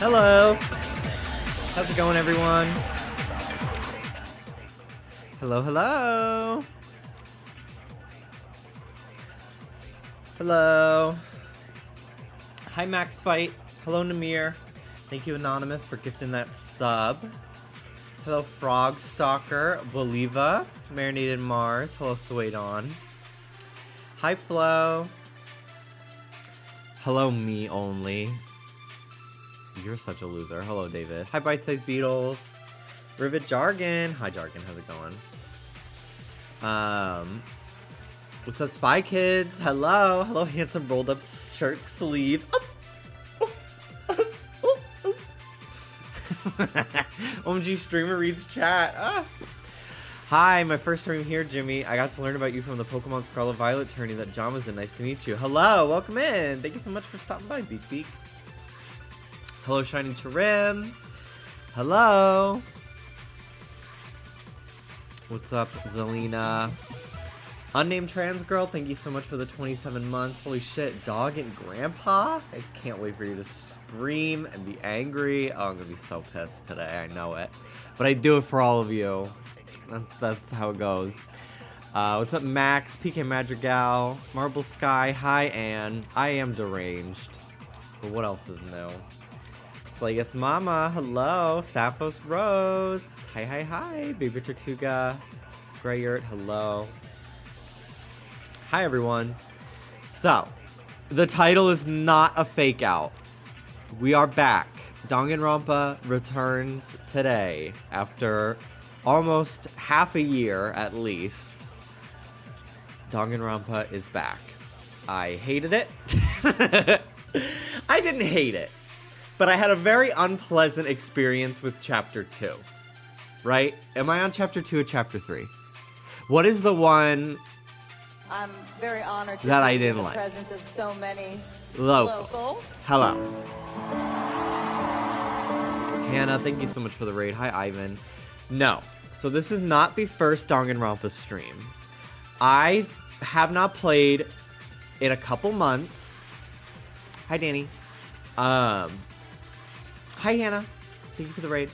Hello. How's it going, everyone? Hello, hello. Hello. Hi, Max Fight. Hello, Namir. Thank you, Anonymous, for gifting that sub. Hello, Frog Stalker. Boliva. Marinated Mars. Hello, Suedon. Hi, Flo. Hello, me only. You're such a loser. Hello, David. Hi, Bite Size Beatles. Rivet Jargon. Hi, Jargon. How's it going? What's up, Spy Kids? Hello. Hello, handsome rolled up shirt sleeves. OMG streamer reads chat. Hi, my first stream here, Jimmy. I got to learn about you from the Pokemon Scarlet Violet tourney that John was in. Nice to meet you. Hello, welcome in. Thank you so much for stopping by, Beak Beak. Hello, Shining Chirim. Hello. What's up, Zelina? Unnamed trans girl, thank you so much for the 27 months. Holy shit, dog and grandpa? I can't wait for you to scream and be angry. Oh, I'm gonna be so pissed today, I know it. But I do it for all of you. That's how it goes. What's up, Max? PK Madrigal. Marble Sky. Hi, Anne. I am deranged. But what else is new? Slagus Mama. Hello. Sappho's Rose. Hi, hi, hi. Baby Tortuga. Grayert. Hello. Hi, everyone. So, the title is not a fake out. We are back. Danganronpa returns today after almost half a year, at least. Danganronpa is back. I hated it. I didn't hate it, but I had a very unpleasant experience with Chapter 2. Right? Am I on Chapter 2 or Chapter 3? What is the one... I'm very honored to that be I didn't in the like. presence of so many Locals. Hello. Hannah, thank you so much for the raid. Hi, Ivan. No. So this is not the first Danganronpa stream. I have not played in a couple months. Hi, Danny. Hi, Hannah. Thank you for the raid.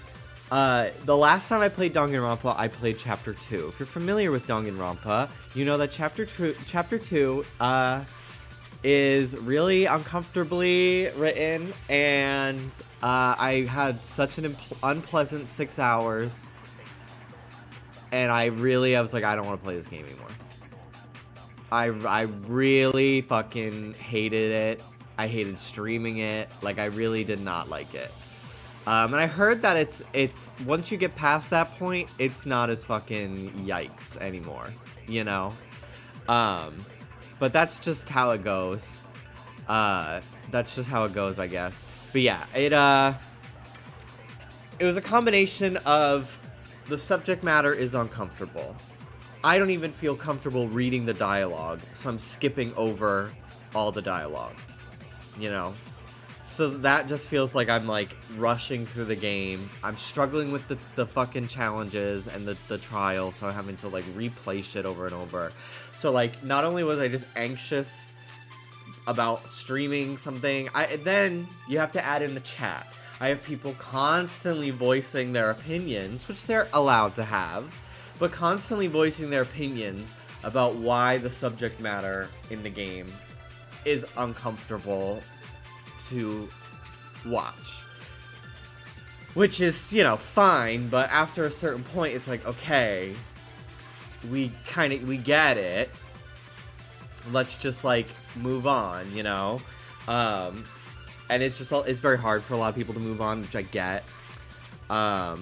The last time I played Danganronpa, I played Chapter 2. If you're familiar with Danganronpa, you know that Chapter 2 is really uncomfortably written, and I had such an unpleasant 6 hours, and I was like, I don't want to play this game anymore. I really fucking hated it. I hated streaming it. Like, I really did not like it. And I heard that it's once you get past that point, it's not as fucking yikes anymore, you know? But that's just how it goes. That's just how it goes, I guess. But yeah, it was a combination of the subject matter is uncomfortable. I don't even feel comfortable reading the dialogue, so I'm skipping over all the dialogue, you know? So that just feels like I'm, like, rushing through the game. I'm struggling with the fucking challenges and the trial, so I'm having to, like, replay shit over and over. So, like, not only was I just anxious about streaming something, then you have to add in the chat. I have people constantly voicing their opinions, which they're allowed to have, but constantly voicing their opinions about why the subject matter in the game is uncomfortable to watch, which is, you know, fine, but after a certain point it's like, okay, we get it, let's just, like, move on, you know? And it's very hard for a lot of people to move on, which I get. But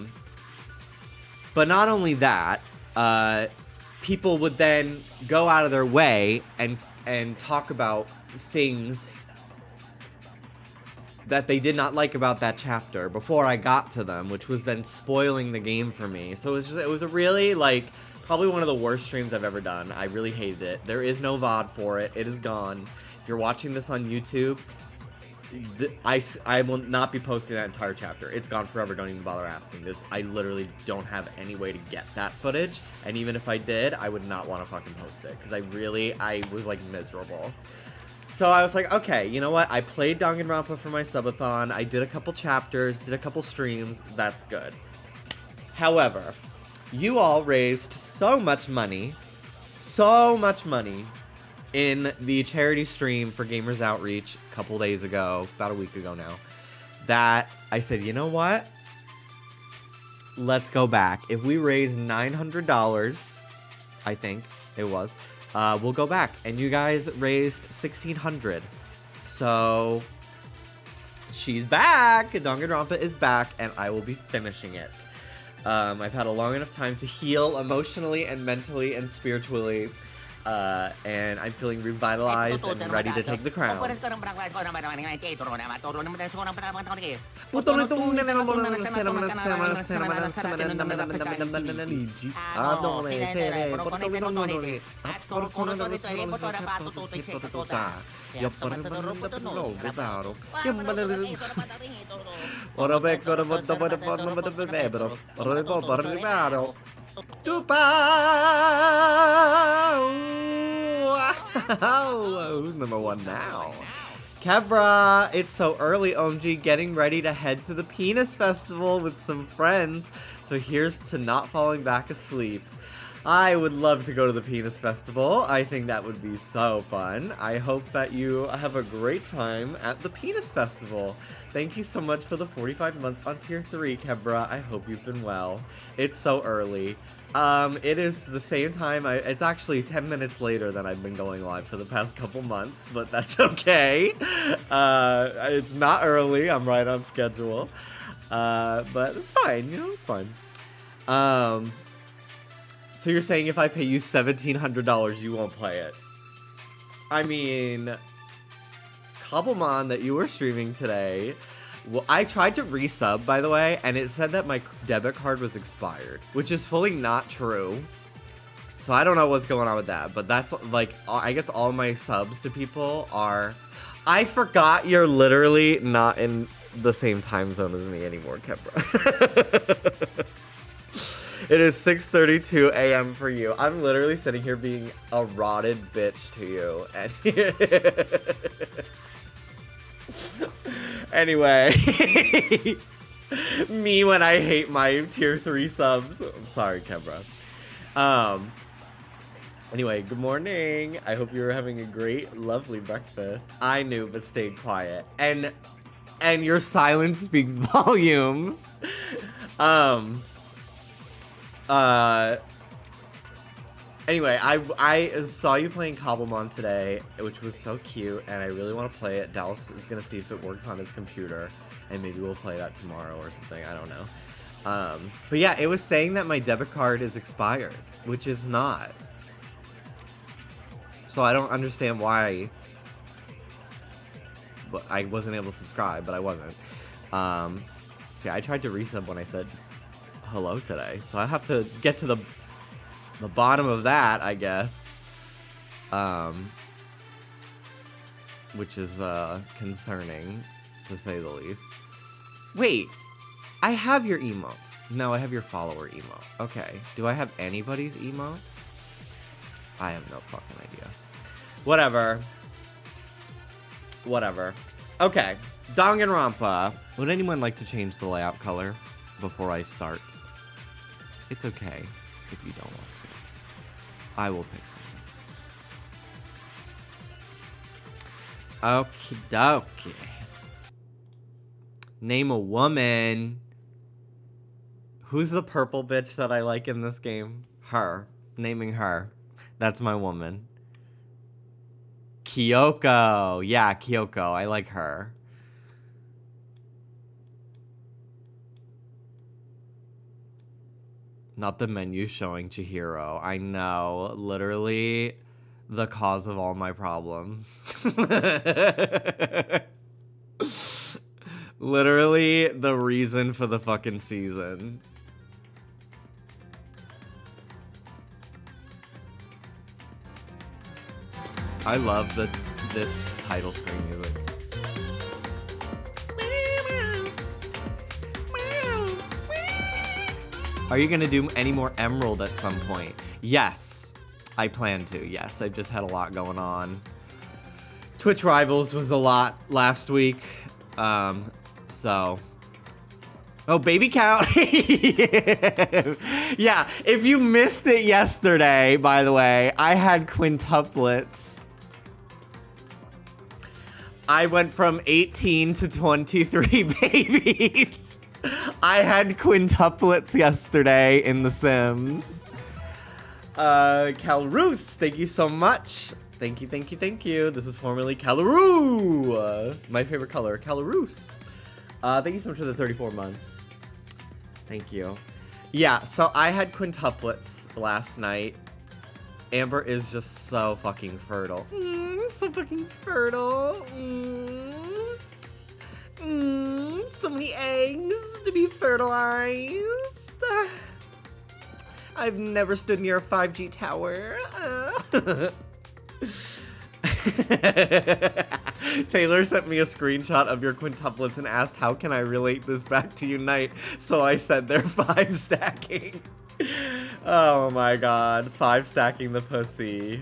not only that, people would then go out of their way and talk about things that they did not like about that chapter before I got to them, which was then spoiling the game for me. So it was a really, like, probably one of the worst streams I've ever done. I really hated it. There is no VOD for it. It is gone. If you're watching this on YouTube, I will not be posting that entire chapter. It's gone forever. Don't even bother asking. I literally don't have any way to get that footage, and even if I did, I would not want to fucking post it, because I was, like, miserable. So I was like, okay, you know what? I played Danganronpa for my subathon. I did a couple chapters, did a couple streams. That's good. However, you all raised so much money in the charity stream for Gamers Outreach a couple days ago, about a week ago now, that I said, you know what? Let's go back. If we raise $900, I think it was, we'll go back. And you guys raised $1,600. So she's back. Danganronpa is back, and I will be finishing it. I've had a long enough time to heal emotionally and mentally and spiritually. And I'm feeling revitalized and ready to take the crown. Who's number one now? Kebra, it's so early, OMG, getting ready to head to the Penis Festival with some friends. So here's to not falling back asleep. I would love to go to the Penis Festival. I think that would be so fun. I hope that you have a great time at the Penis Festival. Thank you so much for the 45 months on tier 3, Kebra. I hope you've been well. It's so early. It is the same time. It's actually 10 minutes later than I've been going live for the past couple months, but that's okay. It's not early. I'm right on schedule. But it's fine. You know, it's fine. So you're saying if I pay you $1,700, you won't play it? I mean, Cobblemon that you were streaming today. Well, I tried to resub, by the way, and it said that my debit card was expired, which is fully not true. So I don't know what's going on with that, but that's, like, I guess all my subs to people are... I forgot you're literally not in the same time zone as me anymore, Kebra. It is 6:32 a.m. for you. I'm literally sitting here being a rotted bitch to you. And anyway, me when I hate my tier 3 subs. I'm sorry, Kebra. Anyway, good morning. I hope you're having a great, lovely breakfast. I knew, but stayed quiet. And your silence speaks volumes. Anyway, I saw you playing Cobblemon today, which was so cute, and I really want to play it. Dallas is going to see if it works on his computer, and maybe we'll play that tomorrow or something, I don't know. But yeah, it was saying that my debit card is expired, which is not. So I don't understand why I wasn't able to subscribe, but I wasn't. See, I tried to resub when I said hello today, so I have to get to the bottom of that, I guess, which is concerning to say the least. Wait, I have your emotes. No, I have your follower emote. Okay, do I have anybody's emotes? I have no fucking idea. Whatever. Okay, Danganronpa. Would anyone like to change the layout color before I start? It's okay if you don't want to. I will pick something. Okie dokie. Name a woman. Who's the purple bitch that I like in this game? Her. Naming her. That's my woman. Kyoko. Yeah, Kyoko. I like her. Not the menu showing Chihiro. I know. Literally the cause of all my problems. Literally the reason for the fucking season. I love this title screen music. Are you gonna do any more Emerald at some point? Yes, I plan to. Yes, I've just had a lot going on. Twitch Rivals was a lot last week. So... Oh, baby count. Yeah, if you missed it yesterday, by the way, I had quintuplets. I went from 18 to 23 babies. I had quintuplets yesterday in The Sims. Calroos, thank you so much. Thank you, thank you, thank you. This is formerly Caloroo. My favorite color, Calroos. Thank you so much for the 34 months. Thank you. Yeah, so I had quintuplets last night. Amber is just so fucking fertile. So fucking fertile. So many eggs to be fertilized. I've never stood near a 5G tower. Taylor sent me a screenshot of your quintuplets and asked, how can I relate this back to Unite? So I said they're 5 stacking. Oh my god, 5 stacking the pussy.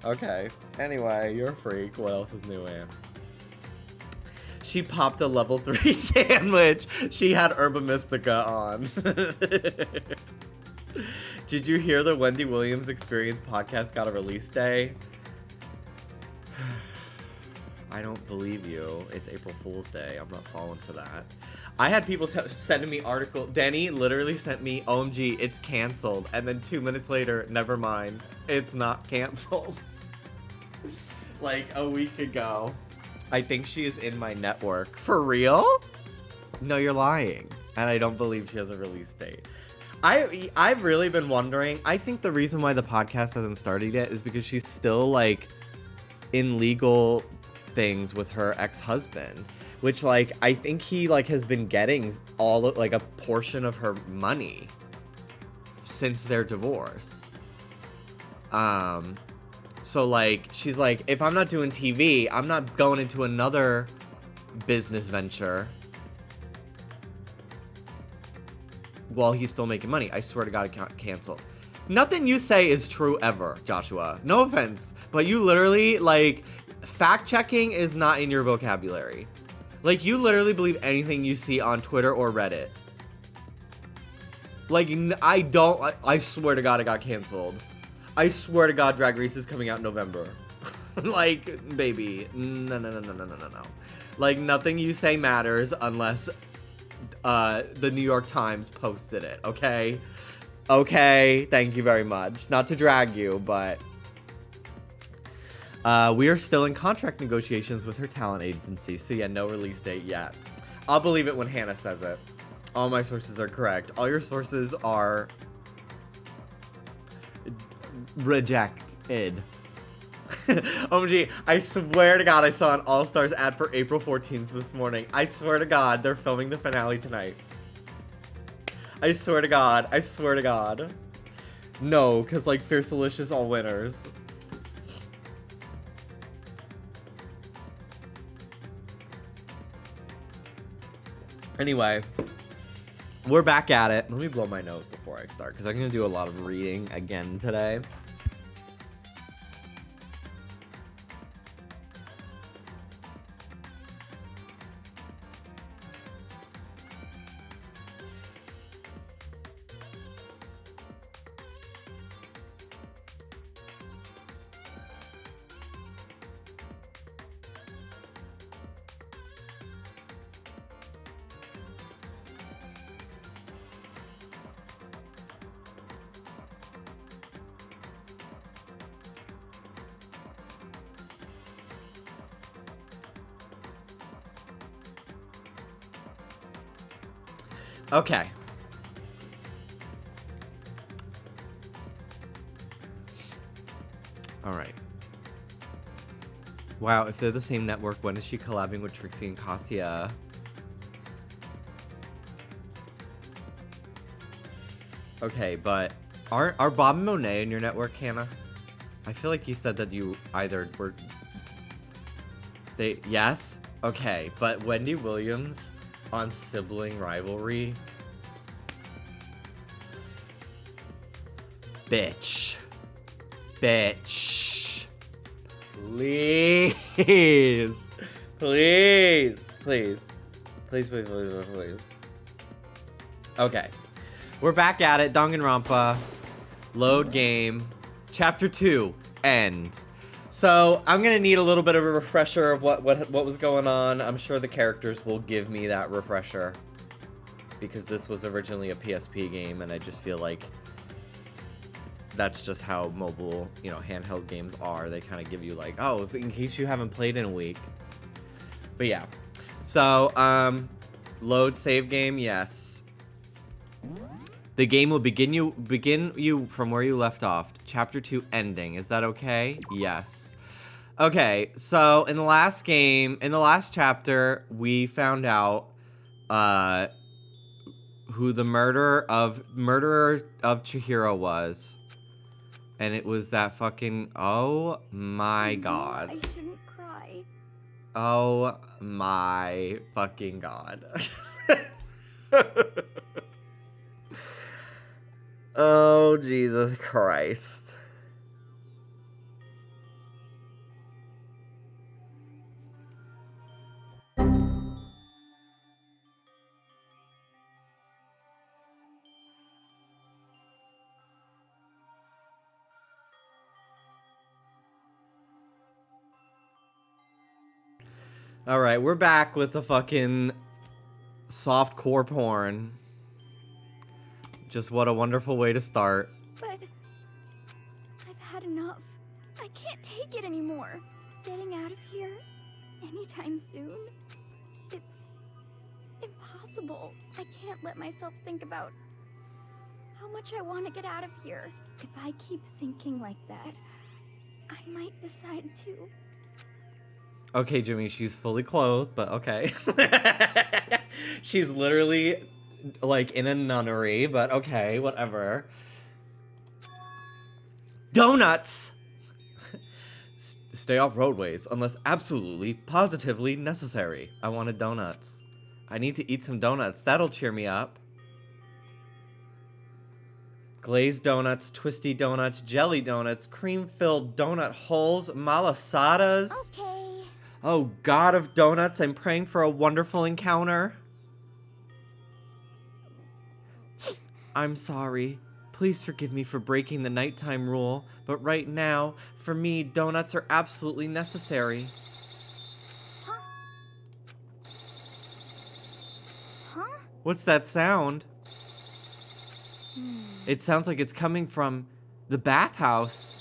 Okay, anyway, you're a freak. What else is new, Anne? She popped a level 3 sandwich. She had Herba Mystica on. Did you hear the Wendy Williams Experience podcast got a release day? I don't believe you. It's April Fool's Day. I'm not falling for that. I had people sending me articles. Denny literally sent me, OMG, it's canceled. And then 2 minutes later, never mind. It's not canceled. Like a week ago. I think she is in my network. For real? No, you're lying. And I don't believe she has a release date. I've really been wondering. I think the reason why the podcast hasn't started yet is because she's still like in legal things with her ex-husband, which like I think he like has been getting all like a portion of her money since their divorce. So like she's like, if I'm not doing TV, I'm not going into another business venture while he's still making money. I swear to God, it canceled. Nothing you say is true ever, Joshua. No offense, but you literally, like, fact-checking is not in your vocabulary. Like, you literally believe anything you see on Twitter or Reddit. Like, I swear to God it got canceled. I swear to God Drag Race is coming out in November. Like, baby, no. Like, nothing you say matters unless the New York Times posted it, okay? Okay, thank you very much. Not to drag you, but we are still in contract negotiations with her talent agency, so yeah, no release date yet. I'll believe it when Hannah says it. All my sources are correct. All your sources are rejected. OMG, I swear to God I saw an All-Stars ad for April 14th this morning. I swear to God they're filming the finale tonight. I swear to God. I swear to God. No, because like Fierce Delicious all winners. Anyway, we're back at it. Let me blow my nose before I start because I'm going to do a lot of reading again today. Okay. All right. Wow, if they're the same network, when is she collabing with Trixie and Katya? Okay, but are Bob and Monet in your network, Hannah? I feel like you said that you either were... Yes? Okay, but Wendy Williams on Sibling Rivalry? Bitch. Please. Please. Please. Please, please, please, please, please. Okay. We're back at it. Danganronpa. Load game. Chapter 2. End. So, I'm gonna need a little bit of a refresher of what was going on. I'm sure the characters will give me that refresher. Because this was originally a PSP game, and I just feel like that's just how mobile, you know, handheld games are. They kind of give you like, oh, in case you haven't played in a week. But yeah. So, load save game, yes. The game will begin you from where you left off. Chapter 2 ending. Is that okay? Yes. Okay, so in the last chapter, we found out who the murderer of Chihiro was. And it was that fucking, oh my god. I shouldn't cry. Oh my fucking god. Oh, Jesus Christ. Alright, we're back with the fucking soft core porn. Just what a wonderful way to start. But I've had enough. I can't take it anymore. Getting out of here anytime soon. It's impossible. I can't let myself think about how much I want to get out of here. If I keep thinking like that, I might decide to. Okay, Jimmy, she's fully clothed, but okay. She's literally, like, in a nunnery, but okay, whatever. Donuts! Stay off roadways unless absolutely, positively necessary. I wanted donuts. I need to eat some donuts. That'll cheer me up. Glazed donuts, twisty donuts, jelly donuts, cream-filled donut holes, malasadas. Okay. Oh, God of donuts, I'm praying for a wonderful encounter. I'm sorry. Please forgive me for breaking the nighttime rule, but right now, for me, donuts are absolutely necessary. Huh? Huh? What's that sound? It sounds like it's coming from the bathhouse.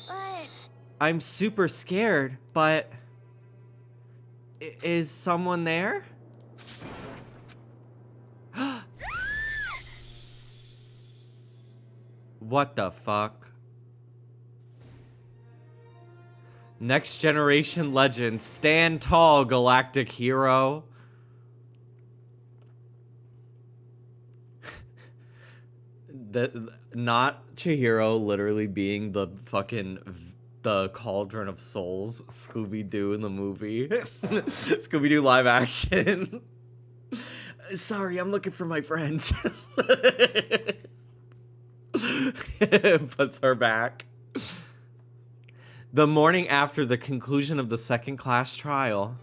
But I'm super scared, but... Is someone there? What the fuck? Next generation legend, stand tall, galactic hero. Not Chihiro literally being the fucking the Cauldron of Souls Scooby-Doo in the movie. Scooby-Doo live action. Sorry, I'm looking for my friends. Puts her back. The morning after the conclusion of the second class trial,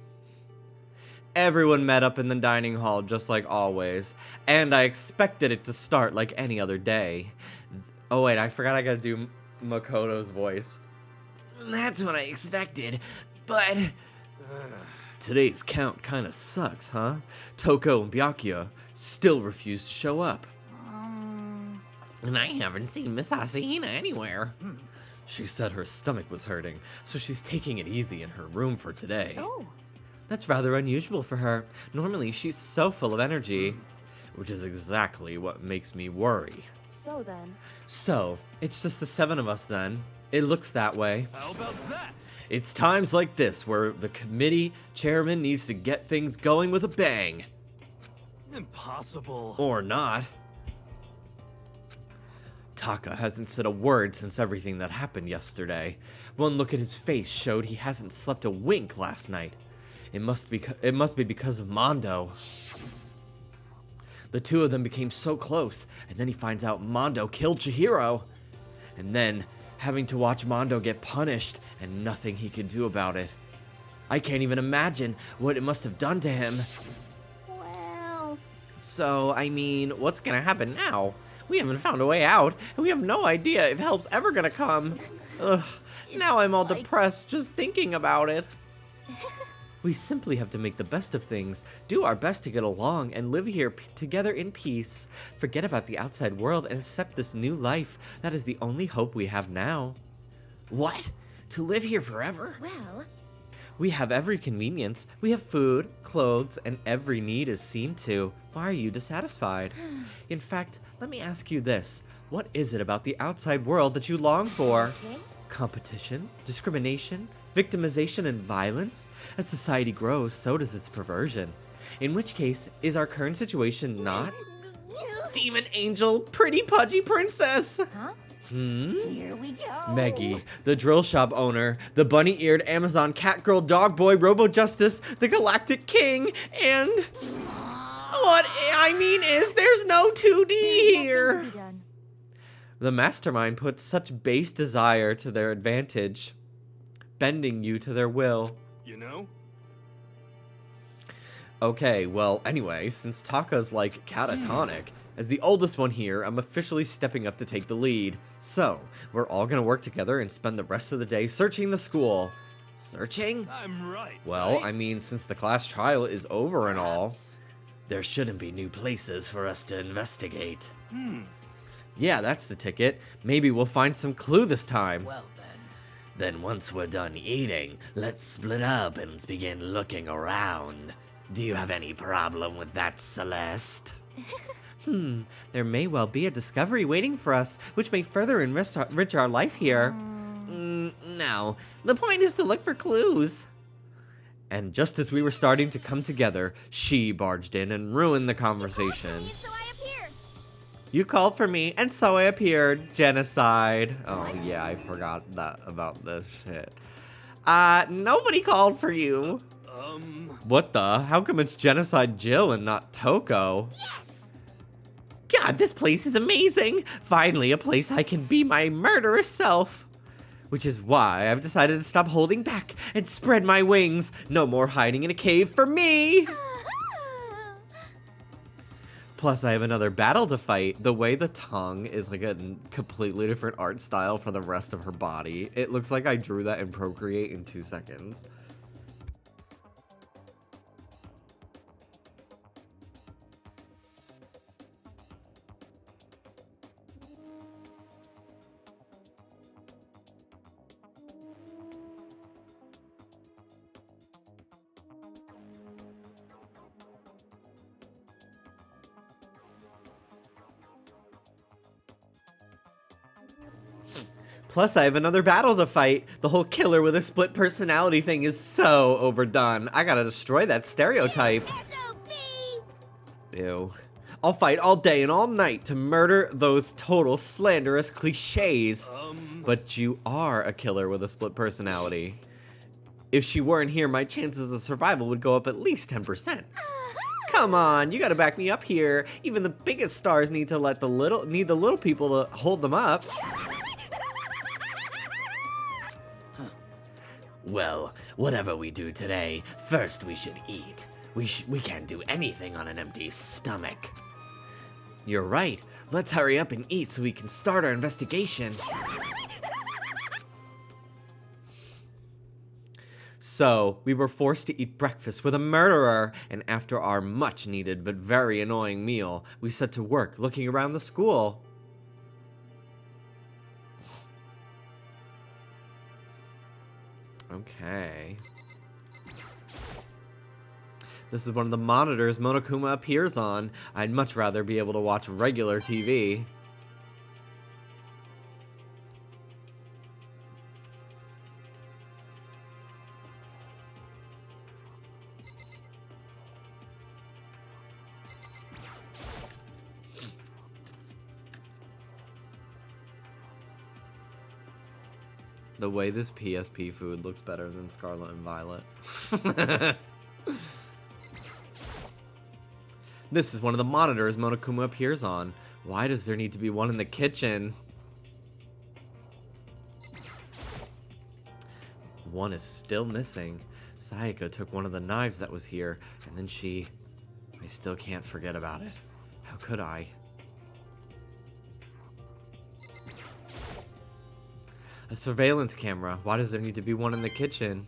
everyone met up in the dining hall just like always, and I expected it to start like any other day. Oh wait, I forgot I gotta do Makoto's voice. That's what I expected, but... today's count kinda sucks, huh? Toko and Byakuya still refuse to show up. And I haven't seen Miss Asahina anywhere. She said her stomach was hurting, so she's taking it easy in her room for today. oh, That's rather unusual for her. Normally, she's so full of energy, which is exactly what makes me worry. so then. So, it's just the 7 of us then. It looks that way. How about that? It's times like this where the committee chairman needs to get things going with a bang. Impossible. Or not. Taka hasn't said a word since everything that happened yesterday. One look at his face showed he hasn't slept a wink last night. It must be because of Mondo. The two of them became so close, and then he finds out Mondo killed Chihiro. And then having to watch Mondo get punished and nothing he can do about it. I can't even imagine what it must have done to him. Well... So, I mean, what's gonna happen now? We haven't found a way out, and we have no idea if help's ever gonna come. Ugh, now I'm all depressed just thinking about it. We simply have to make the best of things, do our best to get along, and live here together in peace. Forget about the outside world and accept this new life. That is the only hope we have now. What? To live here forever? Well... We have every convenience. We have food, clothes, and every need is seen to. Why are you dissatisfied? In fact, let me ask you this. What is it about the outside world that you long for? Okay. Competition, discrimination, victimization, and violence? As society grows, so does its perversion. In which case, is our current situation not? Demon angel, pretty pudgy princess! Huh? Here we go. Meggie, the drill shop owner, the bunny-eared Amazon cat girl dog boy Robo Justice, the galactic king, and... What I mean is there's no 2D here! The mastermind puts such base desire to their advantage, bending you to their will. You know? Okay, well, anyway, since Taka's like catatonic, as the oldest one here, I'm officially stepping up to take the lead. So, we're all gonna work together and spend the rest of the day searching the school. Searching? I'm right. Well, right? I mean, since the class trial is over and all, there shouldn't be new places for us to investigate. Yeah, that's the ticket. Maybe we'll find some clue this time. Well then. Then once we're done eating, let's split up and begin looking around. Do you have any problem with that, Celeste? There may well be a discovery waiting for us, which may further enrich our life here. No, the point is to look for clues. And just as we were starting to come together, she barged in and ruined the conversation. So I appear. You called for me, and so I appeared. Genocide. Oh yeah, I forgot that about this shit. Nobody called for you. What the? How come it's Genocide Jill and not Toko? Yes! God, this place is amazing! Finally, a place I can be my murderous self! Which is why I've decided to stop holding back and spread my wings. No more hiding in a cave for me! Plus, I have another battle to fight. The way the tongue is like a completely different art style for the rest of her body. It looks like I drew that in Procreate in 2 seconds. Plus, I have another battle to fight. The whole killer with a split personality thing is so overdone. I gotta destroy that stereotype. Ew. I'll fight all day and all night to murder those total slanderous cliches. But you are a killer with a split personality. If she weren't here, my chances of survival would go up at least 10%. Come on, you gotta back me up here. Even the biggest stars need to let the little people to hold them up. Well, whatever we do today, first we should eat. We can't do anything on an empty stomach. You're right. Let's hurry up and eat so we can start our investigation. So, we were forced to eat breakfast with a murderer, and after our much-needed but very annoying meal, we set to work looking around the school. Okay. This is one of the monitors Monokuma appears on. I'd much rather be able to watch regular TV. The way this PSP food looks better than Scarlet and Violet. This is one of the monitors Monokuma appears on. Why does there need to be one in the kitchen? one is still missing. Sayaka took one of the knives that was here, and then she... I still can't forget about it. How could I? A surveillance camera. Why does there need to be one in the kitchen?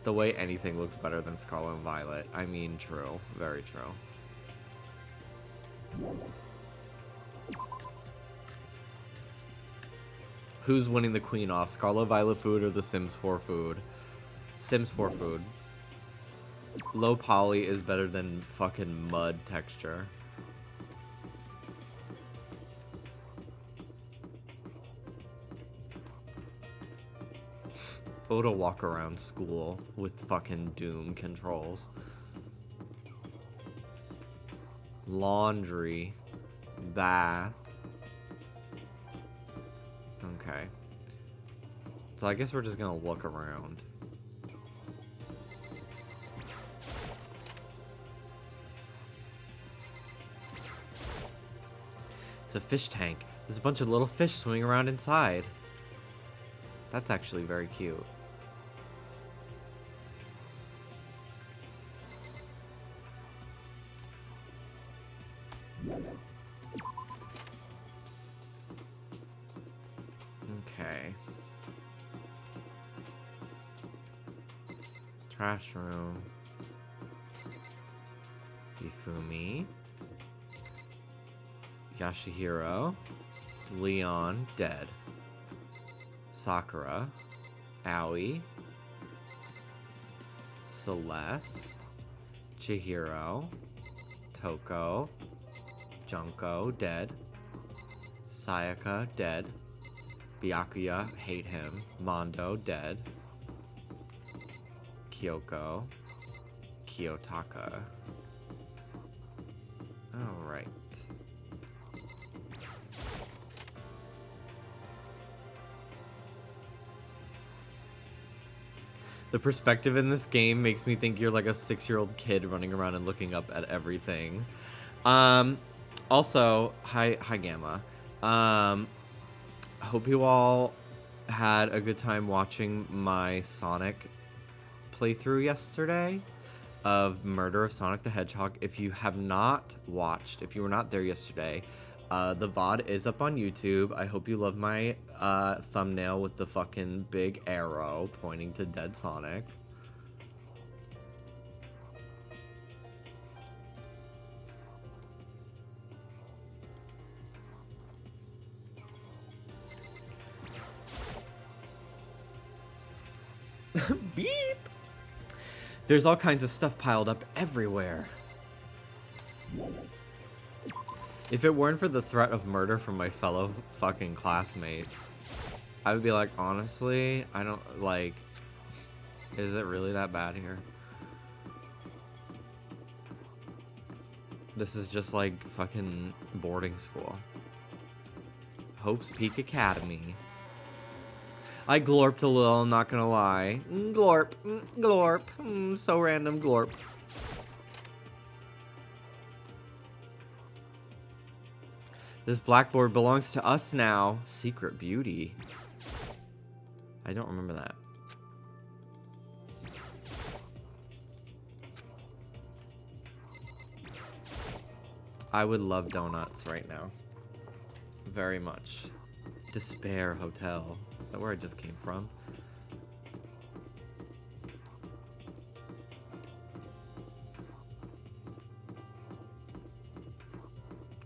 The way anything looks better than Scarlet and Violet. I mean, true. Very true. Who's winning the queen off? Scarlet Violet food or the Sims 4 food? Sims 4 food. Low poly is better than fucking mud texture. Oda walk around school with fucking Doom controls. Laundry. Bath. Okay. So I guess we're just gonna look around. It's a fish tank. There's a bunch of little fish swimming around inside. That's actually very cute. Okay. Trash room. Ifumi. Yashihiro. Leon, dead. Sakura. Aoi. Celeste. Chihiro. Toko. Junko, dead. Sayaka, dead. Byakuya, hate him. Mondo, dead. Kyoko. Kiyotaka. Alright. The perspective in this game makes me think you're like a 6-year-old kid running around and looking up at everything. Also, hi Gamma. I hope you all had a good time watching my Sonic playthrough yesterday of Murder of Sonic the Hedgehog. If you have not watched, if you were not there yesterday, the VOD is up on YouTube. I hope you love my thumbnail with the fucking big arrow pointing to dead Sonic. Beep! There's all kinds of stuff piled up everywhere. If it weren't for the threat of murder from my fellow fucking classmates, I would be like, honestly, I don't, like, is it really that bad here? This is just like fucking boarding school. Hope's Peak Academy. I glorped a little, I'm not gonna lie. Glorp, glorp, so random, glorp. This blackboard belongs to us now. Secret Beauty. I don't remember that. I would love donuts right now. Very much. Despair Hotel. Is that where I just came from?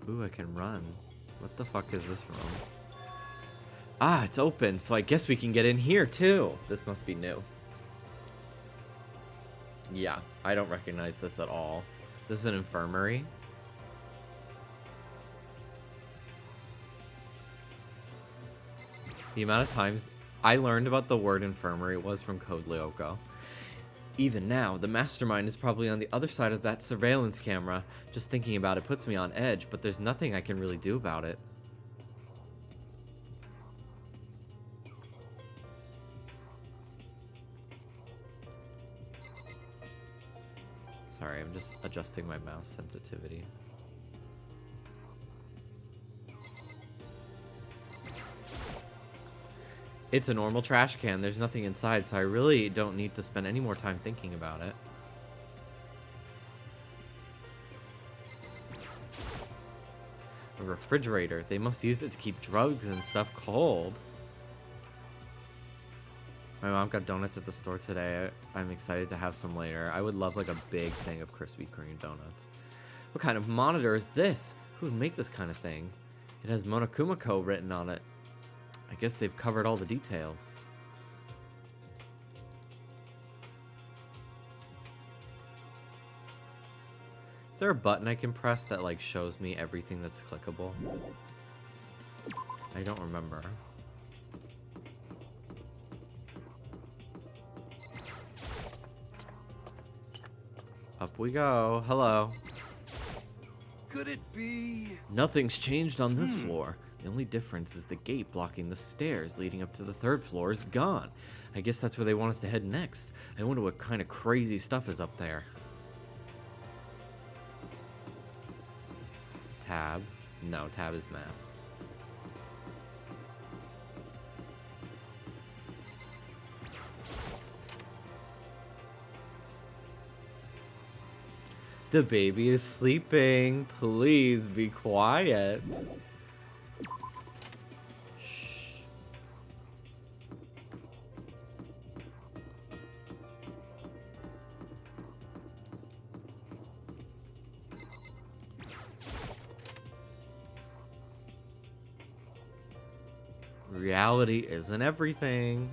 Ooh, I can run. What the fuck is this room? Ah, it's open, so I guess we can get in here too. This must be new. Yeah, I don't recognize this at all. This is an infirmary. The amount of times I learned about the word infirmary was from Code Lyoko. Even now, the mastermind is probably on the other side of that surveillance camera. Just thinking about it puts me on edge, but there's nothing I can really do about it. Sorry, I'm just adjusting my mouse sensitivity. It's a normal trash can. There's nothing inside, so I really don't need to spend any more time thinking about it. A refrigerator. They must use it to keep drugs and stuff cold. My mom got donuts at the store today. I'm excited to have some later. I would love like a big thing of Krispy Kreme donuts. What kind of monitor is this? Who would make this kind of thing? It has Monokumako written on it. I guess they've covered all the details. Is there a button I can press that like shows me everything that's clickable? I don't remember. Up we go. Hello. Could it be? Nothing's changed on this floor. The only difference is the gate blocking the stairs leading up to the 3rd floor is gone. I guess that's where they want us to head next. I wonder what kind of crazy stuff is up there. Tab. No, tab is map. The baby is sleeping. Please be quiet. Shh. Reality isn't everything.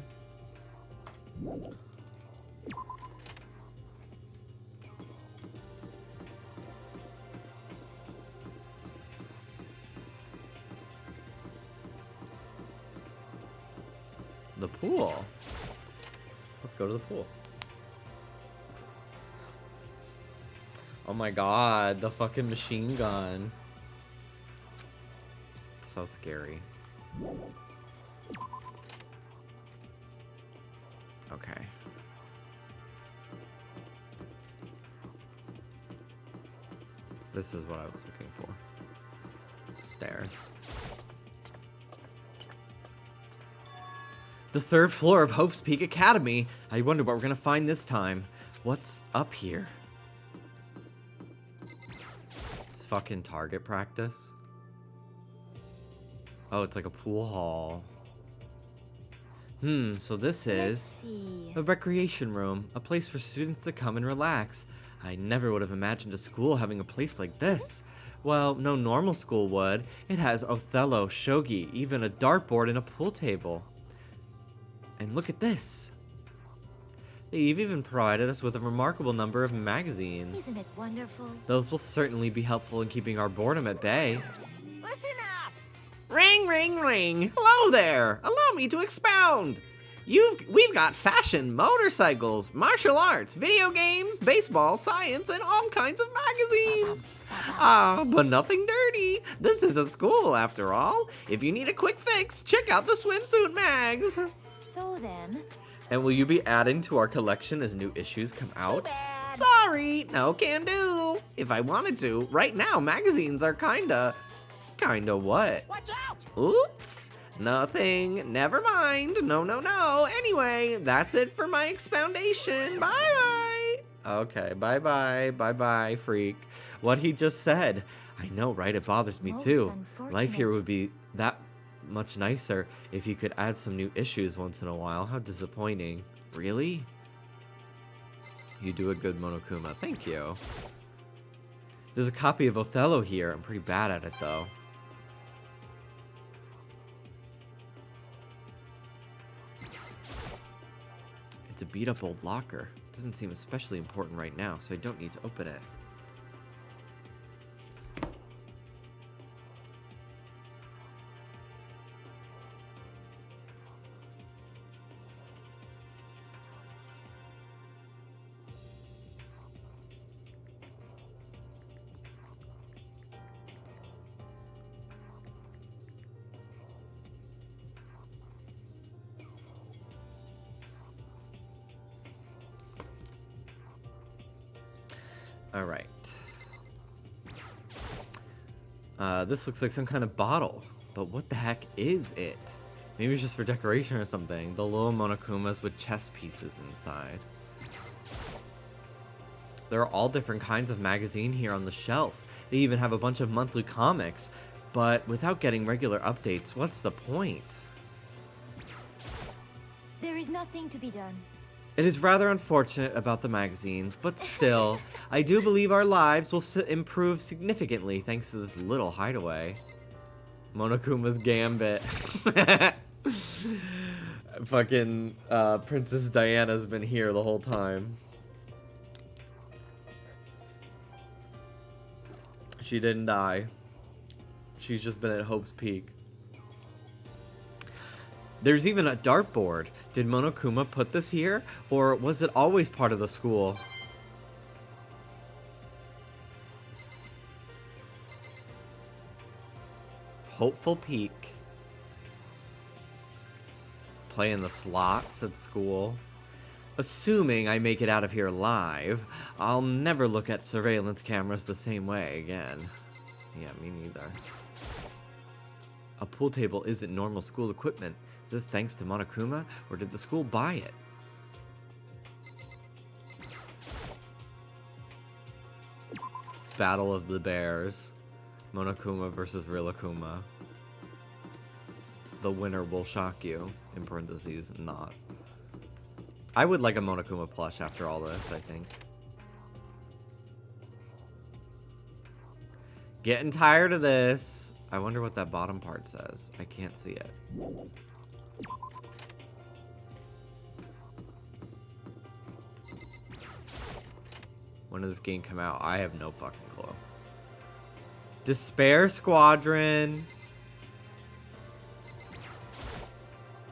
The pool. Let's go to the pool. Oh my god, the fucking machine gun. It's so scary. Okay. This is what I was looking for. Stairs. The 3rd floor of Hope's Peak Academy. I wonder what we're gonna find this time. What's up here? It's fucking target practice. Oh, it's like a pool hall. So this is a recreation room, a place for students to come and relax. I never would have imagined a school having a place like this. Well, no normal school would. It has Othello, shogi, even a dartboard and a pool table. And look at this. They've even provided us with a remarkable number of magazines. Isn't it wonderful? Those will certainly be helpful in keeping our boredom at bay. Listen up! Ring, ring, ring. Hello there. Allow me to expound. We've got fashion, motorcycles, martial arts, video games, baseball, science, and all kinds of magazines. But nothing dirty. This is a school, after all. If you need a quick fix, check out the swimsuit mags. So then... And will you be adding to our collection as new issues come out? Sorry, no can do. If I wanted to, right now magazines are kinda what? Watch out! Oops, nothing, never mind, no. Anyway, that's it for my expoundation, bye-bye. Okay, bye-bye, freak. What he just said. I know, right? It bothers me too. Life here would be that much nicer if you could add some new issues once in a while. How disappointing. Really? You do a good Monokuma. Thank you. There's a copy of Othello here. I'm pretty bad at it though. It's a beat up old locker. Doesn't seem especially important right now, so I don't need to open it. Alright. This looks like some kind of bottle. But what the heck is it? Maybe it's just for decoration or something. The little Monokumas with chess pieces inside. There are all different kinds of magazine here on the shelf. They even have a bunch of monthly comics. But without getting regular updates, what's the point? There is nothing to be done. It is rather unfortunate about the magazines, but still, I do believe our lives will improve significantly thanks to this little hideaway. Monokuma's Gambit. Fucking Princess Diana's been here the whole time. She didn't die. She's just been at Hope's Peak. There's even a dartboard. Did Monokuma put this here? Or was it always part of the school? Hopeful Peak. Playing the slots at school. Assuming I make it out of here alive, I'll never look at surveillance cameras the same way again. Yeah, me neither. A pool table isn't normal school equipment. Is this thanks to Monokuma, or did the school buy it? Battle of the Bears. Monokuma versus Rilakuma. The winner will shock you. In parentheses, not. I would like a Monokuma plush after all this, I think. Getting tired of this. I wonder what that bottom part says. I can't see it. When did this game come out? I have no fucking clue. Despair Squadron.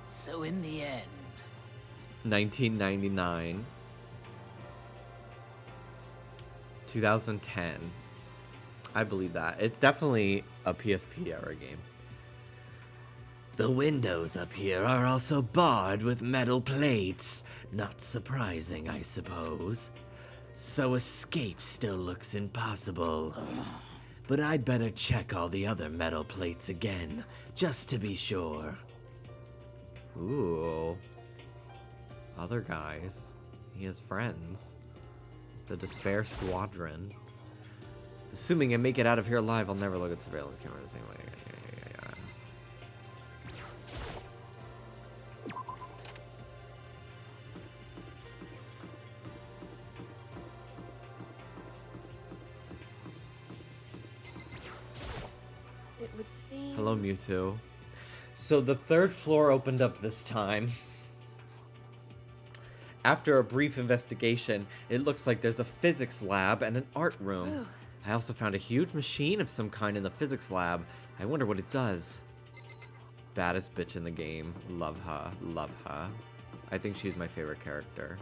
So in the end, 1999. 2010. I believe that. It's definitely a PSP era game. The windows up here are also barred with metal plates. Not surprising, I suppose. So escape still looks impossible. But I'd better check all the other metal plates again, just to be sure. Ooh. Other guys. He has friends. The Despair Squadron. Assuming I make it out of here alive, I'll never look at surveillance camera the same way. It would seem. Hello, Mewtwo. So the third floor opened up this time. After a brief investigation, it looks like there's a physics lab and an art room. I also found a huge machine of some kind in the physics lab. I wonder what it does. Baddest bitch in the game. Love her. Love her. I think she's my favorite character.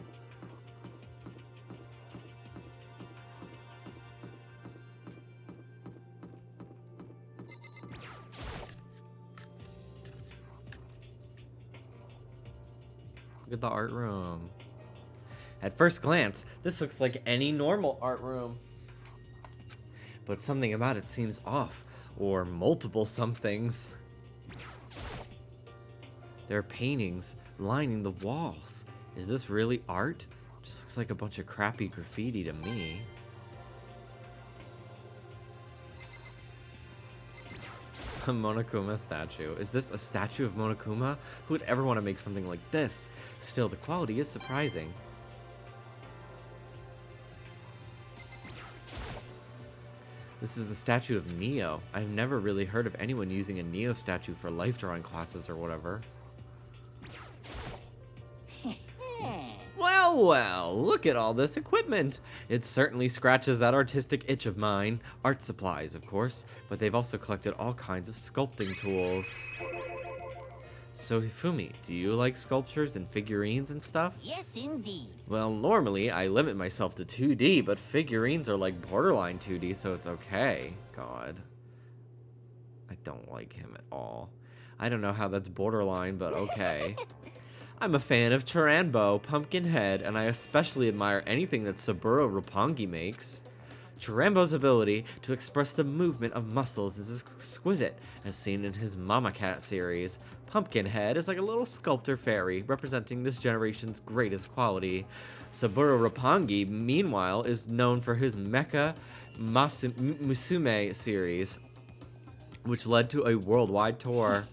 Look at the art room. At first glance, this looks like any normal art room. But something about it seems off, or multiple somethings. There are paintings lining the walls. Is this really art? Just looks like a bunch of crappy graffiti to me. A Monokuma statue. Is this a statue of Monokuma? Who would ever want to make something like this? Still, the quality is surprising. This is a statue of Neo. I've never really heard of anyone using a Neo statue for life drawing classes or whatever. Well, well, look at all this equipment. It certainly scratches that artistic itch of mine. Art supplies, of course, but they've also collected all kinds of sculpting tools. So, Hifumi, do you like sculptures and figurines and stuff? yes indeed. Well, normally I limit myself to 2D, but figurines are like borderline 2D, so it's okay. God. I don't like him at all. I don't know how that's borderline, but okay. I'm a fan of Taranbo, Pumpkinhead, and I especially admire anything that Saburo Roppongi makes. Chirambo's ability to express the movement of muscles is exquisite, as seen in his Mama Cat series. Pumpkinhead is like a little sculptor fairy, representing this generation's greatest quality. Saburo Roppongi, meanwhile, is known for his Mecha Musume series, which led to a worldwide tour.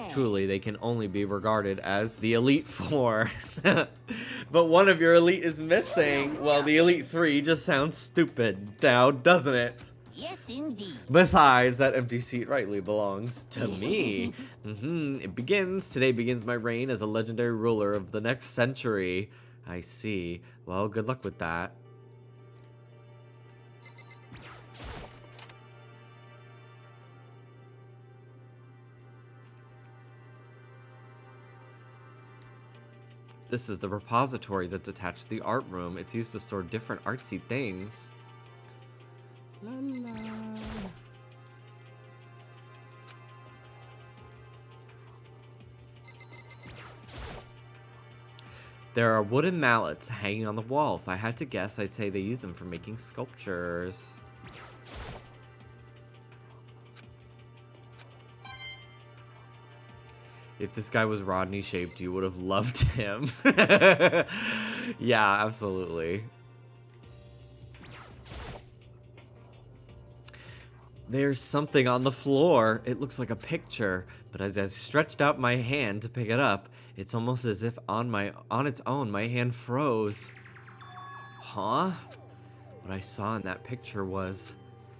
Truly, they can only be regarded as the Elite Four. But one of your Elite is missing. Well, the Elite Three just sounds stupid now, doesn't it? Yes, indeed. Besides, that empty seat rightly belongs to me. Today begins my reign as a legendary ruler of the next century. I see. Well, good luck with that. This is the repository that's attached to the art room. It's used to store different artsy things. La la. There are wooden mallets hanging on the wall. If I had to guess, I'd say they use them for making sculptures. If this guy was Rodney shaped, you would have loved him. Yeah, absolutely. There's something on the floor. It looks like a picture, but as I stretched out my hand to pick it up, it's almost as if on its own my hand froze. Huh? What I saw in that picture was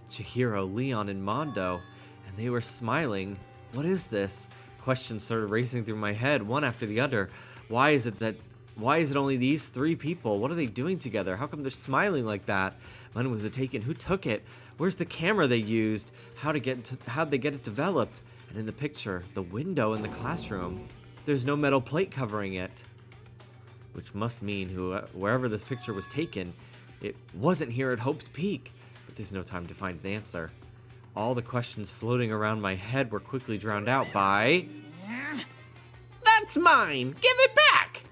Chihiro, Leon, and Mondo, and they were smiling. What is this? Questions started racing through my head, one after the other. Why is it only these three people? What are they doing together? How come they're smiling like that? When was it taken? Who took it? Where's the camera they used? How'd they get it developed? And in the picture, the window in the classroom, there's no metal plate covering it. Which must mean wherever this picture was taken, it wasn't here at Hope's Peak. But there's no time to find an answer. All the questions floating around my head were quickly drowned out by... That's mine! Give it back!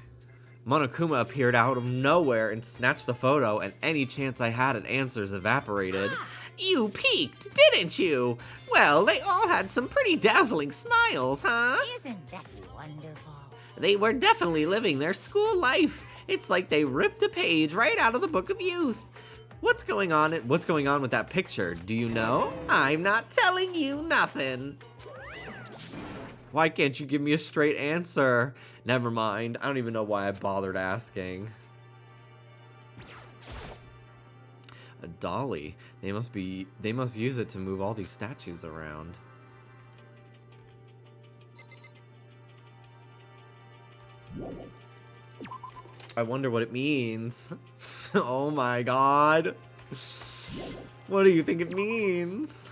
Monokuma appeared out of nowhere and snatched the photo, and any chance I had at answers evaporated. You peeked, didn't you? Well, they all had some pretty dazzling smiles, huh? Isn't that wonderful? They were definitely living their school life. It's like they ripped a page right out of the Book of Youth. What's going on with that picture? Do you know? I'm not telling you nothing. Why can't you give me a straight answer? Never mind. I don't even know why I bothered asking. A dolly. They must use it to move all these statues around. I wonder what it means. Oh my god. What do you think it means?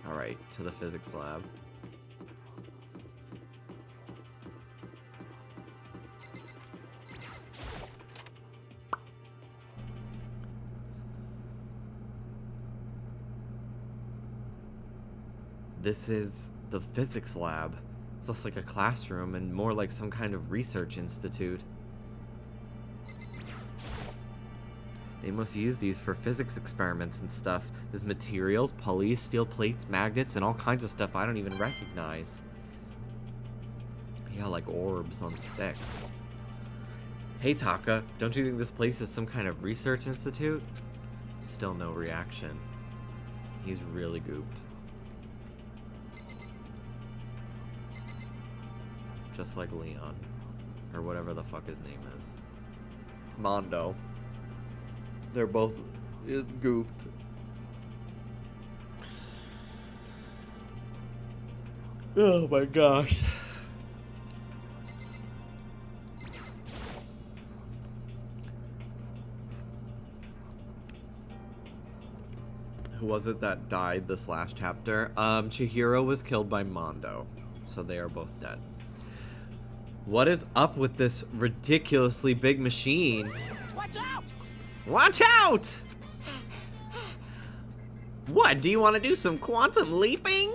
Alright, to the physics lab. This is the physics lab. It's less like a classroom and more like some kind of research institute. They must use these for physics experiments and stuff. There's materials, pulleys, steel plates, magnets, and all kinds of stuff I don't even recognize. Yeah, like orbs on sticks. Hey Taka, don't you think this place is some kind of research institute? Still no reaction. He's really gooped. Just like Leon. Or whatever the fuck his name is. Mondo. They're both gooped. Oh my gosh. Who was it that died this last chapter? Chihiro was killed by Mondo. So they are both dead. What is up with this ridiculously big machine? Watch out! Watch out! What, do you want to do some quantum leaping?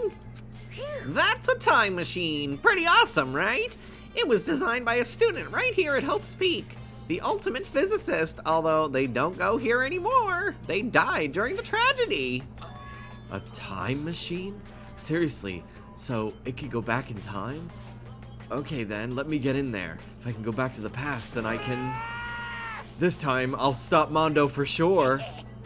That's a time machine. Pretty awesome, right? It was designed by a student right here at Hope's Peak. the ultimate physicist, although they don't go here anymore. They died during the tragedy. A time machine? Seriously, so it could go back in time? Okay then, let me get in there. If I can go back to the past, then I can... This time, I'll stop Mondo for sure.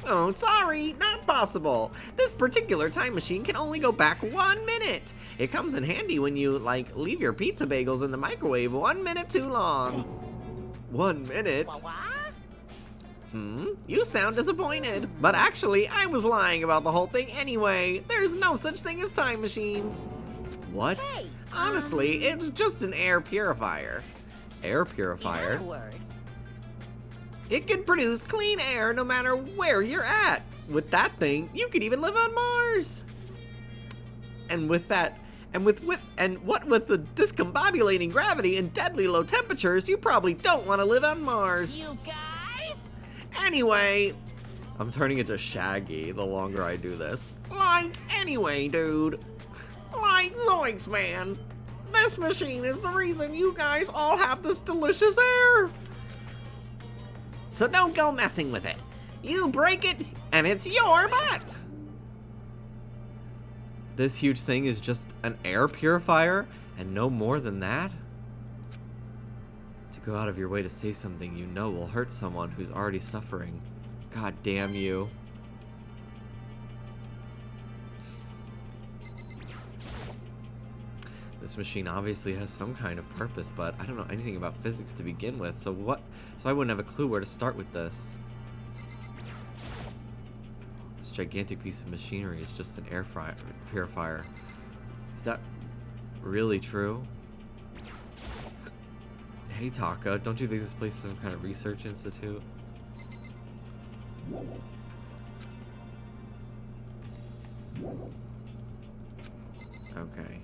Oh, sorry, not possible. This particular time machine can only go back 1 minute. It comes in handy when you, like, leave your pizza bagels in the microwave 1 minute too long. 1 minute? You sound disappointed. But actually, I was lying about the whole thing anyway. There's no such thing as time machines. What? Hey, Honestly, it's just an air purifier. Air purifier? In other words, It can produce clean air no matter where you're at. With that thing, you could even live on Mars. And with that, what with the discombobulating gravity and deadly low temperatures, you probably don't want to live on Mars. you guys? Anyway, I'm turning into Shaggy the longer I do this. Like, anyway, dude. Like, zoinks, man. This machine is the reason you guys all have this delicious air. So don't go messing with it. You break it, and it's your butt. This huge thing is just an air purifier, and no more than that? To go out of your way to say something you know will hurt someone who's already suffering. God damn you. This machine obviously has some kind of purpose, but I don't know anything about physics to begin with, so I wouldn't have a clue where to start with this. This gigantic piece of machinery is just an air purifier. Is that really true? Hey Taka, don't you think this place is some kind of research institute? Okay.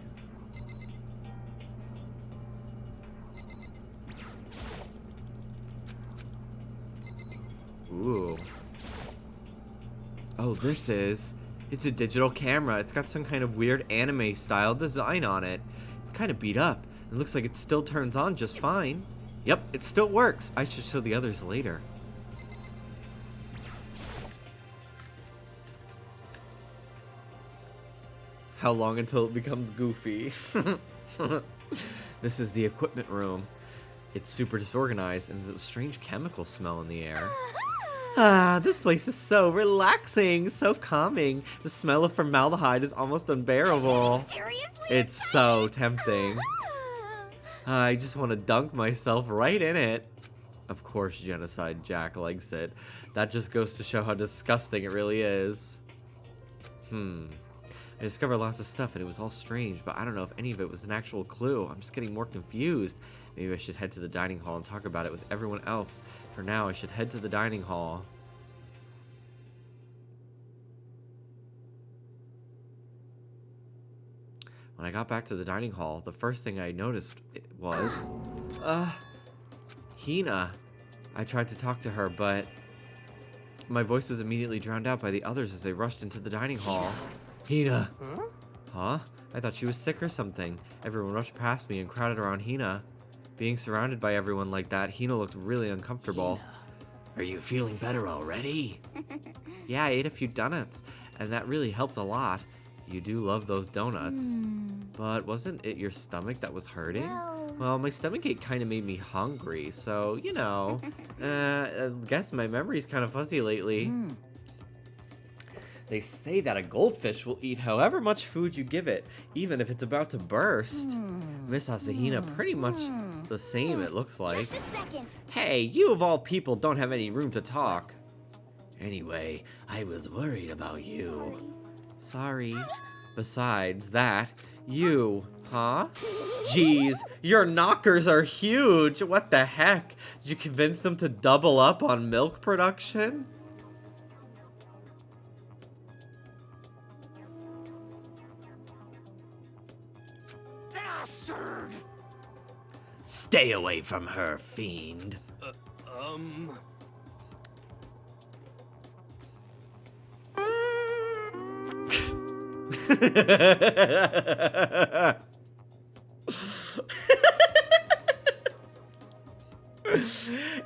Ooh. Oh, it's a digital camera. It's got some kind of weird anime style design on it. It's kind of beat up. It looks like it still turns on just fine. Yep, it still works. I should show the others later. How long until it becomes goofy? This is the equipment room. It's super disorganized and there's a strange chemical smell in the air. Ah, this place is so relaxing, so calming. The smell of formaldehyde is almost unbearable. Seriously? It's so tempting. I just want to dunk myself right in it. Of course, Genocide Jack likes it. That just goes to show how disgusting it really is. I discovered lots of stuff and it was all strange, but I don't know if any of it was an actual clue. I'm just getting more confused. Maybe I should head to the dining hall and talk about it with everyone else. For now, I should head to the dining hall. When I got back to the dining hall, the first thing I noticed was... Hina. I tried to talk to her, but... my voice was immediately drowned out by the others as they rushed into the dining hall. Hina! Huh? I thought she was sick or something. Everyone rushed past me and crowded around Hina. Being surrounded by everyone like that, Hina looked really uncomfortable. Are you feeling better already? Yeah, I ate a few donuts, and that really helped a lot. You do love those donuts. But wasn't it your stomach that was hurting? Well, my stomachache kind of made me hungry, so, you know. I guess my memory's kind of fuzzy lately. They say that a goldfish will eat however much food you give it, even if it's about to burst. Miss Asahina pretty much the same, it looks like. Just a second. Hey, you of all people don't have any room to talk. Anyway, I was worried about you. Sorry. Besides that, you, huh? Jeez, your knockers are huge. What the heck? Did you convince them to double up on milk production? Bastard! Stay away from her, fiend.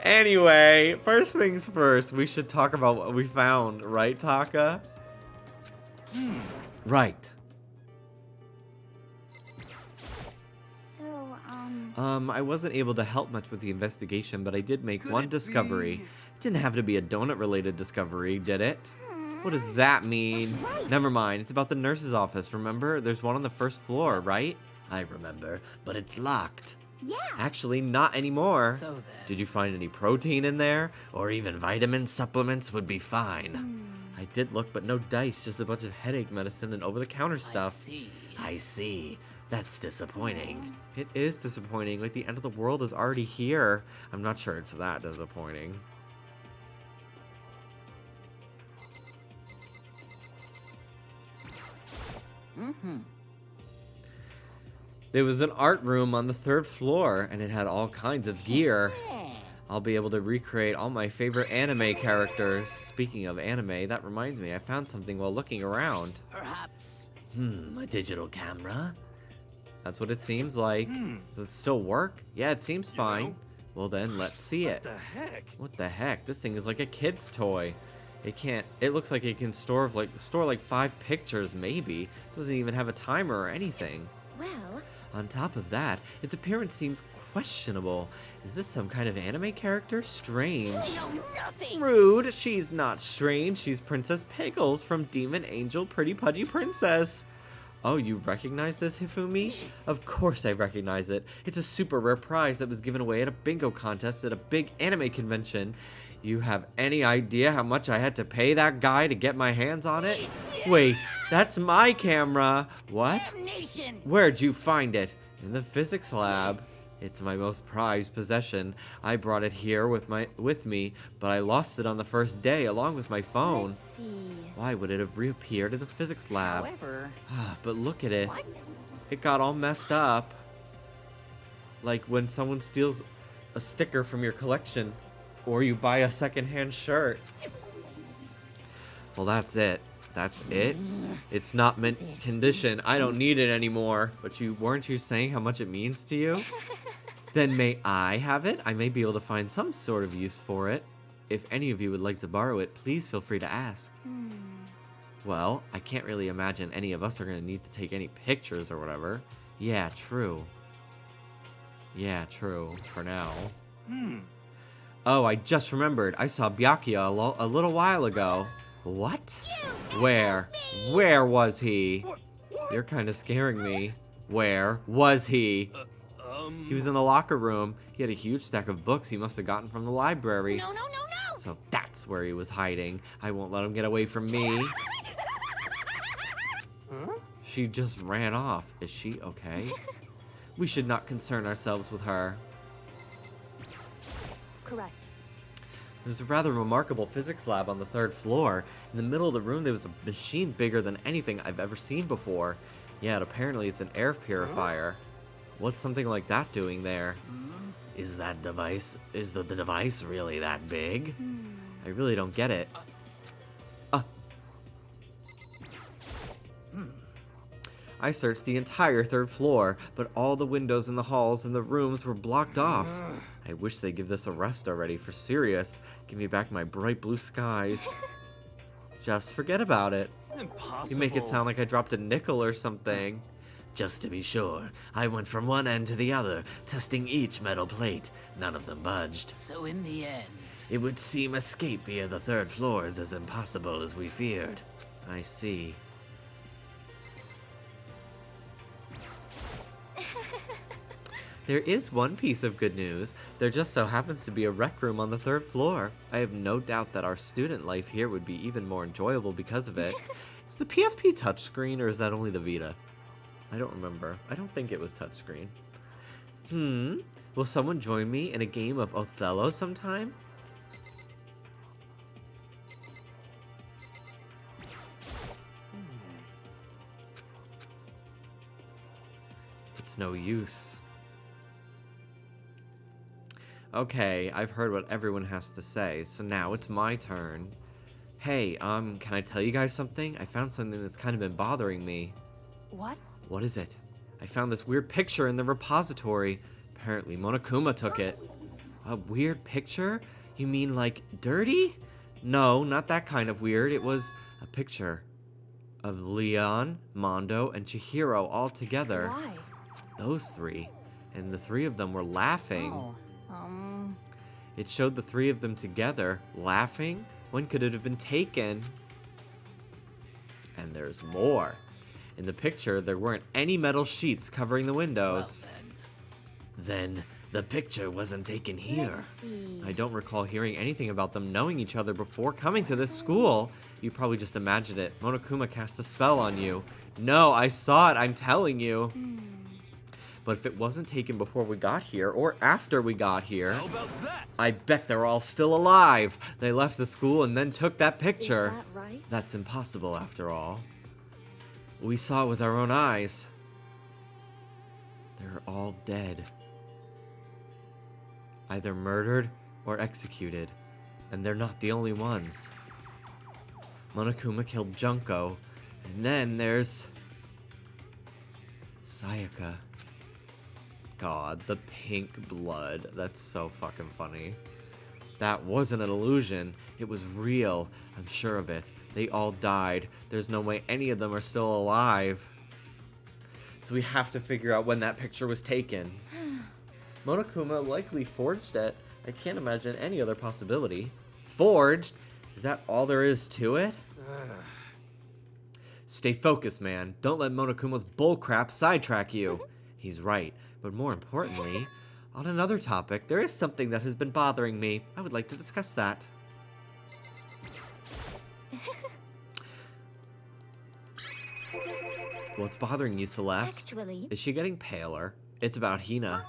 Anyway, first things first, we should talk about what we found, right, Taka? Right. So, I wasn't able to help much with the investigation, but I did make Could one it discovery. be- It didn't have to be a donut-related discovery, did it? What does that mean? That's right. Never mind, it's about the nurse's office, remember? There's one on the first floor, right? I remember, but it's locked. yeah. Actually, not anymore. So then. Did you find any protein in there? Or even vitamin supplements would be fine. I did look, but no dice, just a bunch of headache medicine and over-the-counter stuff. I see. That's disappointing. It is disappointing, like the end of the world is already here. I'm not sure it's that disappointing. There was an art room on the 3rd floor, and it had all kinds of gear. I'll be able to recreate all my favorite anime characters. Speaking of anime, that reminds me, I found something while looking around. Perhaps. A digital camera? That's what it seems like. Does it still work? Yeah, it seems fine. Well then, let's see it. What the heck? What the heck? This thing is like a kid's toy. It looks like it can store like 5 pictures, maybe. It doesn't even have a timer or anything. Well, On top of that, its appearance seems questionable. Is this some kind of anime character? Strange. I know nothing. Rude. She's not strange. She's Princess Pickles from Demon Angel Pretty Pudgy Princess. Oh, you recognize this, Hifumi? Of course I recognize it. It's a super rare prize that was given away at a bingo contest at a big anime convention. You have any idea how much I had to pay that guy to get my hands on it? Wait, that's my camera. What? Damnation. Where'd you find it? In the physics lab. It's my most prized possession. I brought it here with me, but I lost it on the first day along with my phone. let's see. Why would it have reappeared in the physics lab? However, But look at it. what? It got all messed up. Like when someone steals a sticker from your collection or you buy a secondhand shirt. Well, that's it. That's it. It's not mint condition. I don't need it anymore. But weren't you saying how much it means to you? Then may I have it? I may be able to find some sort of use for it. If any of you would like to borrow it, please feel free to ask. Well, I can't really imagine any of us are going to need to take any pictures or whatever. Yeah, true. Yeah, true. For now. Oh, I just remembered. I saw Byakuya a little while ago. What? Where? Where was he? You're kind of scaring me. Where was he? He was in the locker room. He had a huge stack of books he must have gotten from the library. No, no, no, no. So that's where he was hiding. I won't let him get away from me. She just ran off. Is she okay? We should not concern ourselves with her. Correct. There's a rather remarkable physics lab on the 3rd floor. In the middle of the room, there was a machine bigger than anything I've ever seen before. Yeah, and apparently it's an air purifier. What's something like that doing there? Is the device really that big? I really don't get it. I searched the entire 3rd floor, but all the windows in the halls and the rooms were blocked off. I wish they'd give this a rest already, for serious. Give me back my bright blue skies. Just forget about it. Impossible. You make it sound like I dropped a nickel or something. Just to be sure, I went from one end to the other, testing each metal plate. None of them budged. So in the end, It would seem escape via the 3rd floor is as impossible as we feared. I see. There is one piece of good news. There just so happens to be a rec room on the 3rd floor. I have no doubt that our student life here would be even more enjoyable because of it. Is the PSP touchscreen or is that only the Vita? I don't remember. I don't think it was touchscreen. Will someone join me in a game of Othello sometime? It's no use. Okay, I've heard what everyone has to say, so now it's my turn. Hey, can I tell you guys something? I found something that's kind of been bothering me. what? What is it? I found this weird picture in the repository. Apparently, Monokuma took it. A weird picture? You mean like dirty? No, not that kind of weird. It was a picture of Leon, Mondo, and Chihiro all together. Why? Those three. And the three of them were laughing. Oh, It showed the three of them together, laughing. When could it have been taken? And there's more. In the picture, there weren't any metal sheets covering the windows. well Then the picture wasn't taken here. Let's see. I don't recall hearing anything about them knowing each other before coming to this school. You probably just imagined it. Monokuma cast a spell on you. No, I saw it, I'm telling you. But if it wasn't taken before we got here, or after we got here, How about that? I bet they're all still alive. They left the school and then took that then. picture. Is that right? That's impossible, after all. We saw it with our own eyes. They're all dead. Either murdered or executed. And they're not the only ones. Monokuma killed Junko. And then there's Sayaka. God, the pink blood. That's so fucking funny. That wasn't an illusion. It was real. I'm sure of it. They all died. There's no way any of them are still alive. So we have to figure out when that picture was taken. Monokuma likely forged it. I can't imagine any other possibility. Forged? Is that all there is to it? Stay focused, man. Don't let Monokuma's bullcrap sidetrack you. He's right. But more importantly, on another topic, there is something that has been bothering me. I would like to discuss that. What's bothering you, Celeste? Actually, Is she getting paler? It's about Hina.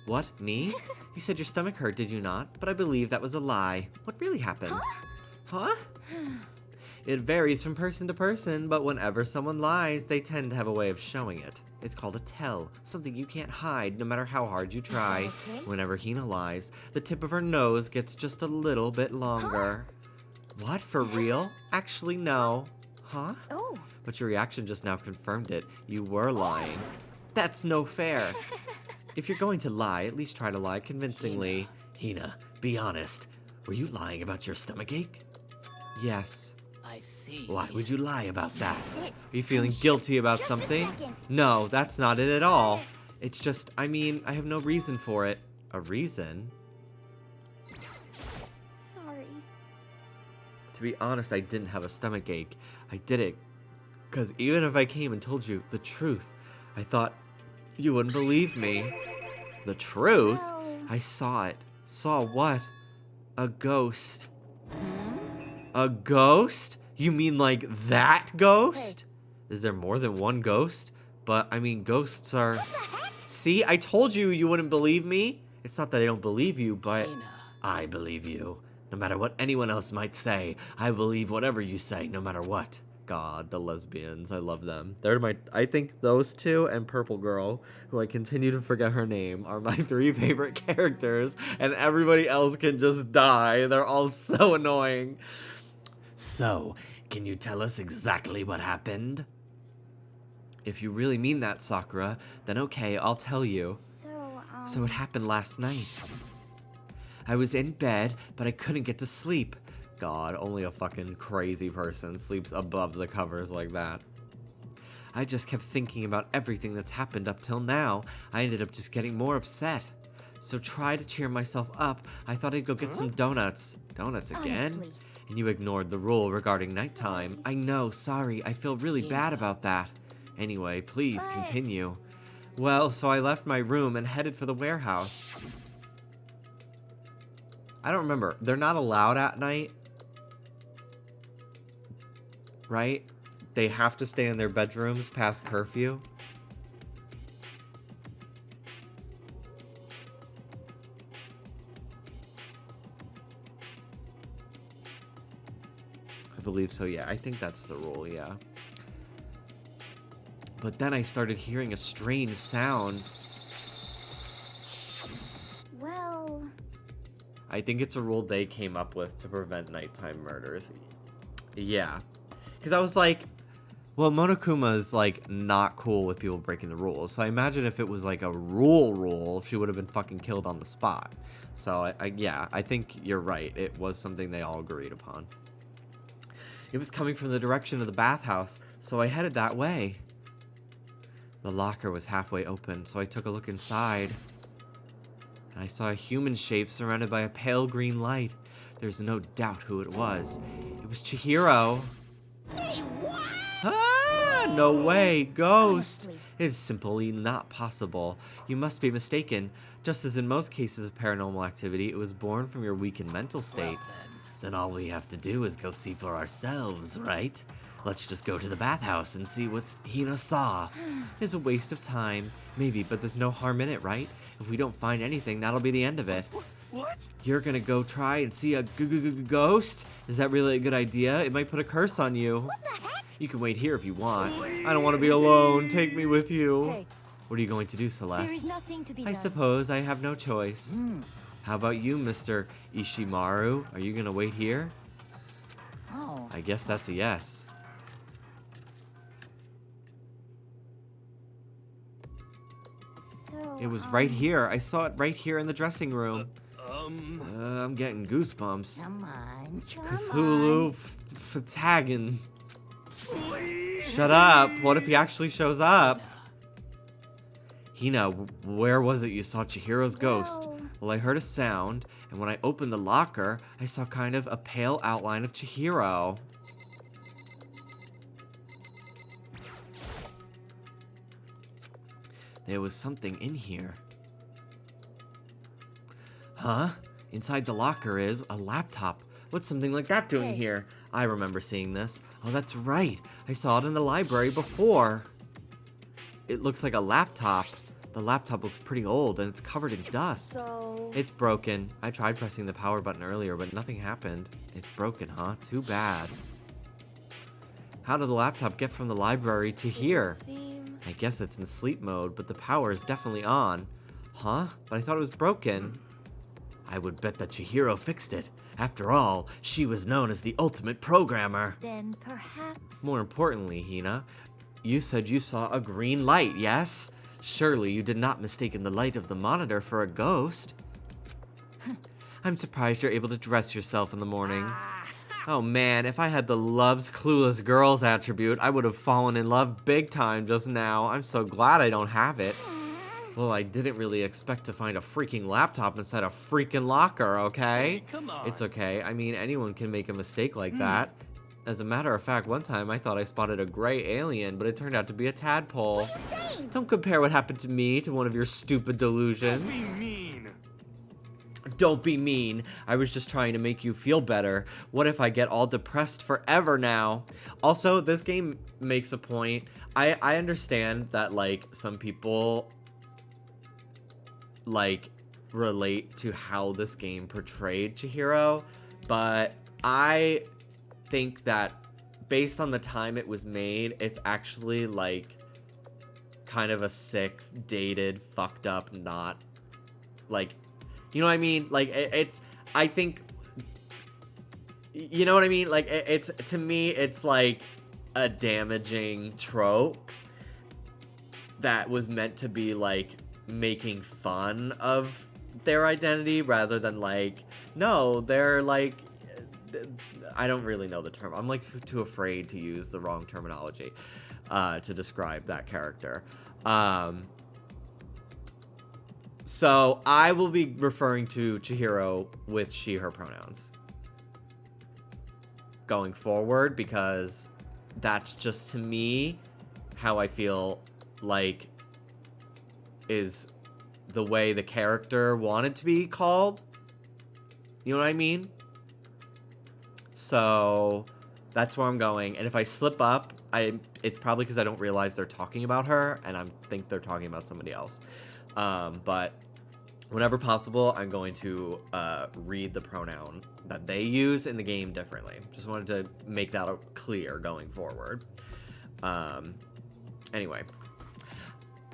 What? Me? You said your stomach hurt, did you not? But I believe that was a lie. What really happened? Huh? It varies from person to person, but whenever someone lies, they tend to have a way of showing it. It's called a tell, something you can't hide no matter how hard you try. okay? Whenever Hina lies, the tip of her nose gets just a little bit longer. What, for real? Actually, no. Huh? oh, But your reaction just now confirmed it. You were lying. That's no fair. If you're going to lie, at least try to lie convincingly. Hina, be honest. Were you lying about your stomachache? Yes. I see. Why would you lie about that? That's it. Are you feeling guilty about Just a something? second. No, that's not it at all. It's just, I mean, I have no reason for it. A reason? Sorry. To be honest, I didn't have a stomachache. I did it because even if I came and told you the truth, I thought you wouldn't believe me. The truth? Well, I saw it. Saw what? A ghost. A ghost? You mean like that ghost? Is there more than one ghost? But, I mean, ghosts are... See, I told you you wouldn't believe me. It's not that I don't believe you, but... Hina. I believe you. No matter what anyone else might say, I believe whatever you say, no matter what. God, the lesbians, I love them. They're my... I think those two and Purple Girl, who I continue to forget her name, are my three favorite characters, and everybody else can just die. They're all so annoying. So, can you tell us exactly what happened? If you really mean that, Sakura, then okay, I'll tell you. So it happened last night. I was in bed, but I couldn't get to sleep. God, only a fucking crazy person sleeps above the covers like that. I just kept thinking about everything that's happened up till now. I ended up just getting more upset. So try to cheer myself up. I thought I'd go get some donuts. Donuts again? honestly. And you ignored the rule regarding nighttime. I know, sorry. I feel really bad about that. Anyway, please But- continue. Well, so I left my room and headed for the warehouse. I don't remember. They're not allowed at night. Right? They have to stay in their bedrooms past curfew. I believe so, yeah. I think that's the rule, yeah. But then I started hearing a strange sound. well, I think it's a rule they came up with to prevent nighttime murders. Yeah. Because I was like, Well, Monokuma's, like, not cool with people breaking the rules. So I imagine if it was, like, a rule, she would have been fucking killed on the spot. So, yeah, I think you're right. It was something they all agreed upon. It was coming from the direction of the bathhouse, so I headed that way. The locker was halfway open, so I took a look inside. And I saw a human shape surrounded by a pale green light. There's no doubt who it was. It was Chihiro. Say what? Ah, no way, ghost. Honestly. It's simply not possible. You must be mistaken. Just as in most cases of paranormal activity, it was born from your weakened mental state. Then all we have to do is go see for ourselves, right? Let's just go to the bathhouse and see what Hina saw. It's a waste of time, maybe, but there's no harm in it, right? If we don't find anything, that'll be the end of it. What? You're gonna go try and see a ghost? Is that really a good idea? It might put a curse on you. What the heck? You can wait here if you want. I don't want to be alone. Take me with you. Hey, What are you going to do, there is Celeste? nothing to be I done. suppose I have no choice. How about you, Mr. Ishimaru? Are you gonna wait here? Oh. I guess that's a yes. So, It was right here. I saw it right here in the dressing room. Um, I'm getting goosebumps. Come on. Come Cthulhu Fatagan. please. Shut up. What if he actually shows up? Hina, where was it you saw Chihiro's ghost? Well- Well, I heard a sound, and when I opened the locker, I saw kind of a pale outline of Chihiro. There was something in here. Huh? Inside the locker is a laptop. What's something like that doing Hey. here? I remember seeing this. Oh, that's right. I saw it in the library before. It looks like a laptop. The laptop looks pretty old and it's covered in dust. So. It's broken. I tried pressing the power button earlier, but nothing happened. It's broken, huh? Too bad. How did the laptop get from the library to here? Seem... I guess it's in sleep mode, but the power is definitely on. Huh? But I thought it was broken. I would bet that Chihiro fixed it. After all, she was known as the ultimate programmer. Then perhaps. More importantly, Hina, you said you saw a green light, yes? Surely you did not mistaken the light of the monitor for a ghost. I'm surprised you're able to dress yourself in the morning. Oh man, if I had the loves clueless girls attribute, I would have fallen in love big time just now. I'm so glad I don't have it. Well, I didn't really expect to find a freaking laptop inside a freaking locker, okay? Come on. It's okay. I mean, anyone can make a mistake like that. As a matter of fact, one time I thought I spotted a gray alien, but it turned out to be a tadpole. Don't compare what happened to me to one of your stupid delusions. Be mean. Don't be mean. I was just trying to make you feel better. What if I get all depressed forever now? Also, this game makes a point. I understand that, like, some people, like, relate to how this game portrayed Chihiro, but I think that based on the time it was made, it's actually, like, kind of a sick, dated, fucked up, not, like, you know what I mean? Like, it's, I think, you know what I mean? Like, it's, to me, it's like a damaging trope that was meant to be, like, making fun of their identity rather than, like, no, they're, like, I don't really know the term. I'm, like, too afraid to use the wrong terminology to describe that character. So I will be referring to Chihiro with she, her pronouns going forward, because that's just, to me, how I feel like is the way the character wanted to be called. You know what I mean? So that's where I'm going. And if I slip up, it's probably because I don't realize they're talking about her and I think they're talking about somebody else. But whenever possible, I'm going to read the pronoun that they use in the game differently. Just wanted to make that clear going forward. Anyway.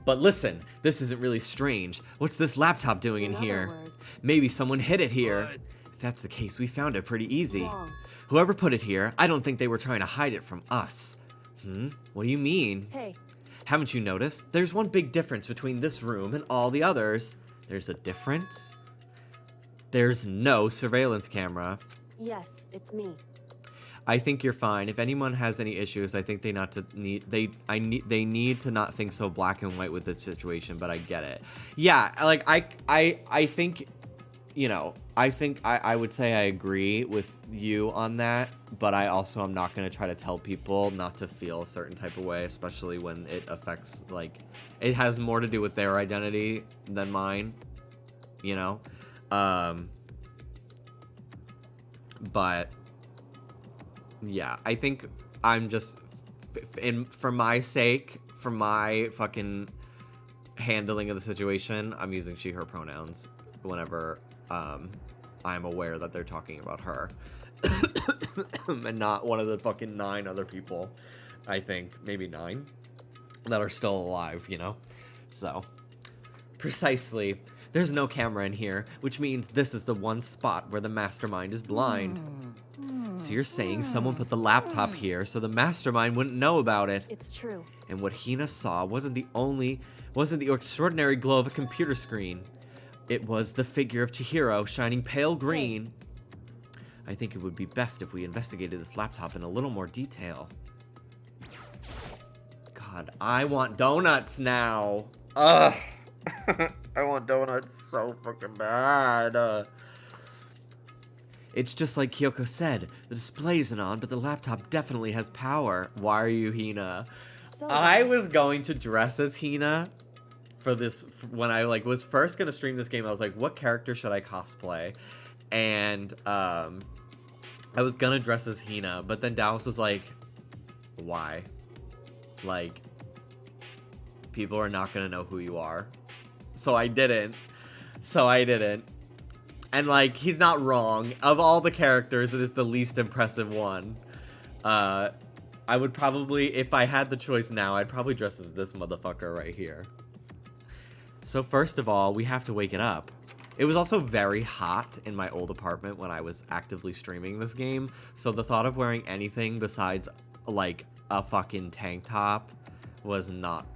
But listen, this isn't really strange. What's this laptop doing in here? Maybe someone hid it here. What? If that's the case, we found it pretty easy. Wrong. Whoever put it here, I don't think they were trying to hide it from us. What do you mean? Hey, Haven't you noticed? There's one big difference between this room and all the others. There's a difference? There's no surveillance camera. yes, it's me. I think you're fine. If anyone has any issues, I think they need to not think so black and white with the situation, but I get it. Yeah, like I think, you know, I would say I agree with you on that, but I also am not going to try to tell people not to feel a certain type of way, especially when it affects, like, it has more to do with their identity than mine, you know? But yeah, I think I'm just, for my sake, for my fucking handling of the situation, I'm using she, her pronouns whenever I'm aware that they're talking about her. And not one of the fucking 9 other people, I think, maybe 9, that are still alive, you know? So, precisely. There's no camera in here, which means this is the one spot where the mastermind is blind. So you're saying someone put the laptop here so the mastermind wouldn't know about it. It's true. And what Hina saw wasn't the extraordinary glow of a computer screen. It was the figure of Chihiro shining pale green. I think it would be best if we investigated this laptop in a little more detail. God, I want donuts now. Ugh. I want donuts so fucking bad. It's just like Kyoko said. The display isn't on, but the laptop definitely has power. Why are you Hina? So I was going to dress as Hina for this when I was first gonna stream this game. I was like, what character should I cosplay? And I was gonna dress as Hina, but then Dallas was like, why? Like, people are not gonna know who you are. So I didn't. And, like, he's not wrong. Of all the characters, it is the least impressive one. I would probably, if I had the choice now, I'd probably dress as this motherfucker right here. So first of all, we have to wake it up. It was also very hot in my old apartment when I was actively streaming this game. So the thought of wearing anything besides, like, a fucking tank top was not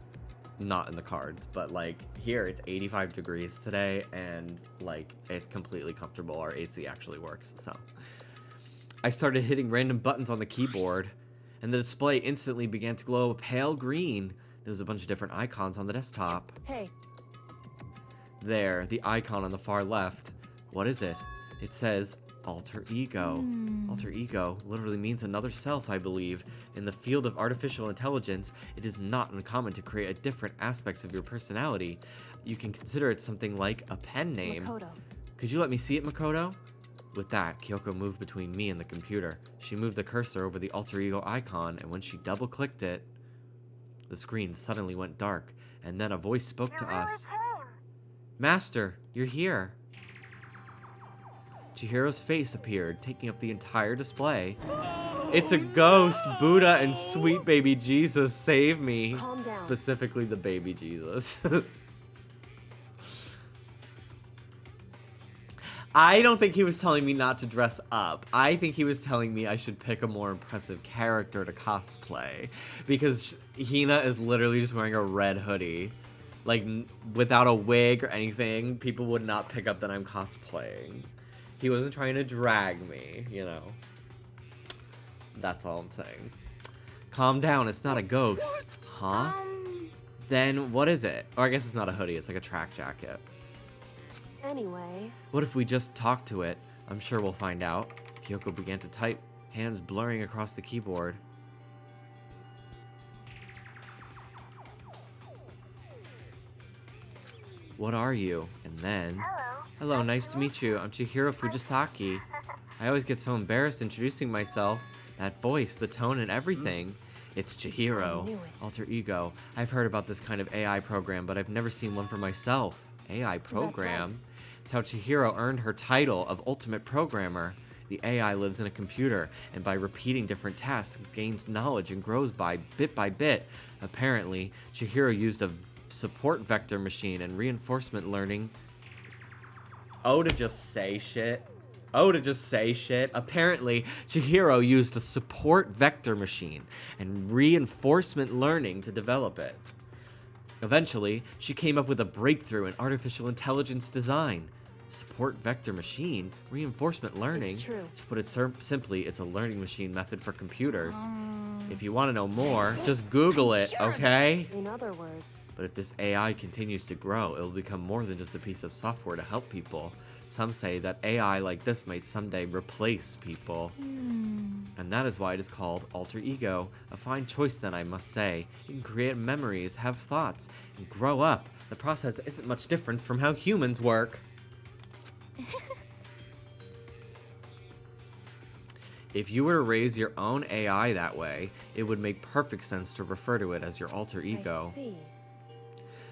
in the cards. But, like, here it's 85 degrees today and, like, it's completely comfortable. Our AC actually works. So I started hitting random buttons on the keyboard and the display instantly began to glow a pale green. There was a bunch of different icons on the desktop. Hey, There, the icon on the far left. What is it? It says alter ego. Alter ego literally means another self, I believe. In the field of artificial intelligence, it is not uncommon to create different aspects of your personality. You can consider it something like a pen name. Makoto. Could you let me see it, Makoto? With that, Kyoko moved between me and the computer. She moved the cursor over the alter ego icon, and when she double-clicked it, the screen suddenly went dark, and then a voice spoke to us. Master, you're here. Chihiro's face appeared, taking up the entire display. It's a ghost! Buddha and sweet baby Jesus, save me. Calm down. Specifically the baby Jesus. I don't think he was telling me not to dress up. I think he was telling me I should pick a more impressive character to cosplay. Because Hina is literally just wearing a red hoodie. Like, without a wig or anything, people would not pick up that I'm cosplaying. He wasn't trying to drag me, you know. That's all I'm saying. Calm down, it's not a ghost. Huh? Then what is it? Or I guess it's not a hoodie, it's like a track jacket. Anyway, What if we just talk to it? I'm sure we'll find out. Kyoko began to type, hands blurring across the keyboard. What are you? And then... Hello, nice to meet you. I'm Chihiro Fujisaki. I always get so embarrassed introducing myself. That voice, the tone, and everything. It's I Chihiro. knew it. Alter ego. I've heard about this kind of AI program, but I've never seen one for myself. AI program? It's how Chihiro earned her title of Ultimate Programmer. The AI lives in a computer, and by repeating different tasks, gains knowledge and grows by bit. Apparently, Chihiro used a support vector machine and reinforcement learning. Oh, to just say shit. Oh, to just say shit? Apparently, Chihiro used a support vector machine and reinforcement learning to develop it. Eventually, she came up with a breakthrough in artificial intelligence design. Support vector machine, reinforcement learning. It's true. To put it simply, it's a learning machine method for computers. If you want to know more, just Google it, okay? In other words, But if this AI continues to grow, it will become more than just a piece of software to help people. Some say that AI like this might someday replace people. And that is why it is called alter ego. A fine choice then, I must say. You can create memories, have thoughts, and grow up. The process isn't much different from how humans work. If you were to raise your own AI that way, it would make perfect sense to refer to it as your alter ego. I see.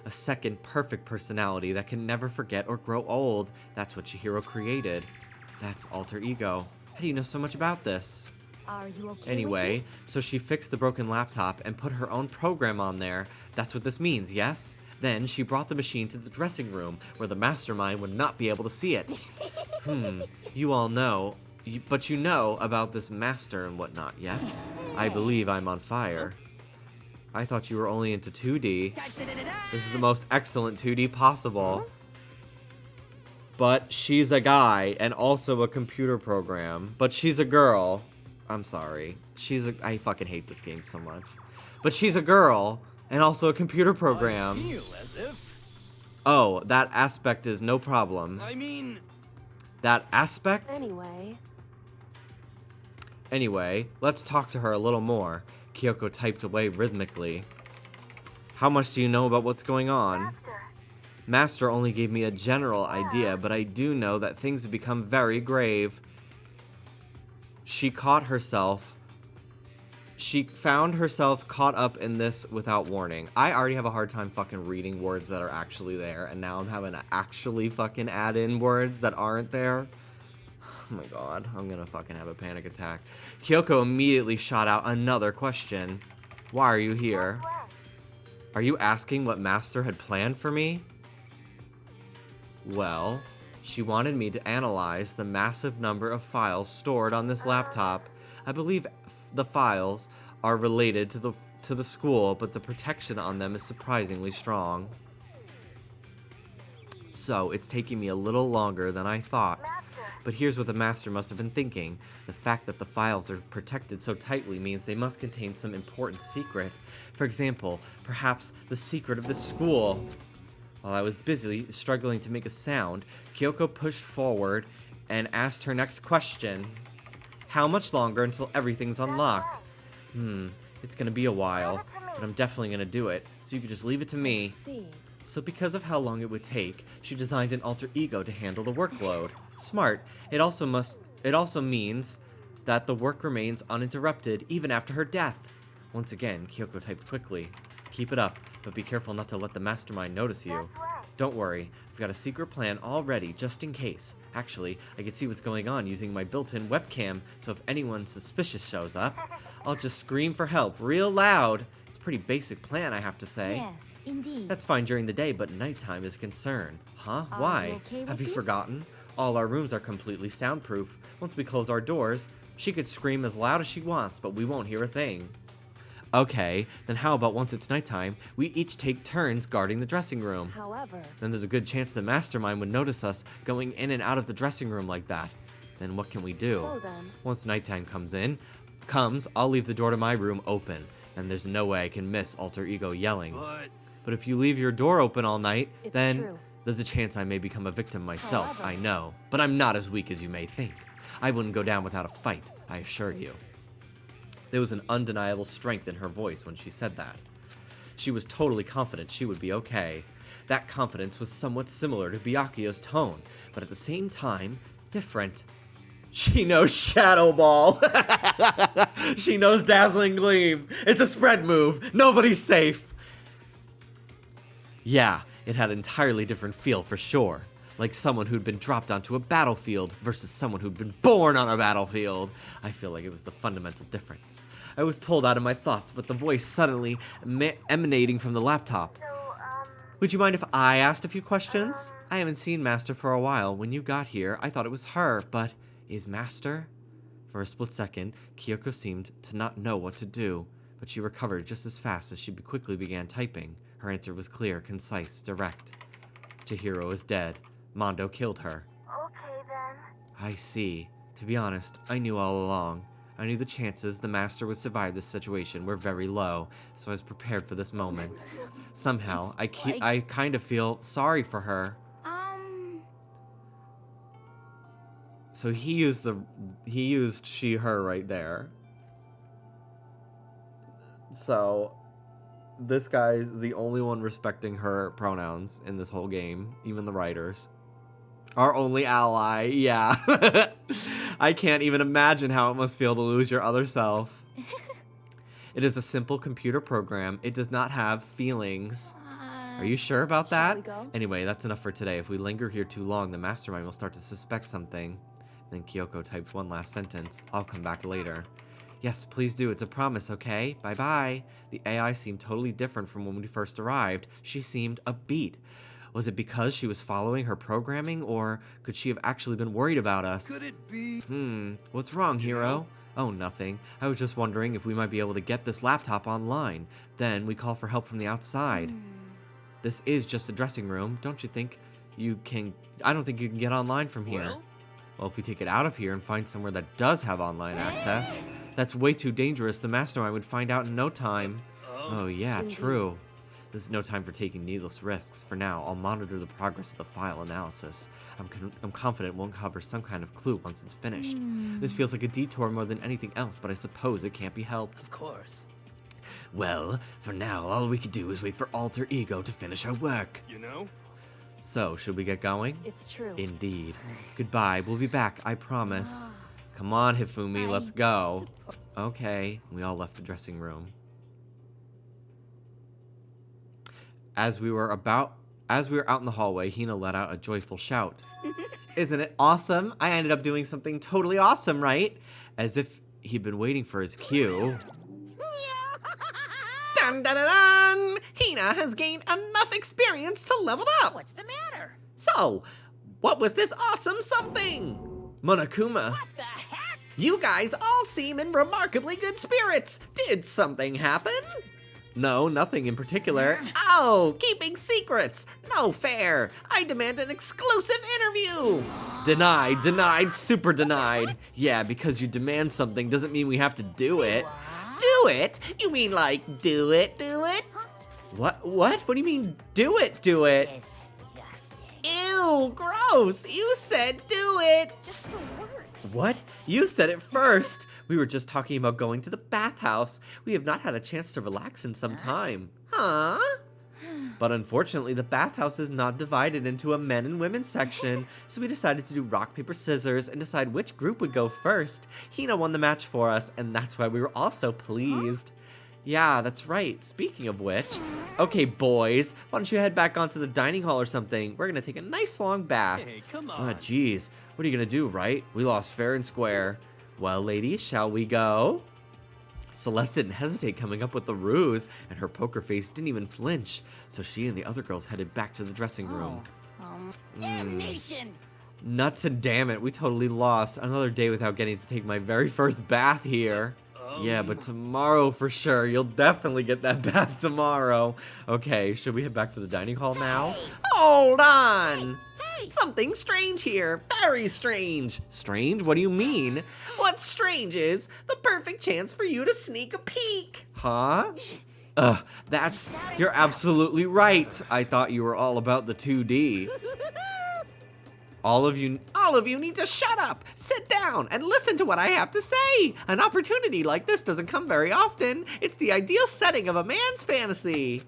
A second perfect personality that can never forget or grow old. That's what Chihiro created. That's alter ego. How do you know so much about this? Are you okay Anyway, with this? so she fixed the broken laptop and put her own program on there. That's what this means, yes? Then she brought the machine to the dressing room where the mastermind would not be able to see it. You all know, but you know about this master and whatnot, yes? I believe I'm on fire. I thought you were only into 2D. This is the most excellent 2D possible. But she's a guy and also a computer program. But she's a girl. I'm sorry. I fucking hate this game so much. But she's a girl and also a computer program. I feel as if. Oh, that aspect is no problem. I mean, That aspect? Anyway, let's talk to her a little more. Kyoko typed away rhythmically. How much do you know about what's going on? Master only gave me a general idea, but I do know that things have become very grave. She found herself caught up in this without warning. I already have a hard time fucking reading words that are actually there, and now I'm having to actually fucking add in words that aren't there. Oh my god, I'm gonna fucking have a panic attack. Kyoko immediately shot out another question. Why are you here? Are you asking what Master had planned for me? Well, she wanted me to analyze the massive number of files stored on this laptop. I believe the files are related to the school, but the protection on them is surprisingly strong. So, it's taking me a little longer than I thought. But here's what the master must have been thinking. The fact that the files are protected so tightly means they must contain some important secret. For example, perhaps the secret of this school. While I was busy struggling to make a sound, Kyoko pushed forward and asked her next question. How much longer until everything's unlocked? It's gonna be a while, but I'm definitely gonna do it, so you can just leave it to me. So because of how long it would take, she designed an alter ego to handle the workload. Smart. It also means that the work remains uninterrupted even after her death. Once again, Kyoko typed quickly. Keep it up, but be careful not to let the mastermind notice you. Don't worry, I've got a secret plan all ready just in case. Actually, I can see what's going on using my built-in webcam, so if anyone suspicious shows up, I'll just scream for help real loud. It's a pretty basic plan, I have to say. Yes, indeed. That's fine during the day, but nighttime is a concern. Huh? Are Why? you okay with Have you this? forgotten? All our rooms are completely soundproof. Once we close our doors, she could scream as loud as she wants, but we won't hear a thing. Okay, then how about once it's nighttime, we each take turns guarding the dressing room. However, Then there's a good chance the mastermind would notice us going in and out of the dressing room like that. Then what can we do? so then, Once nighttime comes, I'll leave the door to my room open, and there's no way I can miss alter ego yelling. But if you leave your door open all night, It's then true. there's a chance I may become a victim myself, However- I know. But I'm not as weak as you may think. I wouldn't go down without a fight, I assure you. There was an undeniable strength in her voice when she said that. She was totally confident she would be okay. That confidence was somewhat similar to Byakuyo's tone, but at the same time, different. She knows Shadow Ball. She knows Dazzling Gleam. It's a spread move. Nobody's safe. Yeah, it had an entirely different feel for sure. Like someone who'd been dropped onto a battlefield versus someone who'd been born on a battlefield. I feel like it was the fundamental difference. I was pulled out of my thoughts, but the voice suddenly emanating from the laptop. Would you mind if I asked a few questions? I haven't seen Master for a while. When you got here, I thought it was her, but Is Master? For a split second, Kyoko seemed to not know what to do, but she recovered just as fast as she quickly began typing. Her answer was clear, concise, direct. Chihiro is dead. Mondo killed her. Okay then. I see. To be honest, I knew all along. I knew the chances the Master would survive this situation were very low, so I was prepared for this moment. Somehow, I kind of feel sorry for her. So he used she, her right there. So this guy's the only one respecting her pronouns in this whole game, even the writers. Our only ally, yeah. I can't even imagine how it must feel to lose your other self. It is a simple computer program. It does not have feelings. Are you sure about that? we go? Anyway, that's enough for today. If we linger here too long, the mastermind will start to suspect something. Then Kyoko typed one last sentence. I'll come back later. Yes, please do. It's a promise, okay? Bye-bye. The AI seemed totally different from when we first arrived. She seemed upbeat. Was it because she was following her programming, or could she have actually been worried about us? Could it be? What's wrong, hero? Oh, nothing. I was just wondering if we might be able to get this laptop online. Then we call for help from the outside. This is just a dressing room. Don't you think you can... I don't think you can get online from here. Well, if we take it out of here and find somewhere that does have online access, that's way too dangerous. The mastermind would find out in no time. Oh, yeah, true. This is no time for taking needless risks. For now, I'll monitor the progress of the file analysis. I'm confident we'll uncover some kind of clue once it's finished. This feels like a detour more than anything else, but I suppose it can't be helped. Of course. Well, for now, all we can do is wait for Alter Ego to finish her work. You know? So, should we get going? It's true. Indeed. Goodbye. We'll be back, I promise. Come on, Hifumi, let's go. Okay, we all left the dressing room. As we were out in the hallway, Hina let out a joyful shout. Isn't it awesome? I ended up doing something totally awesome, right? As if he'd been waiting for his cue. Dun dun dun dun! Hina has gained enough experience to level up! What's the matter? So, what was this awesome something? Monokuma, What the heck? you guys all seem in remarkably good spirits. Did something happen? No, nothing in particular. Oh, keeping secrets. No fair. I demand an exclusive interview. Denied, super denied. Yeah, because you demand something doesn't mean we have to do it. Do it? You mean like do it? What? What do you mean do it? Ew, gross. You said do it. Just the worst. What? You said it first. We were just talking about going to the bathhouse. We have not had a chance to relax in some time. Huh? But unfortunately, the bathhouse is not divided into a men and women section, so we decided to do rock, paper, scissors and decide which group would go first. Hina won the match for us, and that's why we were all so pleased. Yeah, that's right. Speaking of which, okay, boys, why don't you head back onto the dining hall or something? We're gonna take a nice long bath. Hey, come on. Oh, geez. What are you gonna do, right? We lost fair and square. Well, ladies, shall we go? Celeste didn't hesitate coming up with the ruse, and her poker face didn't even flinch, so she and the other girls headed back to the dressing room. Damnation! Nuts and damn it, we totally lost. Another day without getting to take my very first bath here. Yeah, but tomorrow for sure. You'll definitely get that bath tomorrow. Okay, should we head back to the dining hall now? Hold on! Something strange here. Very strange. Strange? What do you mean? What's strange is the perfect chance for you to sneak a peek. Huh? You're absolutely right. I thought you were all about the 2D. All of you need to shut up, sit down, and listen to what I have to say. An opportunity like this doesn't come very often. It's the ideal setting of a man's fantasy.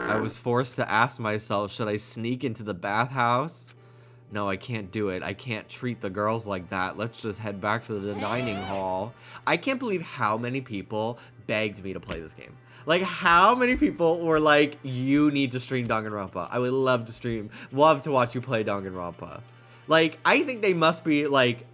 I was forced to ask myself, should I sneak into the bathhouse? No, I can't do it. I can't treat the girls like that. Let's just head back to the dining hall. I can't believe how many people begged me to play this game. Like, how many people were like, you need to stream Danganronpa. I would love to watch you play Danganronpa. Like, I think they must be, like,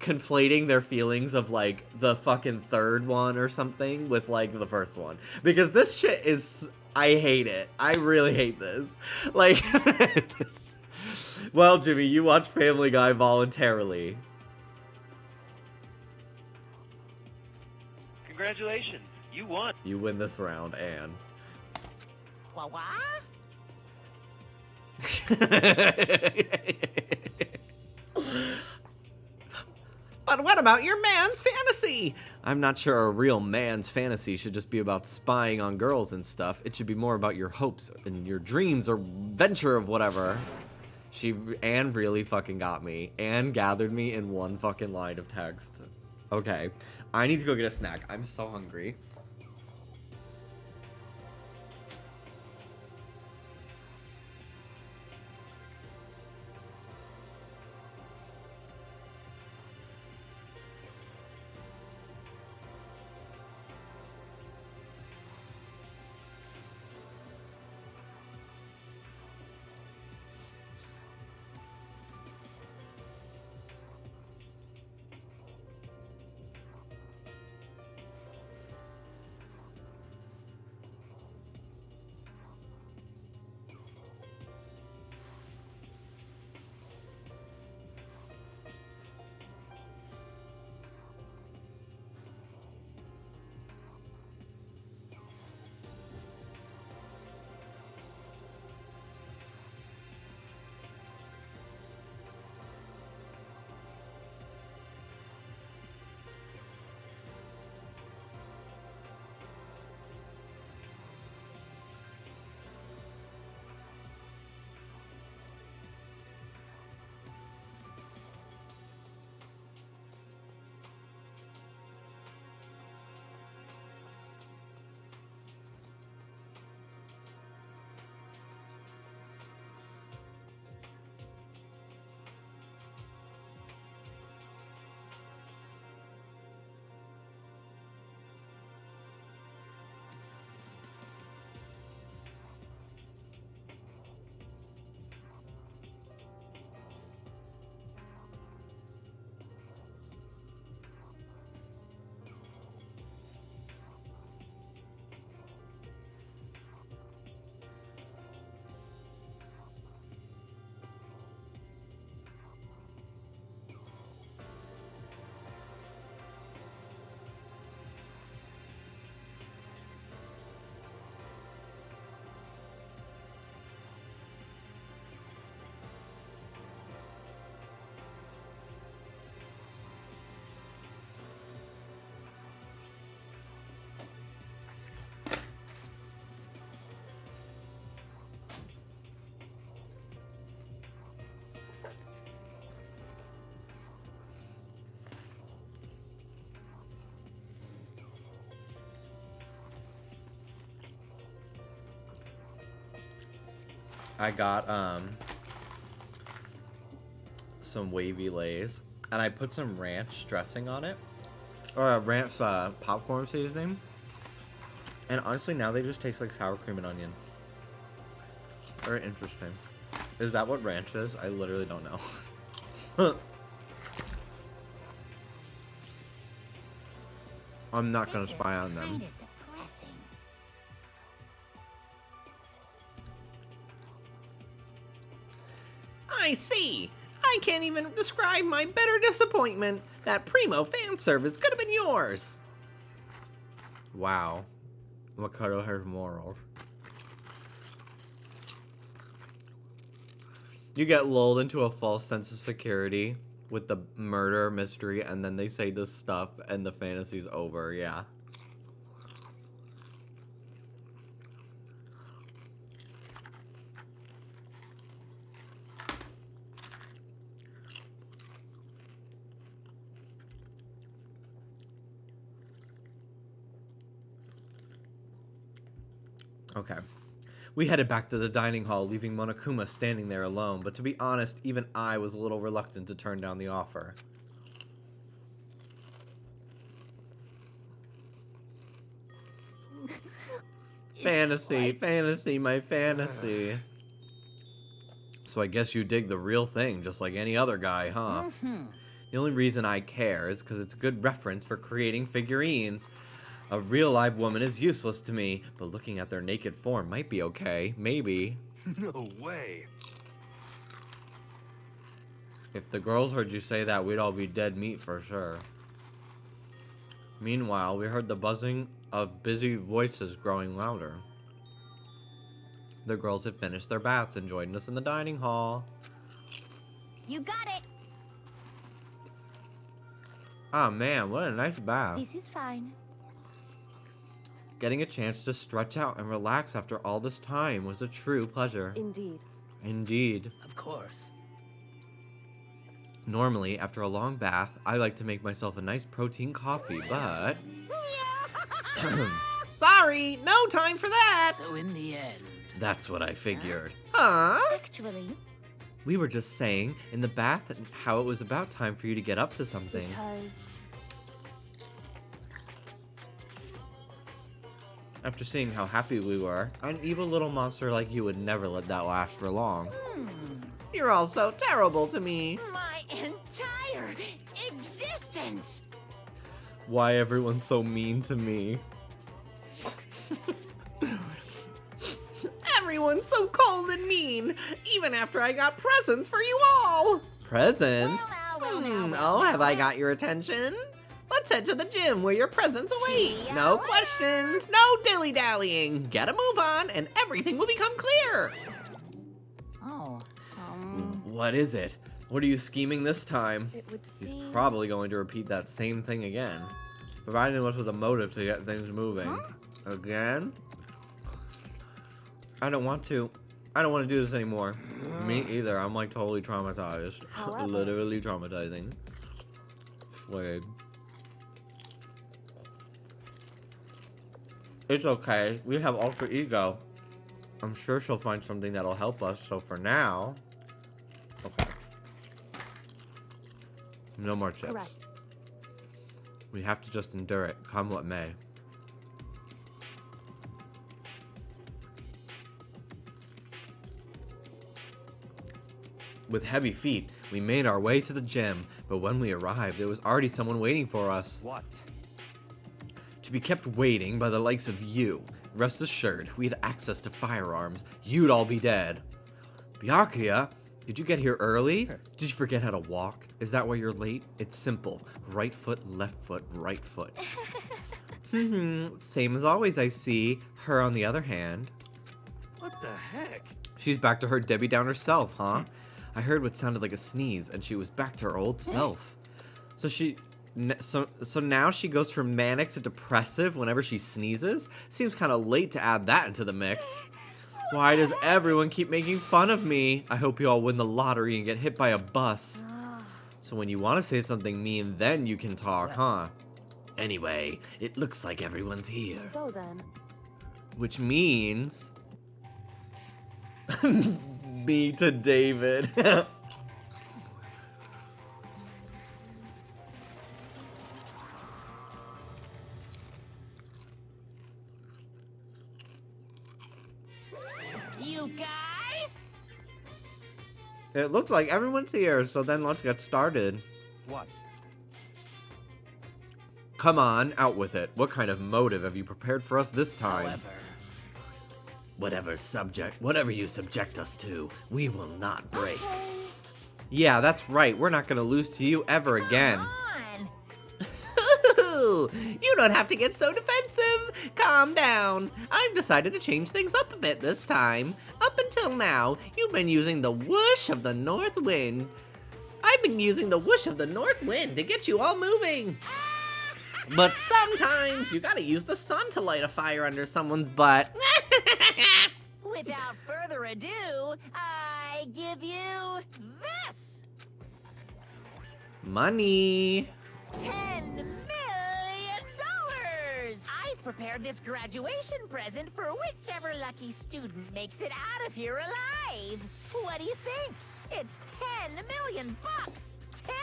conflating their feelings of, like, the fucking third one or something with, like, the first one. Because this shit is I hate it. I really hate this. Like, well, Jimmy, you watch Family Guy voluntarily. Congratulations, you won. You win this round, Anne. What? But what about your man's fantasy? I'm not sure a real man's fantasy should just be about spying on girls and stuff. It should be more about your hopes and your dreams or venture of whatever. Anne really fucking got me. Anne gathered me in one fucking line of text. Okay, I need to go get a snack. I'm so hungry. I got some wavy lays, and I put some ranch dressing on it, or ranch popcorn seasoning. And honestly, now they just taste like sour cream and onion. Very interesting. Is that what ranch is? I literally don't know. I'm not gonna spy on them. Kinda depressing. I see. I can't even describe my bitter disappointment. That primo fan service could have been yours. Wow. Makoto has morals. You get lulled into a false sense of security with the murder mystery, and then they say this stuff, and the fantasy's over. Yeah. Okay. We headed back to the dining hall, leaving Monokuma standing there alone, but to be honest, even I was a little reluctant to turn down the offer. Fantasy, fantasy, my fantasy. So I guess you dig the real thing, just like any other guy, huh? The only reason I care is because it's a good reference for creating figurines. A real live woman is useless to me, but looking at their naked form might be okay. Maybe. No way. If the girls heard you say that, we'd all be dead meat for sure. Meanwhile, we heard the buzzing of busy voices growing louder. The girls had finished their baths and joined us in the dining hall. You got it. Ah man, what a nice bath. This is fine. Getting a chance to stretch out and relax after all this time was a true pleasure. Indeed. Indeed. Of course. Normally, after a long bath, I like to make myself a nice protein coffee, but... Sorry, no time for that! So in the end, That's what I figured. Huh? Actually, We were just saying in the bath how it was about time for you to get up to something. Because After seeing how happy we were, an evil little monster like you would never let that last for long. You're all so terrible to me. My entire existence! Why everyone's so mean to me? Everyone's so cold and mean, even after I got presents for you all. Presents? Oh, have I got your attention? Let's head to the gym where your presents await. No questions, no dilly-dallying. Get a move on and everything will become clear. Oh, What is it? What are you scheming this time? it would He's seem... probably going to repeat that same thing again, providing us with a motive to get things moving. Again? I don't want to do this anymore. Me either. I'm like totally traumatized. However- Literally traumatizing. Flayed. It's okay. We have alter ego. I'm sure she'll find something that'll help us. So for now, okay. No more chips. Correct. We have to just endure it, come what may. With heavy feet, we made our way to the gym, but when we arrived, there was already someone waiting for us. What? To be kept waiting by the likes of you, rest assured, if we had access to firearms, you'd all be dead. Byakuya, did you get here early? Did you forget how to walk? Is that why you're late? It's simple. Right foot, right foot. Same as always, I see. Her, on the other hand. What the heck? She's back to her Debbie Downer self, huh? I heard what sounded like a sneeze, and she was back to her old self. So now she goes from manic to depressive whenever she sneezes? Seems kind of late to add that into the mix. Why does everyone keep making fun of me? I hope you all win the lottery and get hit by a bus. So when you want to say something mean, then you can talk, huh? Anyway, it looks like everyone's here. So then, Which means... me to David. you guys? It looks like everyone's here, so then let's get started. What? Come on, out with it. What kind of motive have you prepared for us this time? however, Whatever you subject us to, we will not break. Yeah, that's right. We're not gonna lose to you ever again. On! You don't have to get so defensive. Calm down. I've decided to change things up a bit this time. Up until now, you've been using the whoosh of the north wind. I've been using the whoosh of the north wind to get you all moving. But sometimes you gotta use the sun to light a fire under someone's butt. Without further ado, I give you this! Money. $10 million! I've prepared this graduation present for whichever lucky student makes it out of here alive. What do you think? It's 10 million bucks! 10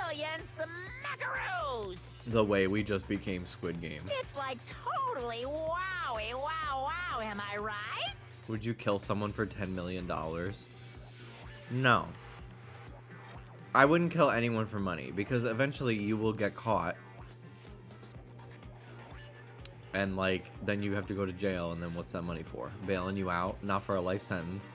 million smackaroos! The way we just became Squid Game. It's like totally wowie, wow, wow, am I right? Would you kill someone for $10 million? No. I wouldn't kill anyone for money, because eventually you will get caught. And, like, then you have to go to jail, and then what's that money for? Bailing you out? Not for a life sentence.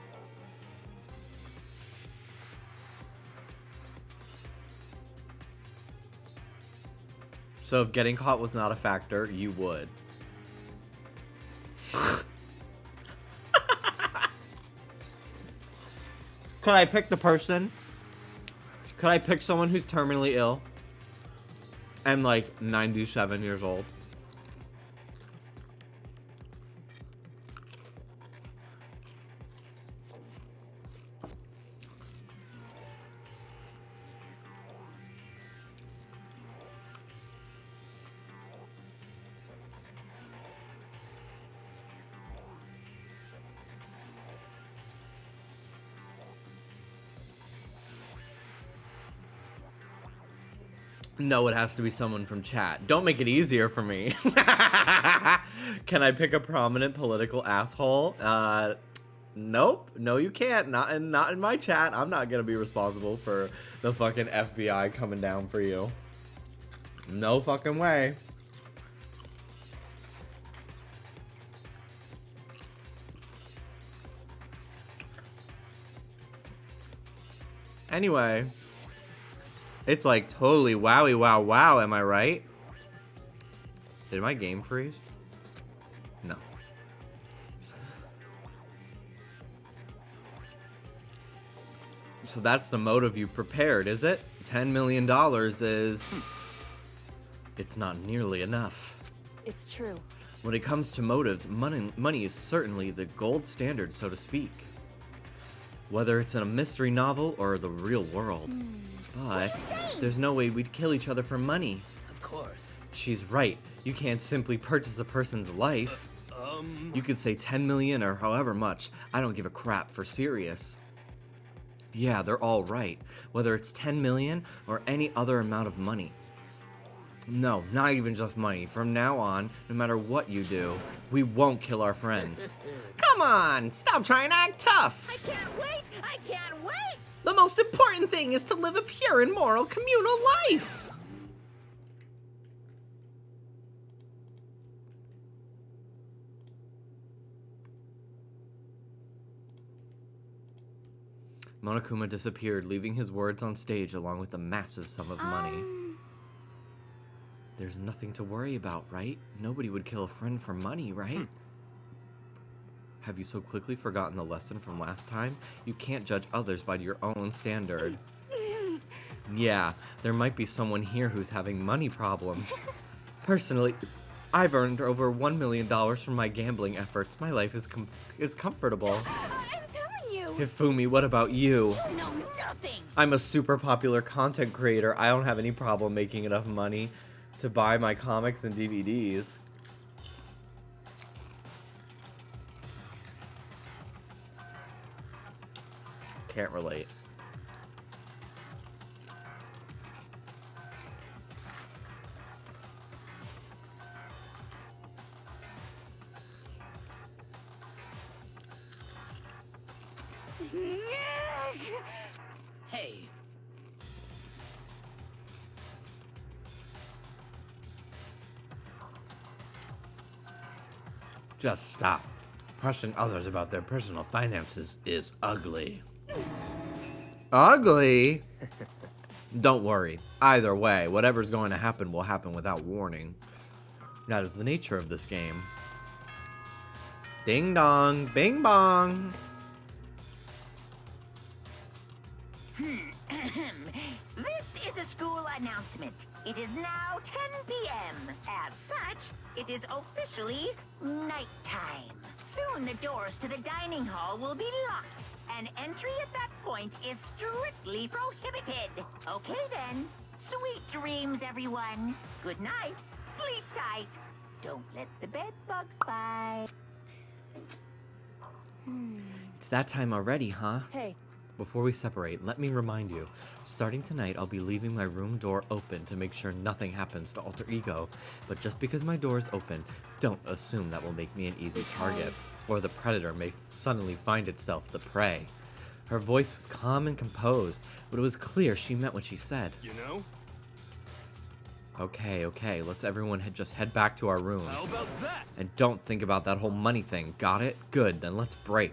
So if getting caught was not a factor, you would. Could I pick the person? Could I pick someone who's terminally ill? And like 97 years old? No, it has to be someone from chat. Don't make it easier for me. Can I pick a prominent political asshole? Nope. No, you can't. Not in my chat. I'm not gonna be responsible for the fucking FBI coming down for you. No fucking way. Anyway. It's like totally wowie wow wow, am I right? Did my game freeze? No. So that's the motive you prepared, is it? $10 million is... It's not nearly enough. It's true. When it comes to motives, money is certainly the gold standard, so to speak. Whether it's in a mystery novel or the real world. But there's no way we'd kill each other for money. Of course. She's right. You can't simply purchase a person's life. You could say 10 million or however much. I don't give a crap, for serious. Yeah, they're all right. Whether it's 10 million or any other amount of money. No, not even just money. From now on, no matter what you do, we won't kill our friends. Come on, stop trying to act tough. I can't wait! I can't wait! The most important thing is to live a pure and moral communal life. Monokuma disappeared, leaving his words on stage along with a massive sum of money. There's nothing to worry about, right? Nobody would kill a friend for money, right? Have you so quickly forgotten the lesson from last time? You can't judge others by your own standard. Yeah, there might be someone here who's having money problems. Personally, I've earned over $1 million from my gambling efforts. My life is comfortable. I'm telling you. Hifumi, what about you? You know nothing! I'm a super popular content creator. I don't have any problem making enough money to buy my comics and DVDs. Can't relate. Hey, Just stop. Pressing others about their personal finances is ugly. Ugly? Don't worry. Either way, whatever's going to happen will happen without warning. That is the nature of this game. Ding dong, bing bong. This is a school announcement. It is now 10 p.m. As such, it is officially nighttime. Soon the doors to the dining hall will be locked, and entry at that point is strictly prohibited. Okay then. Sweet dreams, everyone. Good night. Sleep tight. Don't let the bed bugs bite. It's that time already, huh? Hey, Before we separate, let me remind you, starting tonight I'll be leaving my room door open to make sure nothing happens to Alter Ego, but just because my door is open, don't assume that will make me an easy target, or the predator may suddenly find itself the prey. Her voice was calm and composed, but it was clear she meant what she said. You know? Okay. Let's everyone just head back to our rooms. How about that? And don't think about that whole money thing. Got it? Good, then let's break.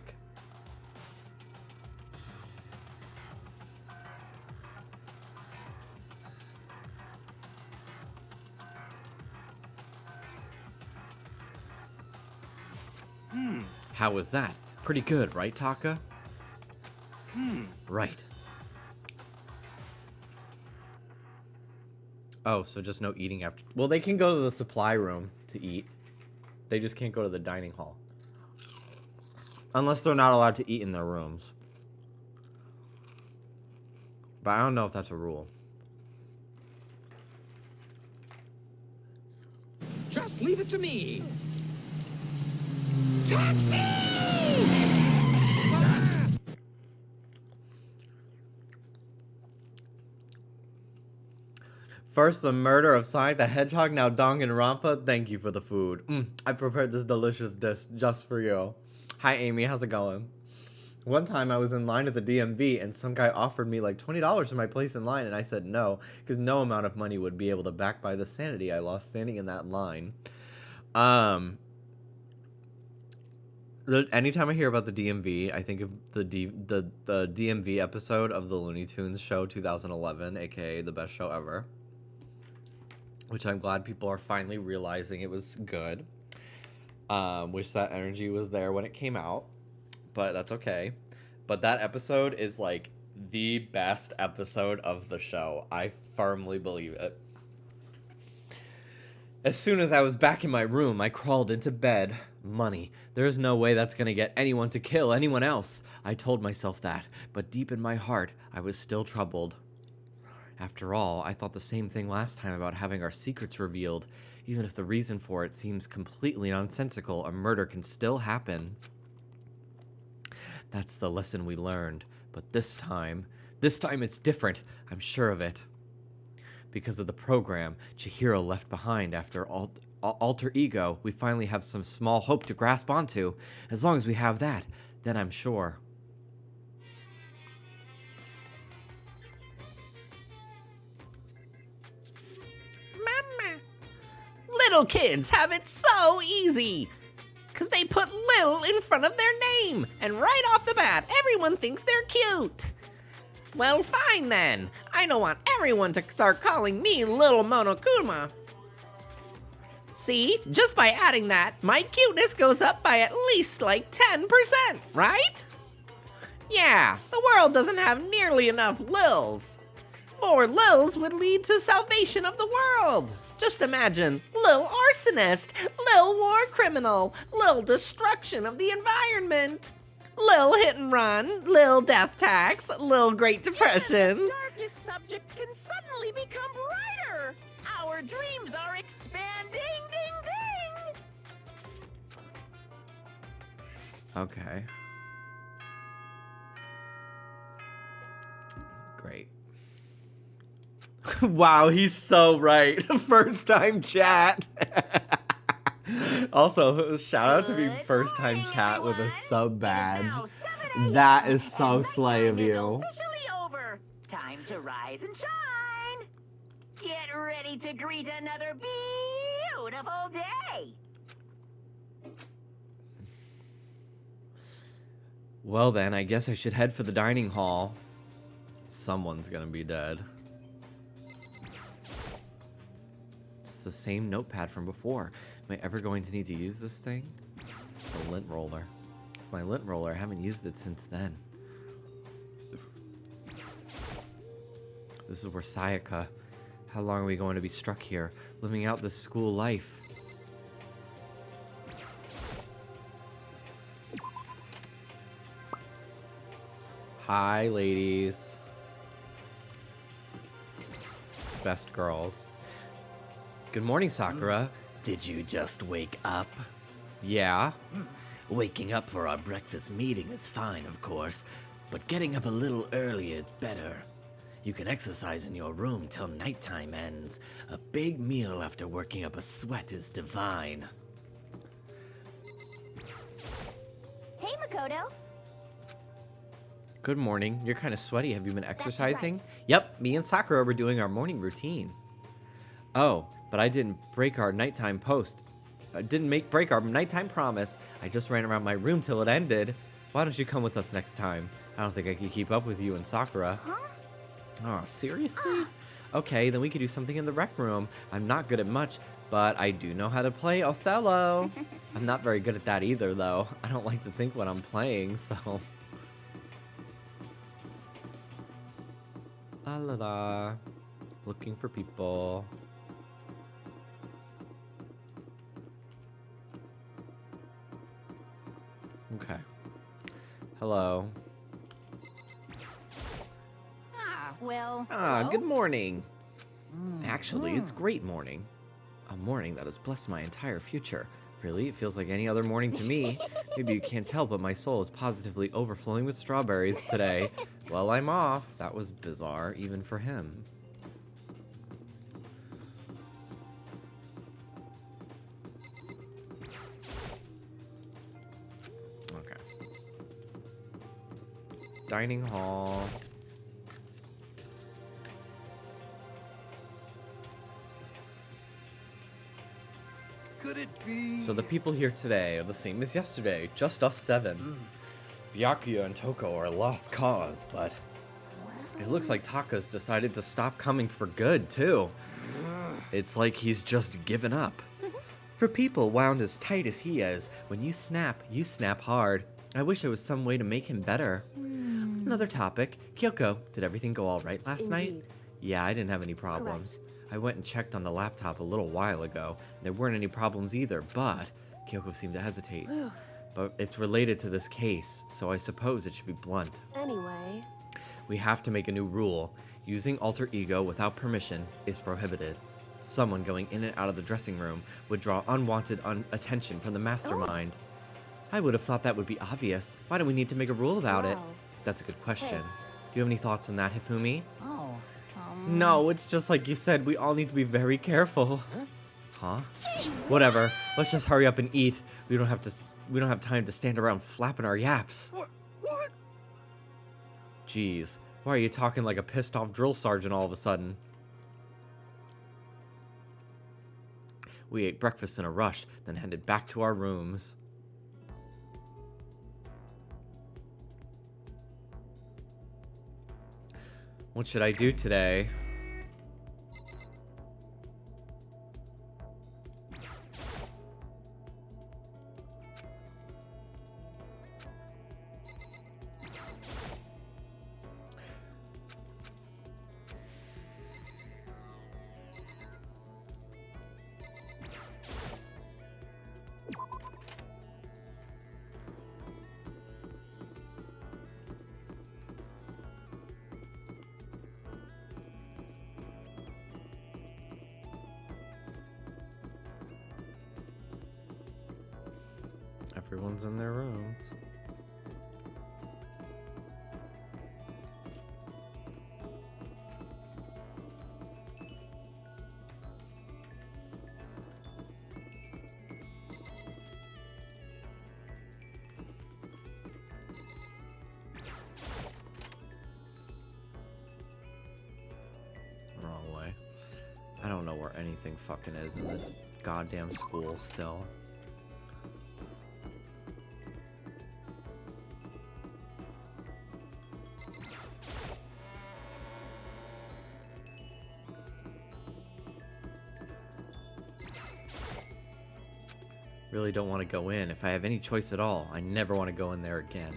How was that? Pretty good, right, Taka? Right. Oh, so just no eating after... Well, they can go to the supply room to eat. They just can't go to the dining hall. Unless they're not allowed to eat in their rooms. But I don't know if that's a rule. Just leave it to me. Taxi! First, the murder of Sonic the Hedgehog, now Danganronpa. Thank you for the food. I prepared this delicious dish just for you. Hi, Amy. How's it going? One time I was in line at the DMV and some guy offered me like $20 for my place in line and I said no, because no amount of money would be able to back by the sanity I lost standing in that line. Anytime I hear about the DMV, I think of the DMV episode of the Looney Tunes show 2011, aka the best show ever. Which I'm glad people are finally realizing it was good. Wish that energy was there when it came out. But that's okay. But that episode is like the best episode of the show. I firmly believe it. As soon as I was back in my room, I crawled into bed. Money. There's no way that's gonna get anyone to kill anyone else. I told myself that, but deep in my heart, I was still troubled. After all, I thought the same thing last time about having our secrets revealed. Even if the reason for it seems completely nonsensical, a murder can still happen. That's the lesson we learned. But this time it's different. I'm sure of it. Because of the program Chihiro left behind after Alter Ego, we finally have some small hope to grasp onto. As long as we have that, then I'm sure. Mama. Little kids have it so easy. Because they put Lil in front of their name. And right off the bat, everyone thinks they're cute. Well, fine then. I don't want everyone to start calling me Little Monokuma. See, just by adding that, my cuteness goes up by at least like 10%, right? Yeah, the world doesn't have nearly enough Lils. More Lils would lead to salvation of the world. Just imagine Lil Arsonist, Lil War Criminal, Lil Destruction of the Environment, Lil Hit and Run, Lil Death Tax, Lil Great Depression. The darkest subjects can suddenly become brighter. Our dreams are expanding, ding, ding. Okay. Great. Wow, he's so right. First time chat. Also, shout out to being first time chat with a sub badge. That is so slay of you. Officially over. Time to rise and shine. Get ready to greet another beautiful day. Well then, I guess I should head for the dining hall. Someone's gonna be dead. It's the same notepad from before. Am I ever going to need to use this thing? The lint roller. It's my lint roller. I haven't used it since then. This is where Sayaka. How long are we going to be stuck here, living out this school life? Hi, ladies. Best girls. Good morning, Sakura. Did you just wake up? Yeah. Waking up for our breakfast meeting is fine, of course, but getting up a little earlier is better. You can exercise in your room till nighttime ends. A big meal after working up a sweat is divine. Hey, Makoto. Good morning. You're kind of sweaty. Have you been exercising? Yep, me and Sakura were doing our morning routine. Oh, but I didn't break our nighttime post. I didn't break our nighttime promise. I just ran around my room till it ended. Why don't you come with us next time? I don't think I could keep up with you and Sakura. Huh? Oh, seriously? Okay, then we could do something in the rec room. I'm not good at much, but I do know how to play Othello. I'm not very good at that either, though. I don't like to think when I'm playing, so... La la la. Looking for people. Okay. Hello. Well, Ah, hello? good morning. Actually, it's great morning. A morning that has blessed my entire future. Really? It feels like any other morning to me. Maybe you can't tell, but my soul is positively overflowing with strawberries today. Well, I'm off. That was bizarre, even for him. Okay. Dining hall. Could it be? So the people here today are the same as yesterday, just us 7. Byakuya and Toko are a lost cause, but it looks like Taka's decided to stop coming for good, too. It's like he's just given up. For people wound as tight as he is, when you snap hard. I wish there was some way to make him better. Another topic. Kyoko, did everything go all right last night? Indeed. Yeah, I didn't have any problems. I went and checked on the laptop a little while ago. There weren't any problems either, but Kyoko seemed to hesitate. But it's related to this case, so I suppose it should be blunt. Anyway, We have to make a new rule. Using alter ego without permission is prohibited. Someone going in and out of the dressing room would draw unwanted attention from the mastermind. I would have thought that would be obvious. Why do we need to make a rule about it? Wow. That's a good question. Hey. Do you have any thoughts on that, Hifumi? Oh, No, it's just like you said, we all need to be very careful. Huh? Whatever. Let's just hurry up and eat. We don't have time to stand around flapping our yaps. What? What? Jeez, why are you talking like a pissed off drill sergeant all of a sudden? We ate breakfast in a rush, then headed back to our rooms. What should I do today? Everyone's in their rooms. Wrong way. I don't know where anything fucking is in this goddamn school still. Really don't want to go in. If I have any choice at all, I never want to go in there again.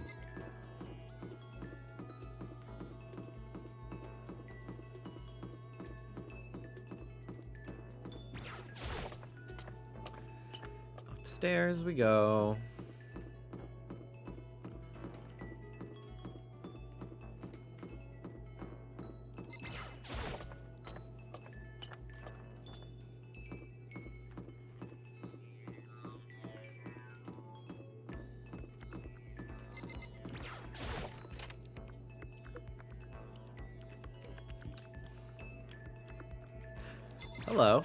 Upstairs we go. Hello.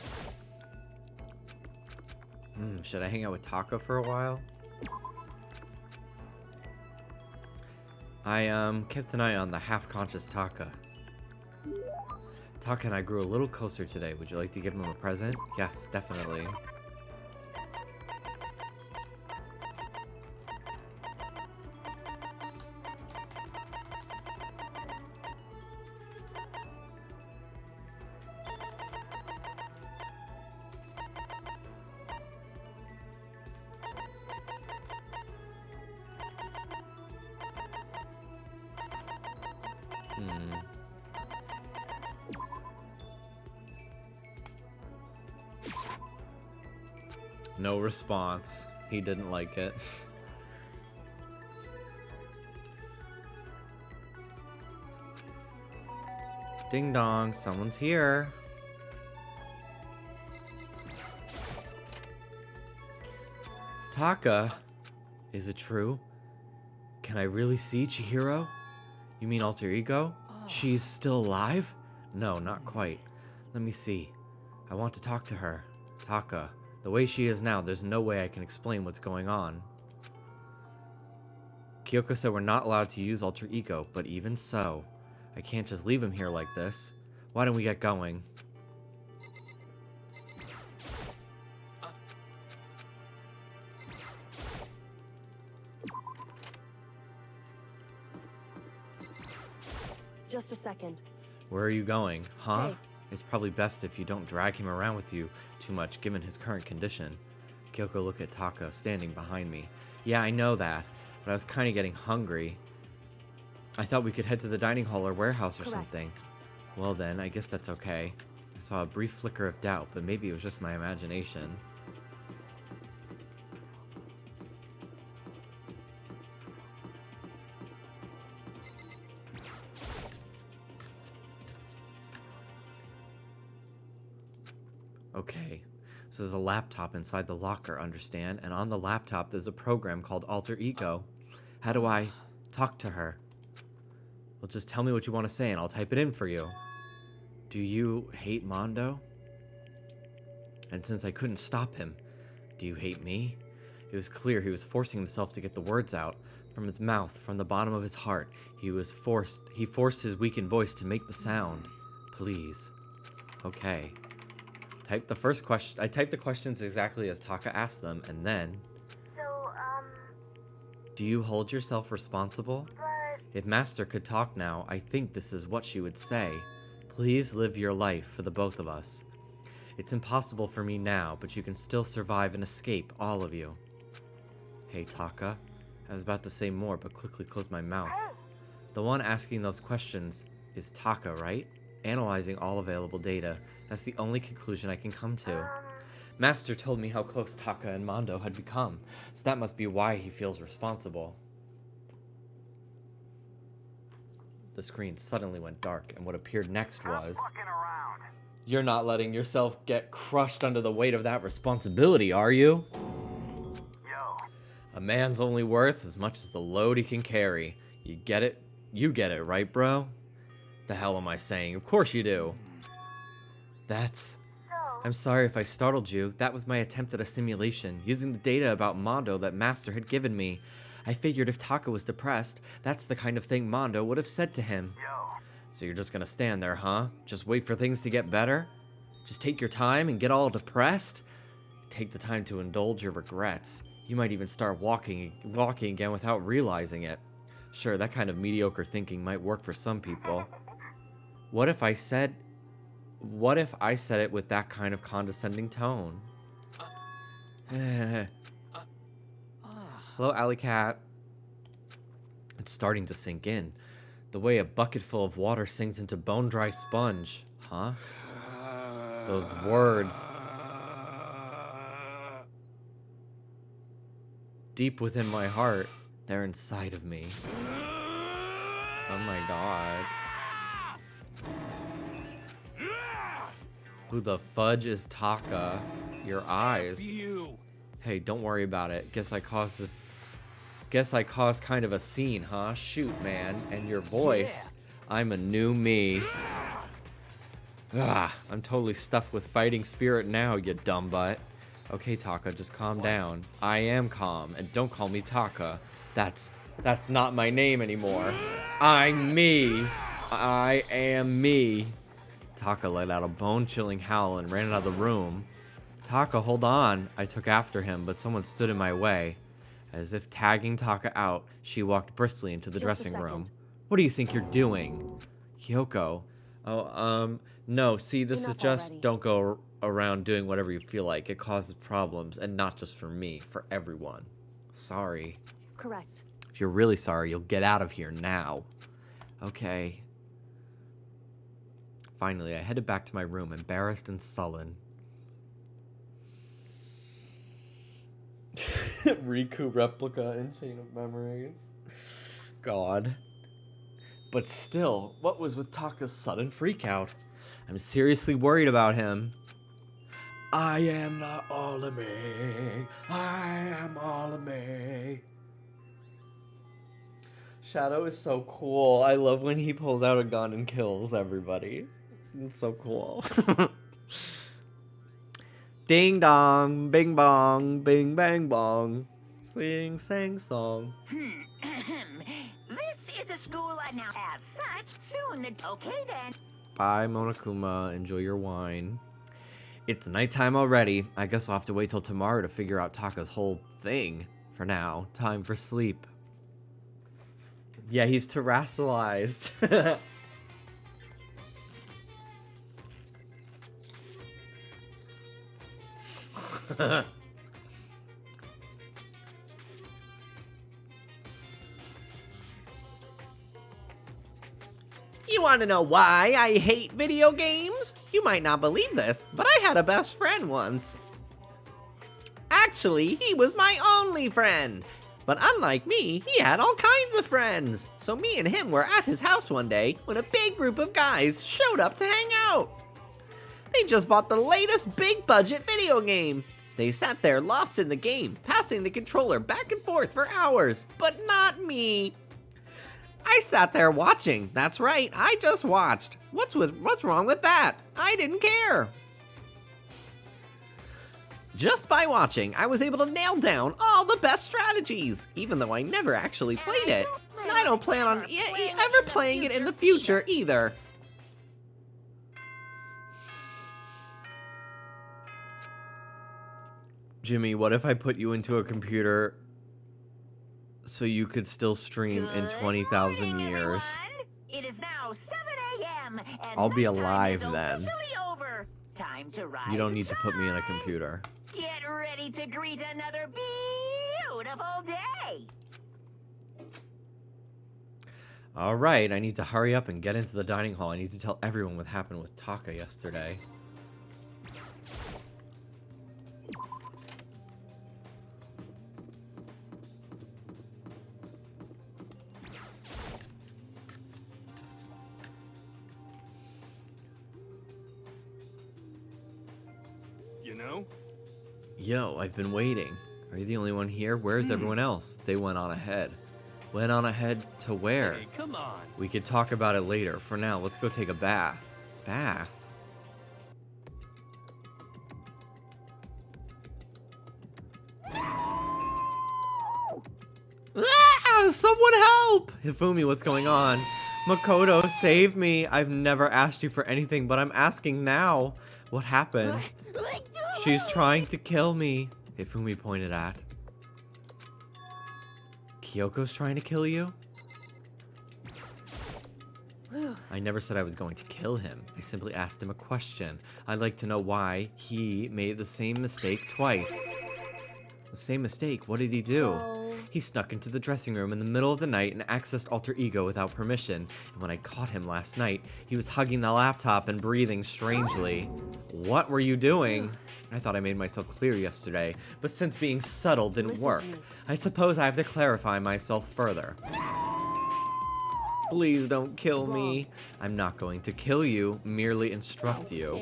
Should I hang out with Taka for a while? I kept an eye on the half-conscious Taka. Taka and I grew a little closer today. Would you like to give him a present? Yes, definitely. No response. He didn't like it. Ding dong, someone's here. Taka, is it true? Can I really see Chihiro? You mean alter ego? She's still alive? No, not quite. Let me see. I want to talk to her. Taka, the way she is now, there's no way I can explain what's going on. Kyoko said we're not allowed to use alter ego, but even so, I can't just leave him here like this. Why don't we get going? Just a second. Where are you going? Huh? Hey. It's probably best if you don't drag him around with you too much given his current condition. Kyoko looked at Taka standing behind me. Yeah, I know that, but I was kind of getting hungry. I thought we could head to the dining hall or warehouse or Correct. something. Well then, I guess that's okay. I saw a brief flicker of doubt, but maybe it was just my imagination. Okay, so there's a laptop inside the locker, understand? And on the laptop there's a program called Alter Ego. How do I talk to her? Well, just tell me what you want to say and I'll type it in for you. Do you hate Mondo? And since I couldn't stop him, do you hate me? It was clear he was forcing himself to get the words out. From his mouth, from the bottom of his heart, he forced his weakened voice to make the sound. Please. Okay. I typed the questions exactly as Taka asked them, and then... Do you hold yourself responsible? If Master could talk now, I think this is what she would say. Please live your life for the both of us. It's impossible for me now, but you can still survive and escape, all of you. Hey, Taka. I was about to say more, but quickly closed my mouth. The one asking those questions is Taka, right? Analyzing all available data. That's the only conclusion I can come to. Master told me how close Taka and Mondo had become, so that must be why he feels responsible. The screen suddenly went dark, and what appeared next was... You're not letting yourself get crushed under the weight of that responsibility, are you? A man's only worth as much as the load he can carry. You get it? You get it, right, bro? The hell am I saying? Of course you do. I'm sorry if I startled you. That was my attempt at a simulation, using the data about Mondo that Master had given me. I figured if Taka was depressed, that's the kind of thing Mondo would have said to him. So you're just gonna stand there, huh? Just wait for things to get better? Just take your time and get all depressed? Take the time to indulge your regrets. You might even start walking again without realizing it. Sure, that kind of mediocre thinking might work for some people. What if I said it with that kind of condescending tone? Hello, Alley Cat. It's starting to sink in. The way a bucket full of water sinks into bone-dry sponge. Huh? Those words. Deep within my heart, they're inside of me. Oh my god. Who the fudge is Taka? Your eyes. Hey, don't worry about it. Guess I caused kind of a scene, huh? Shoot, man. And your voice. I'm a new me. I'm totally stuffed with fighting spirit now, you dumb butt. Okay, Taka, just calm down. I am calm, and don't call me Taka. That's not my name anymore. I'm me. I am me. Taka let out a bone-chilling howl and ran out of the room. Taka, hold on. I took after him, but someone stood in my way. As if tagging Taka out, she walked briskly into the Just a dressing second. room. What do you think you're doing? Kyoko. Oh, no, see, this is Enough just, already. don't go around doing whatever you feel like. It causes problems, and not just for me, for everyone. Sorry. Correct. If you're really sorry, you'll get out of here now. Okay. Finally, I headed back to my room, embarrassed and sullen. Riku replica in Chain of Memories. God. But still, what was with Taka's sudden freakout? I'm seriously worried about him. I am not all of me. I am all of me. Shadow is so cool. I love when he pulls out a gun and kills everybody. It's so cool. Ding dong, bing bong, bing bang bong. Sing sang song. This is a school I now have such soon. Okay then. Bye, Monokuma. Enjoy your wine. It's nighttime already. I guess I'll have to wait till tomorrow to figure out Taka's whole thing. For now, time for sleep. Yeah, he's terrestrialized. You want to know why I hate video games? You might not believe this, but I had a best friend once. Actually, he was my only friend. But unlike me, he had all kinds of friends. So me and him were at his house one day when a big group of guys showed up to hang out. They just bought the latest big budget video game. They sat there lost in the game, passing the controller back and forth for hours, but not me. I sat there watching. That's right, I just watched. What's wrong with that? I didn't care. Just by watching, I was able to nail down all the best strategies, even though I never actually played it. And I don't plan on ever playing it in the future either. Jimmy, what if I put you into a computer so you could still stream in 20,000 Good morning, years? everyone. It is now 7 a.m. and I'll be bedtime alive is then. officially over. Time to rise. You don't need to put me in a and shine. computer. Get ready to greet another beautiful day. Alright, I need to hurry up and get into the dining hall. I need to tell everyone what happened with Taka yesterday. You know? Yo, I've been waiting. Are you the only one here? Where's everyone else? They went on ahead. Went on ahead to where? Hey, come on. We could talk about it later. For now, let's go take a bath. Bath? Ah! Someone help! Hifumi, what's going on? Makoto, save me. I've never asked you for anything, but I'm asking now. What happened? She's trying to kill me. Hifumi pointed at. Kyoko's trying to kill you? I never said I was going to kill him. I simply asked him a question. I'd like to know why he made the same mistake twice. The same mistake? What did he do? So- He snuck into the dressing room in the middle of the night and accessed Alter Ego without permission. And when I caught him last night, he was hugging the laptop and breathing strangely. What were you doing? I thought I made myself clear yesterday, but since being subtle didn't Listen to work, me. I suppose I have to clarify myself further. Please don't kill me. I'm not going to kill you, merely instruct you.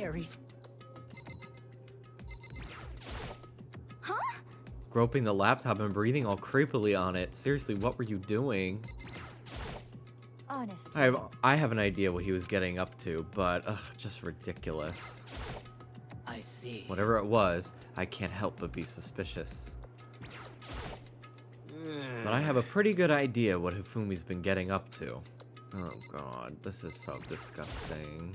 Groping the laptop and breathing all creepily on it. Seriously, what were you doing? Honestly. I have an idea what he was getting up to, but just ridiculous. I see. Whatever it was, I can't help but be suspicious. But I have a pretty good idea what Hifumi's been getting up to. Oh god, this is so disgusting.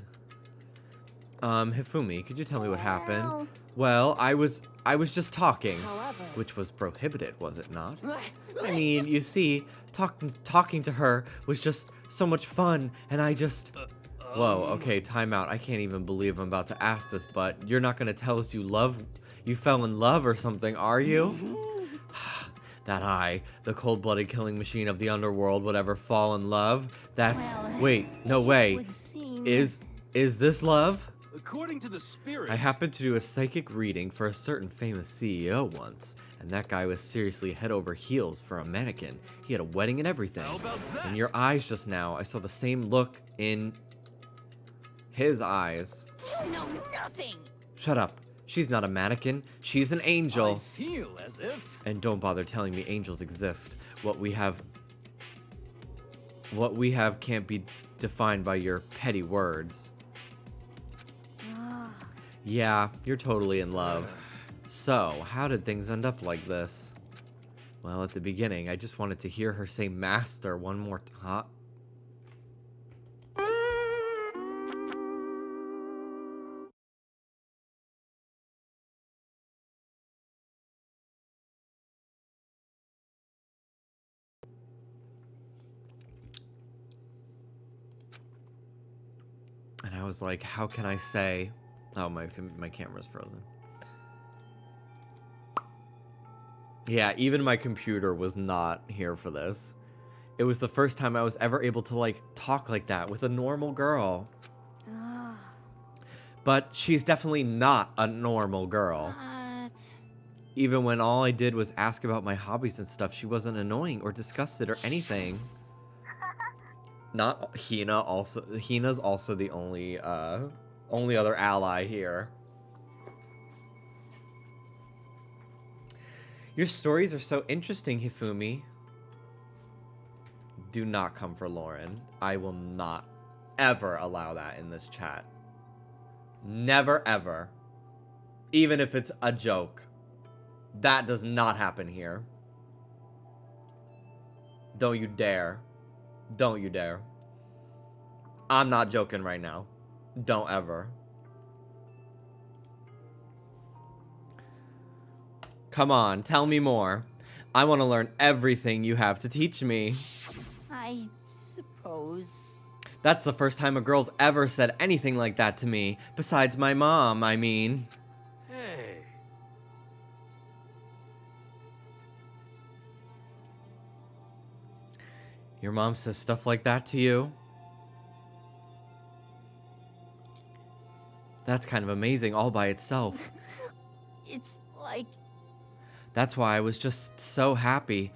Hifumi, could you tell me what happened? Well- Well, I was just talking. However, Which was prohibited, was it not? I mean, you see, talking to her was just so much fun, and I just... Whoa, okay, time out. I can't even believe I'm about to ask this, but you're not gonna tell us you fell in love or something, are you? That I, the cold-blooded killing machine of the underworld, would ever fall in love? That's... Well, Wait, no way. would seem- Is this love? According to the spirits. I happened to do a psychic reading for a certain famous CEO once, and that guy was seriously head over heels for a mannequin. He had a wedding and everything. How about that? In your eyes just now, I saw the same look in his eyes. You know nothing. Shut up. She's not a mannequin. She's an angel. I feel as if. And don't bother telling me angels exist. What we have can't be defined by your petty words. Yeah, you're totally in love. So, how did things end up like this? Well, at the beginning, I just wanted to hear her say master one more time. And I was like, how can I say... Oh, my camera's frozen. Yeah, even my computer was not here for this. It was the first time I was ever able to, like, talk like that with a normal girl. But she's definitely not a normal girl. Even when all I did was ask about my hobbies and stuff, she wasn't annoying or disgusted or anything. Not Hina also. Hina's also the only other ally here. Your stories are so interesting, Hifumi. Do not come for Lauren. I will not ever allow that in this chat. Never ever. Even if it's a joke. That does not happen here. Don't you dare. Don't you dare. I'm not joking right now. Don't ever. Come on, tell me more. I want to learn everything you have to teach me. I suppose. That's the first time a girl's ever said anything like that to me. Besides my mom, I mean. Hey. Your mom says stuff like that to you? That's kind of amazing all by itself. It's like... That's why I was just so happy.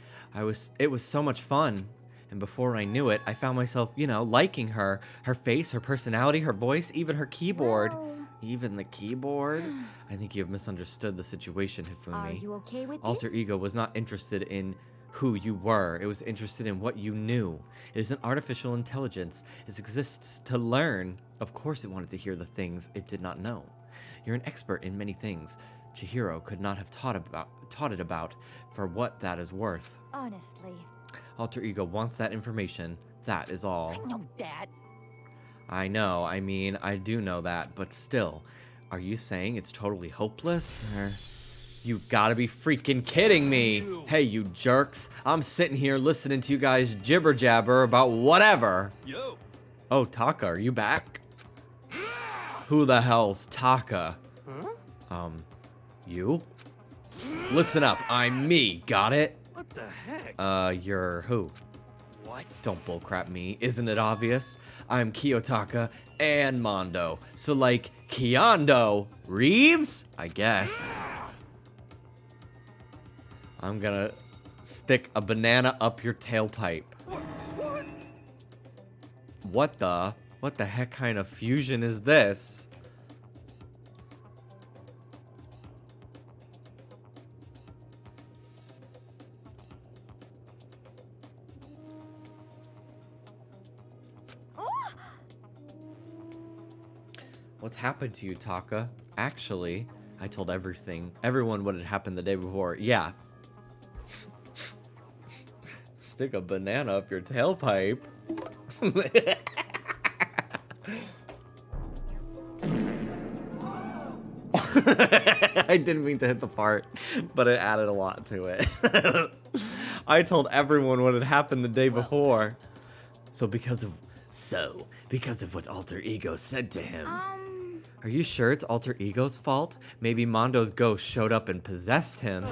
It was so much fun. And before I knew it, I found myself, you know, liking her. Her face, her personality, her voice, even her keyboard. Well- Even the keyboard? I think you have misunderstood the situation, Hifumi. Are you okay with Alter this? Ego was not interested in who you were. It was interested in what you knew. It is an artificial intelligence. It exists to learn. Of course it wanted to hear the things it did not know. You're an expert in many things. Chihiro could not have taught it about for what that is worth. Honestly. Alter Ego wants that information. That is all. I know that. I know, I mean, I do know that, but still. Are you saying it's totally hopeless? Or... You gotta be freaking kidding me! Hey, you jerks! I'm sitting here listening to you guys jibber jabber about whatever! Yo. Oh, Taka, are you back? Who the hell's Taka? Huh? You? Listen up, I'm me, got it? What the heck? You're who? What? Don't bullcrap me, isn't it obvious? I'm Kiyotaka and Mondo. So like, Kiando Reeves? I guess. I'm gonna stick a banana up your tailpipe. What? What the heck kind of fusion is this? What's happened to you, Taka? Actually, I told everyone what had happened the day before. Yeah. Stick a banana up your tailpipe. I didn't mean to hit the fart, but it added a lot to it. I told everyone what had happened the day before. So because of what Alter Ego said to him. Are you sure it's Alter Ego's fault? Maybe Mondo's ghost showed up and possessed him.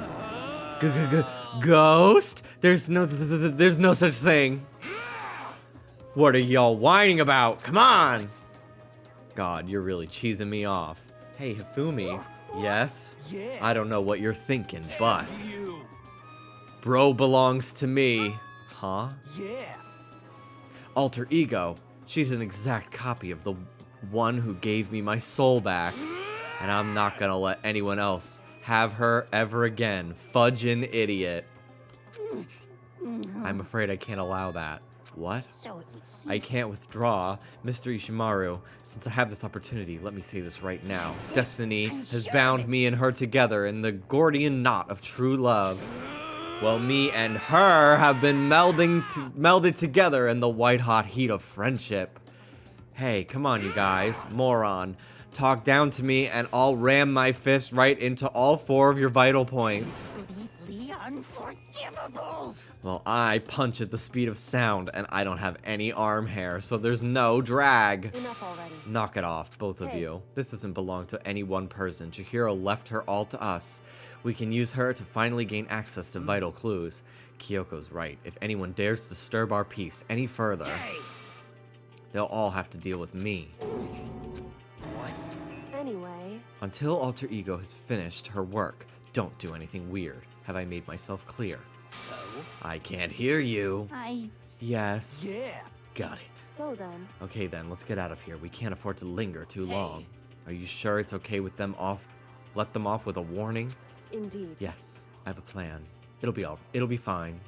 Ghost? There's no such thing. What are y'all whining about? Come on! God, you're really cheesing me off. Hey, Hifumi. Yes? Yeah. I don't know what you're thinking, but... Bro belongs to me. Huh? Yeah. Alter Ego. She's an exact copy of the one who gave me my soul back. And I'm not gonna let anyone else have her ever again. Fudgin' idiot. I'm afraid I can't allow that. What? So it would seem. I can't withdraw. Mr. Ishimaru, since I have this opportunity, let me say this right now. Destiny has bound me and her together in the Gordian knot of true love. Well, me and her have been melded together in the white-hot heat of friendship. Hey, come on, you guys. Moron. Talk down to me and I'll ram my fist right into all 4 of your vital points. Completely unforgivable. Well, I punch at the speed of sound, and I don't have any arm hair, so there's no drag. Enough already. Knock it off, both of Hey. you. This doesn't belong to any one person. Chihiro left her all to us. We can use her to finally gain access to vital clues. Kyoko's right. If anyone dares disturb our peace any further, they'll all have to deal with me. What? Anyway, Until Alter Ego has finished her work, don't do anything weird. Have I made myself clear? So? I can't hear you. I. Yes. Yeah. Got it. so then, Okay then, let's get out of here. We can't afford to linger too long. Are you sure it's okay with them off? Let them off with a warning? indeed. Yes, I have a plan. It'll be fine.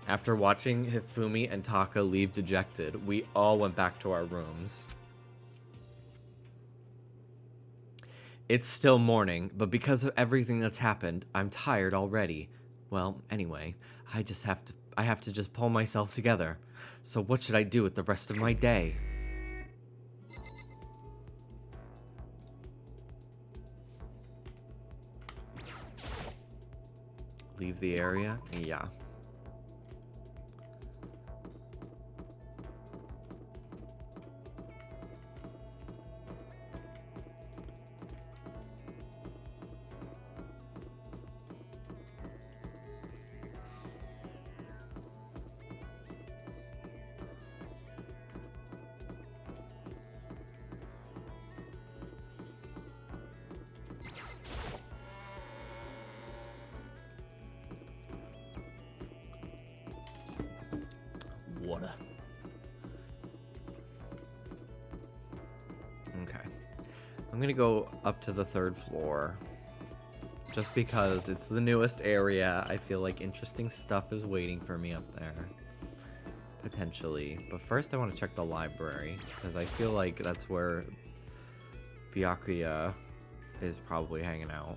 After watching Hifumi and Taka leave dejected, we all went back to our rooms. It's still morning, but because of everything that's happened, I'm tired already. Well, anyway, I have to just pull myself together. So what should I do with the rest of my day? Leave the area? Yeah. Water. Okay. I'm gonna go up to the 3rd floor. Just because it's the newest area, I feel like interesting stuff is waiting for me up there. Potentially. But first I want to check the library, because I feel like that's where Byakuya is probably hanging out.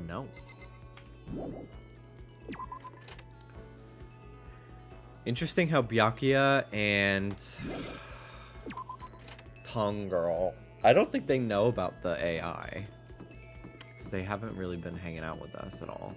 No. Interesting how Byakuya and Tongue Girl, I don't think they know about the AI, because they haven't really been hanging out with us at all.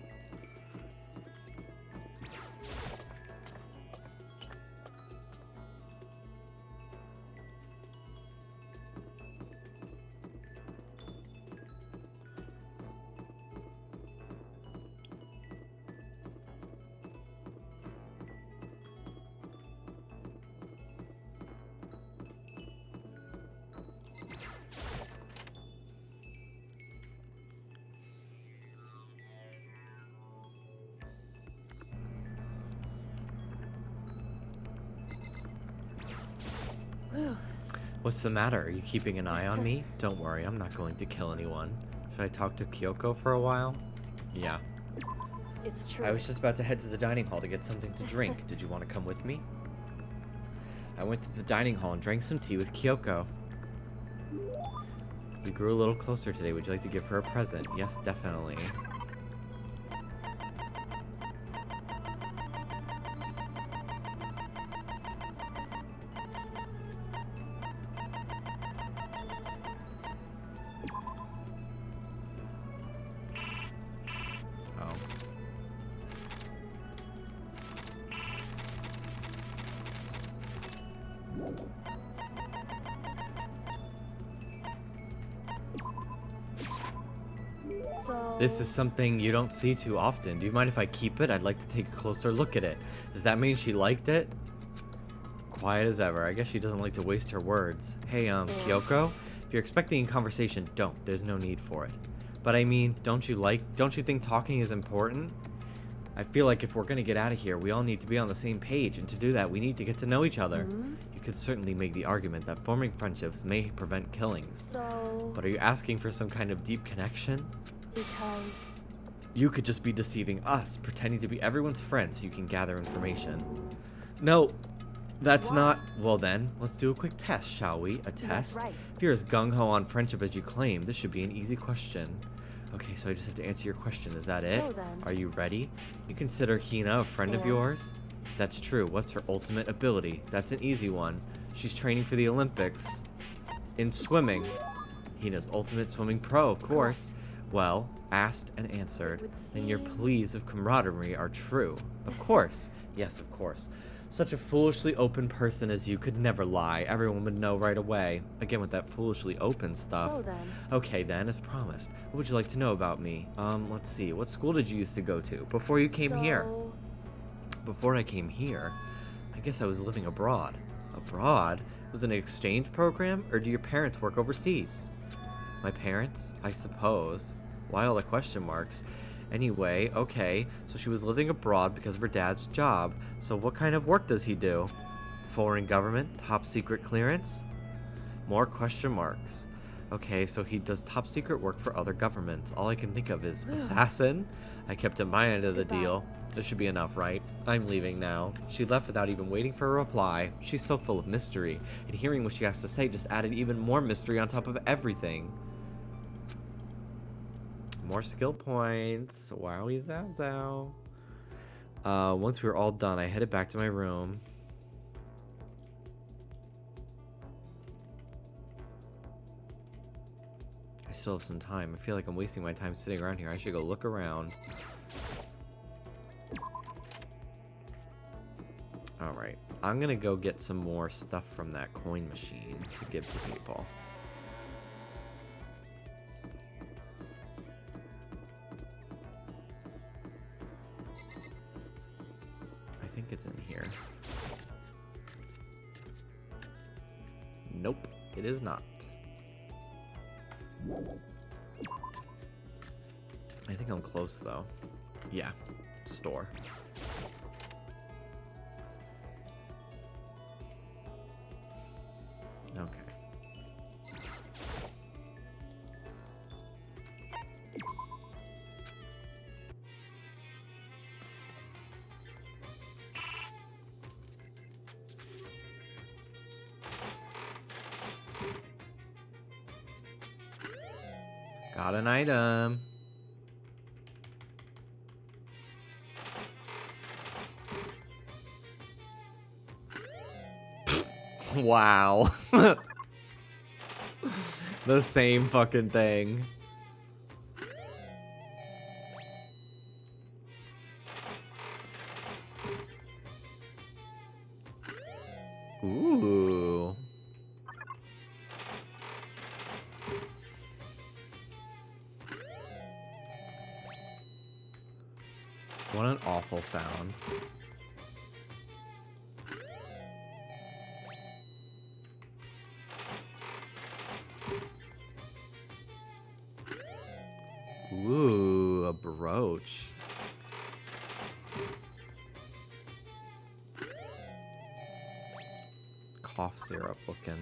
What's the matter? Are you keeping an eye on me? Don't worry, I'm not going to kill anyone. Should I talk to Kyoko for a while? Yeah. It's true. I was just about to head to the dining hall to get something to drink. Did you want to come with me? I went to the dining hall and drank some tea with Kyoko. We grew a little closer today. Would you like to give her a present? Yes, definitely. So... This is something you don't see too often. Do you mind if I keep it? I'd like to take a closer look at it. Does that mean she liked it? Quiet as ever. I guess she doesn't like to waste her words. Hey, Kyoko? If you're expecting a conversation, don't. There's no need for it. But I mean, don't you think talking is important? I feel like if we're gonna get out of here, we all need to be on the same page, and to do that, we need to get to know each other. You could certainly make the argument that forming friendships may prevent killings. So... But are you asking for some kind of deep connection? Because... You could just be deceiving us, pretending to be everyone's friend so you can gather information. No, that's not... Well then, let's do a quick test, shall we? A test? right. If you're as gung-ho on friendship as you claim, this should be an easy question. Okay, so I just have to answer your question. Is that it? So then- Are you ready? You consider Hina a friend of And? yours? That's true. What's her ultimate ability? That's an easy one. She's training for the Olympics. In swimming. Hina's ultimate swimming pro, of course. Well, asked and answered. And your pleas of camaraderie are true. Of course. Yes, of course. Such a foolishly open person as you could never lie. Everyone would know right away. Again, with that foolishly open stuff. So then... Okay then, as promised. What would you like to know about me? Let's see. What school did you used to go to before you came here? So... Before I came here, I guess I was living abroad. Abroad? Was it an exchange program, or do your parents work overseas? My parents? I suppose. Why all the question marks? Anyway, okay, so she was living abroad because of her dad's job. So what kind of work does he do? Foreign government? Top secret clearance? More question marks. Okay, so he does top secret work for other governments. All I can think of is assassin. I kept in my end of the deal. This should be enough, right? I'm leaving now. She left without even waiting for a reply. She's so full of mystery, and hearing what she has to say just added even more mystery on top of everything. More skill points. Wowie zow zow. Once we were all done, I headed back to my room. I still have some time. I feel like I'm wasting my time sitting around here. I should go look around. Alright. I'm gonna go get some more stuff from that coin machine to give to people. I think it's in here. Nope, it is not. I think I'm close though. Yeah, store. Okay. Got an item. Wow. The same fucking thing. Ooh. What an awful sound. Ooh, a brooch. Cough syrup looking.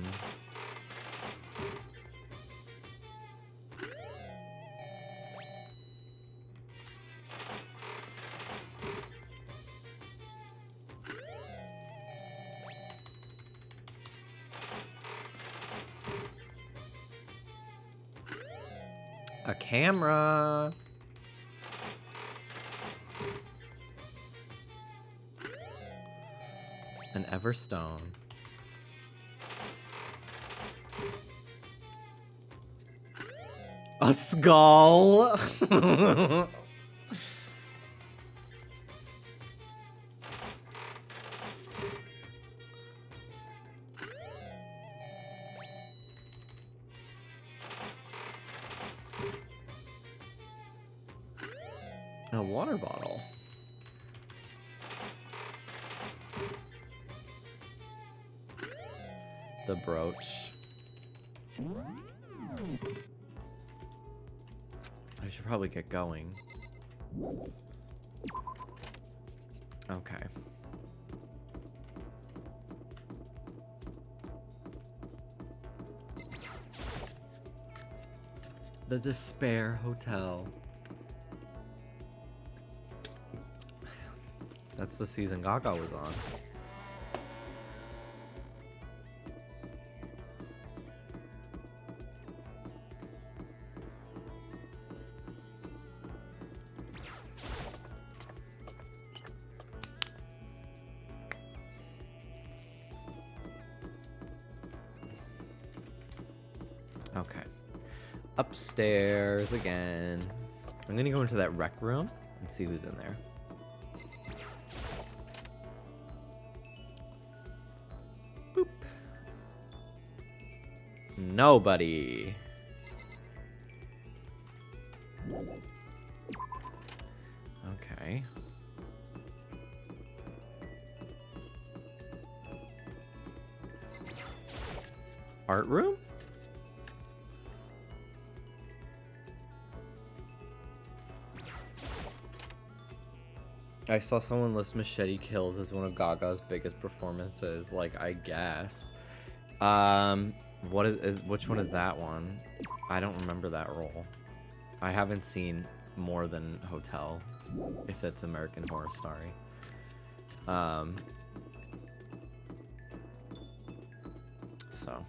A camera. An Everstone. A skull. A water bottle. The brooch. I should probably get going. Okay. The Despair Hotel. That's the season Gaga was on. Okay. Upstairs again. I'm gonna go into that rec room and see who's in there. Boop. Nobody. Okay. Art room? I saw someone list Machete Kills as one of Gaga's biggest performances. Like, I guess. Which one is that one? I don't remember that role. I haven't seen more than Hotel, if that's American Horror Story. So,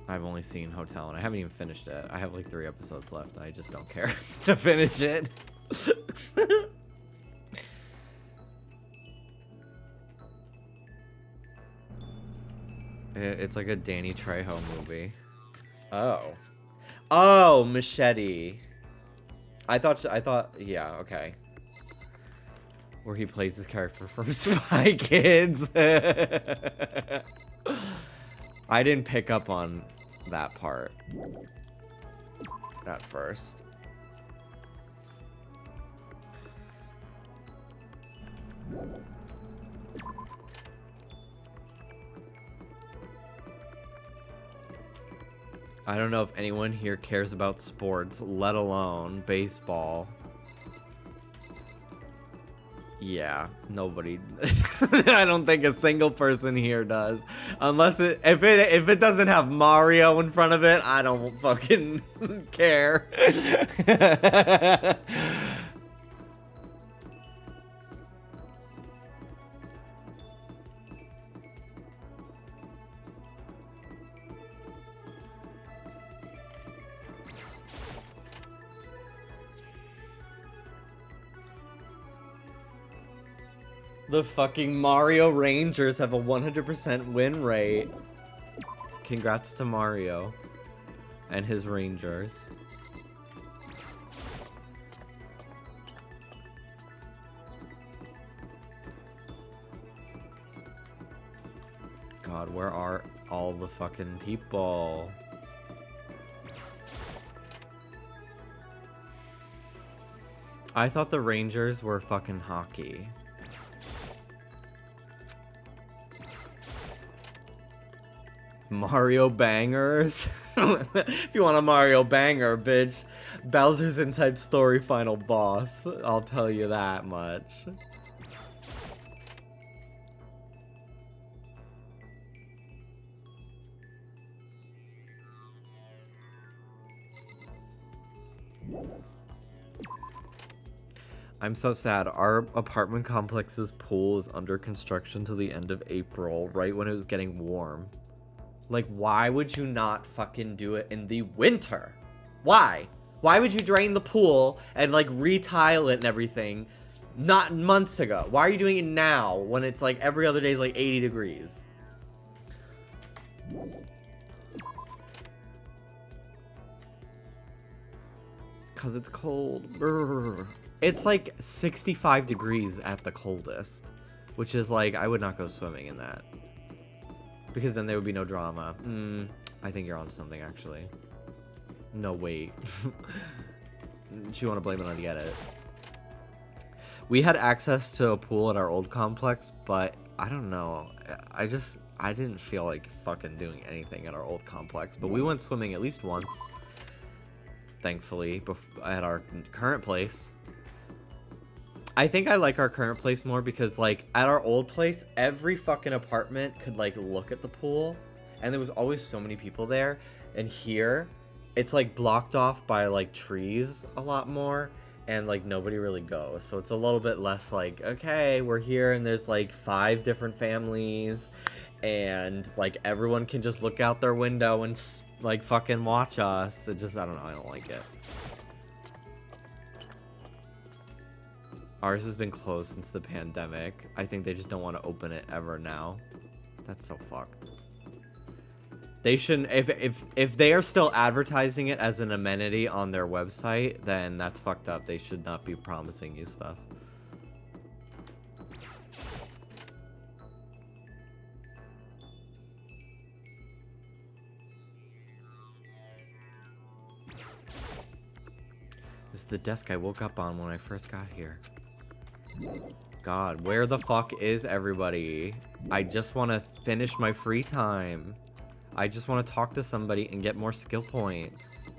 I've only seen Hotel, and I haven't even finished it. I have like 3 episodes left. I just don't care to finish it. It's like a Danny Trejo movie. Oh. Oh, Machete. I thought, yeah, okay. Where he plays his character from Spy Kids. I didn't pick up on that part at first. I don't know if anyone here cares about sports, let alone baseball. Yeah, nobody. I don't think a single person here does. Unless if it doesn't have Mario in front of it, I don't fucking care. The fucking Mario Rangers have a 100% win rate. Congrats to Mario and his Rangers. God, where are all the fucking people? I thought the Rangers were fucking hockey. Mario bangers? If you want a Mario banger, bitch, Bowser's Inside Story final boss. I'll tell you that much. I'm so sad. Our apartment complex's pool is under construction till the end of April, right when it was getting warm. Like, why would you not fucking do it in the winter? Why? Why would you drain the pool and, like, retile it and everything not months ago? Why are you doing it now when it's, like, every other day is, like, 80 degrees? Because it's cold. Brr. It's, like, 65 degrees at the coldest. Which is, like, I would not go swimming in that. Because then there would be no drama. I think you're on something, actually. No, wait. Do you want to blame it on the edit? We had access to a pool at our old complex, but I don't know. I didn't feel like fucking doing anything at our old complex. But we went swimming at least once, thankfully, at our current place. I think I like our current place more because, like, at our old place, every fucking apartment could, like, look at the pool. And there was always so many people there. And here, it's, like, blocked off by, like, trees a lot more. And, like, nobody really goes. So it's a little bit less, like, okay, we're here and there's, like, 5 different families. And, like, everyone can just look out their window and, like, fucking watch us. It just, I don't know, I don't like it. Ours has been closed since the pandemic. I think they just don't want to open it ever now. That's so fucked. They shouldn't, if they are still advertising it as an amenity on their website, then that's fucked up. They should not be promising you stuff. This is the desk I woke up on when I first got here. God, where the fuck is everybody? I just want to finish my free time. I just want to talk to somebody and get more skill points.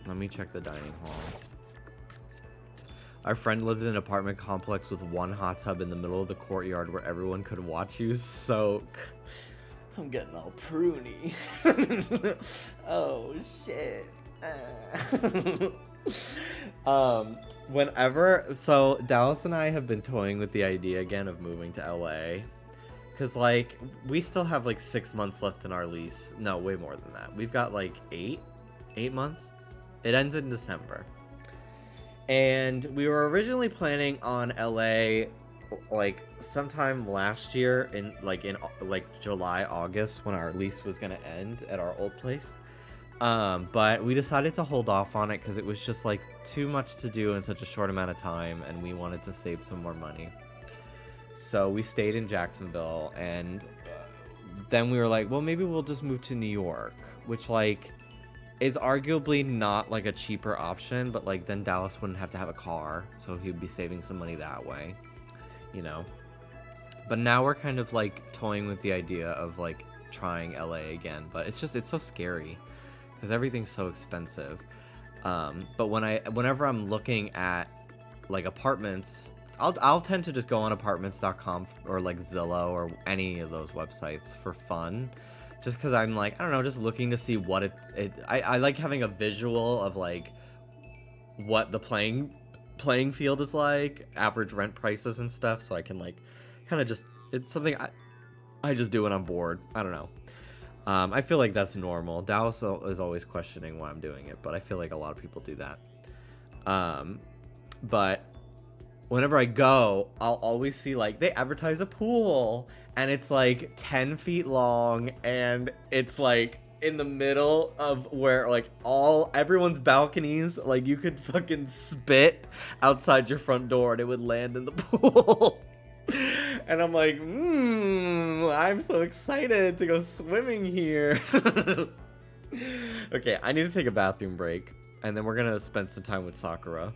Let me check the dining hall. Our friend lived in an apartment complex with one hot tub in the middle of the courtyard where everyone could watch you soak. I'm getting all pruny. Oh shit. So Dallas and I have been toying with the idea again of moving to LA. Cause like we still have like 6 months left in our lease. No, way more than that. We've got like 8 months. It ends in December. And we were originally planning on LA like sometime last year in July, August, when our lease was gonna end at our old place. But we decided to hold off on it because it was just like too much to do in such a short amount of time, and we wanted to save some more money. So we stayed in Jacksonville, and then we were like, well, maybe we'll just move to New York, which like is arguably not like a cheaper option, but like then Dallas wouldn't have to have a car, so he'd be saving some money that way, you know. But now we're kind of like toying with the idea of like trying LA again, but it's so scary because everything's so expensive. But whenever I'm looking at like apartments, I'll tend to just go on apartments.com or like Zillow or any of those websites for fun. Just because I'm like, I don't know, just looking to see what I like having a visual of like what the playing field is like, average rent prices and stuff, so I can like kind of just, it's something I just do when I'm bored. I don't know. I feel like that's normal. Dallas is always questioning why I'm doing it, but I feel like a lot of people do that. But whenever I go, I'll always see like they advertise a pool and it's like 10 feet long and it's like in the middle of where like everyone's balconies, like you could fucking spit outside your front door and it would land in the pool. And I'm like, I'm so excited to go swimming here. Okay, I need to take a bathroom break and then we're gonna spend some time with Sakura.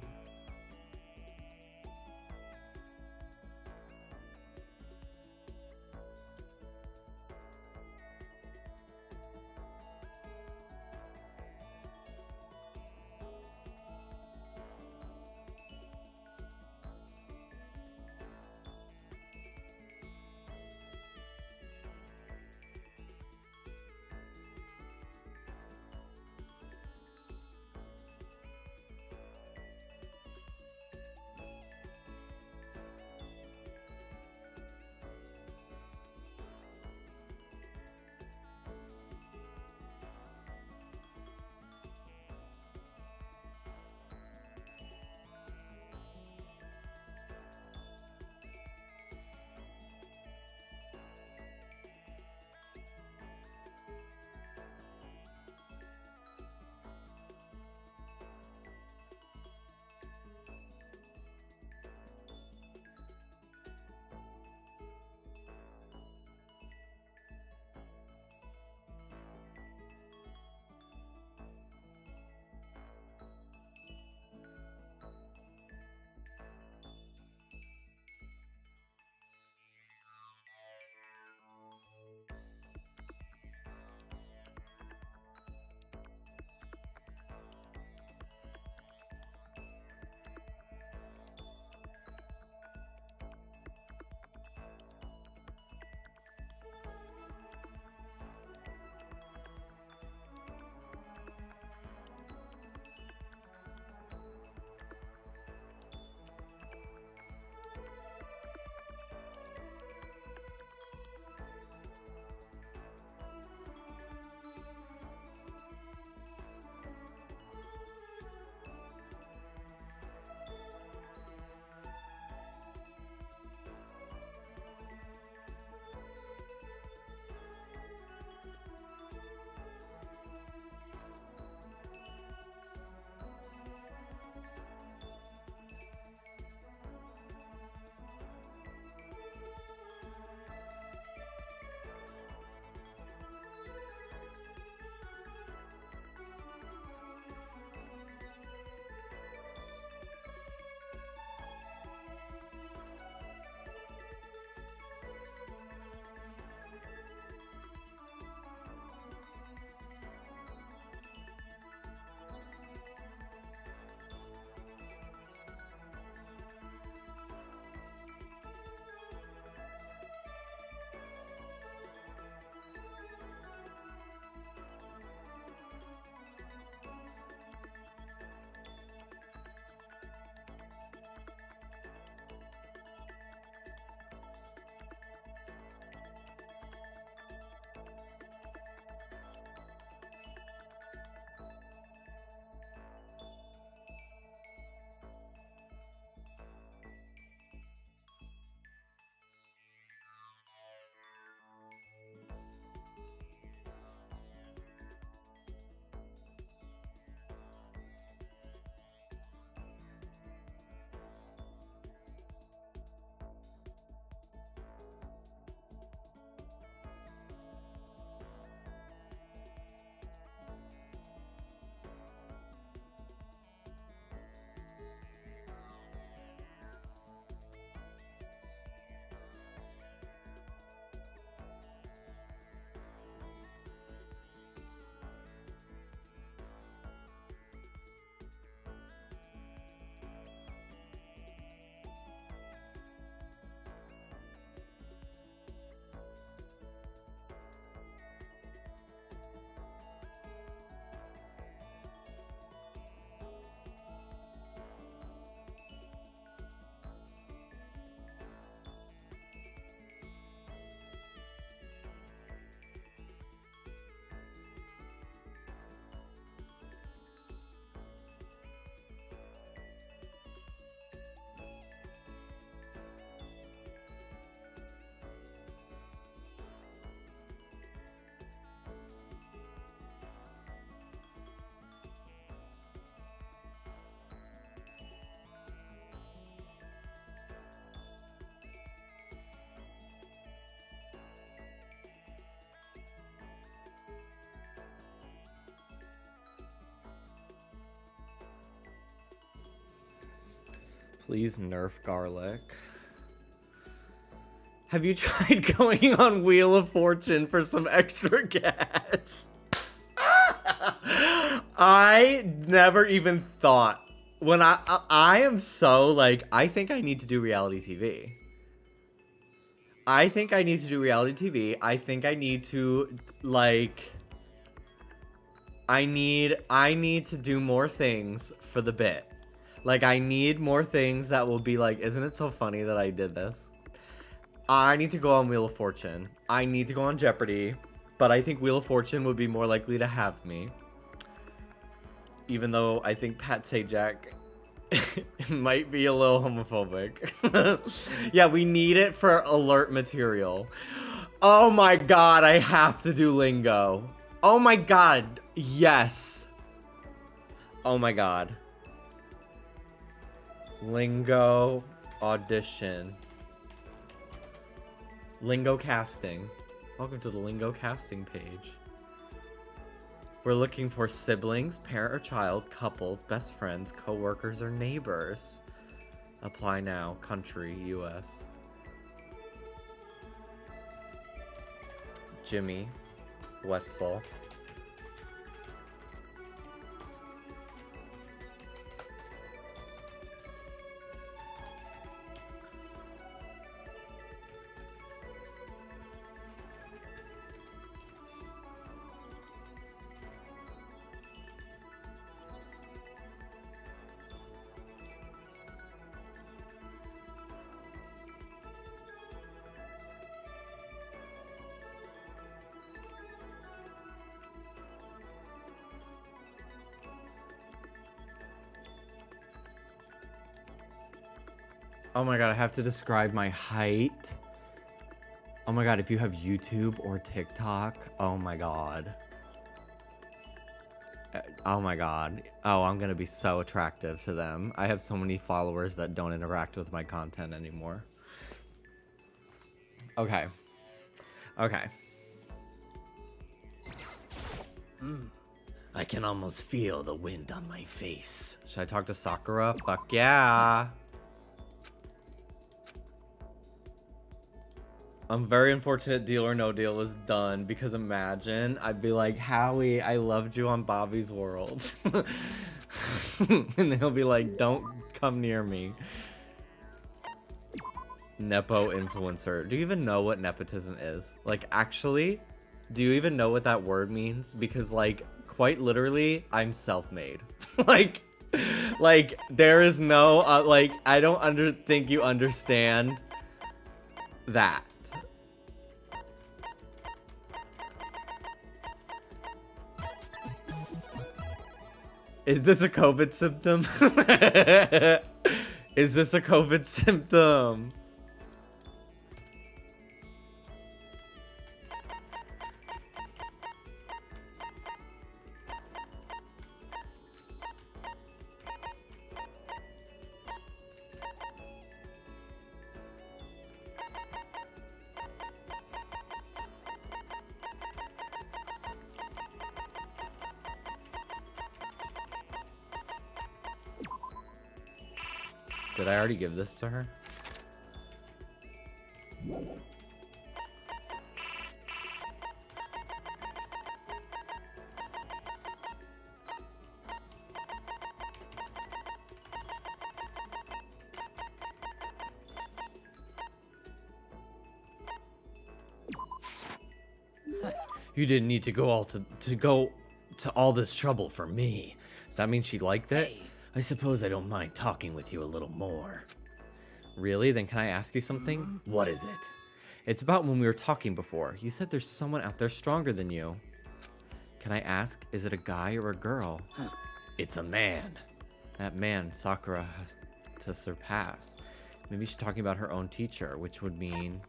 Please nerf garlic. Have you tried going on Wheel of Fortune for some extra cash? I never even thought. When I am so, like, I think I need to do reality TV. I think I need to do reality TV. I think I need to, like... I need to do more things for the bit. Like, I need more things that will be like, isn't it so funny that I did this? I need to go on Wheel of Fortune. I need to go on Jeopardy. But I think Wheel of Fortune would be more likely to have me. Even though I think Pat Sajak might be a little homophobic. Yeah, we need it for alert material. Oh my god, I have to do lingo. Oh my god, yes. Oh my god. Lingo audition. Lingo casting. Welcome to the Lingo casting page. We're looking for siblings, parent or child, couples, best friends, co-workers, or neighbors. Apply now. Country, US. Jimmy. Wetzel. Oh my god, I have to describe my height. Oh my god, if you have YouTube or TikTok, oh my god. Oh my god. Oh, I'm gonna be so attractive to them. I have so many followers that don't interact with my content anymore. Okay. Okay. I can almost feel the wind on my face. Should I talk to Sakura? Fuck yeah. I'm very unfortunate Deal or No Deal is done, because imagine I'd be like, Howie, I loved you on Bobby's World. And then he'll be like, don't come near me. Nepo influencer. Do you even know what nepotism is? Like, actually, do you even know what that word means? Because, like, quite literally, I'm self-made. like, there is no, like, I don't think you understand that. Is this a COVID symptom? Is this a COVID symptom? Did I already give this to her? You didn't need to go to all this trouble for me. Does that mean she liked it? Hey. I suppose I don't mind talking with you a little more. Really? Then can I ask you something? What is it? It's about when we were talking before. You said there's someone out there stronger than you. Can I ask, is it a guy or a girl? It's a man. That man Sakura has to surpass. Maybe she's talking about her own teacher, which would mean...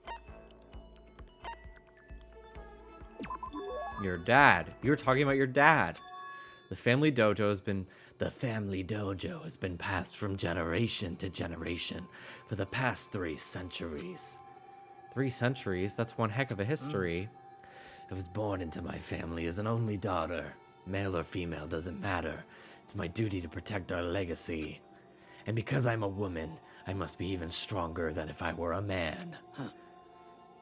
your dad. You were talking about your dad. The family dojo has been passed from generation to generation for the past 3 centuries. 3 centuries? That's one heck of a history. I was born into my family as an only daughter. Male or female doesn't matter. It's my duty to protect our legacy. And because I'm a woman, I must be even stronger than if I were a man.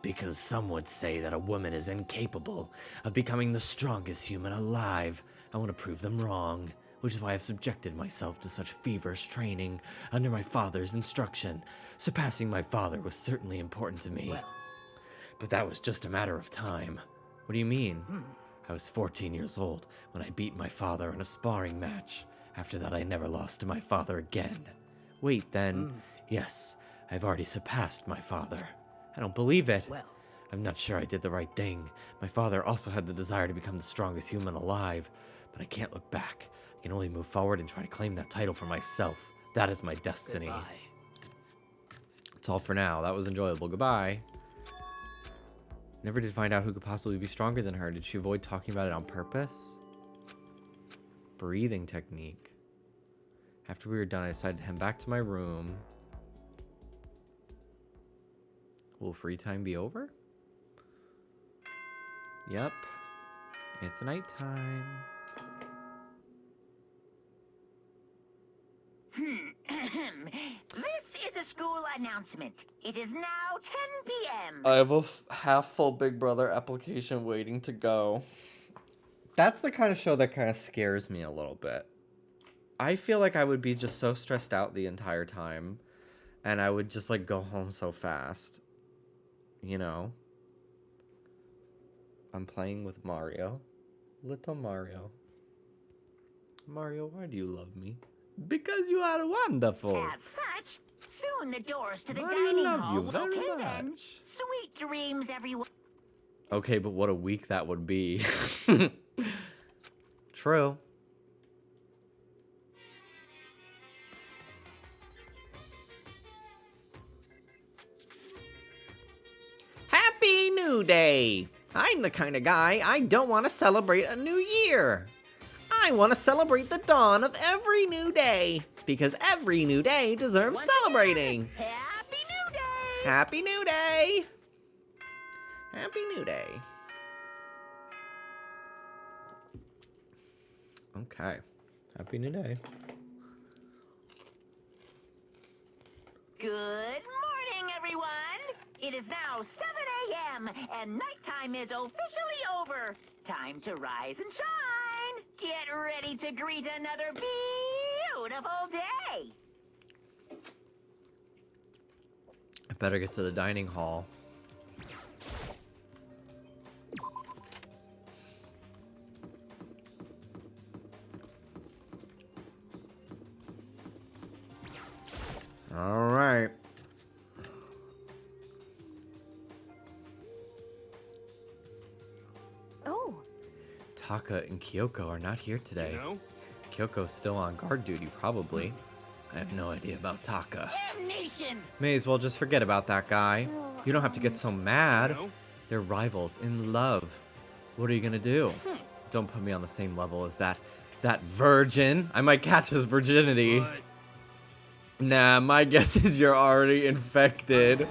Because some would say that a woman is incapable of becoming the strongest human alive. I want to prove them wrong, which is why I've subjected myself to such feverish training under my father's instruction. Surpassing my father was certainly important to me. But that was just a matter of time. What do you mean? I was 14 years old when I beat my father in a sparring match. After that, I never lost to my father again. Wait, then, yes, I've already surpassed my father. I don't believe it. Well, I'm not sure I did the right thing. My father also had the desire to become the strongest human alive, but I can't look back. I can only move forward and try to claim that title for myself. That is my destiny. goodbye. That's all for now. That was enjoyable. Goodbye. Never did find out who could possibly be stronger than her. Did she avoid talking about it on purpose? Breathing technique. After we were done, I decided to head back to my room. Will free time be over? Yep. It's nighttime. This is a school announcement. It is now 10 p.m. I have a half-full Big Brother application waiting to go. That's the kind of show that kind of scares me a little bit. I feel like I would be just so stressed out the entire time, and I would just, like, go home so fast. You know? I'm playing with Mario. Little Mario. Mario, why do you love me? Because you are wonderful. As such, soon the doors to the I dining love hall you will very open then. much. Sweet dreams, everyone. Okay, but what a week that would be. True. Happy New Day! I'm the kind of guy I don't want to celebrate a new year. I want to celebrate the dawn of every new day, because every new day deserves Once celebrating. again, Happy New Day! Happy New Day! Happy New Day. Okay. Happy New Day. Good morning, everyone. It is now 7 a.m. and nighttime is officially over. Time to rise and shine. Get ready to greet another beautiful day. I better get to the dining hall. All right. Oh, Taka and Kyoko are not here today. You know? Kyoko's still on guard duty, probably. I have no idea about Taka. Damnation! May as well just forget about that guy. You don't have to get so mad. You know? They're rivals in love. What are you gonna do? Don't put me on the same level as that virgin. I might catch his virginity. But Nah, my guess is you're already infected.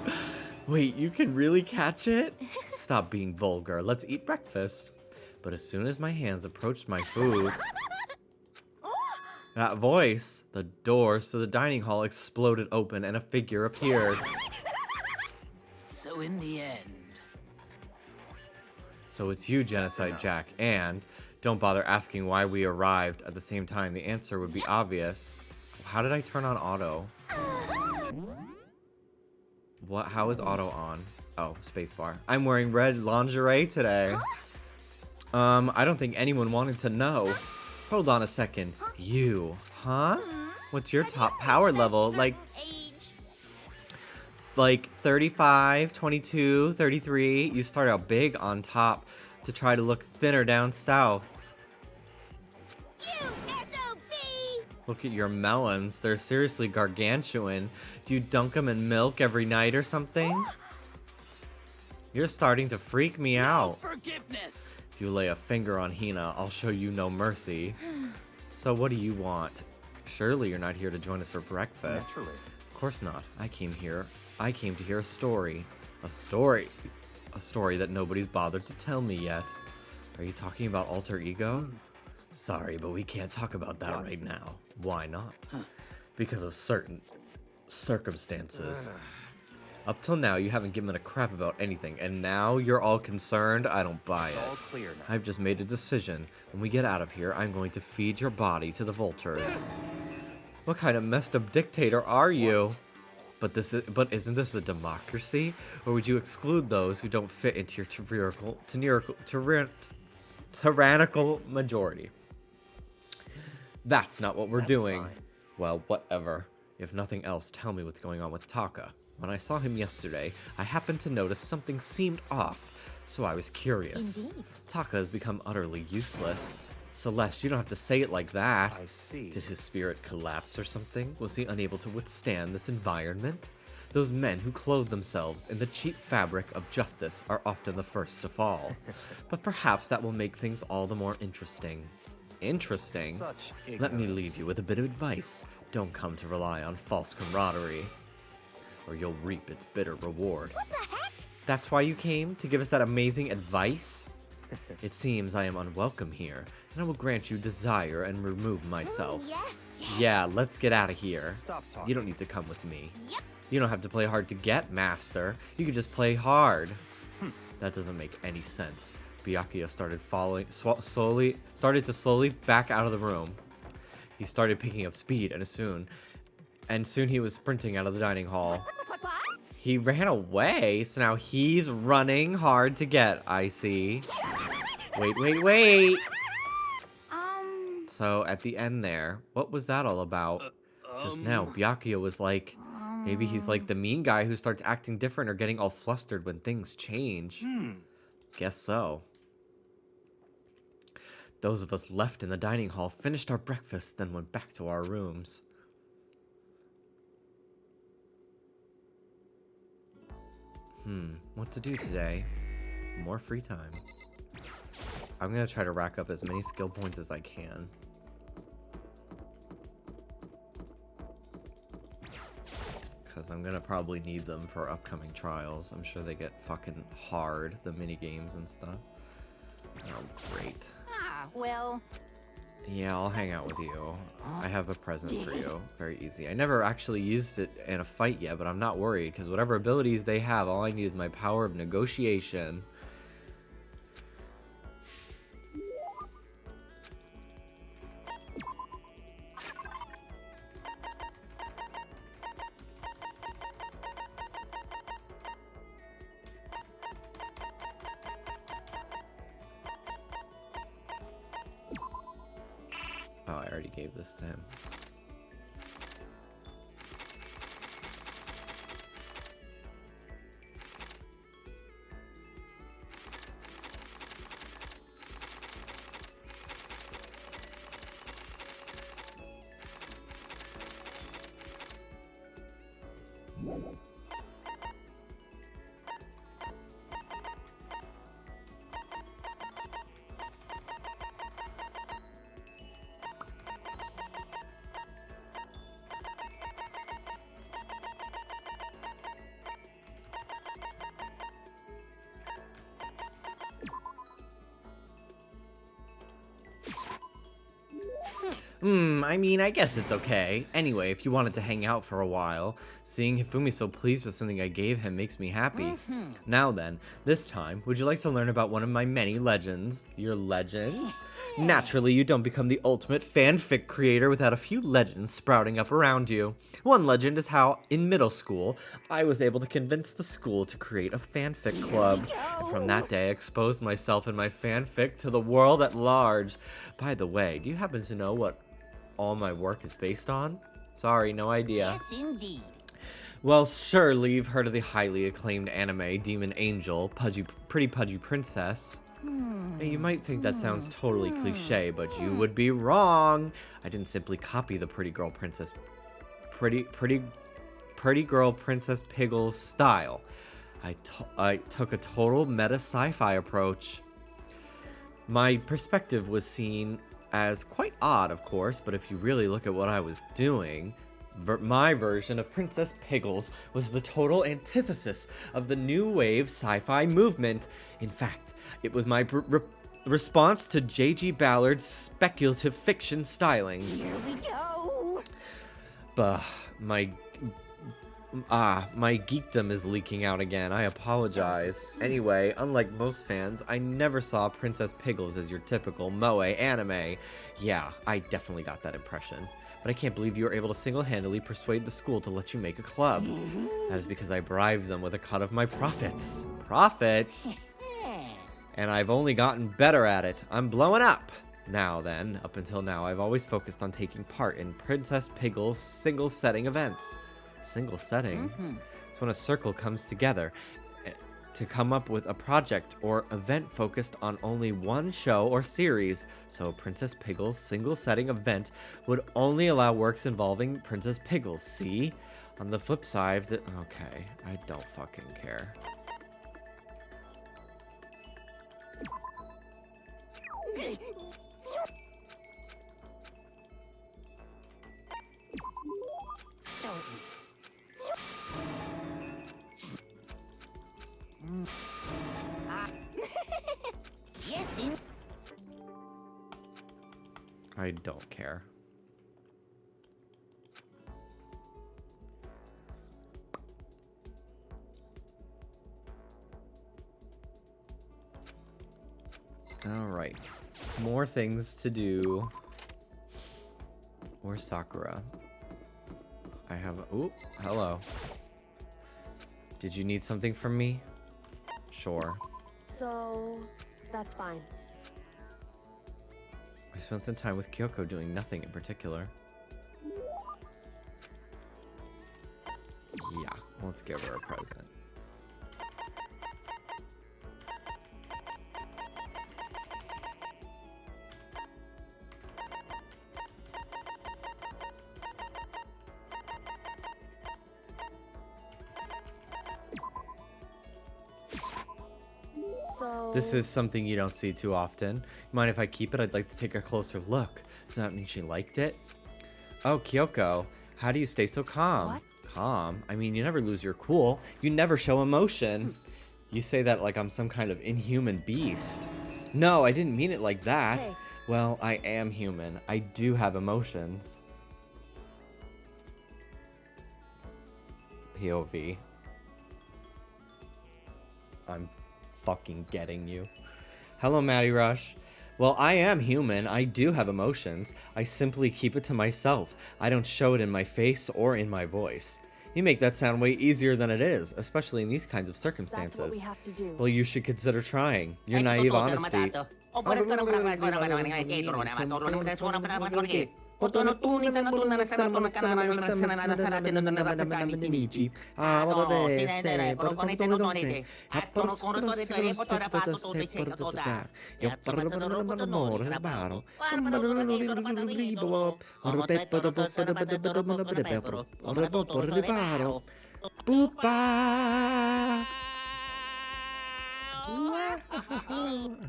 Wait, you can really catch it? Stop being vulgar. Let's eat breakfast. But as soon as my hands approached my food, that voice, the doors to the dining hall exploded open and a figure appeared. So in the end, So it's you, Genocide Jack, and don't bother asking why we arrived at the same time. The answer would be obvious. How did I turn on auto? What? How is auto on? Oh, spacebar. I'm wearing red lingerie today. I don't think anyone wanted to know. Hold on a second. You, huh? What's your top power level? Like 35, 22, 33. You start out big on top to try to look thinner down south. you SOB! Look at your melons. They're seriously gargantuan. Do you dunk them in milk every night or something? You're starting to freak me out. forgiveness. If you lay a finger on Hina, I'll show you no mercy. So what do you want? Surely you're not here to join us for breakfast. Naturally. Of course not. I came to hear a story. A story. A story that nobody's bothered to tell me yet. Are you talking about alter ego? Sorry, but we can't talk about that right now. Why not? because of certain circumstances. Up till now, you haven't given a crap about anything, and now you're all concerned? I don't buy it. All clear now. I've just made a decision. When we get out of here, I'm going to feed your body to the vultures. What kind of messed up dictator are you? But isn't this a democracy? Or would you exclude those who don't fit into your tyrannical majority? That's not what we're doing. Fine. Well, whatever. If nothing else, tell me what's going on with Taka. When I saw him yesterday, I happened to notice something seemed off, so I was curious. Indeed. Taka has become utterly useless. Celeste, you don't have to say it like that. I see. Did his spirit collapse or something? Was he unable to withstand this environment? Those men who clothe themselves in the cheap fabric of justice are often the first to fall. But perhaps that will make things all the more interesting. Interesting? Such Let me ignorance. leave you with a bit of advice. Don't come to rely on false camaraderie, or you'll reap its bitter reward. What the heck? That's why you came? To give us that amazing advice? It seems I am unwelcome here, and I will grant you desire and remove myself. Yes, yes. Yeah, let's get out of here. Stop talking. You don't need to come with me. Yep. You don't have to play hard to get, Master. You can just play hard. That doesn't make any sense. Byakuya started started to slowly back out of the room. He started picking up speed, and soon he was sprinting out of the dining hall. What? He ran away, so now he's running hard to get. I see. Wait. So at the end there, what was that all about? Just now, Byakuya was like, maybe he's like the mean guy who starts acting different or getting all flustered when things change. Guess so. Those of us left in the dining hall finished our breakfast, then went back to our rooms. What to do today? More free time. I'm gonna try to rack up as many skill points as I can. Because I'm gonna probably need them for upcoming trials. I'm sure they get fucking hard, the mini games and stuff. Oh, great. Ah, well, Yeah, I'll hang out with you. I have a present for you. Very easy. I never actually used it in a fight yet, but I'm not worried, because whatever abilities they have, all I need is my power of negotiation. Oh, I already gave this to him. I mean, I guess it's okay. Anyway, if you wanted to hang out for a while, seeing Hifumi so pleased with something I gave him makes me happy. Now then, this time, would you like to learn about one of my many legends? Your legends? Naturally, you don't become the ultimate fanfic creator without a few legends sprouting up around you. One legend is how, in middle school, I was able to convince the school to create a fanfic club. And from that day, I exposed myself and my fanfic to the world at large. By the way, do you happen to know what all my work is based on? Sorry, no idea. yes, indeed. Well, surely you've heard of the highly acclaimed anime Demon Angel, Pretty Pudgy Princess. Now, you might think that sounds totally cliche, but you would be wrong. I didn't simply copy the Pretty Girl Princess Piggle's style. I took a total meta sci-fi approach. My perspective was seen as quite odd, of course, but if you really look at what I was doing, my version of Princess Piggles was the total antithesis of the new wave sci-fi movement. In fact, it was my response to J.G. Ballard's speculative fiction stylings. Here we go. My geekdom is leaking out again. I apologize. Anyway, unlike most fans, I never saw Princess Piggles as your typical moe anime. Yeah, I definitely got that impression. But I can't believe you were able to single-handedly persuade the school to let you make a club. That is because I bribed them with a cut of my profits. Profits? And I've only gotten better at it. I'm blowing up. Now then, up until now, I've always focused on taking part in Princess Piggles single-setting events. Single setting? It's when a circle comes together to come up with a project or event focused on only one show or series. So Princess Piggles' single setting event would only allow works involving Princess Piggles. See? On the flip side, okay, I don't fucking care. Yes, I don't care. Alright. More things to do. Where's Sakura? I have... Ooh, hello. Did you need something from me? Sure. So, that's fine. I spent some time with Kyoko doing nothing in particular. Yeah, let's give her a present. So... This is something you don't see too often. Mind if I keep it? I'd like to take a closer look. Does that mean she liked it? Oh, Kyoko, how do you stay so calm? What? Calm? I mean, you never lose your cool. You never show emotion. You say that like I'm some kind of inhuman beast. No, I didn't mean it like that. Hey. Well, I am human. I do have emotions. POV. I'm fucking getting you. Hello, Maddie Rush. Well, I am human. I do have emotions. I simply keep it to myself. I don't show it in my face or in my voice. You make that sound way easier than it is, especially in these kinds of circumstances. That's what we have to do. Well, you should consider trying. Your naive honesty.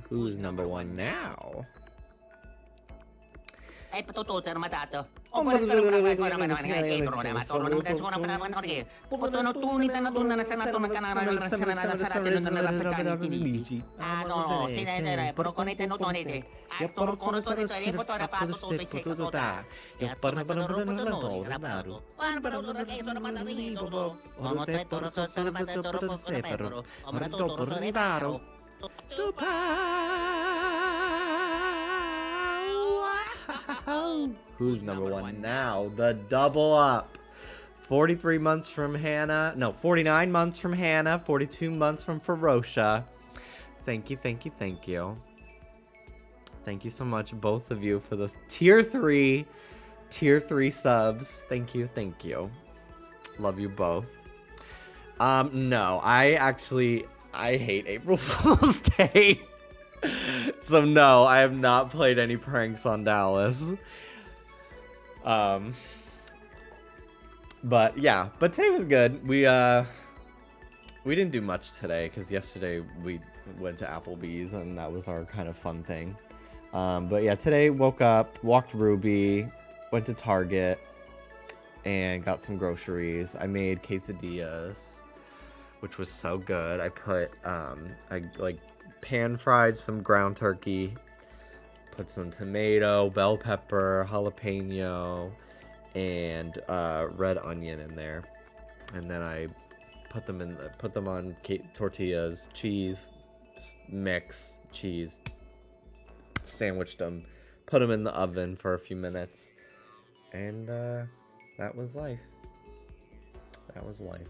Who's number one now? Who's number one now? The double up. 43 months from Hannah. No, 49 months from Hannah. 42 months from Ferocia. Thank you, thank you, thank you. Thank you so much, both of you, for the tier 3 subs. Thank you, thank you. Love you both. No, I hate April Fool's Day. So no, I have not played any pranks on Dallas. But yeah, but today was good. We didn't do much today because yesterday we went to Applebee's and that was our kind of fun thing. But yeah, today woke up, walked Ruby, went to Target, and got some groceries. I made quesadillas, which was so good. I put I like pan fried some ground turkey, put some tomato, bell pepper, jalapeno, and red onion in there, and then I put them on tortillas, cheese, mix, cheese, sandwiched them, put them in the oven for a few minutes, and that was life. That was life.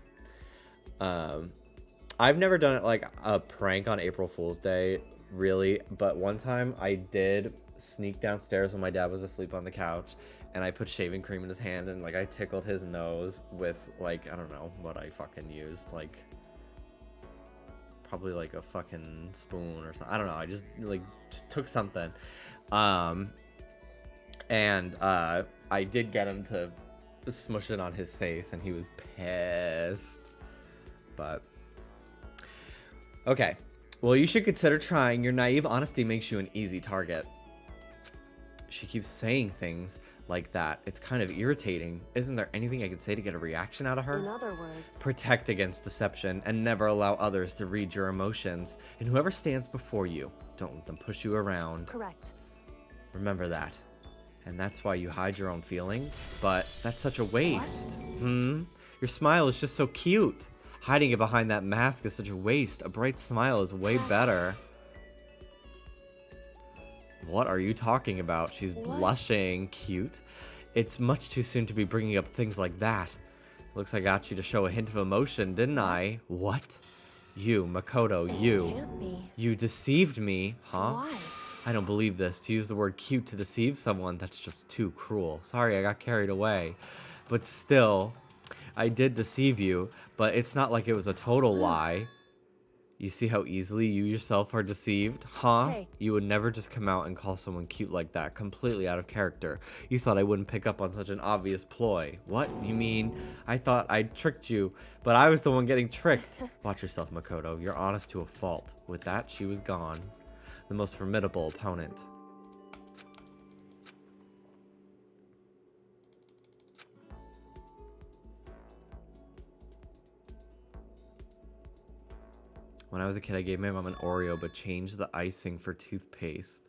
I've never done it like a prank on April Fool's Day, really, but one time I did sneak downstairs when my dad was asleep on the couch, and I put shaving cream in his hand, and like I tickled his nose with like, I don't know what I fucking used, like probably like a fucking spoon or something. I don't know. I just took something. And I did get him to smush it on his face, and he was pissed. But okay. Well, you should consider trying. Your naive honesty makes you an easy target. She keeps saying things like that. It's kind of irritating. Isn't there anything I could say to get a reaction out of her? In other words, Protect against deception and never allow others to read your emotions. And whoever stands before you, don't let them push you around. correct. Remember that. And that's why you hide your own feelings. But that's such a waste. Your smile is just so cute. Hiding it behind that mask is such a waste. A bright smile is way better. What are you talking about? She's blushing. Cute. It's much too soon to be bringing up things like that. Looks like I got you to show a hint of emotion, didn't I? What? You, Makoto, you. Can't be. You deceived me, huh? Why? I don't believe this. To use the word cute to deceive someone, that's just too cruel. Sorry, I got carried away. But still, I did deceive you, but it's not like it was a total lie. You see how easily you yourself are deceived? Huh? Hey. You would never just come out and call someone cute like that, completely out of character. You thought I wouldn't pick up on such an obvious ploy. What? You mean, I thought I'd tricked you, but I was the one getting tricked. Watch yourself, Makoto. You're honest to a fault. With that, she was gone. The most formidable opponent. When I was a kid, I gave my mom an Oreo, but changed the icing for toothpaste.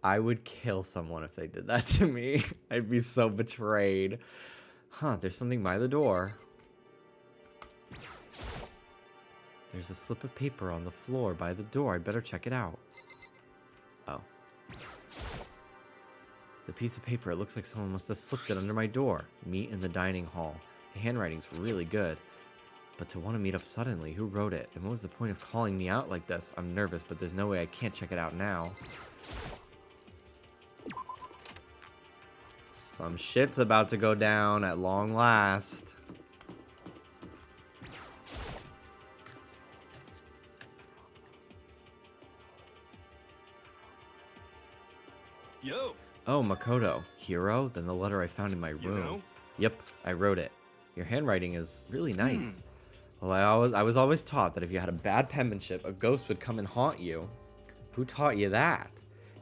I would kill someone if they did that to me. I'd be so betrayed. Huh, there's something by the door. There's a slip of paper on the floor by the door. I'd better check it out. Oh. The piece of paper, it looks like someone must have slipped it under my door. Meet in the dining hall. The handwriting's really good. But to want to meet up suddenly, who wrote it? And what was the point of calling me out like this? I'm nervous, but there's no way I can't check it out now. Some shit's about to go down at long last. Yo. Oh, Makoto. Hero? Then the letter I found in my room. You know? Yep, I wrote it. Your handwriting is really nice. Well, I was always taught that if you had a bad penmanship, a ghost would come and haunt you. Who taught you that?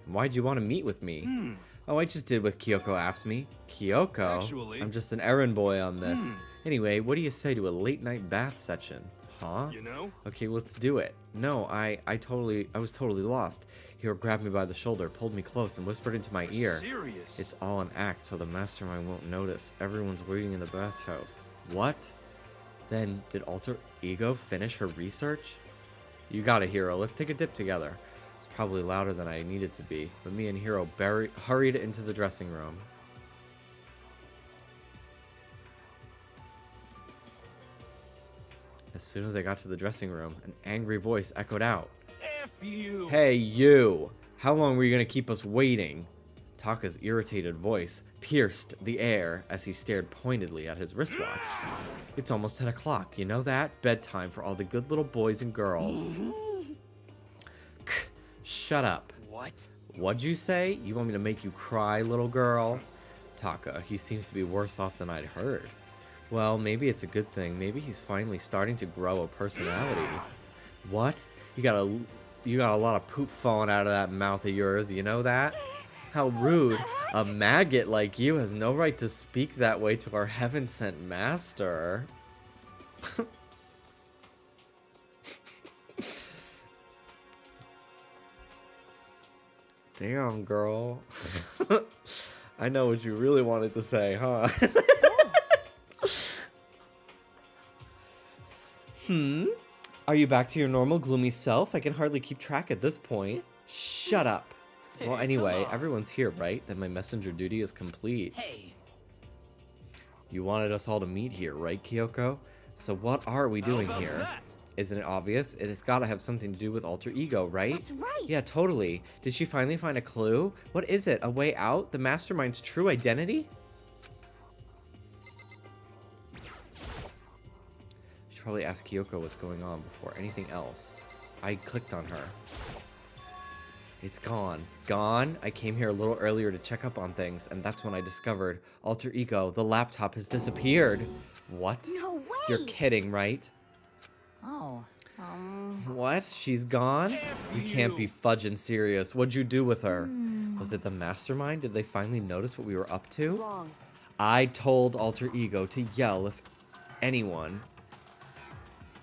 And why'd you want to meet with me? Oh, I just did what Kyoko asked me. Kyoko? Actually. I'm just an errand boy on this. Anyway, what do you say to a late night bath session? Huh? You know? Okay, let's do it. No, I was totally lost. Hero grabbed me by the shoulder, pulled me close, and whispered into my ear. Serious. It's all an act, so the mastermind won't notice. Everyone's waiting in the bathhouse. What? Then, did Alter Ego finish her research? You got it, Hero. Let's take a dip together. It's probably louder than I needed to be, but me and Hero hurried into the dressing room. As soon as I got to the dressing room, an angry voice echoed out. F you. Hey, you! How long were you gonna keep us waiting? Taka's irritated voice pierced the air as he stared pointedly at his wristwatch. It's almost 10 o'clock, you know that? Bedtime for all the good little boys and girls. Shut up. What? What'd you say? You want me to make you cry, little girl? Taka, he seems to be worse off than I'd heard. Well, maybe it's a good thing. Maybe he's finally starting to grow a personality. What? You got a lot of poop falling out of that mouth of yours, you know that? How rude. A maggot like you has no right to speak that way to our heaven-sent master. Damn, girl. I know what you really wanted to say, huh? Are you back to your normal gloomy self? I can hardly keep track at this point. Shut up. Well, anyway, come on. everyone's here, right? Then my messenger duty is complete. Hey, You wanted us all to meet here, right, Kyoko? So what are we doing about here? that? Isn't it obvious? It's gotta have something to do with alter ego, right? That's right. Yeah, totally. Did she finally find a clue? What is it? A way out? The mastermind's true identity? Should probably ask Kyoko what's going on before anything else. I clicked on her. It's gone. Gone? I came here a little earlier to check up on things, and that's when I discovered alter ego, the laptop has disappeared. What? No way. You're kidding, right? Oh, What? She's gone? You can't be fudging serious. What'd you do with her? Was it the mastermind? Did they finally notice what we were up to? Wrong. I told alter ego to yell if anyone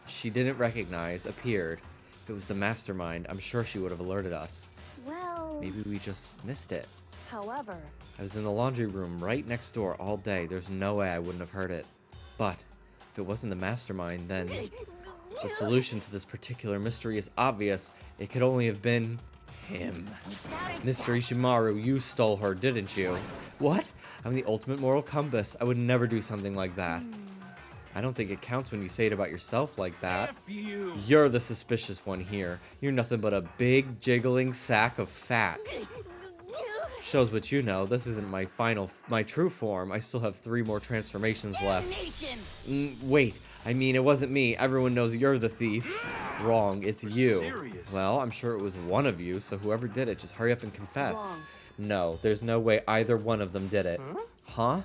she didn't recognize appeared. If it was the mastermind, I'm sure she would have alerted us. Well, Maybe we just missed it. However, I was in the laundry room right next door all day. There's no way I wouldn't have heard it. But if it wasn't the mastermind, then the solution to this particular mystery is obvious. It could only have been him. Mr. Ishimaru, you stole her, didn't you? What? I'm the ultimate moral compass. I would never do something like that. I don't think it counts when you say it about yourself like that. F you. You're the suspicious one here. You're nothing but a big, jiggling sack of fat. Shows what you know. This isn't my true form. I still have 3 more transformations left. nation. Wait, I mean, it wasn't me. Everyone knows you're the thief. Wrong, it's you. serious? Well, I'm sure it was one of you, so whoever did it, just hurry up and confess. Wrong. No, there's no way either one of them did it. Huh?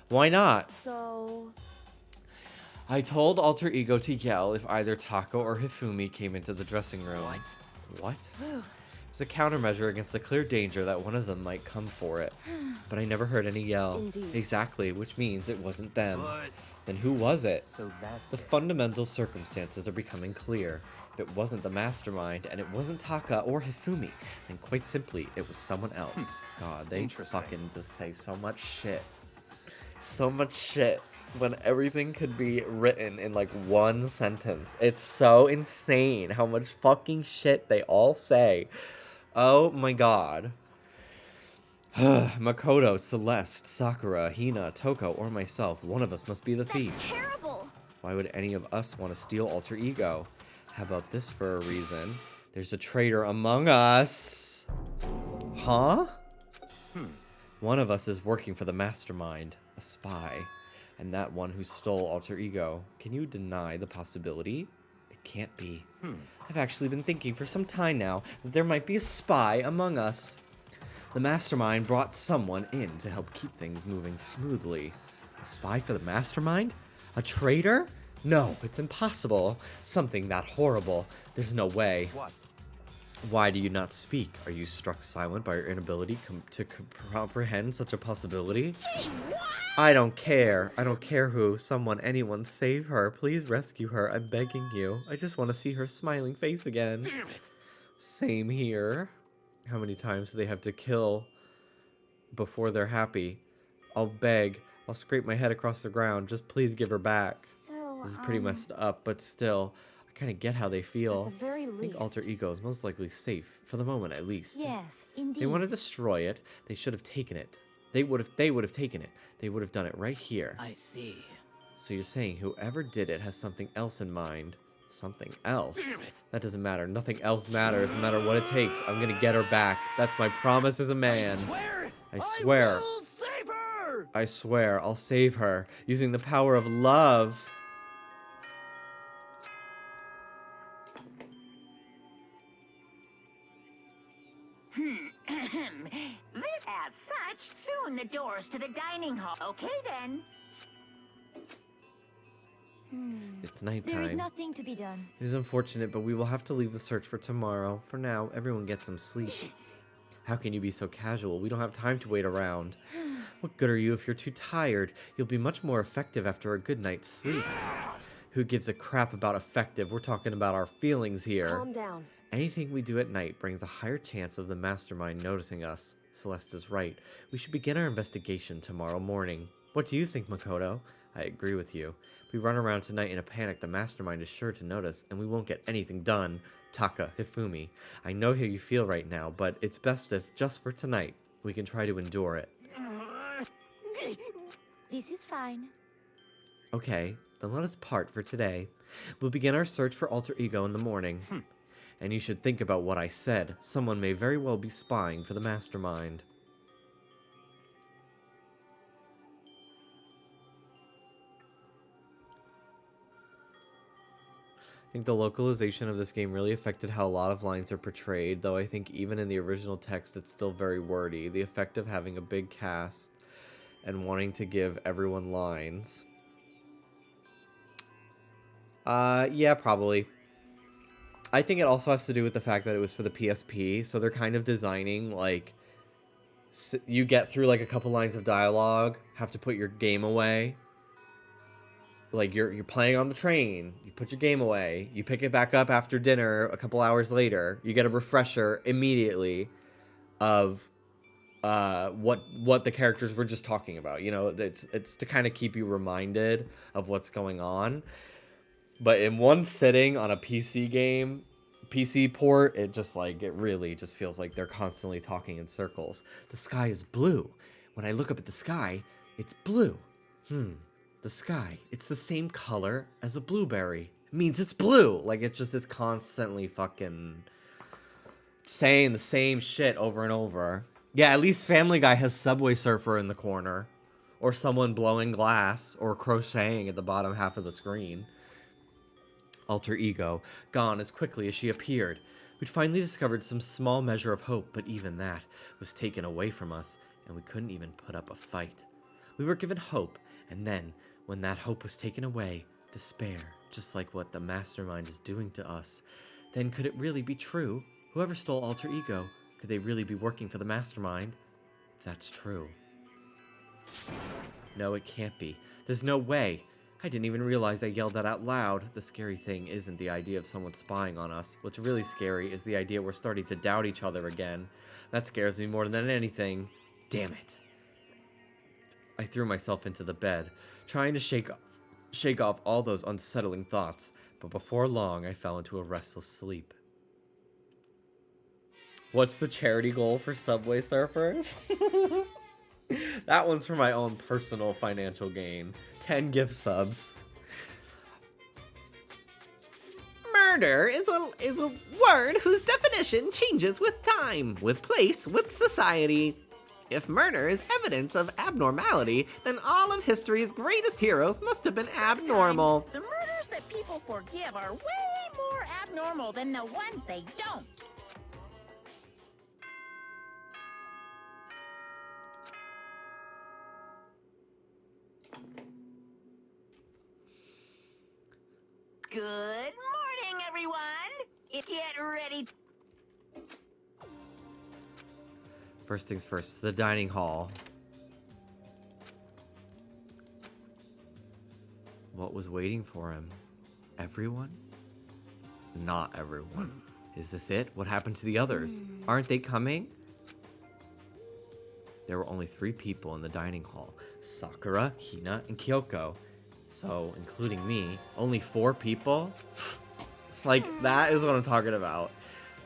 Why not? so I told alter ego to yell if either Tako or Hifumi came into the dressing room. What? It was a countermeasure against the clear danger that one of them might come for it. But I never heard any yell. Indeed. Exactly, which means it wasn't them. But Then who was it? So that's The fundamental circumstances are becoming clear. If it wasn't the mastermind, and it wasn't Taka or Hifumi, then quite simply, it was someone else. God, they Interesting. fucking just say so much shit. So much shit when everything could be written in like one sentence. It's so insane how much fucking shit they all say. Oh my god. Makoto, Celeste, Sakura, Hina, Toko, or myself, one of us must be the thief. that's terrible. Why would any of us want to steal alter ego? How about this for a reason? There's a traitor among us. Huh? One of us is working for the mastermind, a spy, and that one who stole alter ego. Can you deny the possibility? It can't be. I've actually been thinking for some time now that there might be a spy among us. The mastermind brought someone in to help keep things moving smoothly. A spy for the mastermind? A traitor? No, it's impossible. Something that horrible. There's no way. what? Why do you not speak? Are you struck silent by your inability to comprehend such a possibility? I don't care. I don't care who. Someone, anyone, save her. Please rescue her. I'm begging you. I just want to see her smiling face again. Damn it. Same here. How many times do they have to kill before they're happy? I'll beg. I'll scrape my head across the ground. Just please give her back. So, This is pretty messed up, but still, I kind of get how they feel. at the very I least, think alter ego is most likely safe, for the moment at least. yes, If indeed. they want to destroy it, they should have taken it. They would have taken it. They would have done it right here. I see. So you're saying whoever did it has something else in mind. Something else? Damn it. That doesn't matter. Nothing else matters, no matter what it takes. I'm gonna get her back. That's my promise as a man. Swear. I swear. will save her. I swear, I'll save her using the power of love. As such, soon the doors to the dining hall. Okay then. It's there is nighttime. nothing to be done. It is unfortunate, but we will have to leave the search for tomorrow. For now, everyone gets some sleep. How can you be so casual? We don't have time to wait around. What good are you if you're too tired? You'll be much more effective after a good night's sleep. Who gives a crap about effective? We're talking about our feelings here. calm down. Anything we do at night brings a higher chance of the mastermind noticing us. Celeste is right. We should begin our investigation tomorrow morning. What do you think, Makoto? I agree with you. If we run around tonight in a panic, the mastermind is sure to notice, and we won't get anything done. Taka, Hifumi, I know how you feel right now, but it's best if, just for tonight, we can try to endure it. This is fine. Okay, then let us part for today. We'll begin our search for Alter Ego in the morning. And you should think about what I said. Someone may very well be spying for the mastermind. I think the localization of this game really affected how a lot of lines are portrayed, though I think even in the original text it's still very wordy. The effect of having a big cast and wanting to give everyone lines. Yeah, probably. I think it also has to do with the fact that it was for the PSP, so they're kind of designing, like, you get through, like, a couple lines of dialogue, have to put your game away. Like, you're playing on the train, you put your game away, you pick it back up after dinner a couple hours later, you get a refresher immediately of what the characters were just talking about. You know, it's to kind of keep you reminded of what's going on. But in one sitting on a PC game, PC port, it really just feels like they're constantly talking in circles. The sky is blue. When I look up at the sky, it's blue. The sky, it's the same color as a blueberry. It means it's blue. Like, it's constantly fucking saying the same shit over and over. Yeah, at least Family Guy has Subway Surfer in the corner. Or someone blowing glass or crocheting at the bottom half of the screen. Alter Ego, gone as quickly as she appeared. We'd finally discovered some small measure of hope, but even that was taken away from us, and we couldn't even put up a fight. We were given hope, and then, when that hope was taken away, despair, just like what the mastermind is doing to us. Then could it really be true? Whoever stole Alter Ego, could they really be working for the mastermind? If that's true. No, it can't be. There's no way. I didn't even realize I yelled that out loud. The scary thing isn't the idea of someone spying on us. What's really scary is the idea we're starting to doubt each other again. That scares me more than anything. Damn it. I threw myself into the bed, trying to shake off all those unsettling thoughts, but before long I fell into a restless sleep. What's the charity goal for Subway Surfers? That one's for my own personal financial gain. 10 gift subs. Murder is a word whose definition changes with time, with place, with society. If murder is evidence of abnormality, then all of history's greatest heroes must have been abnormal. The murders that people forgive are way more abnormal than the ones they don't. Good morning, everyone. Get ready. First things first, the dining hall. What was waiting for him? Everyone? Not everyone. Is this it? What happened to the others? Aren't they coming? There were only 3 people in the dining hall. Sakura, Hina, and Kyoko. So, including me, only 4 people? Like, that is what I'm talking about.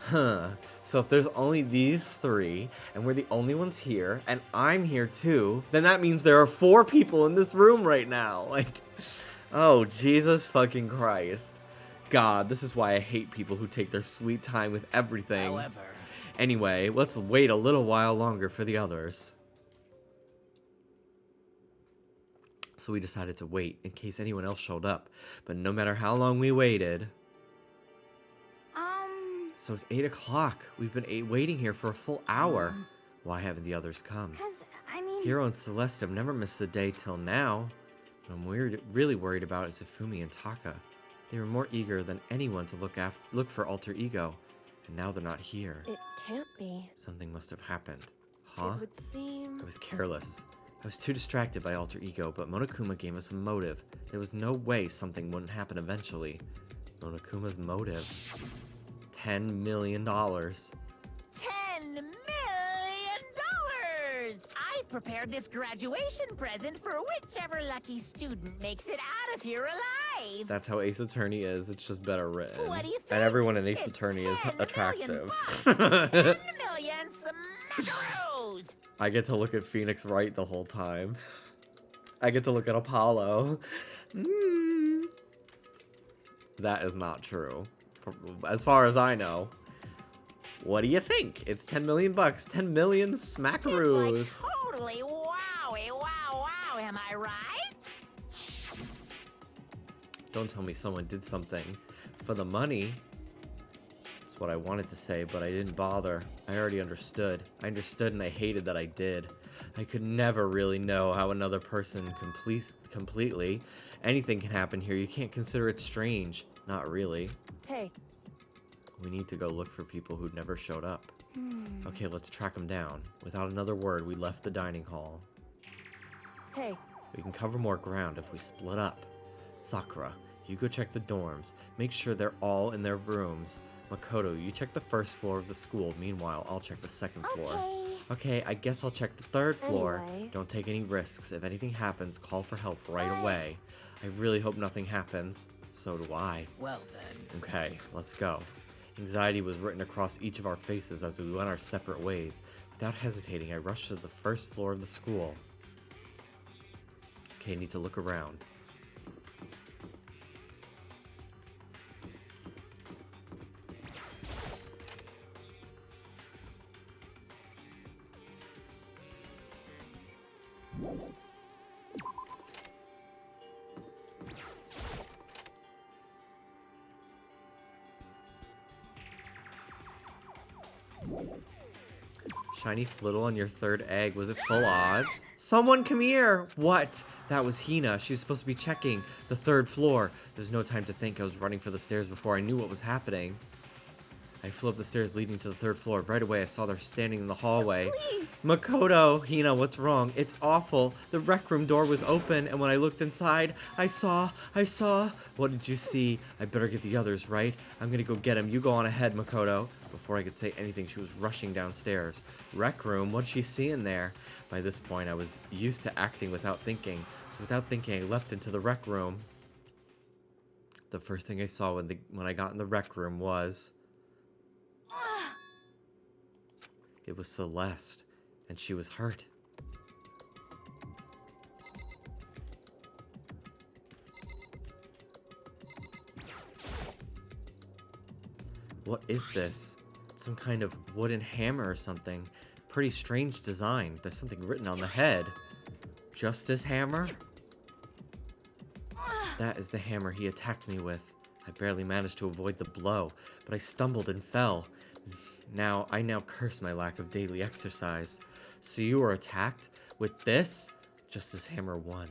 Huh. So if there's only these 3, and we're the only ones here, and I'm here too, then that means there are 4 people in this room right now. Like, oh, Jesus fucking Christ. God, this is why I hate people who take their sweet time with everything. However, Anyway, let's wait a little while longer for the others. So we decided to wait in case anyone else showed up. But no matter how long we waited... So it's 8 o'clock. We've been waiting here for a full hour. Why haven't the others come? Hiro and Celeste have never missed a day till now. What I'm really worried about is Hifumi and Taka. They were more eager than anyone to look for Alter Ego. And now they're not here. It can't be. Something must have happened. Huh? It would seem... I was careless. I was too distracted by Alter Ego, but Monokuma gave us a motive. There was no way something wouldn't happen eventually. Monokuma's motive. $10 million. $10 million! prepared this graduation present for whichever lucky student makes it out of here alive. That's how Ace Attorney is. It's just better written. What do you think? And everyone in Ace It's Attorney is 10 attractive. million bucks. 10 million smackaroos. I get to look at Phoenix Wright the whole time. I get to look at Apollo. That is not true. As far as I know. What do you think? It's 10 million bucks. 10 million smackaroos. It's like totally wowie, wow, wow, am I right? Don't tell me someone did something for the money. That's what I wanted to say, but I didn't bother. I already understood. I understood and I hated that I did. I could never really know how another person completely. Anything can happen here. You can't consider it strange. Not really. Hey. We need to go look for people who'd never showed up. Okay, let's track them down. Without another word, we left the dining hall. Hey. We can cover more ground if we split up. Sakura, you go check the dorms. Make sure they're all in their rooms. Makoto, you check the first floor of the school. Meanwhile, I'll check the second floor. Okay, I guess I'll check the third floor. Anyway. Don't take any risks. If anything happens, call for help right away. I really hope nothing happens. So do I. Well then. Okay, let's go. Anxiety was written across each of our faces as we went our separate ways. Without hesitating, I rushed to the first floor of the school. Okay, need to look around. Shiny flittle on your third egg. Was it full odds? Someone come here! What? That was Hina. She's supposed to be checking the third floor. There's no time to think. I was running for the stairs before I knew what was happening. I flew up the stairs leading to the third floor. Right away, I saw her standing in the hallway. Please. Makoto! Hina, what's wrong? It's awful. The rec room door was open, and when I looked inside, I saw... What did you see? I better get the others, right? I'm gonna go get him. You go on ahead, Makoto. Before I could say anything, she was rushing downstairs. Rec room? What'd she see in there? By this point, I was used to acting without thinking. So without thinking, I leapt into the rec room. The first thing I saw when I got in the rec room was... It was Celeste, and she was hurt. What is this? Some kind of wooden hammer or something. Pretty strange design. There's something written on the head. Justice hammer? That is the hammer he attacked me with. I barely managed to avoid the blow, but I stumbled and fell. I now curse my lack of daily exercise. So you were attacked with this? Justice Hammer 1.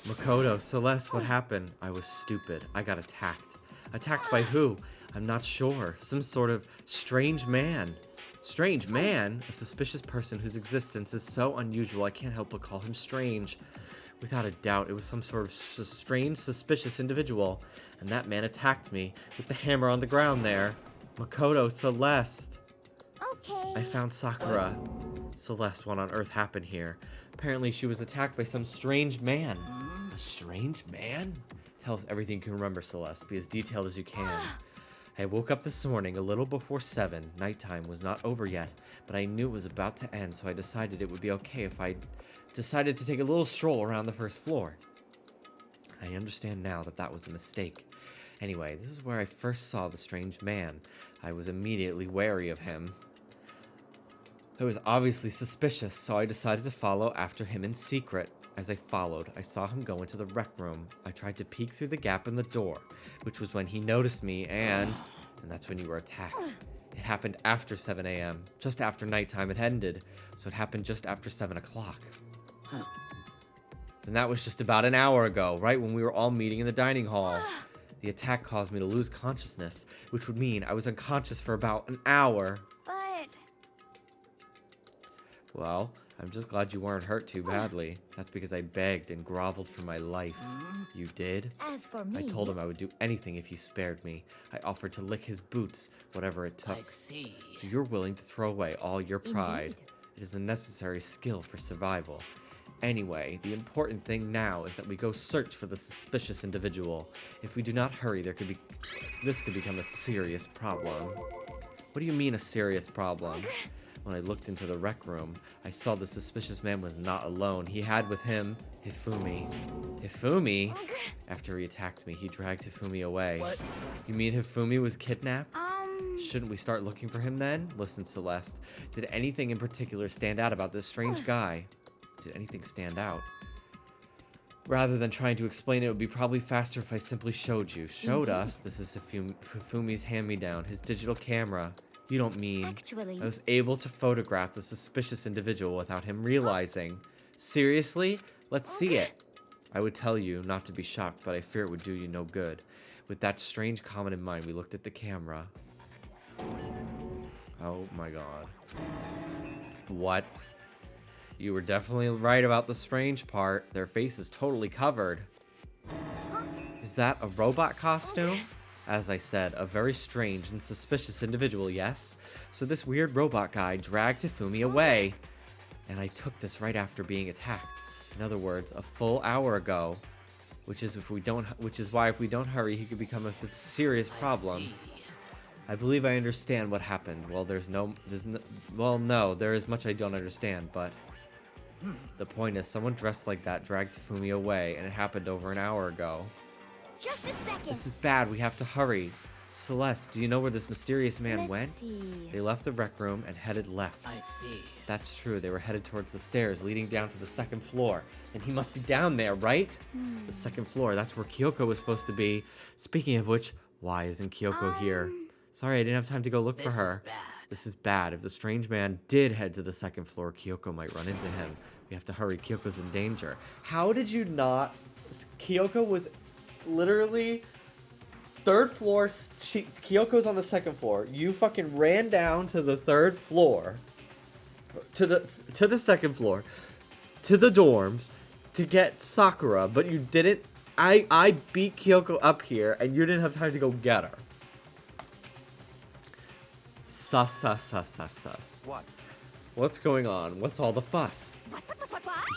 Makoto, Celeste, what happened? I was stupid. I got attacked. Attacked by who? I'm not sure. Some sort of strange man. Strange man? A suspicious person whose existence is so unusual I can't help but call him strange. Without a doubt, it was some sort of strange, suspicious individual. And that man attacked me with the hammer on the ground there. Makoto, Celeste. Okay. I found Sakura. Celeste, what on earth happened here? Apparently she was attacked by some strange man. A strange man? Tell us everything you can remember, Celeste. Be as detailed as you can. I woke up this morning a little before 7. Nighttime was not over yet, but I knew it was about to end, so I decided it would be okay if I decided to take a little stroll around the first floor. I understand now that that was a mistake. Anyway, this is where I first saw the strange man. I was immediately wary of him. I was obviously suspicious, so I decided to follow after him in secret. As I followed, I saw him go into the rec room. I tried to peek through the gap in the door, which was when he noticed me, and that's when you were attacked. It happened after 7 a.m., just after nighttime had ended, so it happened just after 7 o'clock. And that was just about an hour ago, right when we were all meeting in the dining hall. The attack caused me to lose consciousness, which would mean I was unconscious for about an hour. Well, I'm just glad you weren't hurt too badly. That's because I begged and groveled for my life. You did? As for me, I told him I would do anything if he spared me. I offered to lick his boots, whatever it took. I see. So you're willing to throw away all your pride. Indeed. It is a necessary skill for survival. Anyway, the important thing now is that we go search for the suspicious individual. If we do not hurry, this could become a serious problem. What do you mean a serious problem? When I looked into the rec room, I saw the suspicious man was not alone. He had with him Hifumi. Hifumi? After he attacked me, he dragged Hifumi away. What? You mean Hifumi was kidnapped? Shouldn't we start looking for him then? Listen, Celeste, did anything in particular stand out about this strange guy? Did anything stand out? Rather than trying to explain it, would be probably faster if I simply showed you. Showed us? This is Hifumi's hand-me-down, his digital camera. You don't mean... Actually, I was able to photograph the suspicious individual without him realizing. Seriously? Let's see it. I would tell you not to be shocked, but I fear it would do you no good. With that strange comment in mind, we looked at the camera. Oh my god. What? You were definitely right about the strange part. Their face is totally covered. Is that a robot costume? As I said, a very strange and suspicious individual, yes? So this weird robot guy dragged Hifumi away. And I took this right after being attacked. In other words, a full hour ago. Which is why if we don't hurry, he could become a serious problem. I believe I understand what happened. Well, no, there is much I don't understand, but the point is someone dressed like that dragged Hifumi away, and it happened over an hour ago. just a second. This is bad. We have to hurry. Celeste, do you know where this mysterious man Let's went? see. They left the rec room and headed left. I see. That's true. They were headed towards the stairs leading down to the second floor. And he must be down there, right? The second floor. That's where Kyoko was supposed to be. Speaking of which, why isn't Kyoko here? Sorry, I didn't have time to go look for her. This is bad. This is bad. If the strange man did head to the second floor, Kyoko might run into him. We have to hurry. Kyoko's in danger. How did you not... Kyoko was literally... third floor, Kyoko's on the second floor. You fucking ran down to the third floor, to the second floor, to the dorms, to get Sakura, but you didn't. I beat Kyoko up here, and you didn't have time to go get her. Sus. What? What's going on? What's all the fuss? What?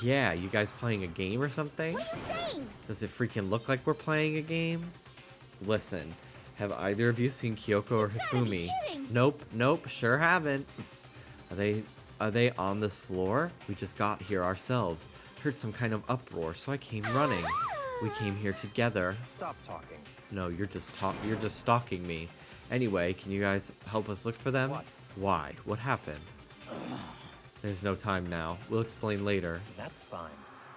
Yeah, you guys playing a game or something? What are you saying? Does it freaking look like we're playing a game? Listen, have either of you seen Kyoko or gotta be Hifumi? kidding. Nope, sure haven't. Are they on this floor? We just got here ourselves. Heard some kind of uproar, so I came running. We came here together. Stop talking. No, you're just stalking me. Anyway, can you guys help us look for them? What? Why? What happened? There's no time now. We'll explain later. That's fine.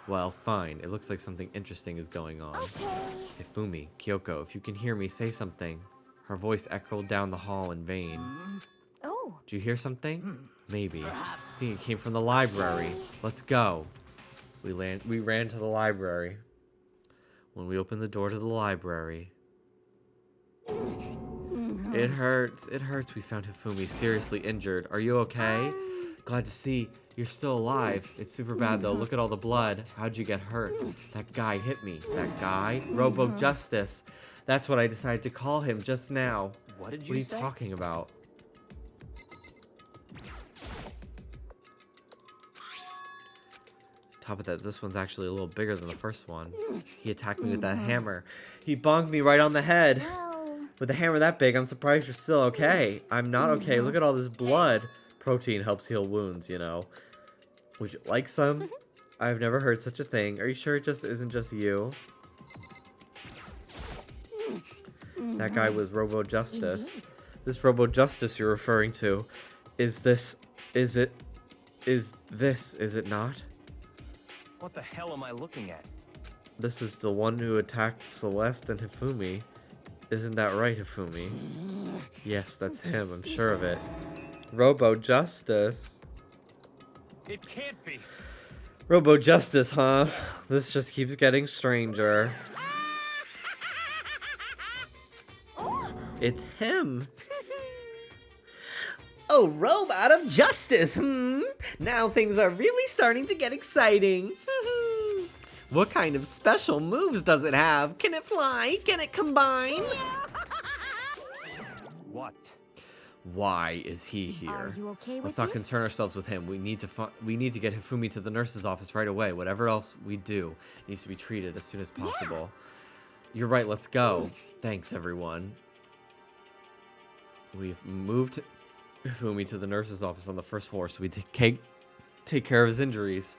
Well, fine. It looks like something interesting is going on. Okay. Hifumi, Kyoko, if you can hear me, say something. Her voice echoed down the hall in vain. Oh. Did you hear something? Maybe. I Perhaps. think it came from the library. Let's go. We ran to the library. When we opened the door to the library... It hurts. It hurts. We found Hifumi seriously injured. Are you okay? Glad to see you're still alive. It's super bad though. Look at all the blood. How'd you get hurt? That guy hit me. That guy? Robo Justice. That's what I decided to call him just now. What did What you are you say? talking about? Top of that, this one's actually a little bigger than the first one. He attacked me with that hammer. He bonked me right on the head. Well, With a hammer that big, I'm surprised you're still okay. I'm not okay. Look at all this blood. Protein helps heal wounds, you know. Would you like some? I've never heard such a thing. Are you sure it just isn't just you? That guy was Robo Justice. This Robo Justice you're referring to, is it not? What the hell am I looking at? This is the one who attacked Celeste and Hifumi. Isn't that right, Hifumi? Yes, that's him. I'm sure of it. Robo Justice. It can't be. Robo Justice, huh? This just keeps getting stranger. It's him. Oh, Robot of Justice, Now things are really starting to get exciting. What kind of special moves does it have? Can it fly? Can it combine? What? Why is he here? Are you okay with Let's not this? concern ourselves with him. We need to get Hifumi to the nurse's office right away. Whatever else we do needs to be treated as soon as possible. You're right, let's go. Thanks, everyone. We've moved Hifumi to the nurse's office on the first floor so we take care of his injuries.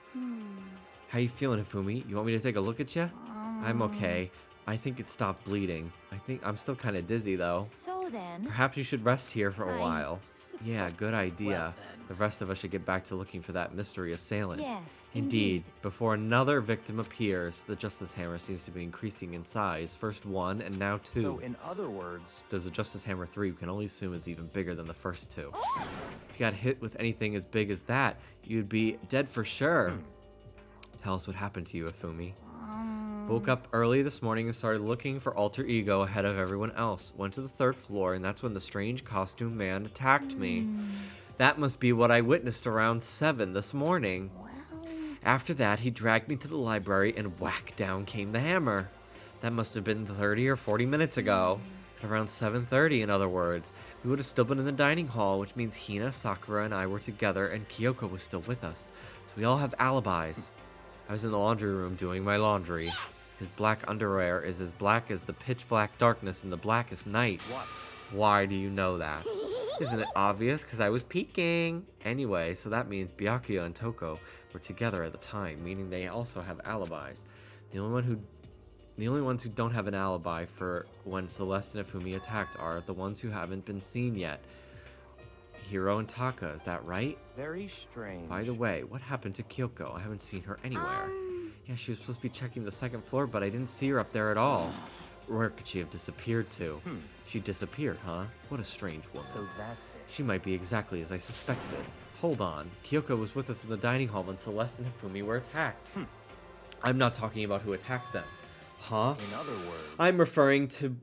How you feeling, Hifumi? You want me to take a look at you? I'm okay. I think it stopped bleeding. I think I'm still kind of dizzy, though. So then, Perhaps you should rest here for a I while. Yeah, good idea. Well, then. The rest of us should get back to looking for that mystery assailant. yes, Indeed. Before another victim appears, the Justice Hammer seems to be increasing in size. First one, and now two. So, in other words, There's a Justice Hammer 3 we can only assume is even bigger than the first two. If you got hit with anything as big as that, you'd be dead for sure. Tell us what happened to you, Hifumi. Woke up early this morning and started looking for Alter Ego ahead of everyone else. Went to the 3rd floor, and that's when the strange costume man attacked me. That must be what I witnessed around 7 this morning. After that, he dragged me to the library, and whack, down came the hammer. That must have been 30 or 40 minutes ago. At around 7:30, in other words. We would have still been in the dining hall, which means Hina, Sakura, and I were together, and Kyoko was still with us. So we all have alibis. I was in the laundry room doing my laundry. His black underwear is as black as the pitch black darkness in the blackest night. what? Why do you know that? Isn't it obvious? Because I was peeking. Anyway, so that means Byakuya and Toko were together at the time, meaning they also have alibis. The only ones who don't have an alibi for when Celeste and Hifumi attacked are the ones who haven't been seen yet. Hiro and Taka, is that right? Very strange. By the way, what happened to Kyoko? I haven't seen her anywhere. Yeah, she was supposed to be checking the 2nd floor, but I didn't see her up there at all. Where could she have disappeared to? She disappeared, huh? What a strange woman. So that's it. She might be exactly as I suspected. Hold on. Kyoko was with us in the dining hall when Celeste and Hifumi were attacked. I'm not talking about who attacked them. Huh? In other words, I'm referring to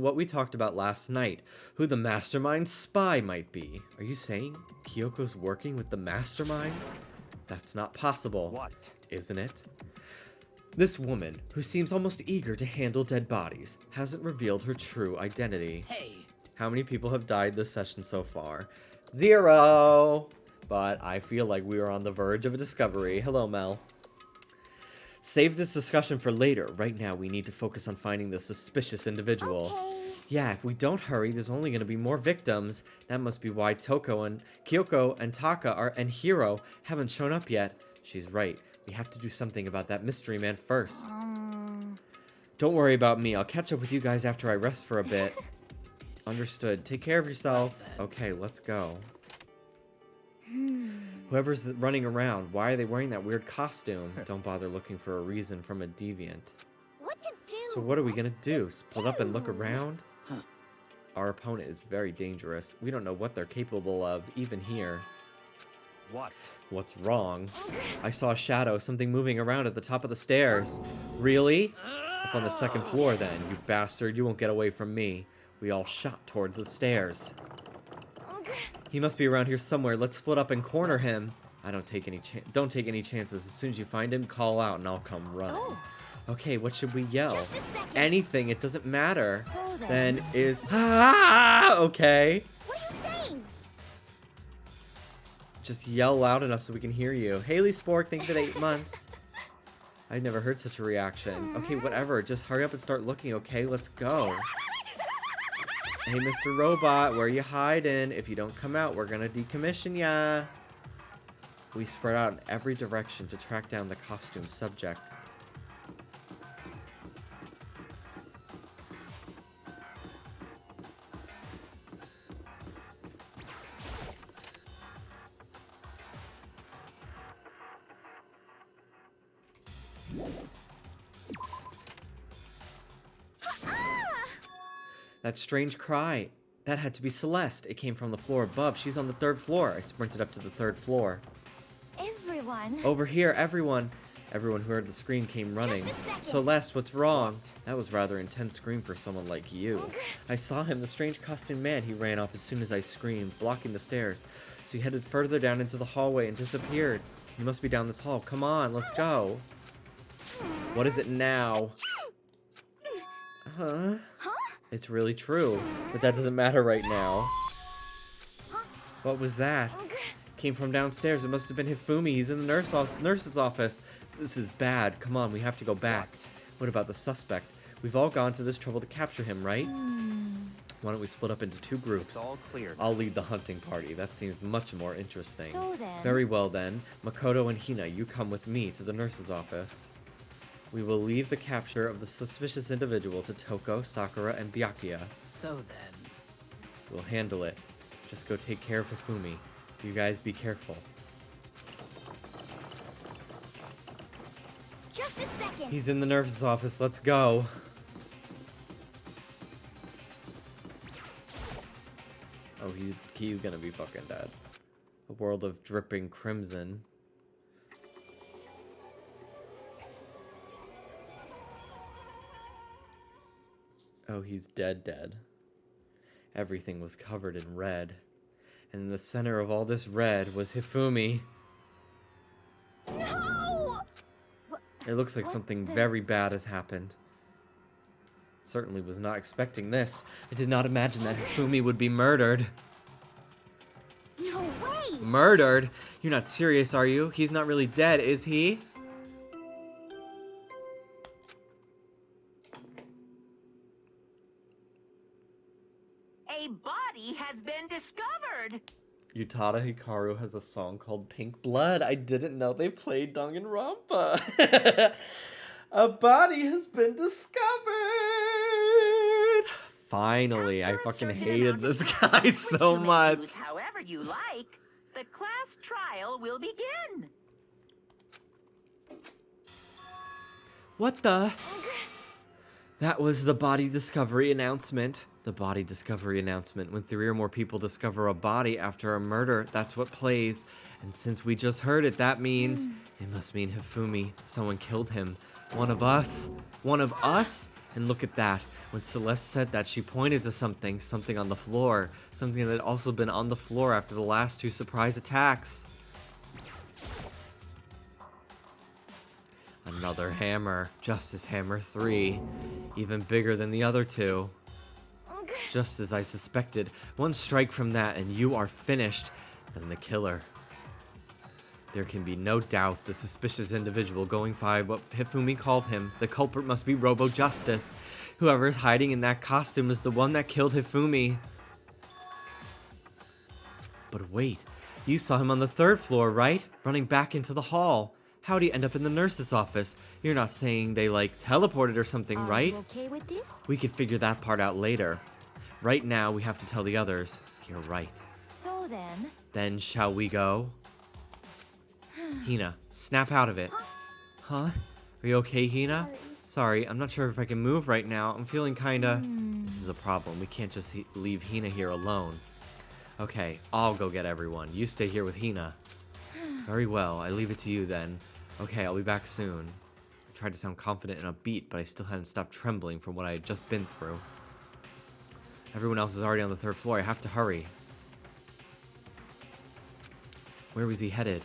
what we talked about last night. Who the mastermind spy might be. Are you saying Kyoko's working with the mastermind? That's not possible. what? Isn't it? This woman, who seems almost eager to handle dead bodies, hasn't revealed her true identity. Hey, How many people have died this session so far? 0! But I feel like we are on the verge of a discovery. Hello, Mel. Save this discussion for later. Right now, we need to focus on finding the suspicious individual. okay. Yeah, if we don't hurry, there's only going to be more victims. That must be why Kyoko and Taka and Hiro haven't shown up yet. She's right. We have to do something about that mystery man first. Don't worry about me. I'll catch up with you guys after I rest for a bit. Understood. Take care of yourself. Okay, let's go. Whoever's running around, why are they wearing that weird costume? Don't bother looking for a reason from a deviant. What to do? So what are we gonna do? Split up and look around? Our opponent is very dangerous. We don't know what they're capable of, even here. What? What's wrong? I saw a shadow, something moving around at the top of the stairs. Really? Up on the 2nd floor then, you bastard. You won't get away from me. We all shot towards the stairs. He must be around here somewhere. Let's split up and corner him. Don't take any chances. As soon as you find him, call out and I'll come running. Oh. Okay, what should we yell? Just a second. Anything, it doesn't matter. So Then is okay. What are you saying? Just yell loud enough so we can hear you. Haley Spork, thank you for the 8 months. I've never heard such a reaction. Okay, whatever. Just hurry up and start looking, okay? Let's go. Hey, Mr. Robot, where you hiding? If you don't come out, we're gonna decommission ya. We spread out in every direction to track down the costume subject. That strange cry. That had to be Celeste. It came from the floor above. She's on the 3rd floor. I sprinted up to the 3rd floor. Everyone. Over here, everyone. Everyone who heard the scream came running. Just a second. Celeste, what's wrong? That was rather intense scream for someone like you. I saw him, the strange costume man. He ran off as soon as I screamed, blocking the stairs. So he headed further down into the hallway and disappeared. He must be down this hall. Come on, let's go. What is it now? Huh? It's really true, but that doesn't matter right now. What was that? Came from downstairs. It must have been Hifumi. He's in the nurse's office. This is bad. Come on, we have to go back. What about the suspect? We've all gone to this trouble to capture him, right? Why don't we split up into 2 groups? It's all clear. I'll lead the hunting party. That seems much more interesting. So then... Very well then. Makoto and Hina, you come with me to the nurse's office. We will leave the capture of the suspicious individual to Toko, Sakura, and Byakuya. So then. We'll handle it. Just go take care of Hifumi. You guys be careful. Just a second. He's in the nurse's office. Let's go. Oh, he's gonna be fucking dead. A world of dripping crimson. Oh, he's dead. Everything was covered in red. And in the center of all this red was Hifumi. No! It looks like something very bad has happened. Certainly was not expecting this. I did not imagine that Hifumi would be murdered. No way! Murdered? You're not serious, are you? He's not really dead, is he? A body has been discovered. Utada Hikaru has a song called Pink Blood. I didn't know they played Danganronpa. A body has been discovered. Finally, I fucking hated this guy so much. Use however you like. The class trial will begin. What the? That was the body discovery announcement. The body discovery announcement. When 3 or more people discover a body after a murder, that's what plays. And since we just heard it, that means... It must mean Hifumi. Someone killed him. One of us? One of us? And look at that. When Celeste said that, she pointed to something. Something on the floor. Something that had also been on the floor after the last 2 surprise attacks. Another hammer. Justice Hammer 3. Even bigger than the other 2. Just as I suspected. One strike from that and you are finished. Then the killer. There can be no doubt the suspicious individual going by what Hifumi called him. The culprit must be Robo Justice. Whoever is hiding in that costume is the one that killed Hifumi. But wait, you saw him on the 3rd floor, right? Running back into the hall. How'd he end up in the nurse's office? You're not saying they, like, teleported or something, right? Are you okay with this? We could figure that part out later. Right now, we have to tell the others. You're right. So then... Then shall we go? Hina, snap out of it. Huh? Are you okay, Hina? Sorry, I'm not sure if I can move right now. I'm feeling kinda... This is a problem. We can't just leave Hina here alone. Okay, I'll go get everyone. You stay here with Hina. Very well, I leave it to you then. Okay, I'll be back soon. I tried to sound confident and upbeat, but I still hadn't stopped trembling from what I had just been through. Everyone else is already on the 3rd floor. I have to hurry. Where was he headed?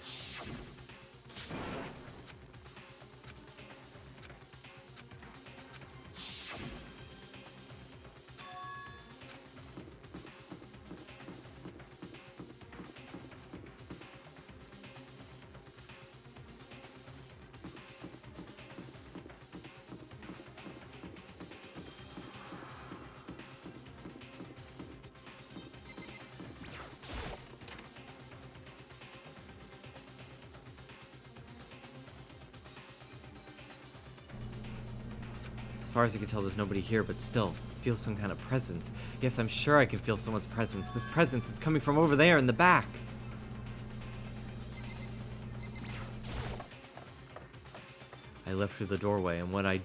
As far as I can tell, there's nobody here, but still, feel some kind of presence. Yes, I'm sure I can feel someone's presence. This presence, it's coming from over there in the back. I left through the doorway, and when I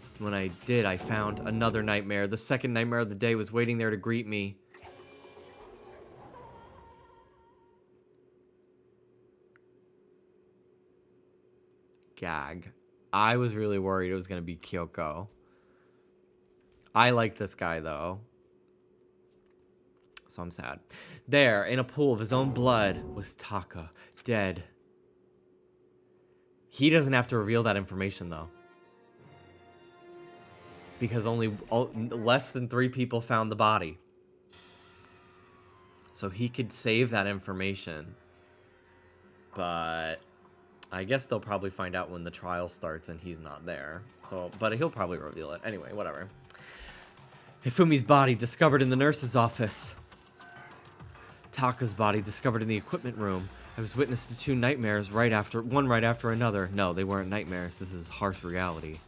did, I found another nightmare. The second nightmare of the day was waiting there to greet me. Gag. I was really worried it was going to be Kyoko. I like this guy, though. so I'm sad. There, in a pool of his own blood, was Taka, dead. He doesn't have to reveal that information, though. Because less than 3 people found the body. So he could save that information. But I guess they'll probably find out when the trial starts and he's not there. So, but he'll probably reveal it. Anyway, whatever. Hifumi's body discovered in the nurse's office. Taka's body discovered in the equipment room. I was witness to 2 nightmares one right after another. No, they weren't nightmares. This is harsh reality.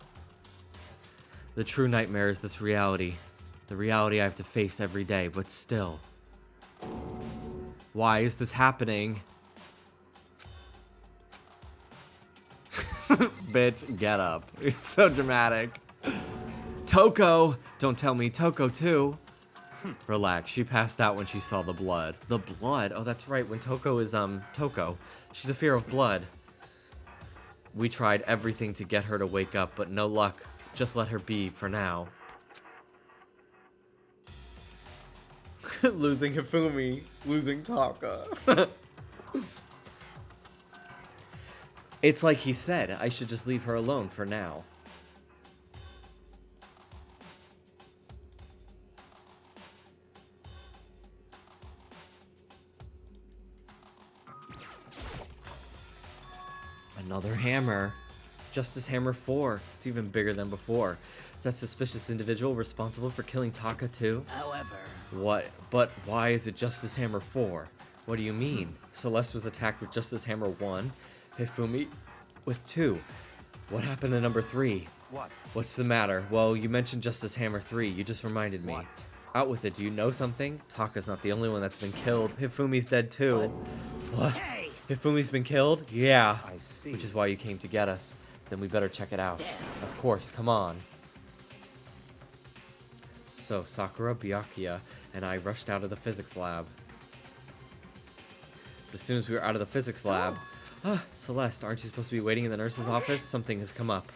The true nightmare is this reality. The reality I have to face every day, but still. Why is this happening? Bitch, get up. You're so dramatic. Toko! Don't tell me Toko too. Relax, she passed out when she saw the blood. The blood? Oh, that's right, when Toko is, Toko. She's a fear of blood. We tried everything to get her to wake up, but no luck. Just let her be for now. Losing Hifumi. Losing Taka. It's like he said, I should just leave her alone for now. Another hammer. Justice Hammer 4. It's even bigger than before. Is that suspicious individual responsible for killing Taka too? However, What? But why is it Justice Hammer 4? What do you mean? Celeste was attacked with Justice Hammer 1, Hifumi with 2. What happened to number 3? What? What's the matter? Well, you mentioned Justice Hammer 3. You just reminded me. What? Out with it. Do you know something? Taka's not the only one that's been killed. Hifumi's dead too. What? hey, Hifumi's been killed? Yeah. I see. Which is why you came to get us. Then we better check it out. Damn. Of course, come on. So, Sakura, Byakuya, and I rushed out of the physics lab. But as soon as we were out of the physics lab... Celeste, aren't you supposed to be waiting in the nurse's office? Something has come up.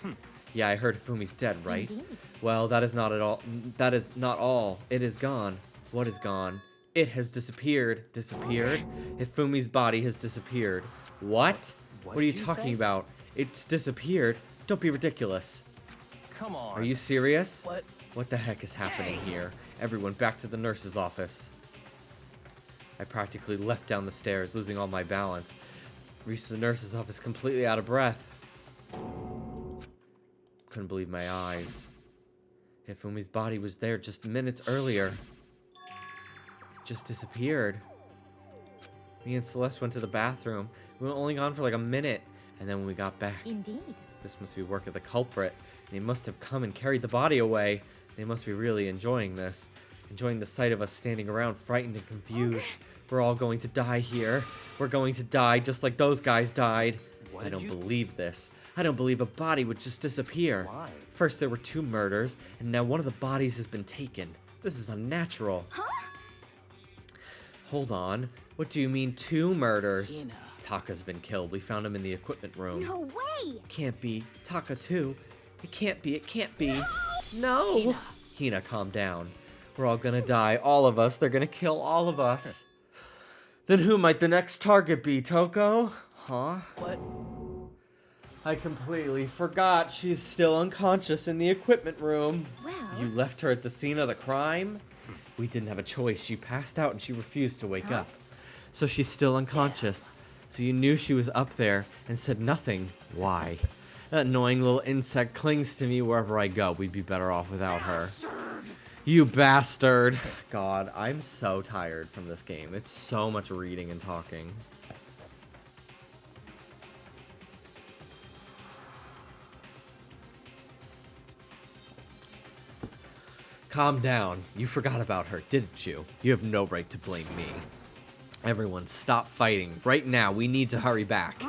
Yeah, I heard Hifumi's dead, right? Indeed. Well, that is not at all... That is not all. It is gone. What is gone? It has disappeared. Disappeared? Hifumi's body has disappeared. What? What are you did you talking say? about? It's disappeared? Don't be ridiculous. Come on. Are you serious? what? What the heck is happening here? Everyone back to the nurse's office. I practically leapt down the stairs, losing all my balance. Reached the nurse's office completely out of breath. Couldn't believe my eyes. Hifumi's body was there just minutes earlier. Just disappeared. Me and Celeste went to the bathroom. We were only gone for like a minute. And then when we got back, Indeed. this must be work of the culprit. They must have come and carried the body away. They must be really enjoying this. Enjoying the sight of us standing around frightened and confused. We're all going to die here. We're going to die just like those guys died. What I did don't you- believe this. I don't believe a body would just disappear. Why? First there were 2 murders, and now one of the bodies has been taken. This is unnatural. Huh? Hold on. What do you mean 2 murders? Hina. Taka's been killed. We found him in the equipment room. No way! Can't be. Taka too. It can't be. It can't be. No! Hina, calm down. We're all gonna die. All of us. They're gonna kill all of us. Then who might the next target be, Toko? Huh? What? I completely forgot she's still unconscious in the equipment room. Well, You left her at the scene of the crime? We didn't have a choice. She passed out and she refused to wake up. So she's still unconscious. So you knew she was up there and said nothing. Why? That annoying little insect clings to me wherever I go. We'd be better off without her. You bastard. God, I'm so tired from this game. It's so much reading and talking. Calm down. You forgot about her, didn't you? You have no right to blame me. Everyone, stop fighting. Right now, we need to hurry back.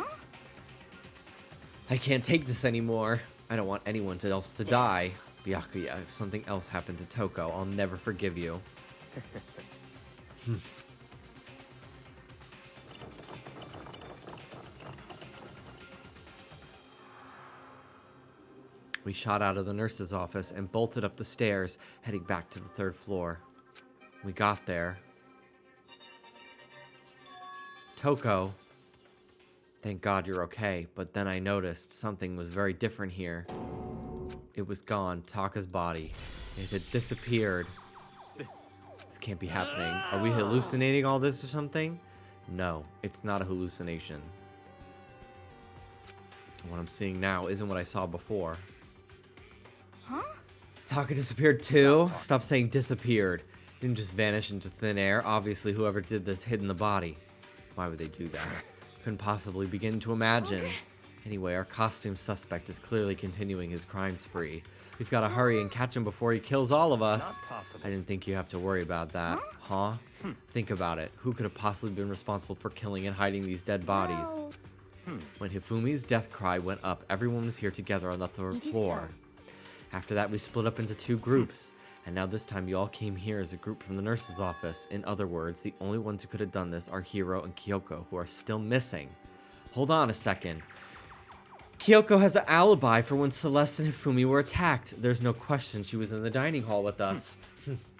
I can't take this anymore. I don't want anyone else to die. Byakuya, if something else happened to Toko, I'll never forgive you. We shot out of the nurse's office and bolted up the stairs, heading back to the 3rd floor. We got there. Toko. Thank God you're okay, but then I noticed something was very different here. It was gone, Taka's body. It had disappeared. This can't be happening. Are we hallucinating all this or something? No, it's not a hallucination. What I'm seeing now isn't what I saw before. Huh? Taka disappeared too? Stop saying disappeared. Didn't just vanish into thin air. Obviously, whoever did this hid in the body. Why would they do that? Couldn't possibly begin to imagine. Anyway, our costume suspect is clearly continuing his crime spree. We've got to hurry and catch him before he kills all of us. Not possible. I didn't think you have to worry about that. Huh? Think about it. Who could have possibly been responsible for killing and hiding these dead bodies? No. When Hifumi's death cry went up, everyone was here together on the third It is floor. After that, we split up into 2 groups. And now this time you all came here as a group from the nurse's office. In other words, the only ones who could have done this are Hiro and Kyoko, who are still missing. Hold on a second. Kyoko has an alibi for when Celeste and Hifumi were attacked. There's no question she was in the dining hall with us.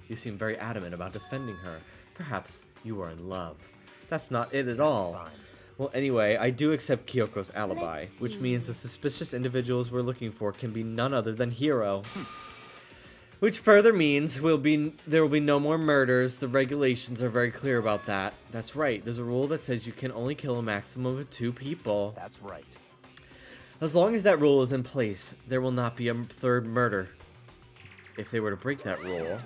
You seem very adamant about defending her. Perhaps you were in love. That's not it at all. Fine. Well, anyway, I do accept Kyoko's alibi, Let's which see. means the suspicious individuals we're looking for can be none other than Hiro. Which further means there will be no more murders. The regulations are very clear about that. That's right. There's a rule that says you can only kill a maximum of 2 people. That's right. As long as that rule is in place, there will not be a third murder. If they were to break that rule...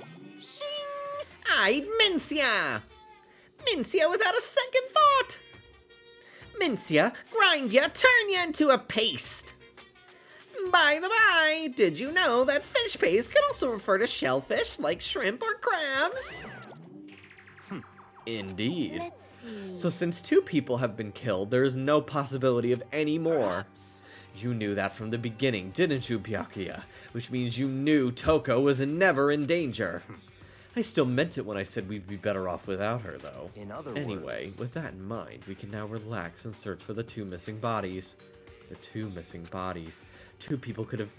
I'd Mencia! Mencia without a second thought! Mencia, grind ya, turn ya into a paste! By the by, did you know that fish paste can also refer to shellfish like shrimp or crabs? Indeed. Let's see. So since 2 people have been killed, there is no possibility of any more. You knew that from the beginning, didn't you, Byakuya? Which means you knew Toko was never in danger. I still meant it when I said we'd be better off without her, though. In other Anyway, words, with that in mind, we can now relax and search for the 2 missing bodies. The 2 missing bodies. 2 people could have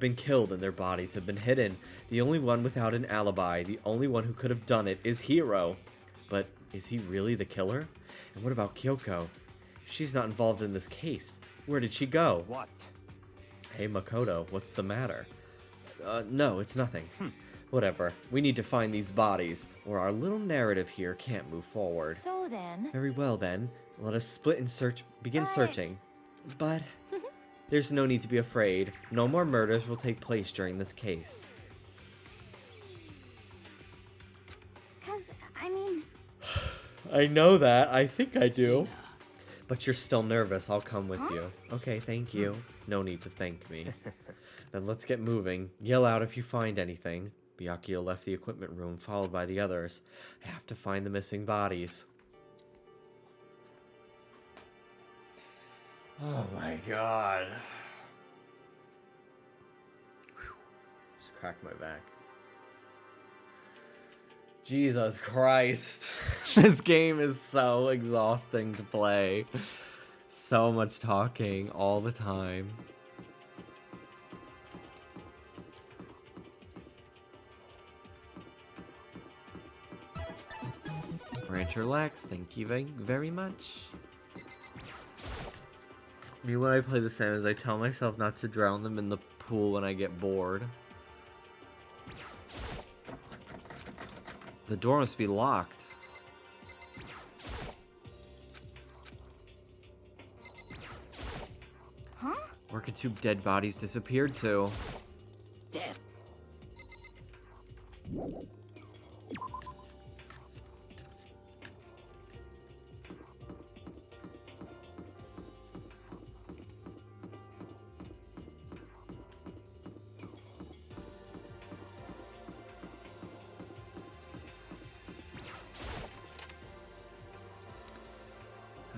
been killed and their bodies have been hidden. The only one without an alibi, the only one who could have done it is Hiro. But is he really the killer? And what about Kyoko? If she's not involved in this case, where did she go? what? Hey Makoto, what's the matter? No, it's nothing. Whatever. We need to find these bodies, or our little narrative here can't move forward. So then, Very well then. Let us split and begin But- searching. But there's no need to be afraid. No more murders will take place during this case. cause I mean, I know that. I think I do. But you're still nervous. I'll come with you. Okay, thank you. No need to thank me. Then let's get moving. Yell out if you find anything. Byakuya left the equipment room, followed by the others. I have to find the missing bodies. Oh my god. Whew. Just cracked my back. Jesus Christ. This game is so exhausting to play. So much talking all the time. Rancher Lex, thank you very much. Me, when I play The Sims, I tell myself not to drown them in the pool when I get bored. The door must be locked. huh? Where could 2 dead bodies disappeared to? Dead.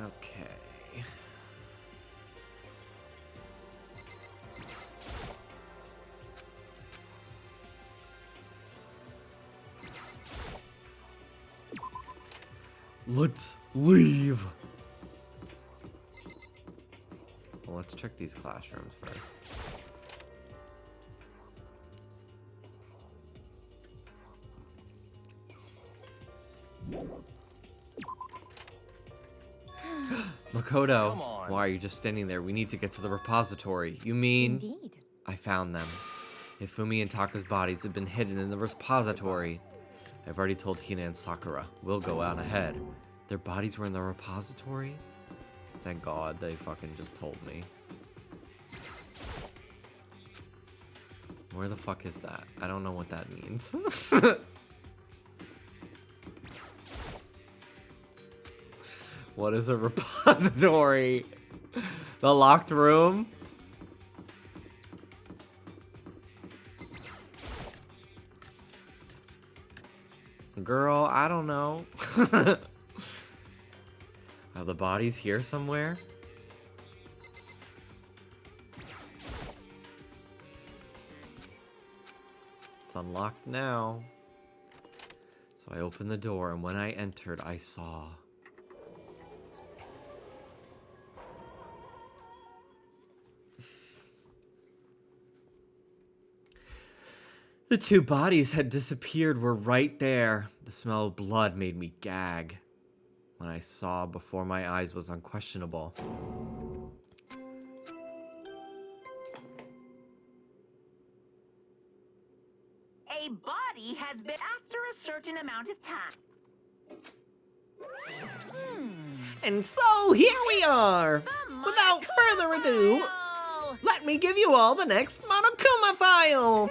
Okay. Let's leave. Well, let's check these classrooms first. Makoto, Come on. why are you just standing there? We need to get to the repository. You mean? Indeed. I found them. Hifumi and Taka's bodies have been hidden in the repository. I've already told Hina and Sakura. We'll go out ahead. Their bodies were in the repository? Thank God they fucking just told me. Where the fuck is that? I don't know what that means. What is a repository? The locked room? Girl, I don't know. Are the bodies here somewhere? It's unlocked now. So I opened the door, and when I entered, I saw... The two bodies had disappeared, were right there. The smell of blood made me gag. When I saw before my eyes was unquestionable. A body has been after a certain amount of time. And so here we are. Without further ado, let me give you all the next Monokuma file.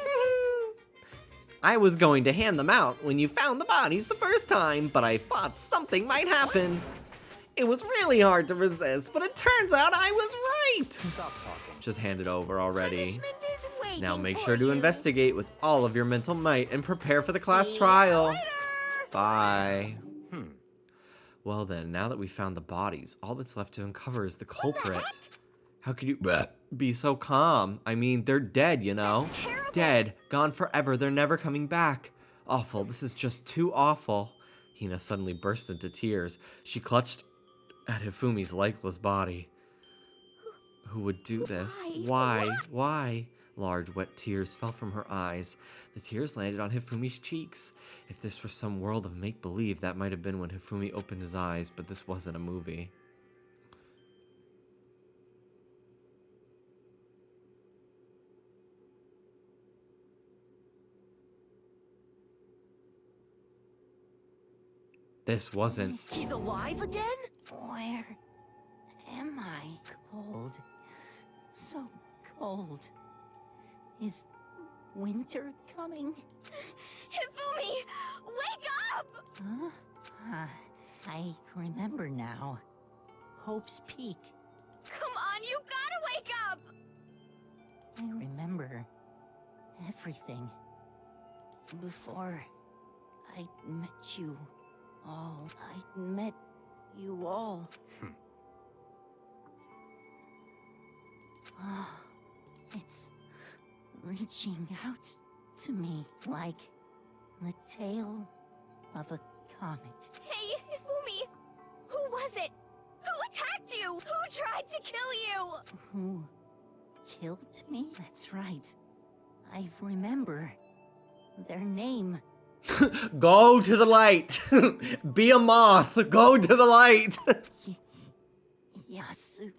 I was going to hand them out when you found the bodies the first time, but I thought something might happen. It was really hard to resist, but it turns out I was right. Stop talking. Just hand it over already. Punishment is waiting Now make for sure to you. investigate with all of your mental might and prepare for the class See ya trial. later. Bye. Well then, now that we found the bodies, all that's left to uncover is the culprit. How could you be so calm? I mean, they're dead, you know? Dead. Gone forever. They're never coming back. Awful. This is just too awful. Hina suddenly burst into tears. She clutched at Hifumi's lifeless body. Who would do this? Why? Why? Large, wet tears fell from her eyes. The tears landed on Hifumi's cheeks. If this were some world of make-believe, that might have been when Hifumi opened his eyes, but this wasn't a movie. This wasn't. He's alive again? Where am I? Cold. So cold. Is winter coming? Hifumi, wake up! Huh? I remember now. Hope's Peak. Come on, you gotta wake up! I remember everything. Before I met you all. I met you all. Oh, it's reaching out to me like the tail of a comet. Hey, Hifumi! Who was it? Who attacked you? Who tried to kill you? Who killed me? That's right. I remember their name. Go to the light! Be a moth! Go to the light! Yasu.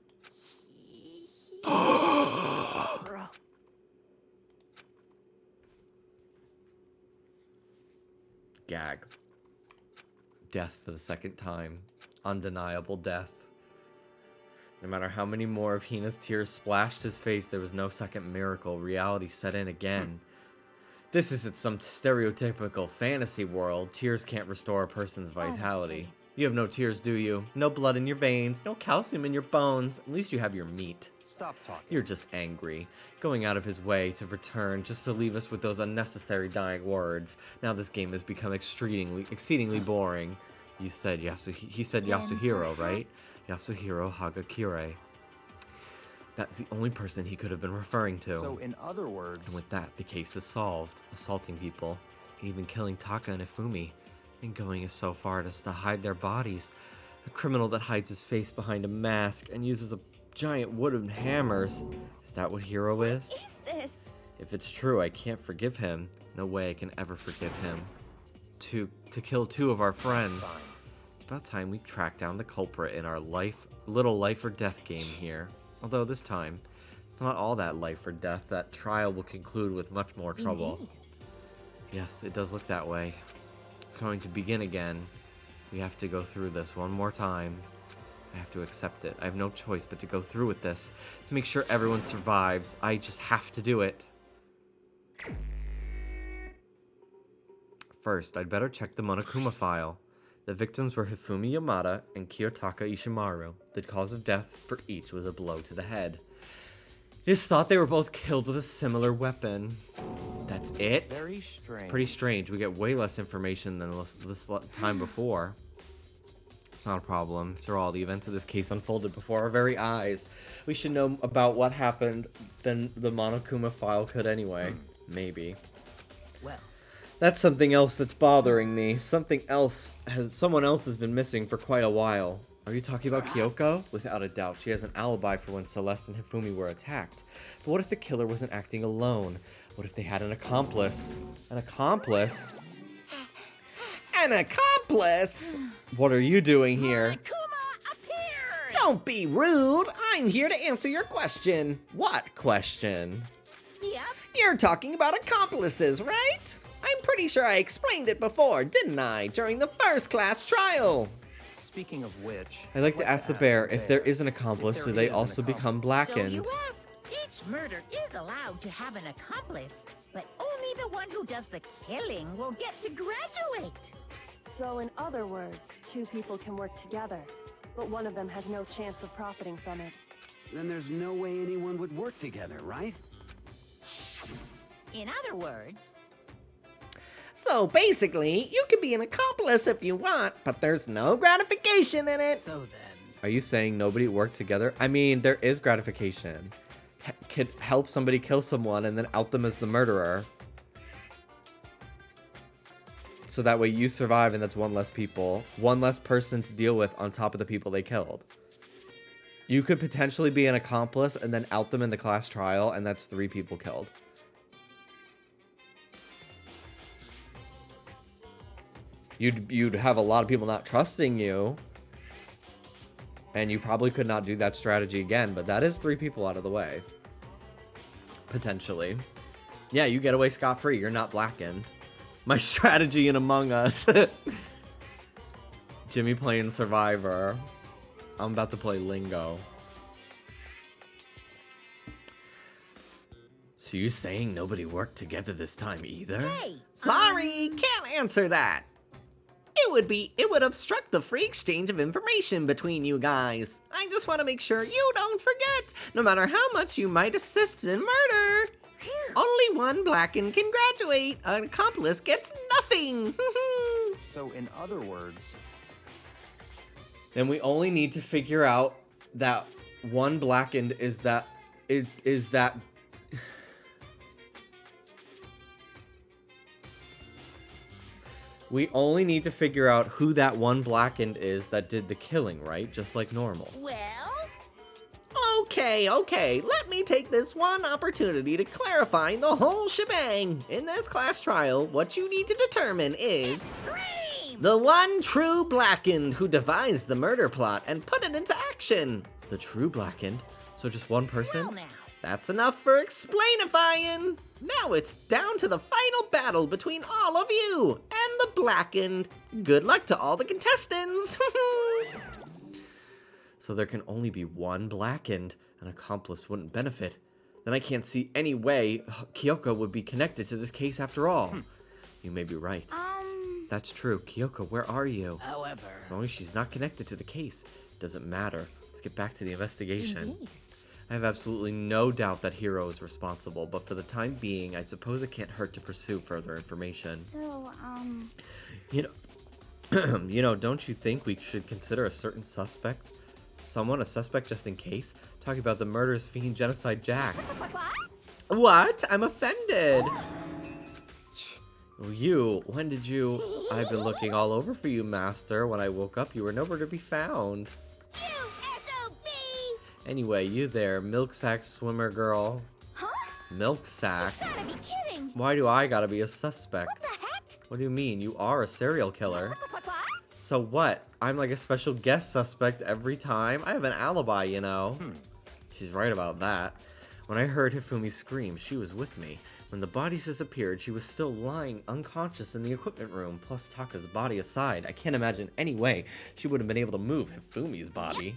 Gag. Death for the second time. Undeniable death. No matter how many more of Hina's tears splashed his face, there was no second miracle. Reality set in again. This isn't some stereotypical fantasy world. Tears can't restore a person's vitality. You have no tears, do you? No blood in your veins, no calcium in your bones. At least you have your meat. Stop talking. You're just angry, going out of his way to return just to leave us with those unnecessary dying words. Now this game has become exceedingly boring. He said Yasuhiro, right? Yasuhiro Hagakure. That's the only person he could have been referring to. So in other words... And with that, the case is solved. Assaulting people, and even killing Taka and Hifumi, and going so far as to hide their bodies. A criminal that hides his face behind a mask and uses a giant wooden hammers. Is that what Hiro is? What is this? If it's true, I can't forgive him. No way I can ever forgive him. To kill two of our friends. Fine. It's about time we track down the culprit in our little life or death game here. Although this time, it's not all that life or death. That trial will conclude with much more trouble. Indeed. Yes, it does look that way. It's going to begin again. We have to go through this one more time. I have to accept it. I have no choice but to go through with this. To make sure everyone survives, I just have to do it. First, I'd better check the Monokuma file. The victims were Hifumi Yamada and Kiyotaka Ishimaru. The cause of death for each was a blow to the head. It is thought they were both killed with a similar weapon. That's it? Very strange. It's pretty strange. We get way less information than this time before. It's not a problem. After all, the events of this case unfolded before our very eyes. We should know about what happened than the Monokuma file could anyway. Maybe. Well, That's something else that's bothering me. Someone else has been missing for quite a while. Are you talking about Kyoko? Without a doubt, she has an alibi for when Celeste and Hifumi were attacked. But what if the killer wasn't acting alone? What if they had an accomplice? An accomplice? An accomplice? What are you doing here? Monokuma appears! Don't be rude. I'm here to answer your question. What question? Yep. You're talking about accomplices, right? I'm pretty sure I explained it before, didn't I, during the first class trial? Speaking of which, I'd like to ask the bear, if there is an accomplice, do they also become So blackened? you ask, each murder is allowed to have an accomplice, but only the one who does the killing will get to graduate. So in other words, two people can work together, but one of them has no chance of profiting from it. Then there's no way anyone would work together, right? In other words, So basically, you can be an accomplice if you want, but there's no gratification in it. so then. Are you saying nobody worked together? I mean, there is gratification. Could help somebody kill someone and then out them as the murderer. So that way you survive and that's one less person to deal with on top of the people they killed. You could potentially be an accomplice and then out them in the class trial and that's 3 people killed. You'd have a lot of people not trusting you. And you probably could not do that strategy again, but that is 3 people out of the way. Potentially. Yeah, you get away scot-free. You're not blackened. My strategy in Among Us. Jimmy playing Survivor. I'm about to play Lingo. So you saying nobody worked together this time either? hey, Sorry, can't answer that. It would obstruct the free exchange of information between you guys. I just want to make sure you don't forget, no matter how much you might assist in murder. Only one blackened can graduate. An accomplice gets nothing. so in other words, Then we only need to figure out that one blackened is that we only need to figure out who that one blackened is that did the killing, right? Just like normal. well, Okay, let me take this one opportunity to clarify the whole shebang. In this class trial, what you need to determine is extreme! the one true blackened who devised the murder plot and put it into action. The true blackened? So just one person? Well now, That's enough for explainifying. Now it's down to the final battle between all of you and the blackened. Good luck to all the contestants. So there can only be one blackened. An accomplice wouldn't benefit. Then I can't see any way Kyoko would be connected to this case after all. You may be right. That's true. Kyoko, where are you? However, As long as she's not connected to the case, it doesn't matter. Let's get back to the investigation. indeed. I have absolutely no doubt that Hiro is responsible, but for the time being, I suppose it can't hurt to pursue further information. So, You know, don't you think we should consider a certain suspect? Someone a suspect just in case? Talking about the murderous fiend Genocide Jack. What? What? I'm offended. When did you? I've been looking all over for you, Master. When I woke up, you were nowhere to be found. You SOB! Anyway, you there, milk sack swimmer girl. huh? Milk sack? Gotta be kidding! Why do I gotta be a suspect? What the heck? What do you mean? You are a serial killer. What? So what? I'm like a special guest suspect every time? I have an alibi, you know. She's right about that. When I heard Hifumi scream, she was with me. When the bodies disappeared, she was still lying unconscious in the equipment room, plus Taka's body aside. I can't imagine any way she would have been able to move Hifumi's body.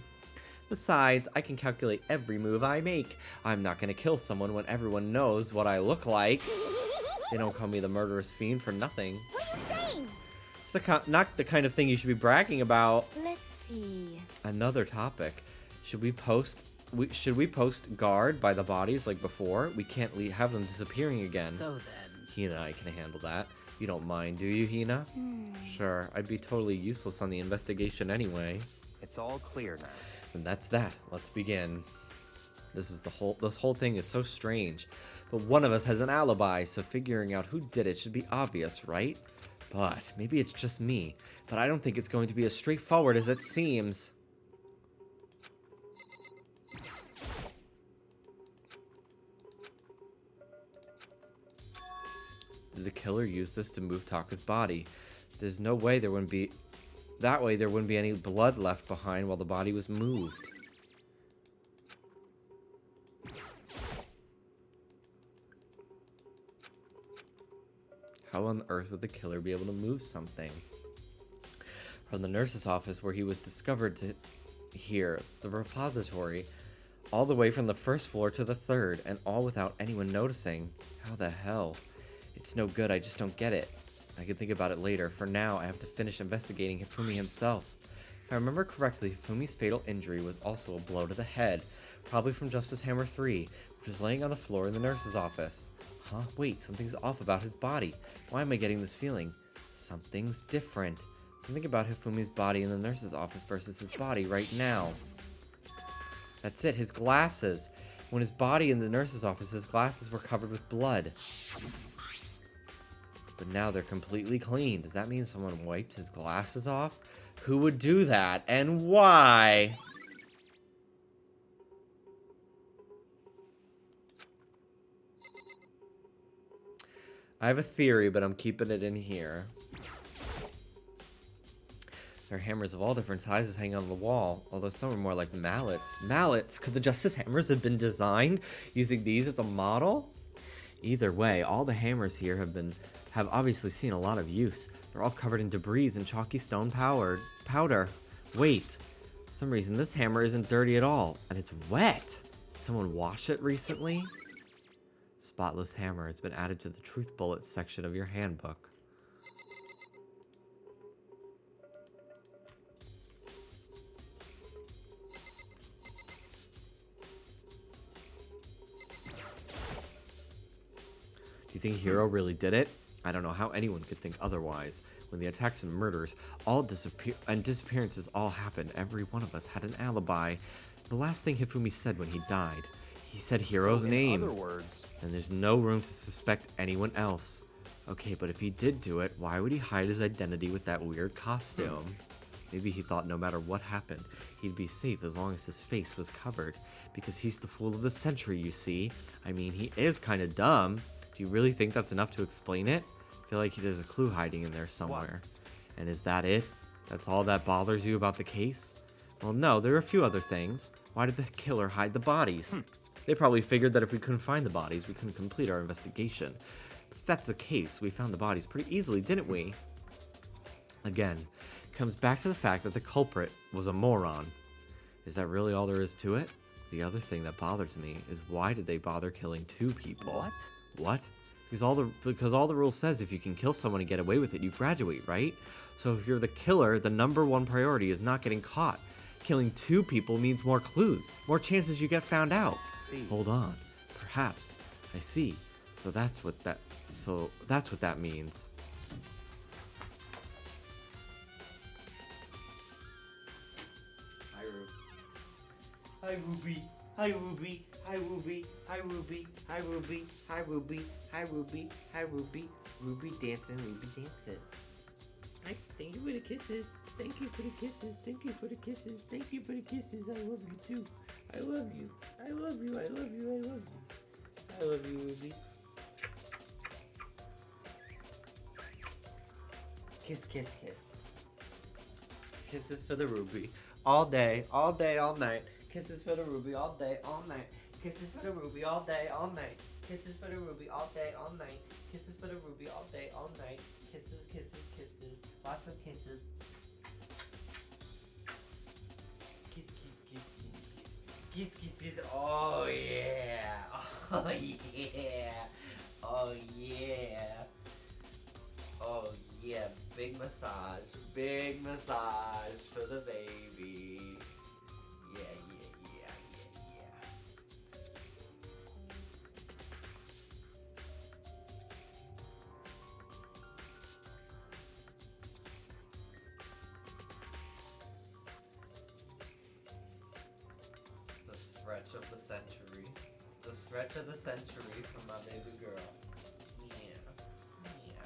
Besides, I can calculate every move I make. I'm not gonna kill someone when everyone knows what I look like. They don't call me the murderous fiend for nothing. What are you saying? It's not the kind of thing you should be bragging about. Let's see. Another topic. Should we post guard by the bodies like before? We can't have them disappearing again. So then, Hina, I can handle that. You don't mind, do you, Hina? Sure, I'd be totally useless on the investigation anyway. It's all clear now. And that's that. Let's begin. This whole thing is so strange. But one of us has an alibi, so figuring out who did it should be obvious, right? But maybe it's just me. But I don't think it's going to be as straightforward as it seems. Did the killer use this to move Taka's body? There's no way there wouldn't be... That way there wouldn't be any blood left behind while the body was moved. How on earth would the killer be able to move something? From the nurse's office where he was discovered to here, the repository, all the way from the first floor to the third, and all without anyone noticing. How the hell? It's no good, I just don't get it. I can think about it later. For now, I have to finish investigating Hifumi himself. If I remember correctly, Hifumi's fatal injury was also a blow to the head, probably from Justice Hammer 3, which was laying on the floor in the nurse's office. Huh? Wait, something's off about his body. Why am I getting this feeling? Something's different. Something about Hifumi's body in the nurse's office versus his body right now. That's it, his glasses. When his body in the nurse's office, his glasses were covered with blood. But now they're completely clean. Does that mean someone wiped his glasses off? Who would do that, and why? I have a theory, but I'm keeping it in here. There are hammers of all different sizes hanging on the wall, although some are more like mallets. Mallets? Could the Justice Hammers have been designed using these as a model? Either way, all the hammers here have obviously seen a lot of use. They're all covered in debris and chalky stone powder. Wait, for some reason this hammer isn't dirty at all, and it's wet. Did someone wash it recently? Spotless hammer has been added to the truth bullets section of your handbook. Do you think Hiro really did it? I don't know how anyone could think otherwise. When the attacks and murders disappearances all happened, every one of us had an alibi. The last thing Hifumi said when he died, he said Hiro's name. In other words, and there's no room to suspect anyone else. Okay, but if he did do it, why would he hide his identity with that weird costume? Maybe he thought no matter what happened, he'd be safe as long as his face was covered. Because he's the fool of the century, you see. I mean, he is kind of dumb. Do you really think that's enough to explain it? I feel like there's a clue hiding in there somewhere. What? And is that it? That's all that bothers you about the case? Well, no, there are a few other things. Why did the killer hide the bodies? They probably figured that if we couldn't find the bodies, we couldn't complete our investigation. But if that's the case, we found the bodies pretty easily, didn't we? Again, it comes back to the fact that the culprit was a moron. Is that really all there is to it? The other thing that bothers me is why did they bother killing two people? What? Because all the rule says if you can kill someone and get away with it, you graduate, right? So if you're the killer, the #1 priority is not getting caught. Killing two people means more clues, more chances you get found out. Hold on. Perhaps. I see. So that's what that means. Hi, Ruby. Hi, Ruby. Hi, Ruby. Hi, Ruby. Hi, Ruby. Hi, Ruby. Hi, Ruby. Hi, Ruby. Ruby dancing. Ruby dancing. Hi. Thank you for the kisses. Thank you for the kisses. Thank you for the kisses. Thank you for the kisses. I love you too. I love you. I love you. I love you. I love you. I love you, Ruby. Kiss, kiss, kiss. Kisses for the Ruby. All day, all night. Kisses for the Ruby all day, all night. Kisses for the Ruby all day, all night. Kisses for the Ruby all day, all night. Kisses for the Ruby all day, all night. Kisses, kisses, kisses. Lots of kisses. Kiss, kiss, kiss, kiss, kiss. Kiss, kiss, kiss. Oh yeah. Oh yeah. Oh yeah. Oh yeah. Big massage. Big massage for the baby. Yeah, yeah, yeah, yeah, yeah. The stretch of the century. The stretch of the century for my baby girl. Yeah. Yeah.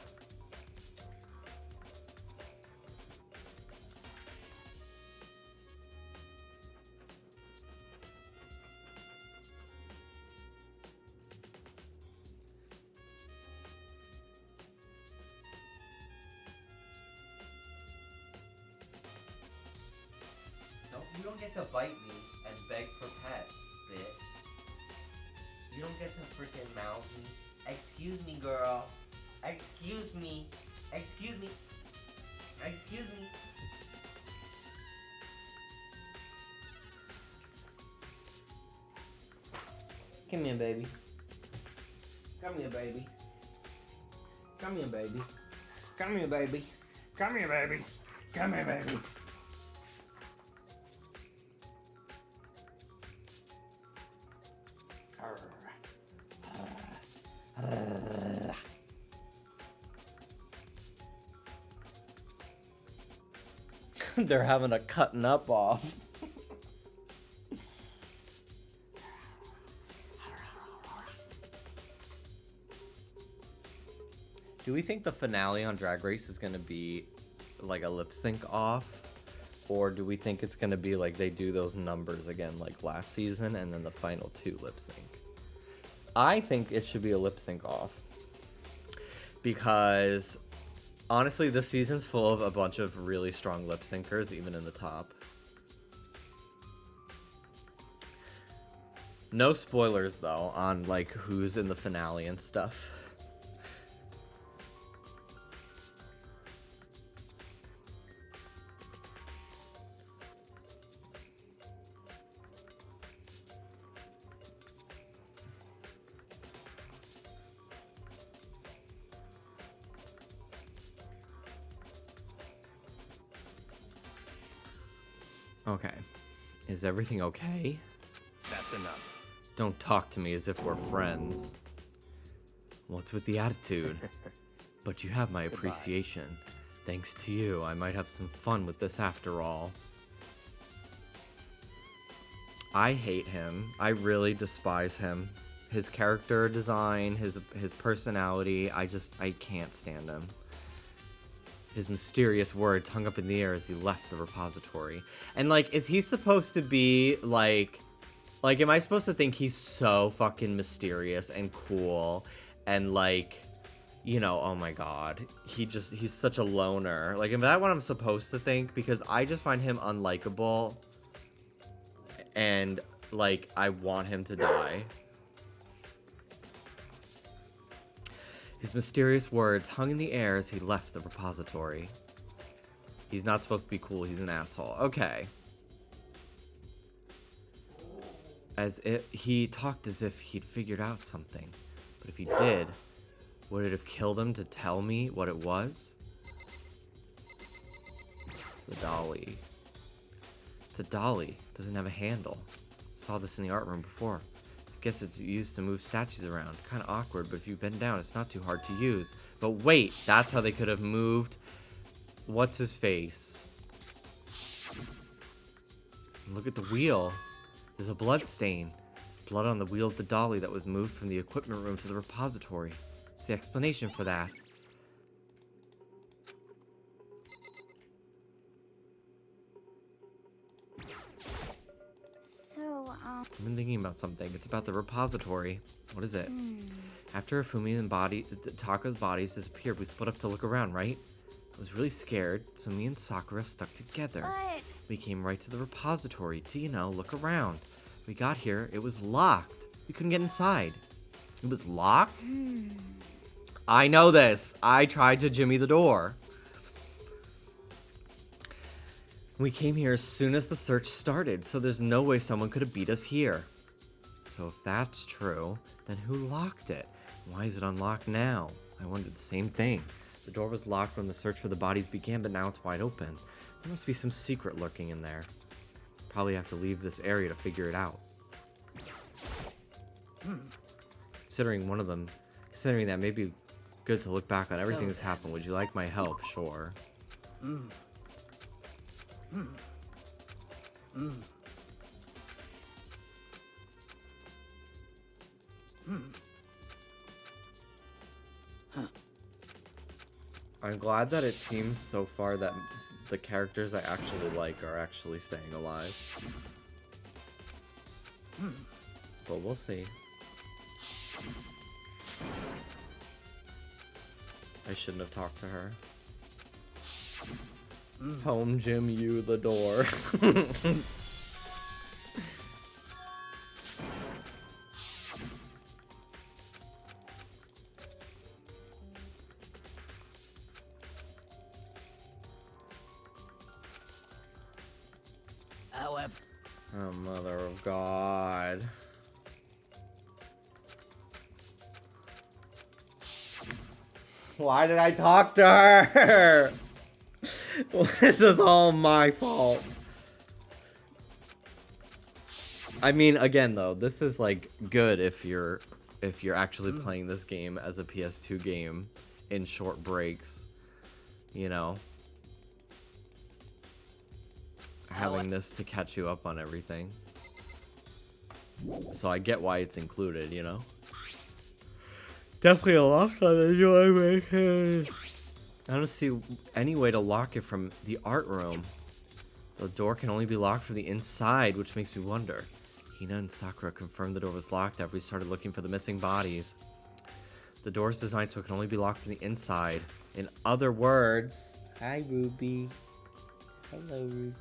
No, you don't get to bite me and beg for pets, bitch. You don't get to freaking mount me. Excuse me, girl. Excuse me. Excuse me. Excuse me. Come here, baby. Come here, baby. Come here, baby. Come here, baby. Come here, baby. Come here, baby. They're having a cutting up off. Do we think the finale on Drag Race is gonna be like a lip sync off? Or do we think it's gonna be like they do those numbers again like last season and then the final 2 lip sync? I think it should be a lip sync off. Because honestly, this season's full of a bunch of really strong lip syncers, even in the top. No spoilers though on like who's in the finale and stuff. Okay. Is everything okay? That's enough. Don't talk to me as if we're friends. What's with the attitude? But you have my appreciation. Thanks to you, I might have some fun with this after all. I hate him. I really despise him. His character design, his personality, I can't stand him. His mysterious words hung up in the air as he left the repository. And, like, is he supposed to be, like, am I supposed to think he's so fucking mysterious and cool and, like, you know, oh my god, he's such a loner. Like, is that what I'm supposed to think? Because I just find him unlikable and, like, I want him to die. His mysterious words hung in the air as he left the repository. He's not supposed to be cool, he's an asshole. Okay. He talked as if he'd figured out something. But if he did, would it have killed him to tell me what it was? The dolly. It's a dolly. Doesn't have a handle. Saw this in the art room before. Guess it's used to move statues around. Kind of awkward, but if you bend down, it's not too hard to use. But wait, that's how they could have moved. What's his face? Look at the wheel. There's a blood stain. It's blood on the wheel of the dolly that was moved from the equipment room to the repository. It's the explanation for that. I've been thinking about something. It's about the repository. What is it? After Afumi and Tako's bodies disappeared, we split up to look around, right? I was really scared, so me and Sakura stuck together. But We came right to the repository to, look around. We got here, it was locked. We couldn't get inside. It was locked? I know this. I tried to jimmy the door. We came here as soon as the search started, so there's no way someone could have beat us here. So if that's true, then who locked it? Why is it unlocked now? I wondered the same thing. The door was locked when the search for the bodies began, but now it's wide open. There must be some secret lurking in there. Probably have to leave this area to figure it out. Considering that may be good to look back on everything that's happened. Would you like my help? Sure. I'm glad that it seems so far that the characters I actually like are actually staying alive. But we'll see. I shouldn't have talked to her. Home Jim, you the door. However, Oh, mother of God. Why did I talk to her? This is all my fault. I mean, again, though, this is like good if you're actually playing this game as a PS2 game in short breaks, having this to catch you up on everything. So I get why it's included, Definitely a lock on it. I don't see any way to lock it from the art room. The door can only be locked from the inside, which makes me wonder. Hina and Sakura confirmed the door was locked after we started looking for the missing bodies. The door is designed so it can only be locked from the inside. In other words... Hi, Ruby. Hello, Ruby.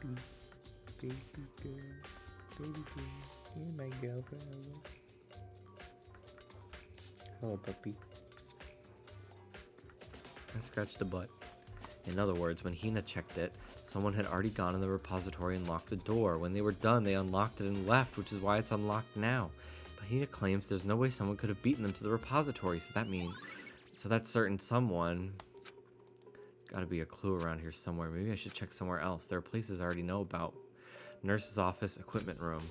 Baby girl. Baby girl. You're my girlfriend. Hello, puppy. I scratched the butt. In other words, when Hina checked it, someone had already gone in the repository and locked the door. When they were done, they unlocked it and left, which is why it's unlocked now. But Hina claims there's no way someone could have beaten them to the repository, so that certain someone... There's gotta be a clue around here somewhere. Maybe I should check somewhere else. There are places I already know about. Nurse's office, equipment room.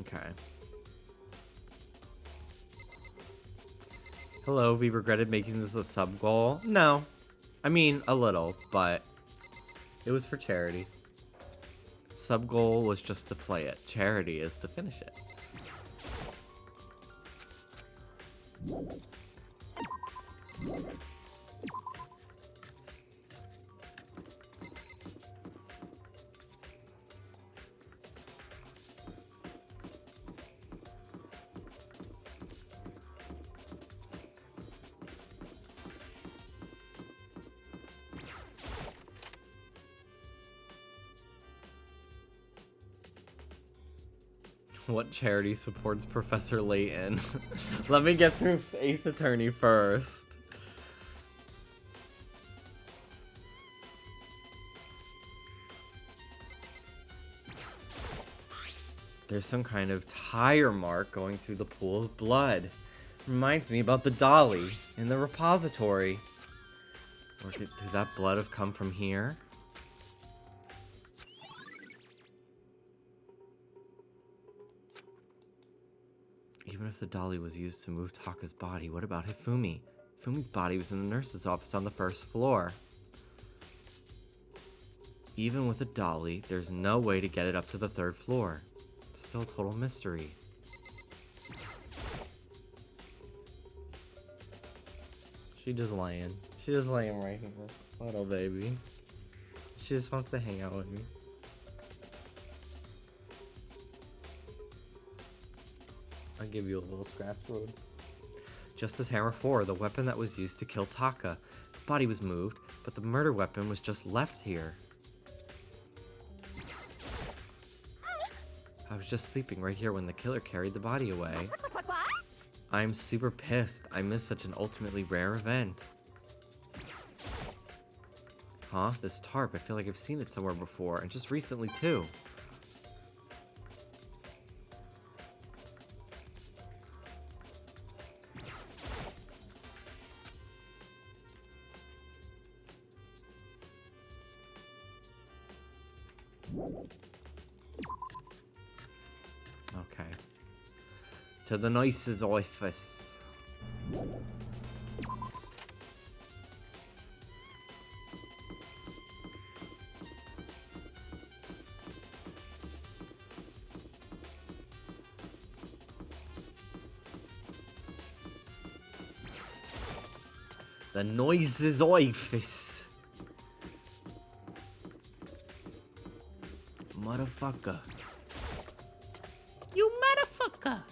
Okay. Hello, we regretted making this a sub-goal? No. I mean, a little, but it was for charity. Sub-goal was just to play it. Charity is to finish it. What charity supports Professor Layton? Let me get through Ace Attorney first. There's some kind of tire mark going through the pool of blood. Reminds me about the dolly in the repository. Or did that blood have come from here? Even if the dolly was used to move Taka's body, what about Hifumi? Hifumi's body was in the nurse's office on the first floor. Even with a dolly, there's no way to get it up to the third floor. It's still a total mystery. She just laying. She just laying right here. Little baby. She just wants to hang out with me. I'll give you a little scratch wound. Just as Hammer 4, the weapon that was used to kill Taka. The body was moved, but the murder weapon was just left here. I was just sleeping right here when the killer carried the body away. What? I'm super pissed. I missed such an ultimately rare event. Huh? This tarp. I feel like I've seen it somewhere before, and just recently too. Okay. To the nurse's office. The nurse's office. Motherfucker. You motherfucker.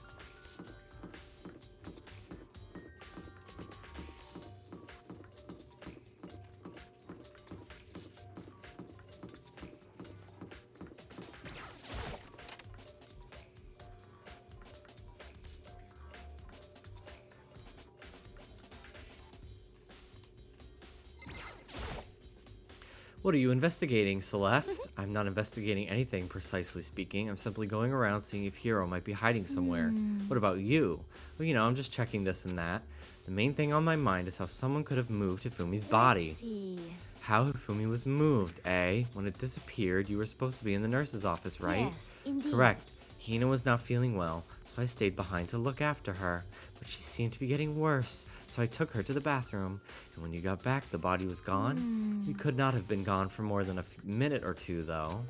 What are you investigating, Celeste? I'm not investigating anything, precisely speaking. I'm simply going around seeing if Hiro might be hiding somewhere. What about you? Well, you know, I'm just checking this and that. The main thing on my mind is how someone could have moved Hifumi's body. Let's see. How Hifumi was moved, eh? When it disappeared, you were supposed to be in the nurse's office, right? Yes, indeed. Correct. Hina was not feeling well, so I stayed behind to look after her. But she seemed to be getting worse, so I took her to the bathroom. And when you got back, the body was gone? You could not have been gone for more than a minute or two, though.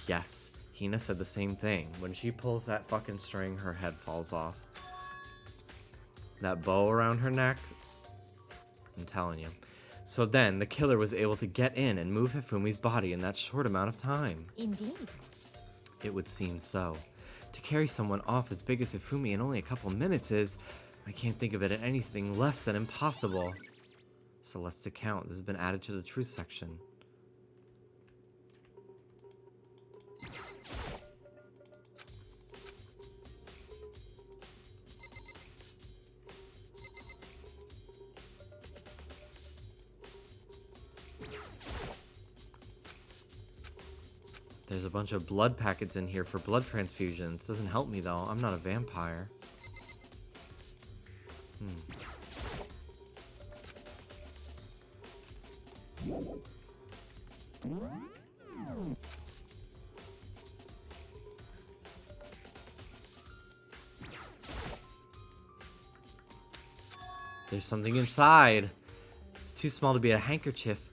Yes, Hina said the same thing. When she pulls that fucking string, her head falls off. That bow around her neck, I'm telling you. So then, the killer was able to get in and move Hifumi's body in that short amount of time. Indeed. It would seem so. To carry someone off as big as Hifumi in only a couple minutes is, I can't think of it as anything less than impossible. Celeste's account. This has been added to the truth section. There's a bunch of blood packets in here for blood transfusions. Doesn't help me though. I'm not a vampire. There's something inside. It's too small to be a handkerchief.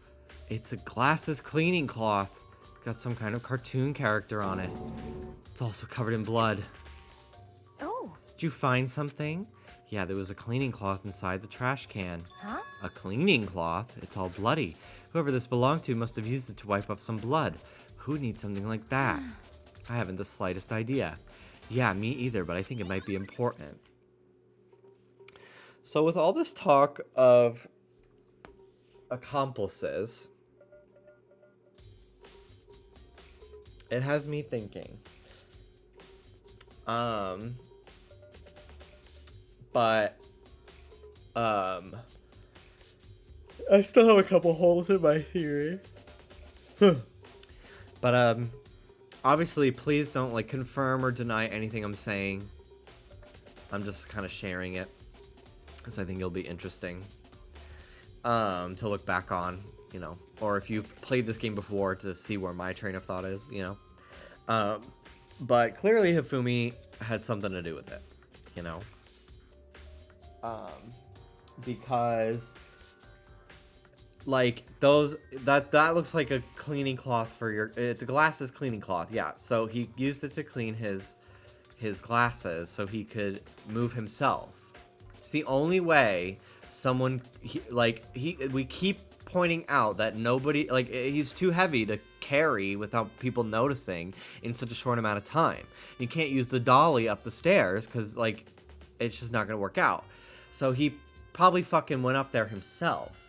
It's a glasses cleaning cloth. Got some kind of cartoon character on it. It's also covered in blood. Oh. Did you find something? Yeah, there was a cleaning cloth inside the trash can. Huh? A cleaning cloth? It's all bloody. Whoever this belonged to must have used it to wipe up some blood. Who needs something like that? I haven't the slightest idea. Yeah, me either, but I think it might be important. So with all this talk of accomplices, it has me thinking. I still have a couple holes in my theory. But, obviously, please don't, like, confirm or deny anything I'm saying. I'm just kind of sharing it, because I think it'll be interesting, to look back on, you know, or if you've played this game before to see where my train of thought is, you know. But clearly Hifumi had something to do with it, you know. Because like those that looks like a cleaning cloth for your, it's a glasses cleaning cloth, yeah. So he used it to clean his glasses so he could move himself. It's the only way we keep pointing out that nobody, like, he's too heavy to carry without people noticing in such a short amount of time. You can't use the dolly up the stairs because, like, it's just not gonna work out. So he probably fucking went up there himself.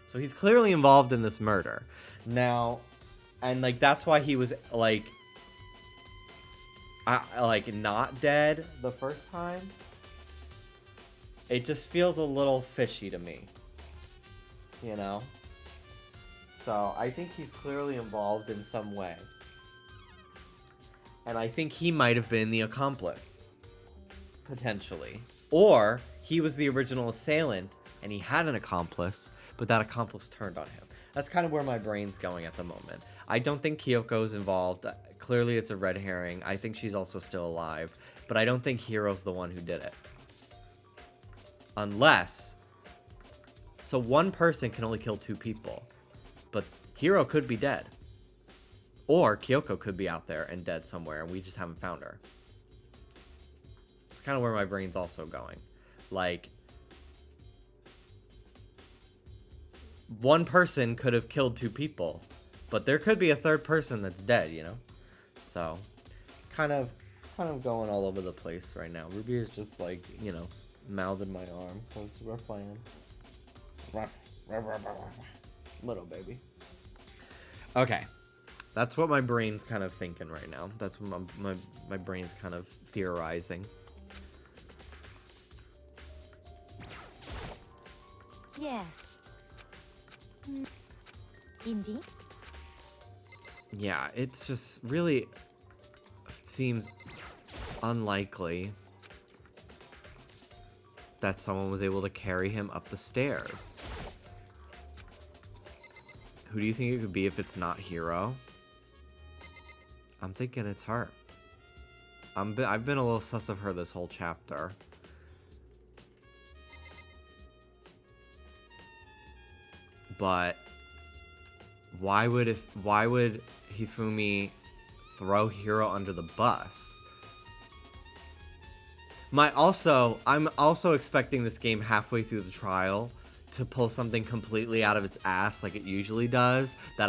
So he's clearly involved in this murder now, and like that's why he was like not dead the first time. It just feels a little fishy to me, you know? So I think he's clearly involved in some way. And I think he might have been the accomplice, potentially. Or he was the original assailant and he had an accomplice, but that accomplice turned on him. That's kind of where my brain's going at the moment. I don't think Kyoko's involved. Clearly it's a red herring. I think she's also still alive, but I don't think Hiro's the one who did it. Unless... So one person can only kill 2 people. But Hiro could be dead. Or Kyoko could be out there and dead somewhere and we just haven't found her. It's kind of where my brain's also going. Like, one person could have killed 2 people, but there could be a third person that's dead, you know? So, kind of going all over the place right now. Ruby is just like, you know, mouthing my arm because we're playing. Little baby. Okay. That's what my brain's kind of thinking right now. That's what my brain's kind of theorizing. Yes. Indeed. Yeah, it's just really seems unlikely that someone was able to carry him up the stairs. Who do you think it could be if it's not Hiro? I'm thinking it's her. I've been a little sus of her this whole chapter. But why would Hifumi throw Hiro under the bus? I'm also expecting this game halfway through the trial to pull something completely out of its ass like it usually does, that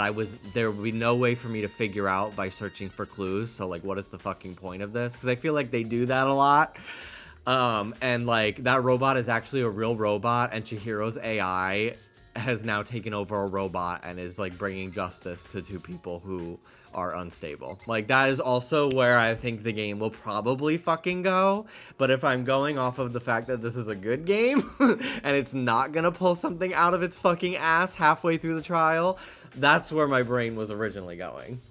there would be no way for me to figure out by searching for clues. So like, what is the fucking point of this? Because I feel like they do that a lot. And like, that robot is actually a real robot, and Chihiro's AI has now taken over a robot and is like bringing justice to 2 people who are unstable. Like, that is also where I think the game will probably fucking go. But if I'm going off of the fact that this is a good game and it's not gonna pull something out of its fucking ass halfway through the trial, that's where my brain was originally going.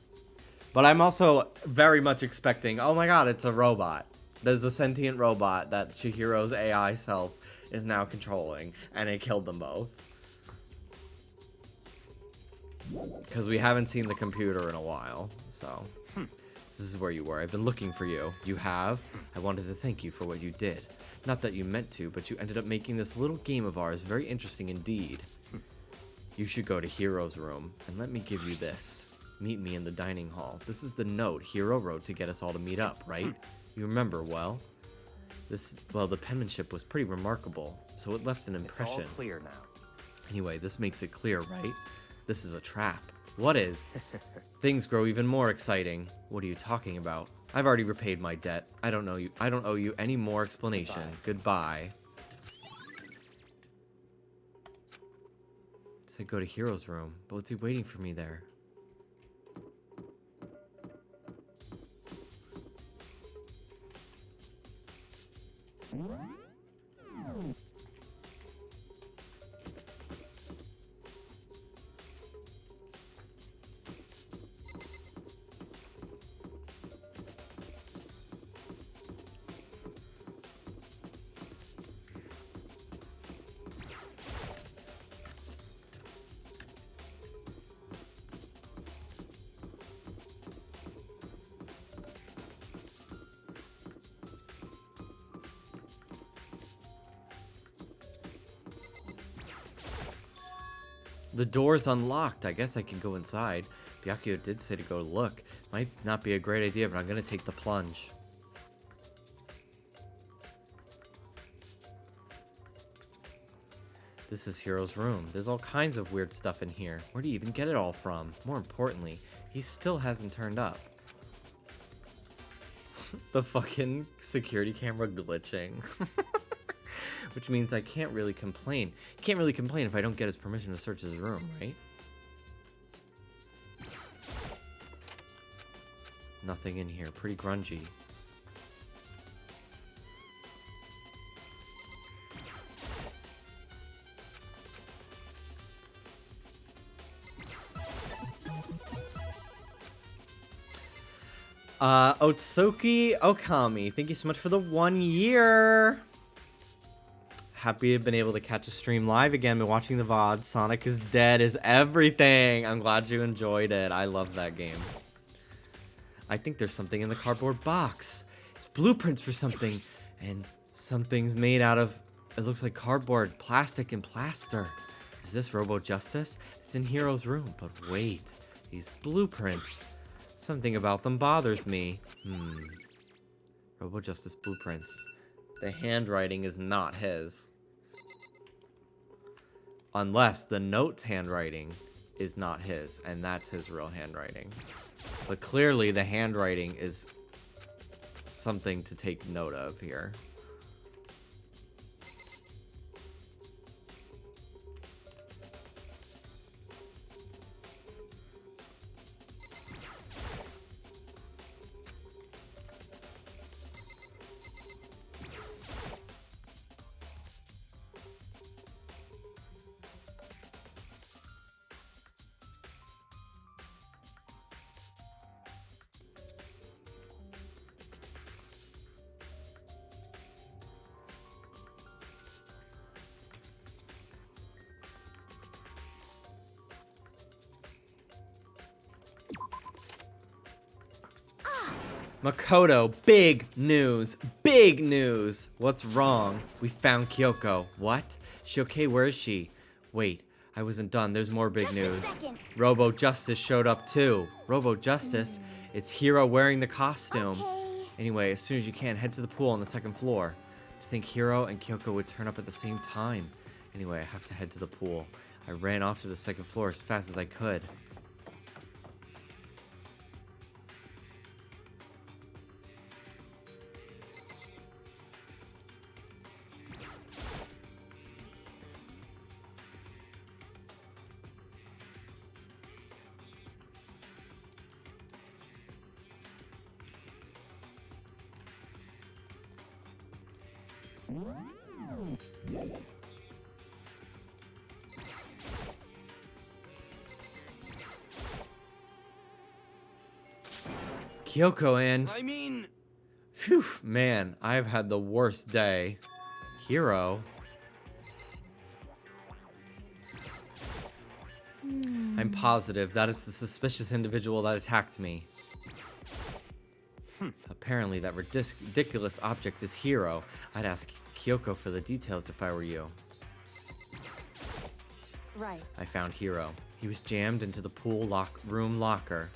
But I'm also very much expecting, oh my god, it's a robot. There's a sentient robot that Chihiro's AI self is now controlling, and it killed them both. Because we haven't seen the computer in a while, so this is where you were. I've been looking for you. You have? I wanted to thank you for what you did. Not that you meant to, but you ended up making this little game of ours very interesting indeed. You should go to Hiro's room, and let me give you this. Meet me in the dining hall. This is the note Hiro wrote to get us all to meet up, right? You remember well. The penmanship was pretty remarkable, so it left an impression. It's all clear now. Anyway, this makes it clear, right? This is a trap. What is? Things grow even more exciting. What are you talking about? I've already repaid my debt. I don't owe you any more explanation. Goodbye. Said go to Hiro's room, but what's he waiting for me there? The door's unlocked. I guess I can go inside. Byakuya did say to go look. Might not be a great idea, but I'm gonna take the plunge. This is Hiro's room. There's all kinds of weird stuff in here. Where do you even get it all from? More importantly, he still hasn't turned up. The fucking security camera glitching. Which means I can't really complain. Can't really complain if I don't get his permission to search his room, right? Nothing in here. Pretty grungy. Otsuki Okami, thank you so much for the 1 year. Happy to have been able to catch a stream live again. Been watching the VOD. Sonic is Dead is everything. I'm glad you enjoyed it. I love that game. I think there's something in the cardboard box. It's blueprints for something. And something's made out of, it looks like cardboard, plastic, and plaster. Is this Robo Justice? It's in Hiro's room. But wait, these blueprints. Something about them bothers me. Robo Justice blueprints. The handwriting is not his. Unless the note's handwriting is not his, and that's his real handwriting. But clearly the handwriting is something to take note of here. Makoto, big news. Big news. What's wrong? We found Kyoko. What? She okay? Where is she? Wait, I wasn't done. There's more big news. Robo Justice showed up too. Robo Justice? It's Hiro wearing the costume. Anyway, as soon as you can, head to the pool on the 2nd floor. I think Hiro and Kyoko would turn up at the same time. Anyway, I have to head to the pool. I ran off to the 2nd floor as fast as I could. Kyoko and... Phew, man, I've had the worst day. Hiro. I'm positive that is the suspicious individual that attacked me. Apparently that ridiculous object is Hiro. I'd ask Kyoko for the details if I were you. Right. I found Hiro. He was jammed into the pool room locker.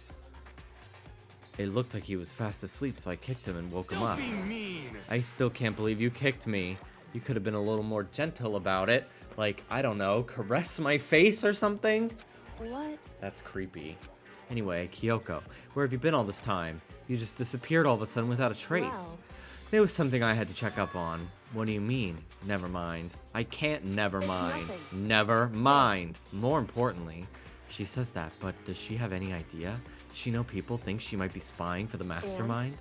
It looked like he was fast asleep, so I kicked him and woke him up. Don't be mean. I still can't believe you kicked me. You could have been a little more gentle about it. Like, I don't know, caress my face or something? What? That's creepy. Anyway, Kyoko, where have you been all this time? You just disappeared all of a sudden without a trace. Wow. There was something I had to check up on. What do you mean? Never mind. I can't never mind. nothing. Never mind. More importantly, she says that, but does she have any idea? Does she know people think she might be spying for the mastermind?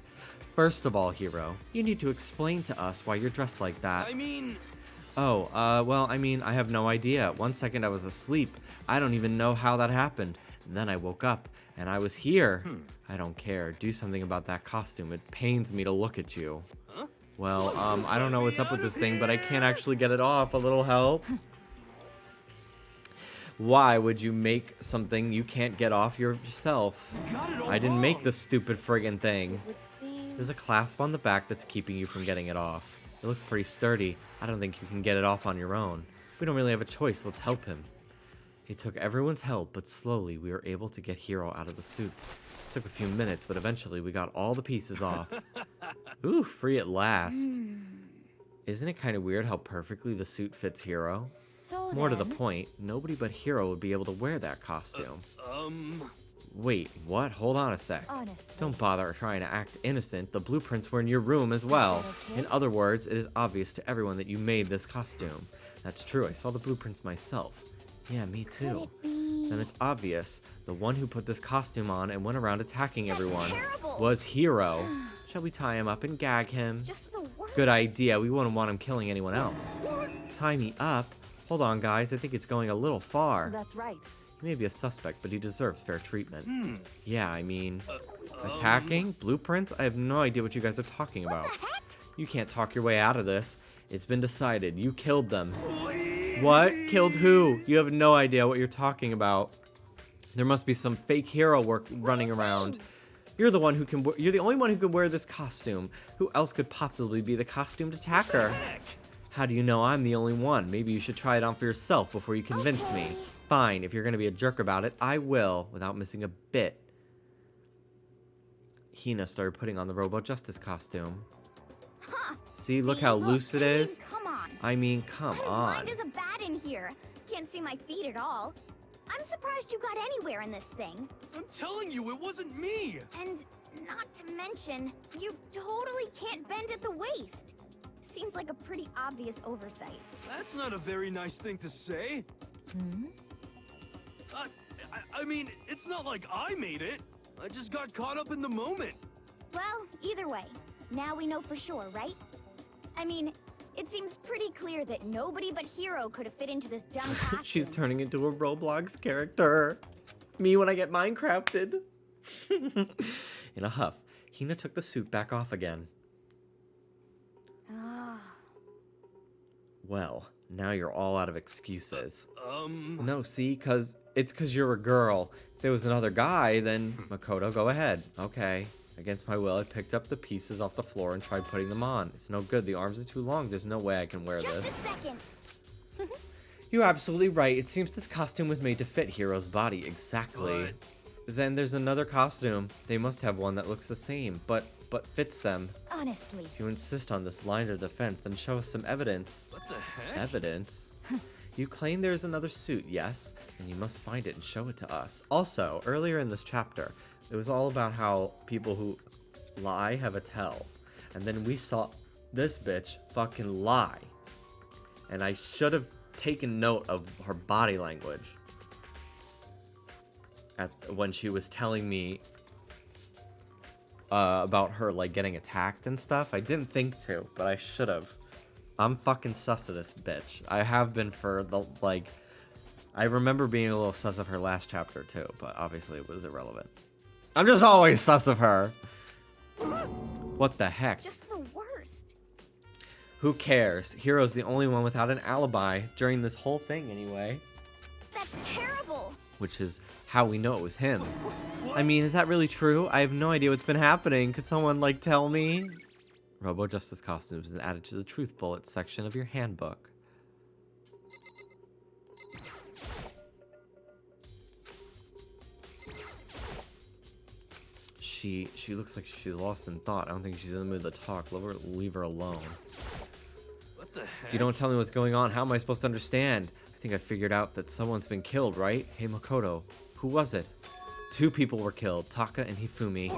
First of all, Hiro, you need to explain to us why you're dressed like that. Oh, well, I have no idea. 1 second I was asleep. I don't even know how that happened. And then I woke up, and I was here. I don't care. Do something about that costume. It pains me to look at you. Well, I don't know what's up with this thing, but I can't actually get it off. A little help? Why would you make something you can't get off yourself? I didn't make this stupid friggin' thing. There's a clasp on the back that's keeping you from getting it off. It looks pretty sturdy. I don't think you can get it off on your own. We don't really have a choice. Let's help him. It took everyone's help, but slowly we were able to get Hiro out of the suit. It took a few minutes, but eventually we got all the pieces off. Ooh, free at last. Isn't it kind of weird how perfectly the suit fits Hiro? So More to the then- point, nobody but Hiro would be able to wear that costume. Wait, what? Hold on a sec. Honestly. Don't bother trying to act innocent. The blueprints were in your room as well. okay? In other words, it is obvious to everyone that you made this costume. That's true, I saw the blueprints myself. Yeah, me too. it be- Then it's obvious. The one who put this costume on and went around attacking everyone terrible. was Hiro. Shall we tie him up and gag him? Just the worst. Good idea. We wouldn't want him killing anyone else. Tie me up? Hold on, guys. I think it's going a little far. That's right. He may be a suspect, but he deserves fair treatment. Yeah, I mean, attacking? Blueprints? I have no idea what you guys are talking about. You can't talk your way out of this. It's been decided. You killed them. What? Killed who? You have no idea what you're talking about. There must be some fake hero work running around. You're the one who can. You're the only one who can wear this costume. Who else could possibly be the costumed attacker? How do you know I'm the only one? Maybe you should try it on for yourself before you convince me. Fine, if you're gonna be a jerk about it, I will, without missing a bit. Hina started putting on the Robo Justice costume. Huh. See, look how loose it is. Come on. I mean, come I'm on. blind as a bat in here. Can't see my feet at all. I'm surprised you got anywhere in this thing. I'm telling you, it wasn't me! And not to mention, you totally can't bend at the waist. Seems like a pretty obvious oversight. That's not a very nice thing to say. Hmm? I mean, it's not like I made it. I just got caught up in the moment. Well, either way, now we know for sure, right? I mean, it seems pretty clear that nobody but Hiro could have fit into this dumb costume. She's turning into a Roblox character. Me when I get Minecrafted. In a huff, Hina took the suit back off again. Ah. Well, now you're all out of excuses. Um... No, see, it's cause you're a girl. If there was another guy, then Makoto, go ahead. Okay. Against my will, I picked up the pieces off the floor and tried putting them on. It's no good. The arms are too long. There's no way I can wear Just this. a second. You're absolutely right. It seems this costume was made to fit Hiro's body. Exactly. Then there's another costume. They must have one that looks the same, but fits them. Honestly. If you insist on this line of defense, then show us some evidence. What the heck? Evidence? You claim there's another suit, yes? And you must find it and show it to us. Also, earlier in this chapter, it was all about how people who lie have a tell. And then we saw this bitch fucking lie. And I should have taken note of her body language when she was telling me about her like getting attacked and stuff. I didn't think to, but I should have. I'm fucking sus of this bitch. I have been for the like. I remember being a little sus of her last chapter too, but obviously it was irrelevant. I'm just always sus of her. What the heck? Just the worst. Who cares? Hiro's the only one without an alibi during this whole thing anyway. That's terrible. Which is how we know it was him. I mean, is that really true? I have no idea what's been happening. Could someone, like, tell me? Robo Justice costumes and added to the Truth Bullets section of your handbook. She looks like she's lost in thought. I don't think she's in the mood to talk. Leave her alone. What the heck? If you don't tell me what's going on, how am I supposed to understand? I think I figured out that someone's been killed, right? Hey, Makoto, who was it? 2 people were killed, Taka and Hifumi.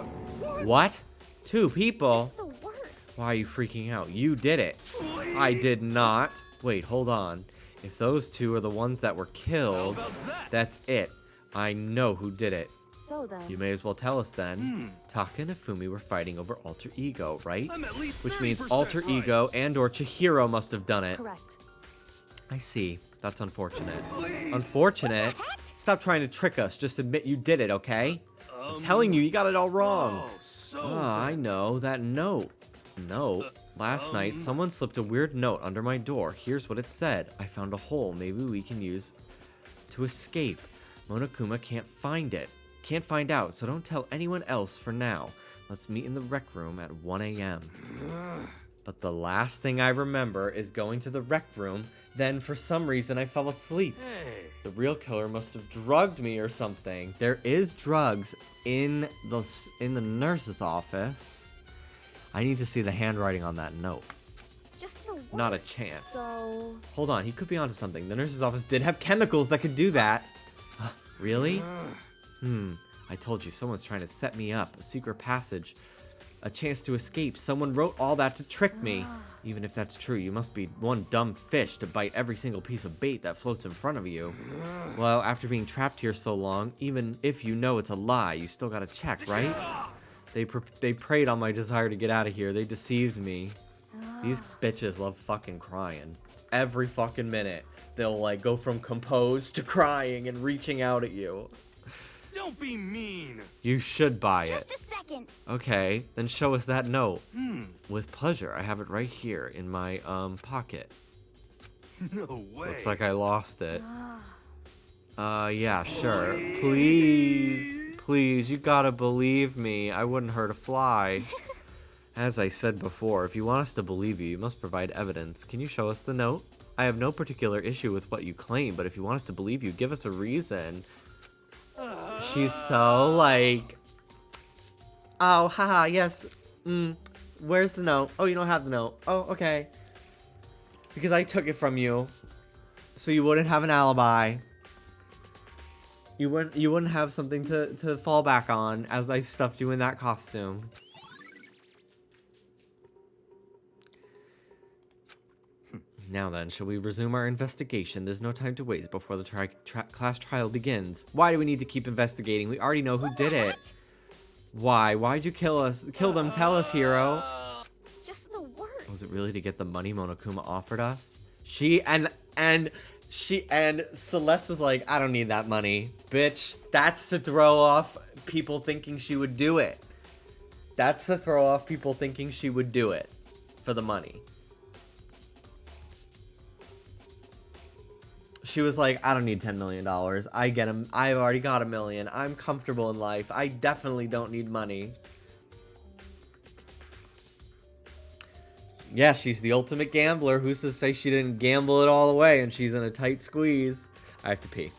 What? 2 people? Just the worst. Why are you freaking out? You did it. I did not. Wait, hold on. If those 2 are the ones that were killed, that's it. I know who did it. So then, You may as well tell us then. Taka and Hifumi were fighting over Alter Ego, right? I'm at least Which means 30% Alter right. Ego and or Chihiro must have done it. correct. I see. That's unfortunate. Unfortunate? Stop trying to trick us. Just admit you did it, okay? I'm telling you, you got it all wrong. Oh, so I know. That note. Last night, someone slipped a weird note under my door. Here's what it said. I found a hole maybe we can use to escape. Monokuma can't find it. Can't find out, so don't tell anyone else for now. Let's meet in the rec room at 1 a.m. But the last thing I remember is going to the rec room. Then, for some reason, I fell asleep. Hey. The real killer must have drugged me or something. There is drugs in the nurse's office. I need to see the handwriting on that note. Just the Not a chance. So... Hold on, he could be onto something. The nurse's office did have chemicals that could do that. Really? I told you, someone's trying to set me up. A secret passage. A chance to escape. Someone wrote all that to trick me. Even if that's true, you must be one dumb fish to bite every single piece of bait that floats in front of you. Well, after being trapped here so long, even if you know it's a lie, you still gotta check, right? They preyed on my desire to get out of here. They deceived me. These bitches love fucking crying. Every fucking minute, they'll like go from composed to crying and reaching out at you. Don't be mean. You should buy it. Just a second. Okay, then show us that note. With pleasure. I have it right here in my pocket. No way. Looks like I lost it. Yeah, sure. Please. Please, you gotta believe me. I wouldn't hurt a fly. As I said before, if you want us to believe you, you must provide evidence. Can you show us the note? I have no particular issue with what you claim, but if you want us to believe you, give us a reason. She's so like, oh, haha, yes. Where's the note? Oh, you don't have the note. Oh, okay. Because I took it from you, so you wouldn't have an alibi. You wouldn't have something to fall back on as I stuffed you in that costume. Now then, shall we resume our investigation? There's no time to waste before the class trial begins. Why do we need to keep investigating? We already know who did it. Why? Why'd you kill us? Kill them, tell us, hero. Just the worst. Was it really to get the money Monokuma offered us? And Celeste was like, I don't need that money. Bitch, that's to throw off people thinking she would do it. That's to throw off people thinking she would do it for the money. She was like, I don't need $10 million. I've already got $1 million. I'm comfortable in life. I definitely don't need money. Yeah, she's the ultimate gambler. Who's to say she didn't gamble it all away and she's in a tight squeeze? I have to pee.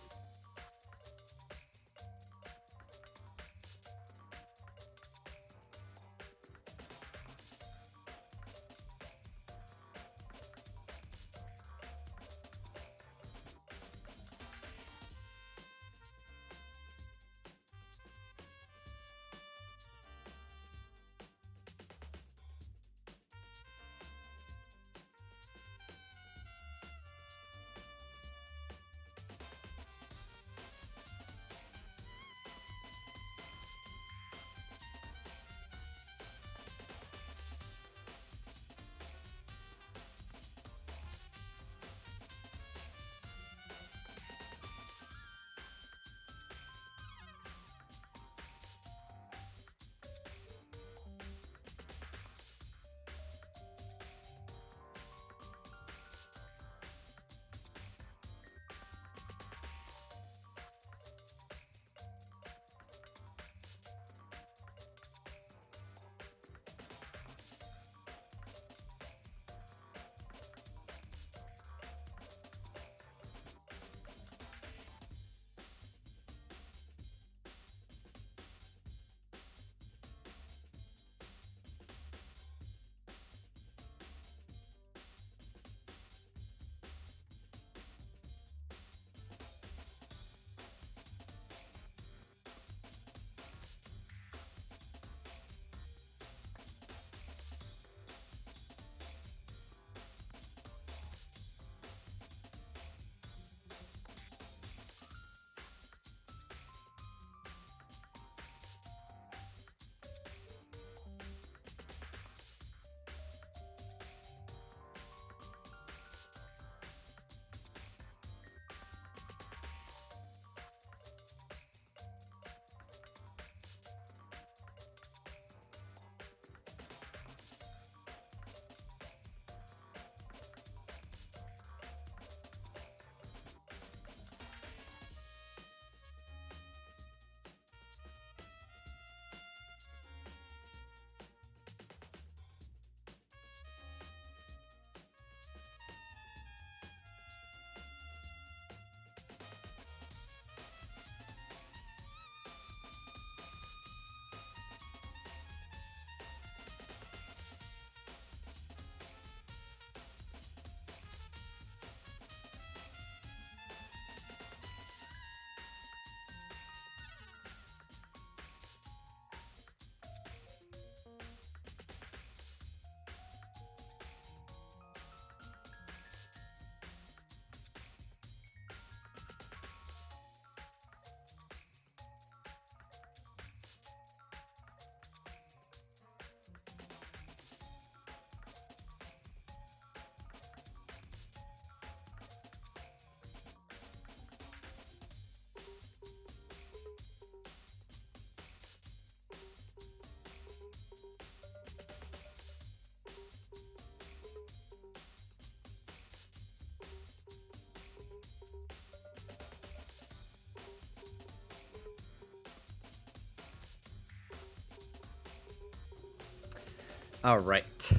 Alright.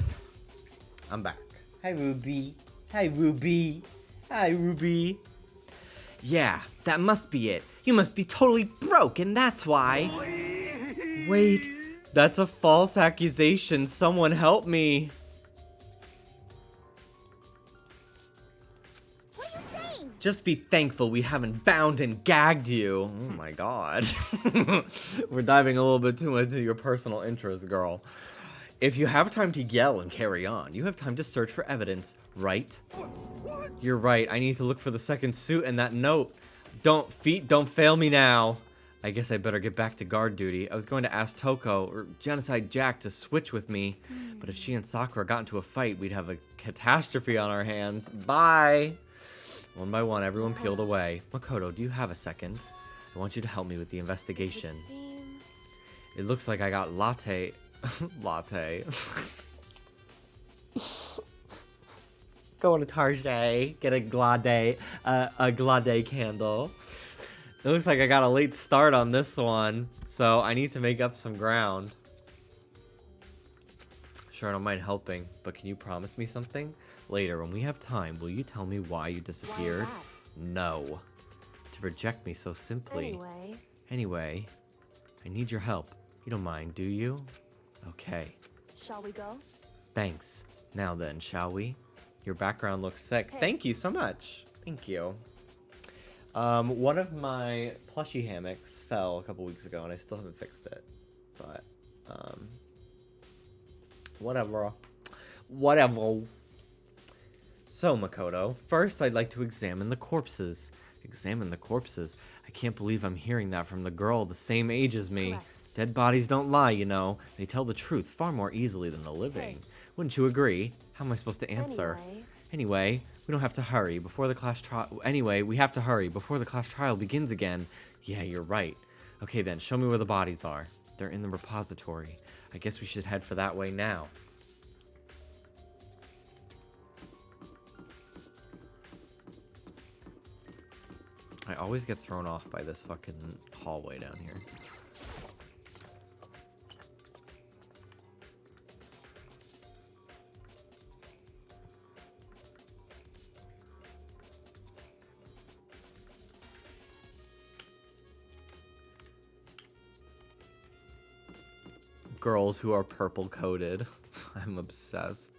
I'm back. Hi, Ruby. Hi, Ruby. Hi, Ruby. Yeah, that must be it. You must be totally broke, and that's why. Wait, that's a false accusation. Someone help me. What are you saying? Just be thankful we haven't bound and gagged you. Oh my god. We're diving a little bit too much into your personal interest, girl. If you have time to yell and carry on, you have time to search for evidence, right? You're right. I need to look for the second suit and that note. Don't fail me now. I guess I better get back to guard duty. I was going to ask Toko or Genocide Jack to switch with me, but if she and Sakura got into a fight, we'd have a catastrophe on our hands. Bye. One by one, everyone peeled away. Makoto, do you have a second? I want you to help me with the investigation. It looks like I got latte. Latte. Go to Target, get a Glade candle. It looks like I got a late start on this one, so I need to make up some ground. Sure, I don't mind helping, but can you promise me something? Later, when we have time, will you tell me why you disappeared? No. To reject me so simply. Anyway, I need your help. You don't mind, do you? Okay. Shall we go? Thanks. Now then, shall we? Your background looks sick. Thank you so much. Thank you. One of my plushie hammocks fell a couple weeks ago, and I still haven't fixed it. But, whatever. Whatever. So, Makoto, first I'd like to examine the corpses. Examine the corpses? I can't believe I'm hearing that from the girl the same age as me. Correct. Dead bodies don't lie, you know. They tell the truth far more easily than the living. Wouldn't you agree? How am I supposed to answer? Anyway, we don't have to hurry before the class trial. Anyway, we have to hurry before the class trial begins again. Yeah, you're right. Okay then, show me where the bodies are. They're in the repository. I guess we should head for that way now. I always get thrown off by this fucking hallway down here. Girls who are purple coated. I'm obsessed.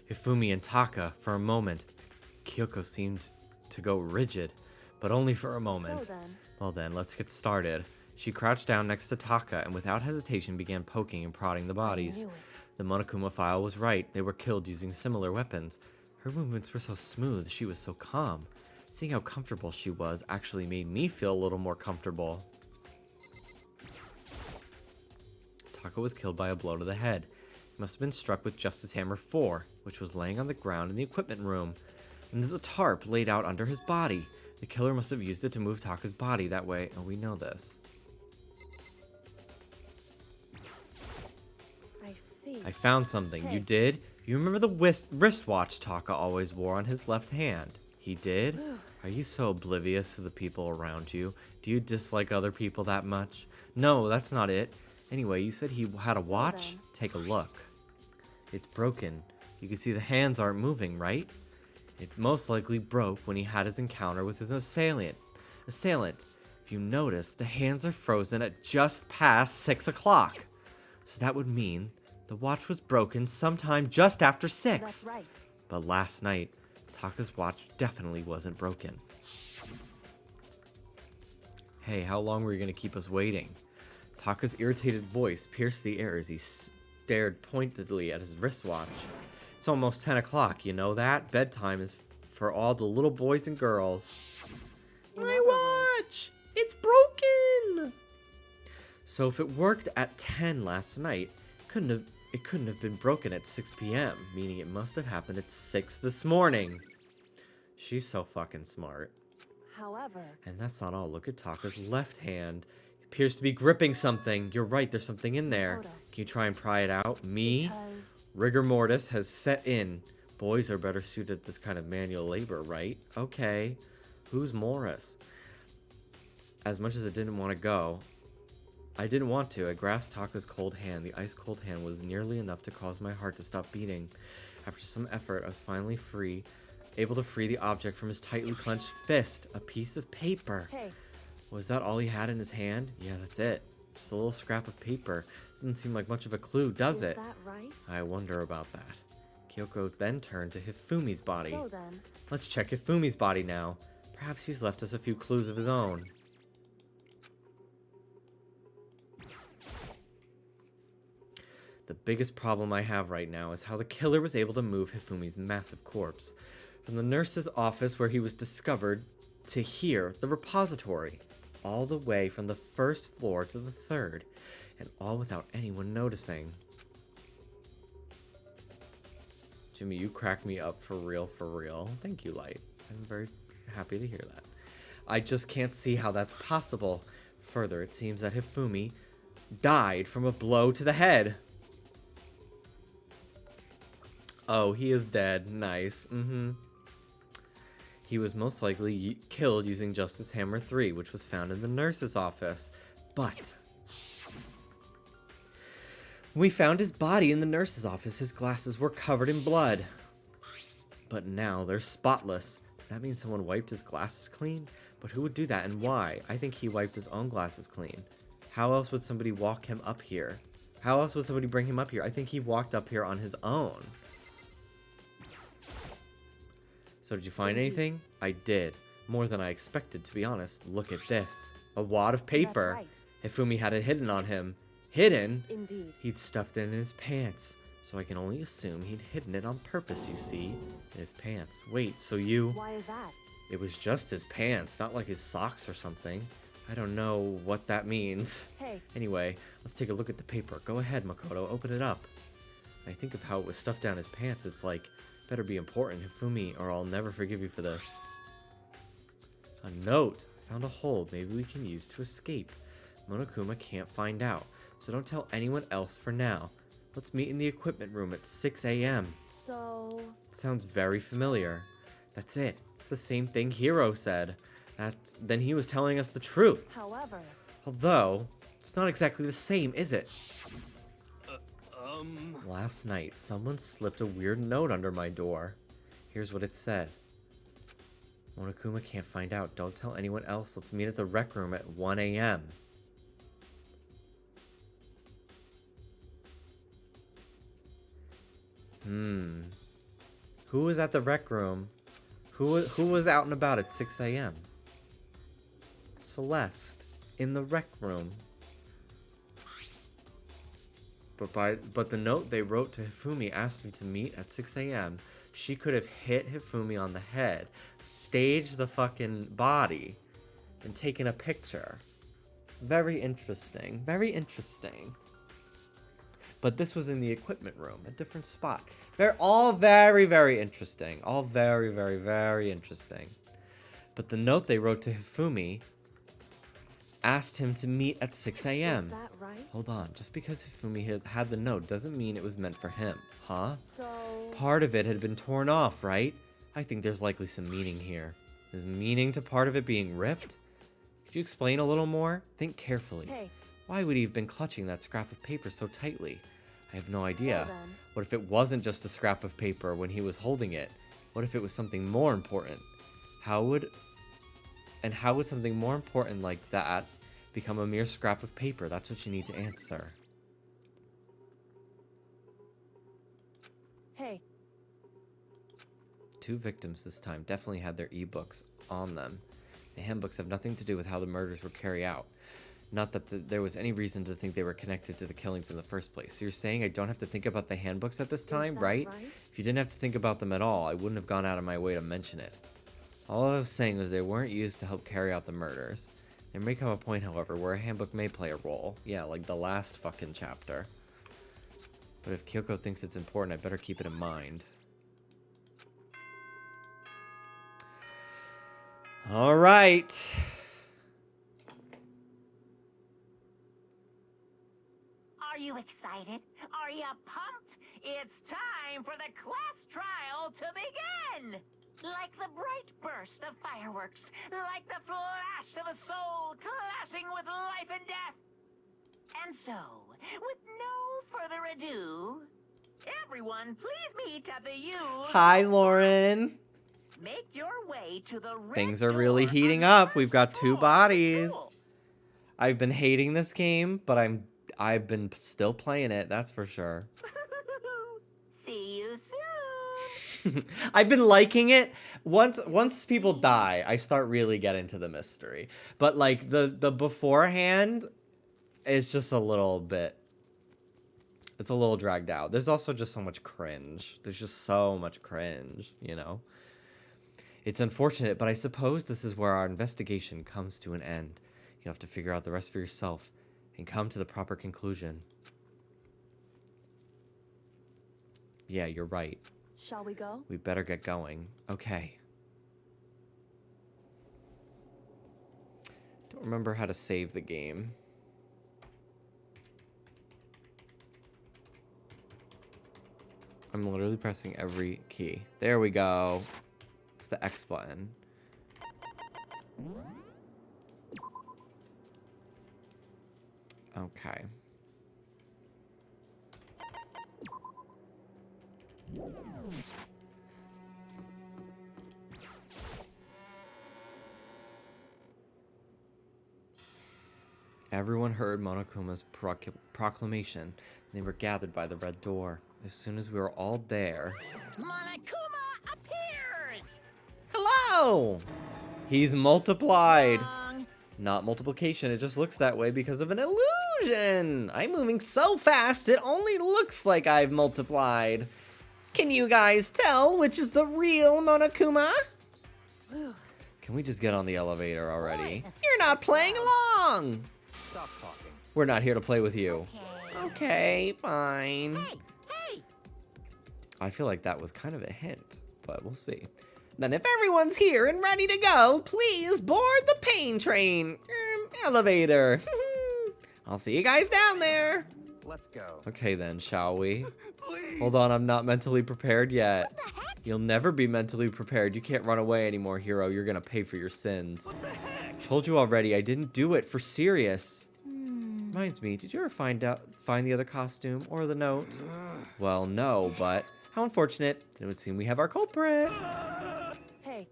Hifumi and Taka, for a moment. Kyoko seemed to go rigid, but only for a moment. Well then, let's get started. She crouched down next to Taka and without hesitation began poking and prodding the bodies. The Monokuma file was right. They were killed using similar weapons. Her movements were so smooth, she was so calm. Seeing how comfortable she was actually made me feel a little more comfortable. Taka was killed by a blow to the head. He must have been struck with Justice Hammer 4, which was laying on the ground in the equipment room. And there's a tarp laid out under his body. The killer must have used it to move Taka's body that way. Oh, we know this. I see. I found something. You did? You remember the wristwatch Taka always wore on his left hand? He did? Are you so oblivious to the people around you? Do you dislike other people that much? No, that's not it. Anyway, you said he had a watch? Take a look. It's broken. You can see the hands aren't moving, right? It most likely broke when he had his encounter with his assailant. If you notice, the hands are frozen at just past 6 o'clock. So that would mean the watch was broken sometime just after 6. That's right. But last night, Taka's watch definitely wasn't broken. Hey, how long were you going to keep us waiting? Taka's irritated voice pierced the air as he stared pointedly at his wristwatch. It's almost 10 o'clock, you know that? Bedtime is for all the little boys and girls. My watch! It's broken! So if it worked at 10 last night, it couldn't have been broken at 6 p.m., meaning it must have happened at 6 this morning. She's so fucking smart. However, And that's not all. Look at Taka's left hand. It appears to be gripping something. You're right, there's something in there. Can you try and pry it out? Me? because Rigor mortis has set in. Boys are better suited to this kind of manual labor, right? Okay. Who's Morris? As much as I didn't want to go, I didn't want to. I grasped Taka's cold hand. The ice-cold hand was nearly enough to cause my heart to stop beating. After some effort, I was finally free, able to free the object from his tightly clenched fist. A piece of paper. hey, Was that all he had in his hand? Yeah, that's it. Just a little scrap of paper. Doesn't seem like much of a clue, does it? is that right? I wonder about that. Kyoko then turned to Hifumi's body. So then, Let's check Hifumi's body now. Perhaps he's left us a few clues of his own. The biggest problem I have right now is how the killer was able to move Hifumi's massive corpse from the nurse's office where he was discovered to here, the repository, all the way from the first floor to the third, and all without anyone noticing. Jimmy, you crack me up for real, for real. Thank you, Light. I'm very happy to hear that. I just can't see how that's possible. Further, it seems that Hifumi died from a blow to the head. Oh, he is dead. Nice. He was most likely killed using Justice Hammer 3, which was found in the nurse's office. But when we found his body in the nurse's office, his glasses were covered in blood. But now they're spotless. Does that mean someone wiped his glasses clean? But who would do that and why? I think he wiped his own glasses clean. How else would somebody walk him up here? How else would somebody bring him up here? I think he walked up here on his own. So did you find anything? I did. More than I expected, to be honest. Look at this. A wad of paper. That's Hifumi had it hidden on him. Hidden? indeed. He'd stuffed it in his pants. So I can only assume he'd hidden it on purpose, you see. In his pants. Wait, so you... Why is that? It was just his pants, not like his socks or something. I don't know what that means. Hey, Anyway, let's take a look at the paper. Go ahead, Makoto. Open it up. I think of how it was stuffed down his pants. It's like... Better be important, Hifumi, or I'll never forgive you for this. A note. Found a hole maybe we can use to escape. Monokuma can't find out, so don't tell anyone else for now. Let's meet in the equipment room at 6 a.m. so... Sounds very familiar. That's it. It's the same thing Hiro said. Then he was telling us the truth. However, Although, it's not exactly the same, is it? Um... Last night, someone slipped a weird note under my door. Here's what it said. Monokuma can't find out. Don't tell anyone else. Let's meet at the rec room at 1 a.m. Who was at the rec room? Who was out and about at 6 a.m.? Celeste. In the rec room. But the note they wrote to Hifumi asked him to meet at 6 a.m. She could have hit Hifumi on the head, staged the fucking body, and taken a picture. Very interesting. Very interesting. But this was in the equipment room, a different spot. They're all very, very interesting. All very, very, very interesting. But the note they wrote to Hifumi asked him to meet at 6 a.m. is that right? Hold on, just because Hifumi had the note doesn't mean it was meant for him, huh? So... Part of it had been torn off, right? I think there's likely some meaning here. Is meaning to part of it being ripped? Could you explain a little more? Think carefully. Hey, Why would he have been clutching that scrap of paper so tightly? I have no idea. So then, What if it wasn't just a scrap of paper when he was holding it? What if it was something more important? How would something more important like that become a mere scrap of paper? That's what you need to answer. hey, 2 victims this time definitely had their ebooks on them. The handbooks have nothing to do with how the murders were carried out. Not that there was any reason to think they were connected to the killings in the first place. So you're saying I don't have to think about the handbooks at this time, that right? right? If you didn't have to think about them at all, I wouldn't have gone out of my way to mention it. All I was saying was they weren't used to help carry out the murders. There may come a point, however, where a handbook may play a role. Yeah, like the last fucking chapter. But if Kyoko thinks it's important, I better keep it in mind. All right. Are you excited? Are you pumped? It's time for the class trial to begin! Like the bright burst of fireworks, like the flash of a soul clashing with life and death. And so, with no further ado, everyone please meet at the Hi, Lauren. Make your way to the red Things are really door heating on the up. We've first got 2 floor of the bodies. school. I've been hating this game, but I've been still playing it, that's for sure. See you soon. I've been liking it. Once people die, I start really getting into the mystery. But like the beforehand is just a little bit, it's a little dragged out. There's also just so much cringe. There's just so much cringe, you know? It's unfortunate, but I suppose this is where our investigation comes to an end. You have to figure out the rest for yourself and come to the proper conclusion. Yeah, you're right. Shall we go? We better get going. Okay. Don't remember how to save the game. I'm literally pressing every key. There we go. It's the X button. Okay. Everyone heard Monokuma's proclamation, and they were gathered by the red door. As soon as we were all there... Monokuma appears! Hello! He's multiplied. Wrong. Not multiplication, it just looks that way because of an illusion! I'm moving so fast, it only looks like I've multiplied. Can you guys tell which is the real Monokuma? Can we just get on the elevator already? You're not playing along! Stop talking. We're not here to play with you. Okay. Okay, fine. Hey! I feel like that was kind of a hint, but we'll see. Then if everyone's here and ready to go, please board the pain train. Elevator. I'll see you guys down there. Let's go. Okay then, shall we? Please. Hold on, I'm not mentally prepared yet. What the heck? You'll never be mentally prepared. You can't run away anymore, hero. You're gonna pay for your sins. What the heck? Told you already, I didn't do it for serious. Reminds me, did you ever find the other costume or the note? Well, no, but how unfortunate. It would seem we have our culprit. Hey,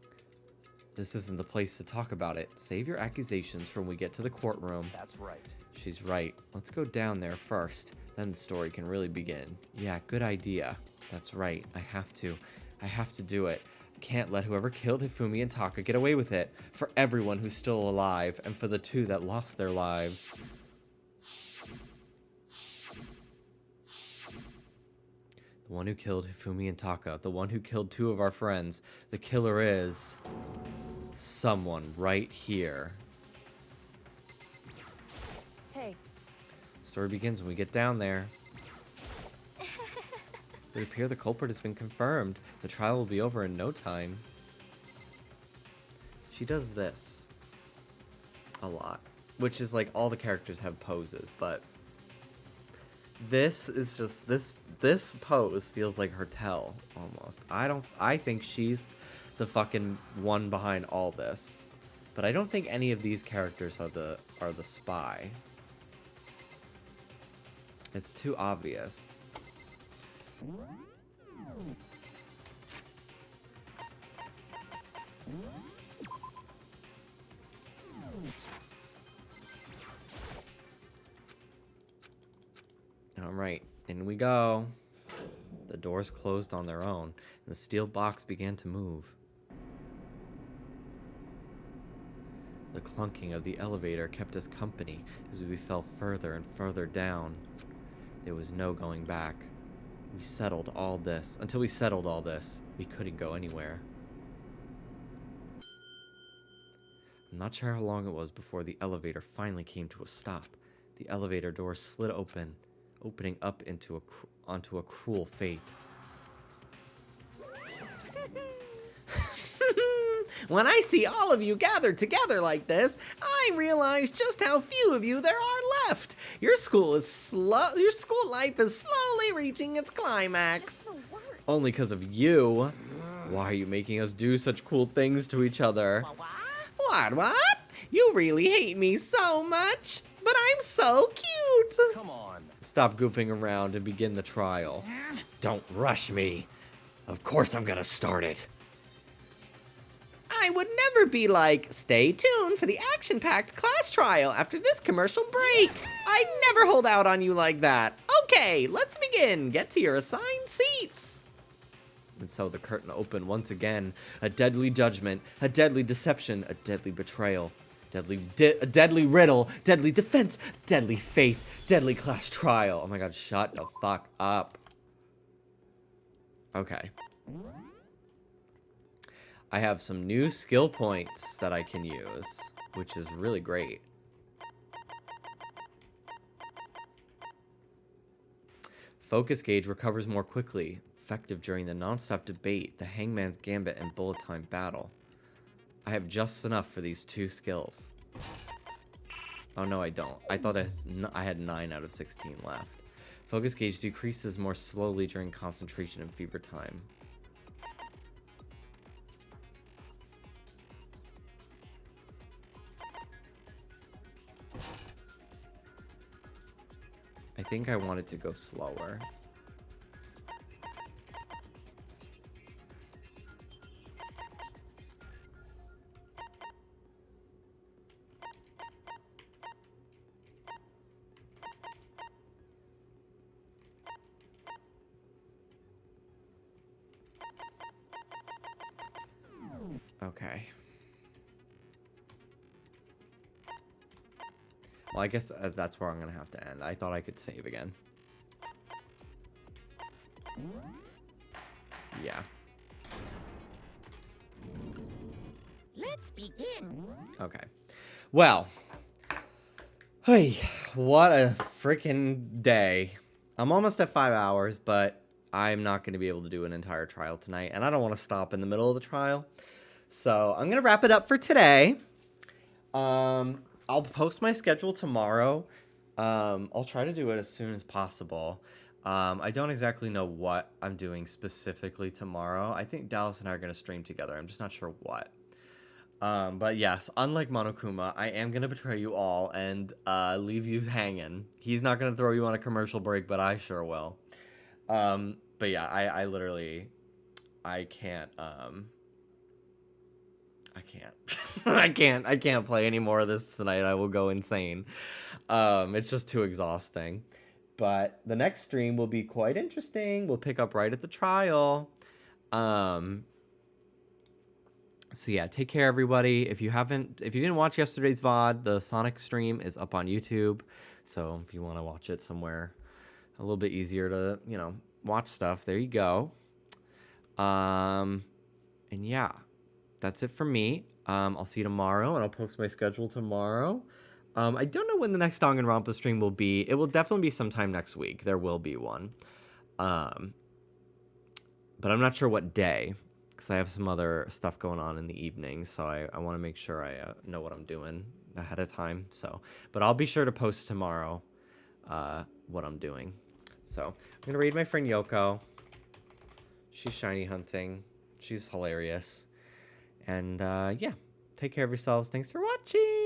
This isn't the place to talk about it. Save your accusations for when we get to the courtroom. That's right. She's right. Let's go down there first. Then the story can really begin. Yeah, good idea. That's right. I have to do it. I can't let whoever killed Hifumi and Taka get away with it. For everyone who's still alive, and for the 2 that lost their lives. The one who killed Hifumi and Taka. The one who killed 2 of our friends. The killer is... someone right here. hey, Story begins when we get down there. It would appear the culprit has been confirmed. The trial will be over in no time. She does this a lot, which is like all the characters have poses, but this is just this pose feels like her tell almost. I think she's the fucking one behind all this, but I don't think any of these characters are the spy. It's too obvious. Alright, in we go. The doors closed on their own, and the steel box began to move. The clunking of the elevator kept us company as we fell further and further down. There was no going back. Until we settled all this, we couldn't go anywhere. I'm not sure how long it was before the elevator finally came to a stop. The elevator door slid open, opening up onto a cruel fate. When I see all of you gathered together like this, I realize just how few of you there are left. Your school life is slowly reaching its climax. Just the worst. Only because of you. Why are you making us do such cool things to each other? What? You really hate me so much? But I'm so cute. Come on. Stop goofing around and begin the trial. Don't rush me. Of course I'm gonna start it. I would never be like, stay tuned for the action-packed class trial after this commercial break. I'd never hold out on you like that. Okay, let's begin. Get to your assigned seats. And so the curtain opened once again. A deadly judgment, a deadly deception, a deadly betrayal, a deadly riddle, deadly defense, deadly faith, deadly class trial. Oh my god, shut the fuck up. Okay. I have some new skill points that I can use, which is really great. Focus gauge recovers more quickly. Effective during the non-stop debate, the Hangman's Gambit, and bullet time battle. I have just enough for these 2 skills. Oh no, I don't. I thought I had 9 out of 16 left. Focus gauge decreases more slowly during concentration and fever time. I think I wanted to go slower. Okay. Well, I guess that's where I'm going to have to end. I thought I could save again. Yeah. Let's begin. Okay. Well. Hey, what a freaking day. I'm almost at 5 hours, but I'm not going to be able to do an entire trial tonight, and I don't want to stop in the middle of the trial. So I'm going to wrap it up for today. I'll post my schedule tomorrow. I'll try to do it as soon as possible. I don't exactly know what I'm doing specifically tomorrow. I think Dallas and I are going to stream together. I'm just not sure what. But yes, unlike Monokuma, I am going to betray you all and leave you hanging. He's not going to throw you on a commercial break, but I sure will. But yeah, I literally, I can't, I can't play any more of this tonight. I will go insane. It's just too exhausting. But the next stream will be quite interesting. We'll pick up right at the trial. So yeah, take care, everybody. If you didn't watch yesterday's VOD, the Sonic stream is up on YouTube. So if you want to watch it somewhere a little bit easier to, watch stuff, there you go. And yeah, that's it for me. I'll see you tomorrow, and I'll post my schedule tomorrow. I don't know when the next Danganronpa stream will be. It will definitely be sometime next week. There will be one. But I'm not sure what day, because I have some other stuff going on in the evening, so I want to make sure I know what I'm doing ahead of time. So, but I'll be sure to post tomorrow what I'm doing. So I'm going to read my friend Yoko. She's shiny hunting. She's hilarious. And yeah, take care of yourselves. Thanks for watching.